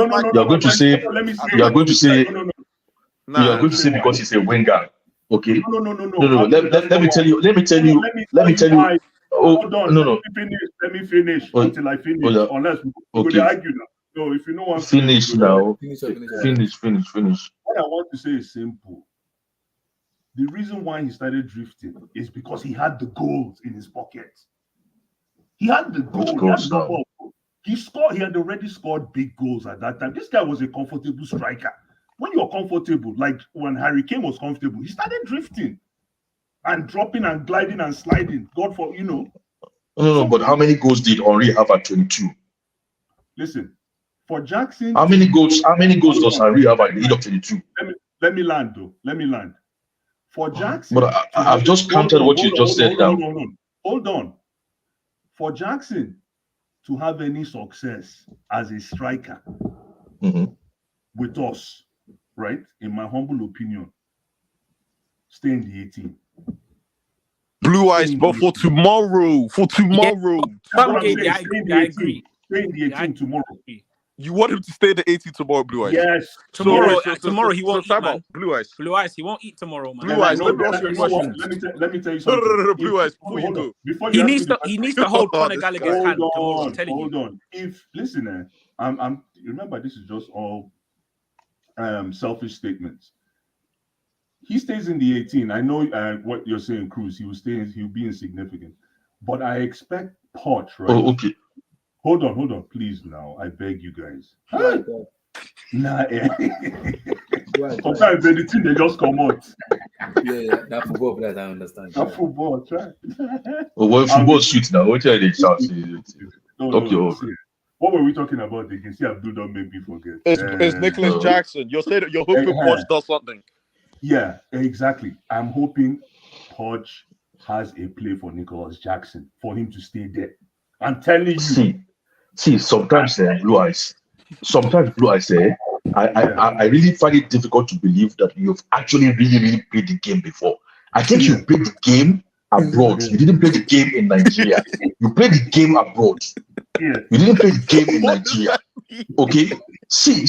because he's a winger. Okay. No. Let me tell you. Hold on. Let me finish until I finish. Unless we argue now. No, if you know what finish now. Finish. What I want to say is simple. The reason why he started drifting is because he had the goals in his pocket. He had the goal. He scored. He had already scored big goals at that time. This guy was a comfortable striker. When you're comfortable, like when Harry Kane was comfortable, he started drifting and dropping and gliding and sliding. No, but how many goals did Henry have at 22? Listen, for Jackson, how many goals does Henry have at the age of 22? Let me land. For Jackson, but I've just counted what you just said now. Hold on. For Jackson to have any success as a striker with us, right? In my humble opinion, stay in the 18. Blue Eyes, but for tomorrow. I agree. Stay in the 18 tomorrow. You want him to stay in the 18 tomorrow, Blue Eyes? Yes. Tomorrow he won't eat, man. Blue Eyes. Blue Eyes, he won't eat tomorrow, man. Blue Eyes, let me ask you a question. Let me tell you something. No, Blue Eyes, before you go. He needs to hold Conor Gallagher's hand tomorrow. I'm telling you. Hold on. Listen, I'm remember this is just all selfish statements. He stays in the 18. I know what you're saying, Cruz. He'll be insignificant. But I expect Poch, right? Oh, okay. Hold on, please now. I beg you guys. Sometimes the thing they just come out. Yeah, that football players I understand. That football, try. Well, football shoots now. What are they shout? What were we talking about? They can see Abdul don't make me forget. It's Nicholas Jackson. You're saying that you're hoping Poch does something. Yeah, exactly. I'm hoping Poch has a play for Nicholas Jackson for him to stay there. I'm telling you. See, sometimes Blue Eyes, I really find it difficult to believe that you've actually really played the game before. I think you played the game abroad. You didn't play the game in Nigeria. You played the game abroad. You didn't play the game in Nigeria. Okay? See.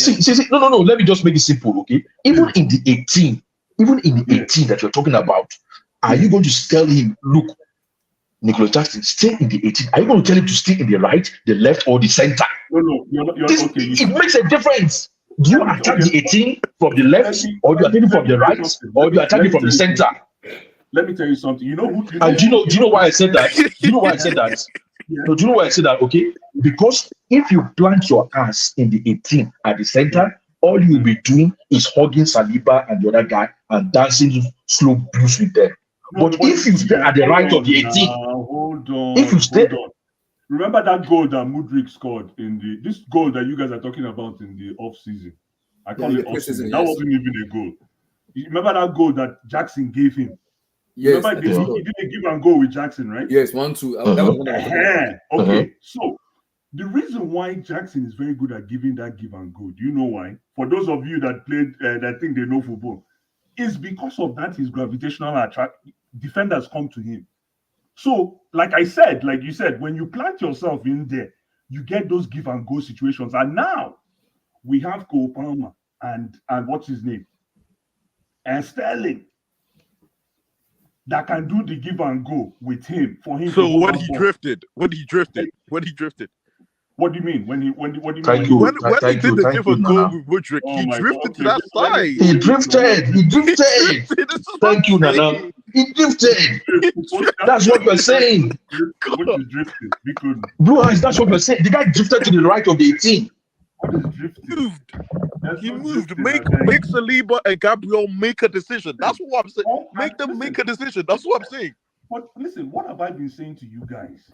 No. Let me just make it simple, okay? Even in the 18 that you're talking about, are you going to tell him, look, Nicholas Jackson, stay in the 18? Are you going to tell him to stay in the right, the left, or the center? No, you're not. Okay. It makes a difference. Do you attack the 18 from the left, or do you attack it from the right, or do you attack it from the center? Let me tell you something. You know who? And do you know why I said that? Do you know why I said that? No, do you know why I said that? Okay, because if you plant your ass in the 18 at the center, all you'll be doing is hugging Saliba and the other guy and dancing slow blues with them. But if you stay at the right of the 18, hold on. If you stay, remember that goal that Mudryk scored in this goal that you guys are talking about in the off season. I call it off season. That wasn't even a goal. You remember that goal that Jackson gave him? Yes, remember he didn't give and go with Jackson, right? Yes, 1-2. That was one of okay, so the reason why Jackson is very good at giving that give and go, do you know why? For those of you that played, that think they know football, is because of that his gravitational attract. Defenders come to him. So, like you said, when you plant yourself in there, you get those give and go situations. And now we have Cole Palmer and what's his name? And Sterling that can do the give and go with him for him. So when he drifted. What do you mean? What do you mean? When he did the give and go with Mudryk, he drifted to that side. He drifted. Thank you, Nana. He drifted. That's what we're saying. Blue Eyes, that's what we're saying. The guy drifted to the right of the 18. He moved. Make Saliba and Gabriel make a decision. That's what I'm saying. Make them make a decision. That's what I'm saying. But listen, what have I been saying to you guys?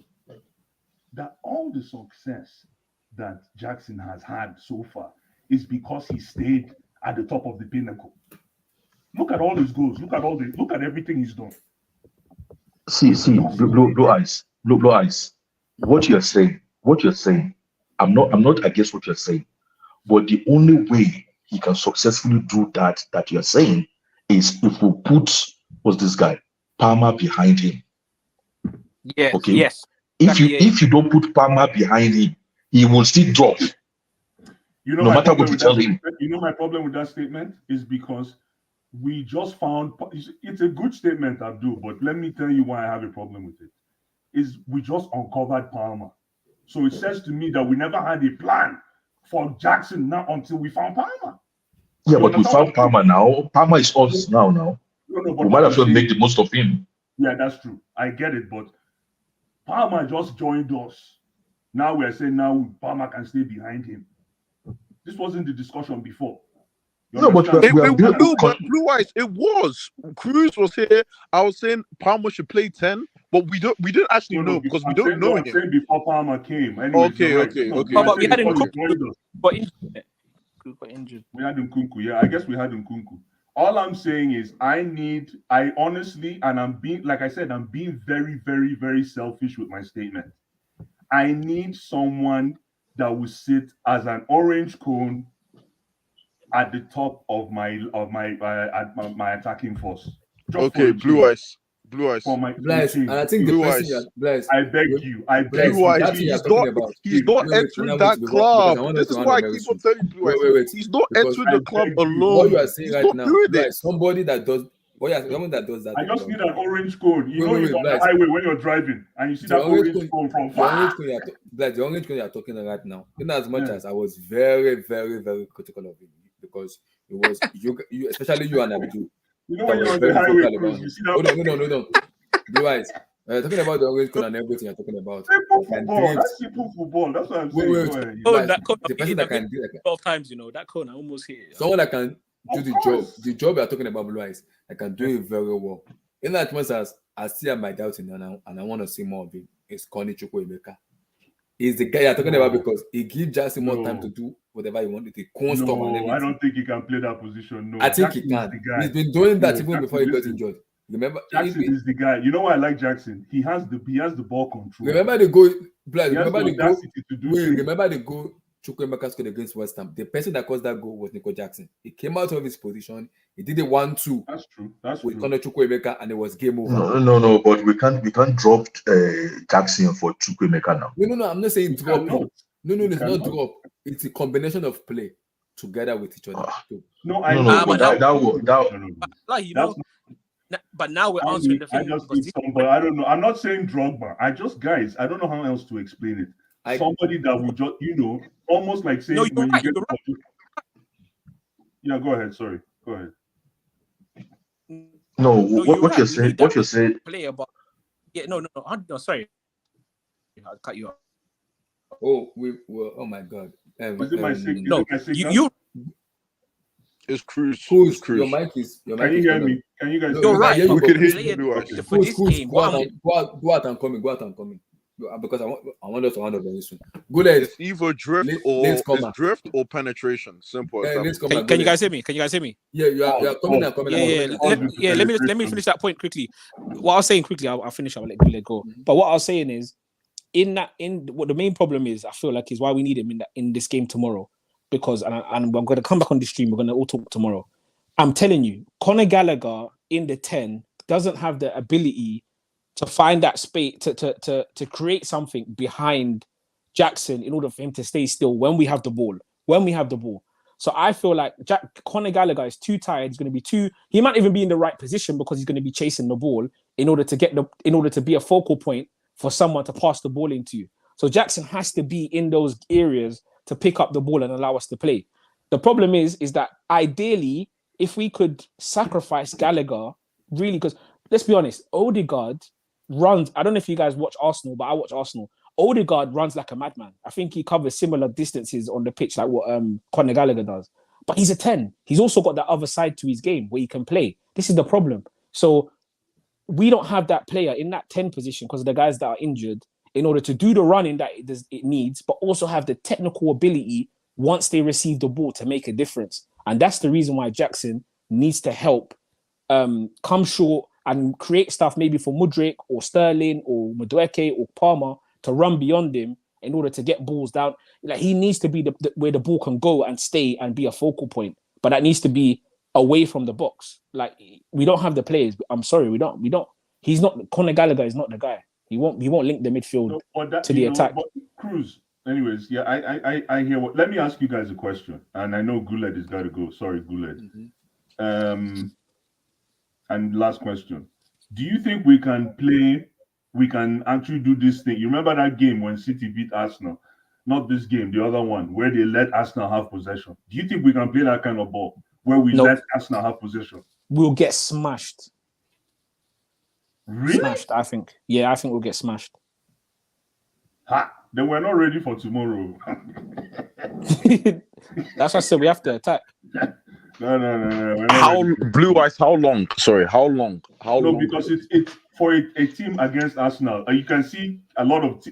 That all the success that Jackson has had so far is because he stayed at the top of the pinnacle. Look at all his goals. Look at everything he's done. See, blue eyes. What you're saying. I'm not against what you're saying, but the only way he can successfully do that you're saying is if we put this guy Palmer behind him. Yes. Okay. Yes. If you don't put Palmer behind him, he will still drop. You know, no matter what you tell him. You know, my problem with that statement is because we just found it's a good statement, Abdul, but let me tell you why I have a problem with it. Is we just uncovered Palmer. So it says to me that we never had a plan for Jackson now until we found Palmer. Yeah, but we found Palmer now. Palmer is us now. No, we might as well make the most of him. Yeah, that's true. I get it, but Palmer just joined us. Now we're saying Palmer can stay behind him. This wasn't the discussion before. No, but Blue Eyes, it was. Cruz was here. I was saying Palmer should play 10, but we didn't actually know because we don't know him. Saying before Palmer came. Anyways, okay. But we had him injured. We had Nkunku. Yeah, I guess we had Nkunku. All I'm saying is I honestly, and I'm being very, very, very selfish with my statement. I need someone that will sit as an orange cone at the top of my attacking force. Okay, Blue Eyes. For my and I think Blue Eyes. I beg you. Blue Eyes. He's not entering that club. This is why I keep on telling Blue Eyes. Wait. He's not entering the club alone. What you are saying right now, doing somebody that does. Someone that does that. I just need an orange cone. You know, you're on the highway when you're driving, and you see that orange cone from far. The orange cone you are talking right now. In as much as I was very, very, very critical of it because it was you especially you and Abdul. You know when you're on the highway, you see that. Hold on. Blue Eyes. Talking about the orange cone and everything you're talking about. Simple football. That's simple football. That's what I'm saying. That cone, the person that can do it 12 times, that cone, I almost hit it. Someone that can do the job you're talking about, Blue Eyes, I can do it very well. In that much as I still have my doubts in and I want to see more of it, it's Connie Chukwuemeka. He's the guy you're talking about because he gives Jackson more time to do whatever he wanted. He can't stop and everything. I don't think he can play that position. No, I think Jackson he can. is the guy. He's been doing that even Jackson, before he got injured. Remember, Jackson is the guy. You know why I like Jackson? He has the ball control. Remember the goal. Remember the goal Chukwuemeka scored against West Ham. The person that caused that goal was Nico Jackson. He came out of his position. He did a 1-2. That's true. With Conor Chukwuemeka, and it was game over. No. But we can't drop Jackson for Chukwuemeka now. No. I'm not saying drop. No. It's not drop. It's a combination of play together with each other. But now we're answering the thing. I just need somebody. I don't know. I'm not saying Drogba. I don't know how else to explain it. Somebody that will just, almost like saying when you get. Yeah, go ahead. Sorry, go ahead. No, what you're saying. What you're saying. Player, but no. Sorry, I'll cut you off. Oh my God. You. It's Cruz. Your mic is. Can you hear me? Can you guys? You're right. We can hear you. For this game, go out and come in. Because I want us to handle very soon. Good. It's either drift or penetration. Simple. Can you guys hear me? Yeah, you are coming and coming. Yeah. Let me finish that point quickly. What I was saying quickly, I'll finish. I'll let Guled go. But what I was saying is, what the main problem is, I feel like is why we need him in this game tomorrow. Because and I'm going to come back on the stream. We're going to all talk tomorrow. I'm telling you, Conor Gallagher in the 10 doesn't have the ability to find that space to create something behind Jackson in order for him to stay still when we have the ball. So I feel like Conor Gallagher is too tired. He's going to be he might even be in the right position because he's going to be chasing the ball in order to be a focal point for someone to pass the ball into. So Jackson has to be in those areas to pick up the ball and allow us to play. The problem is that ideally, if we could sacrifice Gallagher, really, because let's be honest, Odegaard runs. I don't know if you guys watch Arsenal, but I watch Arsenal. Odegaard runs like a madman. I think he covers similar distances on the pitch like what Conor Gallagher does. But he's a 10. He's also got that other side to his game where he can play. This is the problem. So we don't have that player in that 10 position because of the guys that are injured in order to do the running that it needs, but also have the technical ability once they receive the ball to make a difference. And that's the reason why Jackson needs to help come short and create stuff maybe for Mudryk or Sterling or Madueke or Palmer to run beyond him in order to get balls down. Like he needs to be where the ball can go and stay and be a focal point, but that needs to be away from the box. Like we don't have the players. I'm sorry, we don't. He's not. Conor Gallagher is not the guy. He won't link the midfield to the attack. Cruz. Anyways, yeah, I hear what. Let me ask you guys a question, and I know Guled has got to go. Sorry, Guled. And last question: do you think we can actually do this thing? You remember that game when City beat Arsenal? Not this game, the other one where they let Arsenal have possession. Do you think we can play that kind of ball where we let Arsenal have possession? We'll get smashed. Really? Smashed, I think. Yeah, I think we'll get smashed. Then we're not ready for tomorrow. That's why I said we have to attack. No. How Blue Eyes? How long? Sorry, how long? Because it's for a team against Arsenal. You can see a lot of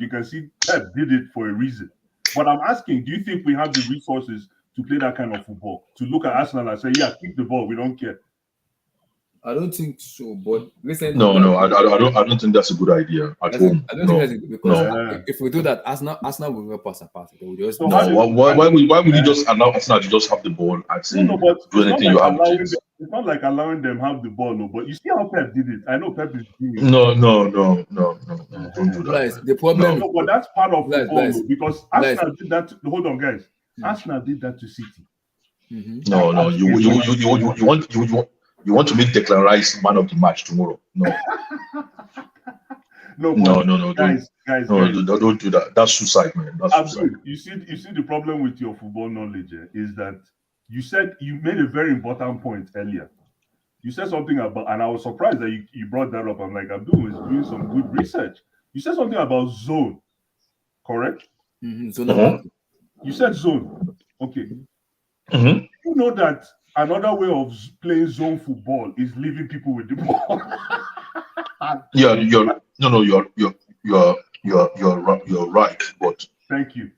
you can see Pep did it for a reason. But I'm asking, do you think we have the resources to play that kind of football? To look at Arsenal and say, yeah, keep the ball, we don't care. I don't think so, but listen. No, I don't think that's a good idea at home. I don't think that's because if we do that, Arsenal will not pass a pass. They will just why would you just allow Arsenal to just have the ball and say do anything you have to? It's not like allowing them have the ball, no. But you see how Pep did it. I know Pep is doing it. No, don't do that. The problem. No, but that's part of football because Arsenal did that. Hold on, guys. Arsenal did that to City. No, you want to make Declan Rice man of the match tomorrow? No. No, guys, don't do that. That's suicide, man. That's suicide. You see the problem with your football knowledge is that you made a very important point earlier. You said something about, and I was surprised that you brought that up. I'm like, Abdul is doing some good research. You said something about zone, correct? You said zone. Okay. You know that another way of playing zone football is leaving people with the ball. You're you're right, but Thank you.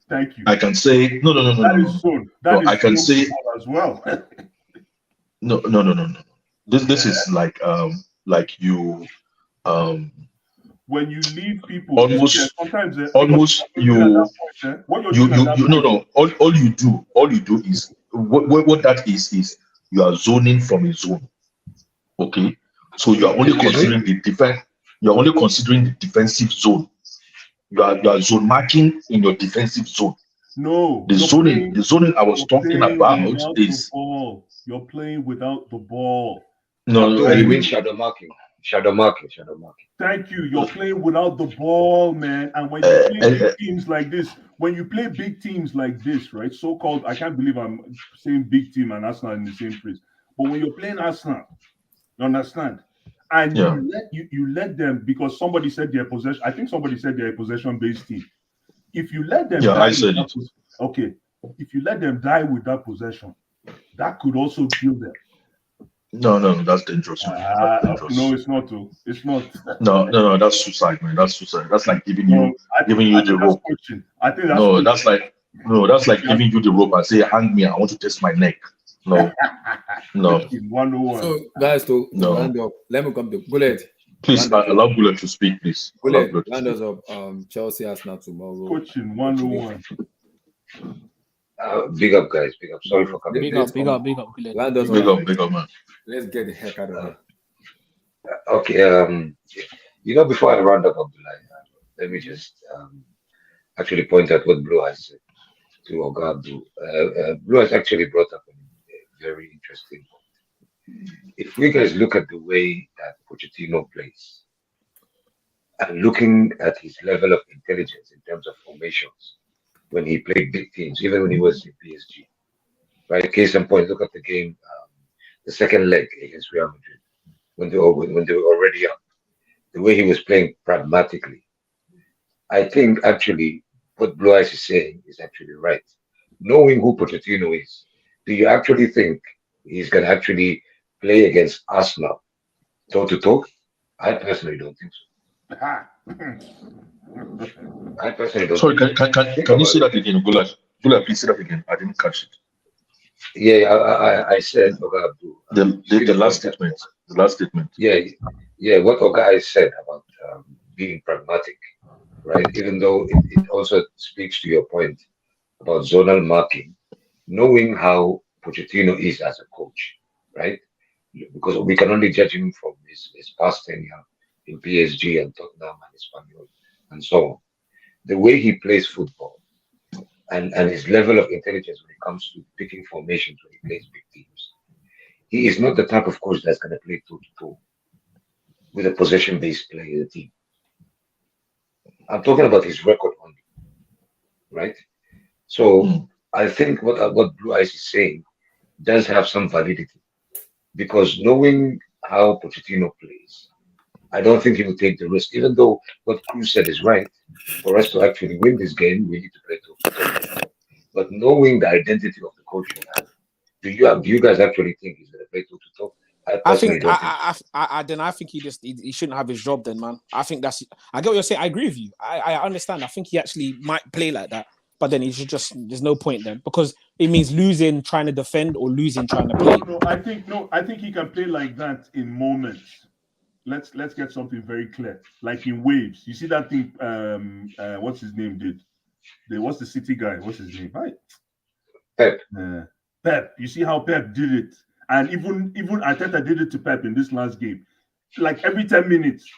I can say no. That is zone. That is I can say as well. no. This is like you when you leave people almost sometimes you no. All you do is what that is you are zoning from a zone. Okay, so you are only considering the defense. You are only considering the defensive zone. You are zone marking in your defensive zone. No, the zoning I was talking about is you're playing without the ball. No, you mean shadow marking. Thank you. You're playing without the ball, man. And when you play big teams like this, right? So-called, I can't believe I'm saying big team and Arsenal in the same phrase. But when you're playing Arsenal, you understand? And you let them, because somebody said they're possession. I think somebody said they're a possession-based team. If you let them die, if you let them die with that possession, that could also kill them. No, that's dangerous. No, it's not. It's not. No, that's suicide, man. That's suicide. That's like giving you the rope. I think that's that's like giving you the rope and say, hang me. I want to test my neck. No. 101. So guys, to round up, let me come to Bullet. Please allow Bullet to speak, please. Bullet, round us up. Chelsea Arsenal tomorrow. Coaching 101. Big up, guys. Big up. Sorry for coming. Big up. Big up, man. Let's get the heck out of here. Okay. Before I round up, let me just actually point out what Blue has said to Oga Abdul. Blue has actually brought up a very interesting point. If we guys look at the way that Pochettino plays and looking at his level of intelligence in terms of formations when he played big teams, even when he was in PSG, right? Case in point, look at the game, the second leg against Real Madrid, when they were already up, the way he was playing pragmatically. I think actually what Blue Eyes is saying is actually right. Knowing who Pochettino is, do you actually think he's going to actually play against Arsenal toe-to-toe? I personally don't think so. I personally don't. Sorry, can you say that again, Gula? Please say that again. I didn't catch it. Yeah, I said the last statement. The last statement. Yeah. What Oga said about being pragmatic, right? Even though it also speaks to your point about zonal marking, knowing how Pochettino is as a coach, right? Because we can only judge him from his past tenure in PSG and Tottenham and Espanyol and so on. The way he plays football and his level of intelligence when it comes to picking formations when he plays big teams, he is not the type of coach that's going to play toe-to-toe with a possession-based player team. I'm talking about his record only, right? So I think what Blue Eyes is saying does have some validity, because knowing how Pochettino plays, I don't think he will take the risk, even though what Cruz said is right. For us to actually win this game, we need to play toe-to-toe. But knowing the identity of the coach, do you guys actually think he's going to play toe-to-toe? I think he shouldn't have his job then, man. I think I get what you're saying. I agree with you. I understand. I think he actually might play like that, but then he should there's no point then, because it means losing trying to defend or losing trying to play. I think he can play like that in moments. Let's get something very clear. Like in waves. You see that thing what's his name did? What's the City guy? What's his name? Right? Pep. Pep. You see how Pep did it? And even Arteta did it to Pep in this last game. Like every 10 minutes,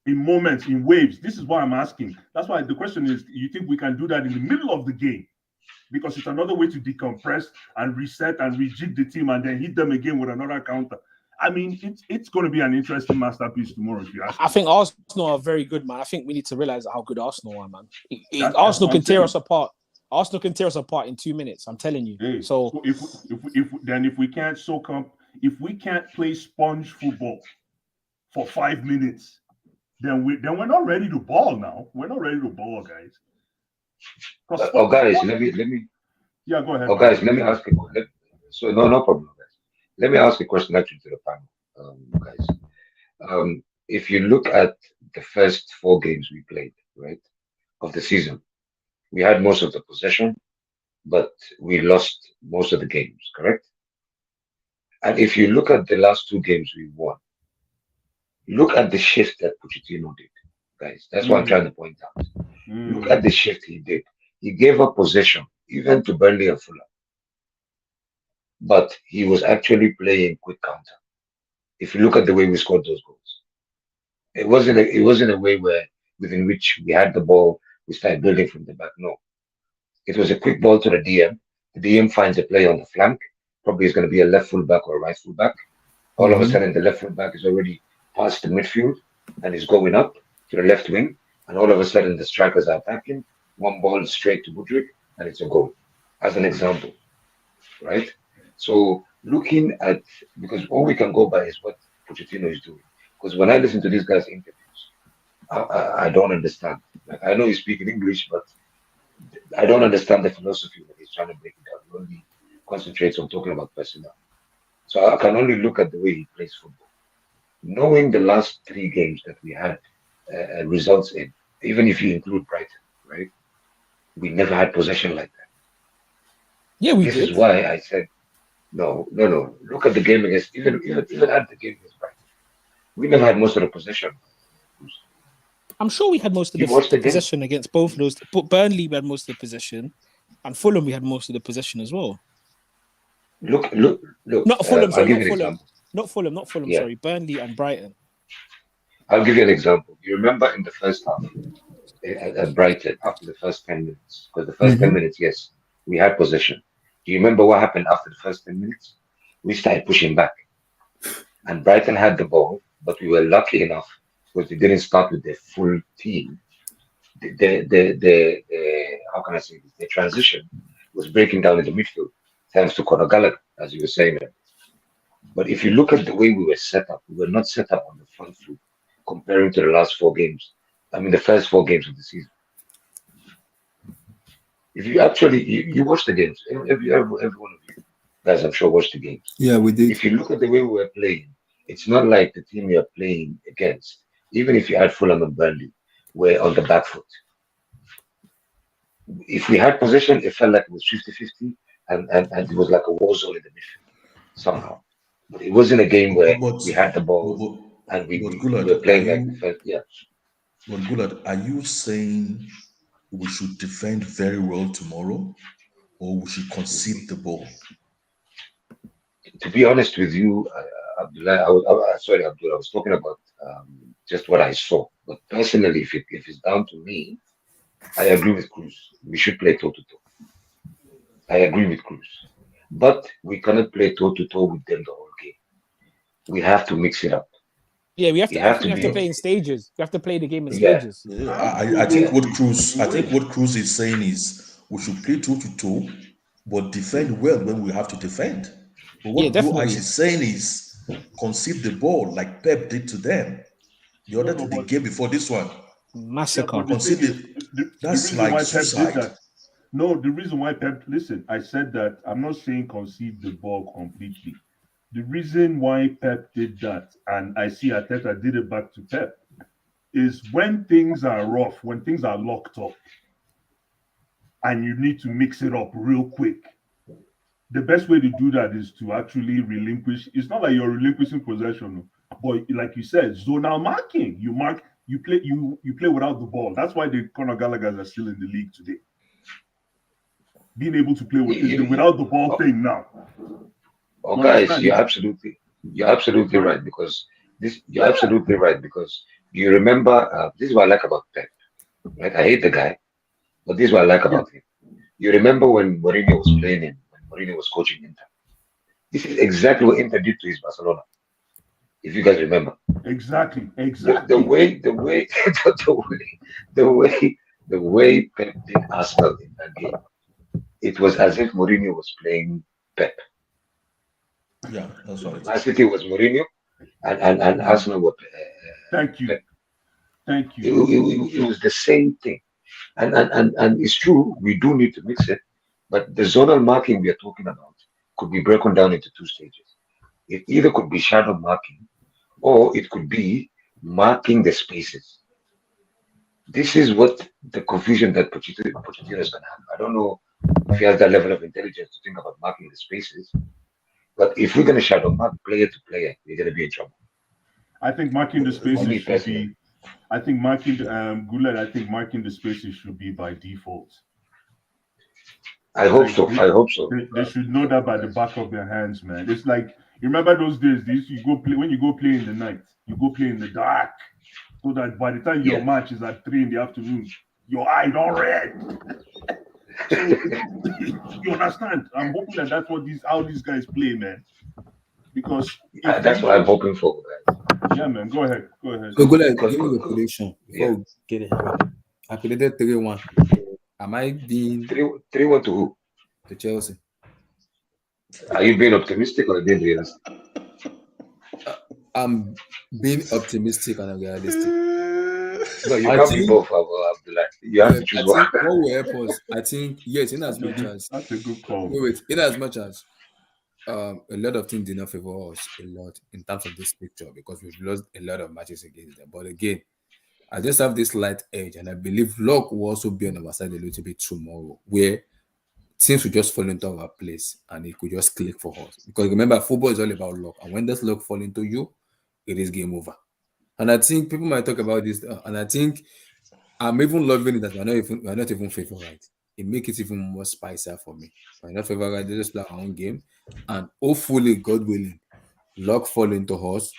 in moments, in waves. This is why I'm asking. That's why the question is, you think we can do that in the middle of the game? Because it's another way to decompress and reset and rejig the team and then hit them again with another counter. I mean, it's going to be an interesting masterpiece tomorrow, if you ask me. I think Arsenal are very good, man. I think we need to realize how good Arsenal are, man. Arsenal can tear us apart. Arsenal can tear us apart in 2 minutes. I'm telling you. Hey, so if we can't if we can't play sponge football for 5 minutes, then we're not ready to ball now. We're not ready to ball, guys. Guys, let me. Yeah, go ahead. Guys, let me ask you. So no problem, guys. Let me ask a question actually to the panel, guys. If you look at the first 4 games we played, right? of the season, we had most of the possession, but we lost most of the games, correct? And if you look at the last 2 games we won, look at the shift that Pochettino did, guys. That's what I'm trying to point out. Look at the shift he did. He gave up possession, even to Burnley and Fulham. But he was actually playing quick counter. If you look at the way we scored those goals, it wasn't a way within which we had the ball, we started building from the back. No. It was a quick ball to the DM. The DM finds a play on the flank. Probably is going to be a left full back or a right full back. All of a sudden, the left full back is already past the midfield and is going up to the left wing. And all of a sudden, the strikers are attacking. One ball straight to Budrick, and it's a goal. As an example, right? So looking at, because all we can go by is what Pochettino is doing. Because when I listen to these guys' interviews, I don't understand. Like, I know he's speaking English, but I don't understand the philosophy that he's trying to break it down. He only concentrates on talking about personnel. So I can only look at the way he plays football. Knowing the last 3 games that we had results in, even if you include Brighton, right? We never had possession like that. Yeah, we This did. is why I said, no. Look at the game against, even at the game against Brighton. We never had most of the possession. I'm sure we had most of the possession against both of those. But Burnley, we had most of the possession, and Fulham, we had most of the possession as well. Look. Not Fulham, I'll give you an Fulham. example. Not Fulham, Yeah. sorry. Burnley and Brighton. I'll give you an example. You remember in the first half at Brighton, after the first 10 minutes, because the first 10 minutes, yes, we had possession. Do you remember what happened after the first 10 minutes? We started pushing back. And Brighton had the ball, but we were lucky enough because they didn't start with their full team. The how can I say this? The transition was breaking down in the midfield, thanks to Conor Gallagher, as you were saying. But if you look at the way we were set up, we were not set up on the front foot comparing to the last 4 games. I mean, the first 4 games of the season. If you actually, you watch the games, every one of you guys, I'm sure, watched the games. Yeah, we did. If you look at the way we were playing, it's not like the team you're playing against, even if you had Fulham and Burnley, were on the back foot. If we had possession, it felt like it was 50-50, and it was like a war zone in the midfield, somehow. But it wasn't a game where we had the ball and we were playing like defense. Yeah. But Gulad, are you saying we should defend very well tomorrow, or we should concede the ball? To be honest with you, Abdullah, sorry, Abdullah, I was talking about just what I saw. But personally, if it's down to me, I agree with Cruz. We should play toe-to-toe. I agree with Cruz. But we cannot play toe-to-toe with them the whole game. We have to mix it up. Yeah, we have to play in stages. We have to play the game in Yeah. stages. I think what Cruz is saying is we should play toe-to-toe, but defend well when we have to defend. But what Blue Eyes is saying is concede the ball like Pep did to them the game before this one. Massacre. That's like suicide. No, the reason why Pep, listen, I said that I'm not saying concede the ball completely. The reason why Pep did that, and I see Arteta did it back to Pep, is when things are rough, when things are locked up, and you need to mix it up real quick. The best way to do that is to actually relinquish. It's not like you're relinquishing possession, but like you said, zonal marking. You play without the ball. That's why the Conor Gallagher are still in the league today. Being able to play without the ball thing now. Oh, guys, you're absolutely right because you remember this is what I like about Pep. Right? I hate the guy, but this is what I like about him. You remember when Mourinho was playing him, when Mourinho was coaching Inter. This is exactly what Inter did to his Barcelona. If you guys remember. Exactly. The way Pep did Arsenal in that game, it was as if Mourinho was playing Pep. Yeah, that's right. Mancity was Mourinho, and Arsenal were. Thank you. Pep. Thank you. It was the same thing, and it's true. We do need to mix it, but the zonal marking we are talking about could be broken down into 2 stages. It either could be shadow marking, or it could be marking the spaces. This is what the confusion that Pochettino is going to have. I don't know if he has that level of intelligence to think about marking the spaces. But if we're going to shadow mark player to player, we're going to be in trouble. I think marking the spaces should be. I think marking Guled. I think marking the spaces should be by default. I hope so. I hope so. They should know that by the back of their hands, man. It's like, you remember those days? You go play when you go play in the night. You go play in the dark, so that by the time your match is at 3 PM, your eye don't red. You understand? I'm hoping that that's what how these guys play, man. Because that's what I'm hoping for, guys. Yeah, man. Go ahead. So go ahead. Give me the prediction before we get it. I predicted 3-1. Am I being 3-1 to who? To Chelsea. Are you being optimistic or being realistic? I'm being optimistic and realistic. No, you can't be both, Abdullah. You have to choose one. What will help us? I think yes, in as much as that's a good call. Wait, in as much as a lot of things did not favor us a lot in terms of this picture because we've lost a lot of matches against them. But again, I just have this light edge, and I believe luck will also be on our side a little bit tomorrow, where things will just fall into our place and it could just click for us. Because remember, football is all about luck, and when this luck fall into you, it is game over. And I think people might talk about this, and I think I'm even loving it that we're not even favorite. It makes it even more spicier for me. We're not favorite, they just play our own game, and hopefully, God willing, luck fall into us.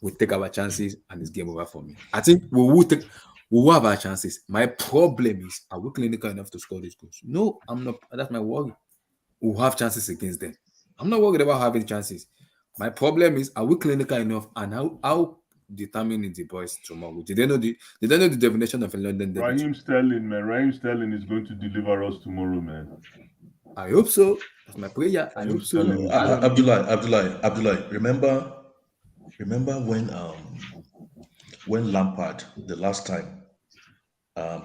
We take our chances and it's game over for me. I think we will have our chances. My problem is, are we clinical enough to score these goals? No, I'm not. That's my worry. We'll have chances against them. I'm not worried about having chances. My problem is, are we clinical enough, and how determined is the boys tomorrow? Did they know the definition of a London derby? Raheem Sterling, man. Raheem Sterling is going to deliver us tomorrow, man. I hope so. That's my prayer. I hope so. Abdullah, remember when Lampard, the last time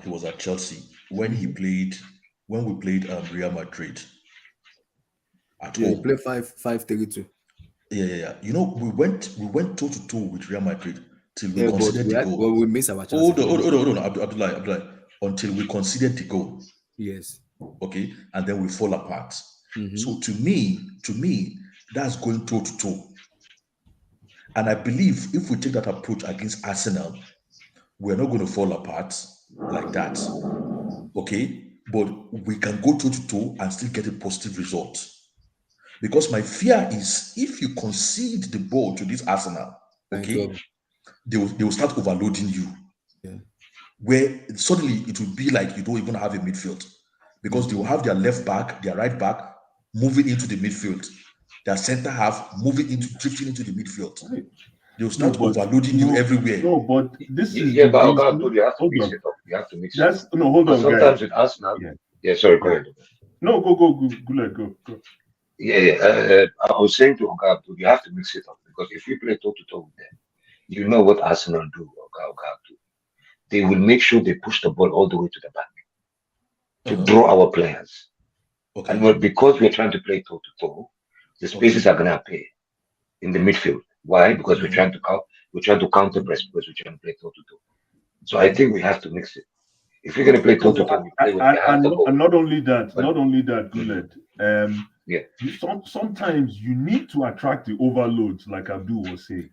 he was at Chelsea, when we played Real Madrid at home. We played 5-3-2. Yeah. You know, we went toe to toe with Real Madrid till we conceded the goal. Well, we missed our chance. Hold on, Abdullah. Until we conceded the goal. Yes. Okay, and then we fall apart. Mm-hmm. So to me, that's going toe to toe. And I believe if we take that approach against Arsenal, we're not going to fall apart like that. Okay, but we can go toe to toe and still get a positive result. Because my fear is if you concede the ball to this Arsenal, okay, they will start overloading you. Yeah. Where suddenly it will be like you don't even have a midfield. Because they will have their left back, their right back moving into the midfield. Their center half drifting into the midfield. They'll start overloading you everywhere. No, but this is you have to mix it up. You have to mix it up. Hold on. Sometimes with Arsenal. Yeah, sorry, go ahead. No, go. Yeah. I was saying to Oga, you have to mix it up because if you play toe to toe with them, you know what Arsenal do, Oga do. They will make sure they push the ball all the way to the back to draw our players. Okay. And because we're trying to play toe to toe, the spaces are gonna appear in the midfield. Why? Because we're trying to counter press because we're trying to play toe to toe. So I think we have to mix it. If we're gonna play toe to toe, we play with the ball. And not only that, Guled. Sometimes you need to attract the overloads, like Abdul was saying,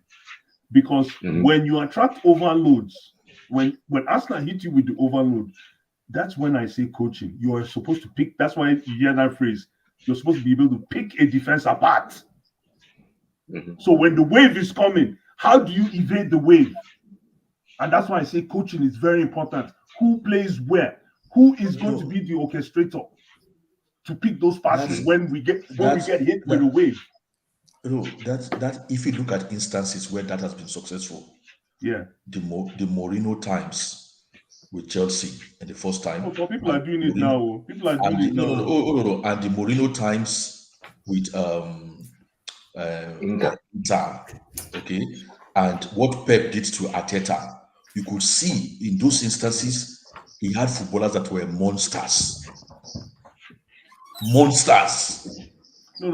because when you attract overloads, when Arsenal hit you with the overload, that's when I say coaching. You are supposed to pick. That's why you hear that phrase. You're supposed to be able to pick a defense apart. So when the wave is coming, how do you evade the wave? And that's why I say coaching is very important. Who plays where? Who is going to be the orchestrator to pick those passes when we get hit with a wave? That if you look at instances where that has been successful, the Mourinho times with Chelsea in the first time. Oh, people are doing it now. And the Mourinho times with Inter, okay, and what Pep did to Arteta, you could see in those instances he had footballers that were monsters. No,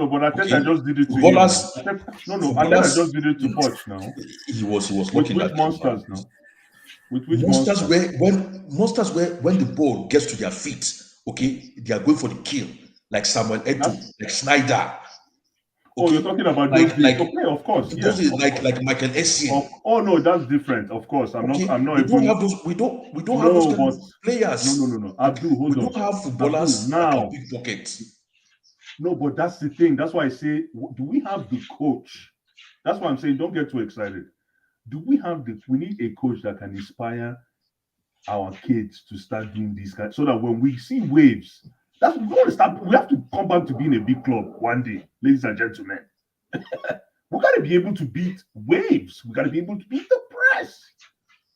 but Arteta just did it to him. Arteta just did it to Poch now. He was looking at monsters now. With which monsters monster? when the ball gets to their feet, okay, they are going for the kill, like Samuel Eto'o, like Snyder. Oh, you're talking about those days. Okay, of course. Those days, like Michael Essien. Oh no, that's different. Of course, I'm not we even. don't have those. We don't have those kind of players. No. Abdul, hold on. We don't have footballers that can pick pockets. No, but that's the thing. That's why I say, do we have the coach? That's why I'm saying, don't get too excited. Do we have we need a coach that can inspire our kids to start doing these kinds, so that when we see waves, we have to come back to being a big club one day, ladies and gentlemen. We got to be able to beat waves. We got to be able to beat the press.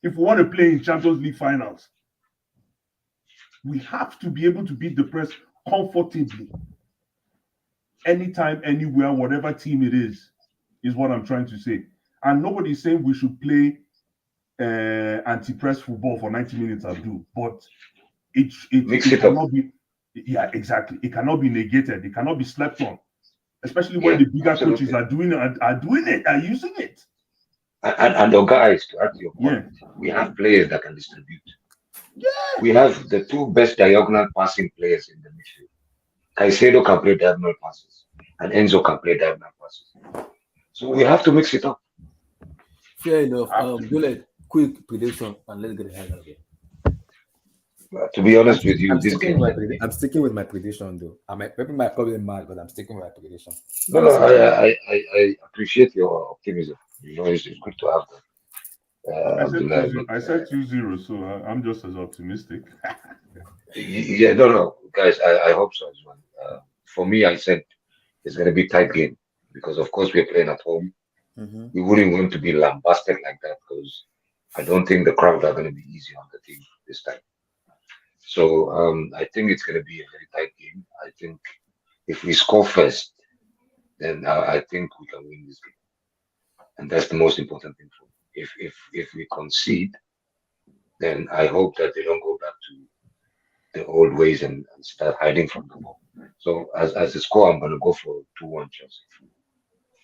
If we want to play in Champions League finals, we have to be able to beat the press comfortably. Anytime, anywhere, whatever team it is what I'm trying to say. And nobody's saying we should play anti-press football for 90 minutes, Abdul. But it cannot be. Yeah, exactly. It cannot be negated. It cannot be slept on, especially when the bigger coaches are doing it, are using it. And the guys, to add to your point, we have players that can distribute. Yeah. We have the two best diagonal passing players in the midfield. Caicedo can play diagonal passes, and Enzo can play diagonal passes. So we have to mix it up. Fair enough. Bullet, quick prediction, and let's get the hell out of here. To be honest with you, I'm sticking with my prediction, though. People might probably mad, but I'm sticking with my prediction. No, I appreciate your optimism. You know, it's good to have that. I said 2-0, so I'm just as optimistic. Yeah, no, guys, I hope so as well. For me, I said it's going to be a tight game because, of course, we're playing at home. Mm-hmm. We wouldn't want to be lambasted like that because I don't think the crowd are going to be easy on the team this time. So I think it's going to be a very tight game. I think if we score first, then I think we can win this game, and that's the most important thing for me. If we concede, then I hope that they don't go back to the old ways and start hiding from the ball. So as a score, I'm going to go for 2-1 Chelsea.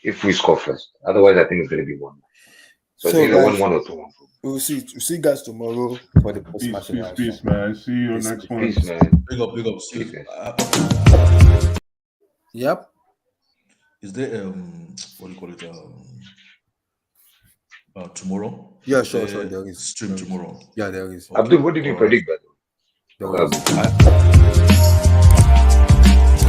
If we score first, otherwise I think it's going to be 1. So it's either 1-1 or 2-1. We'll see you guys tomorrow for the post match. Peace, man. See you next one. Peace, man. Big up. See you. Yep. Is there what do you call it? Tomorrow? Yeah, sure. There is stream tomorrow. Yeah, there is. Abdul, what did you predict, by the way? There was.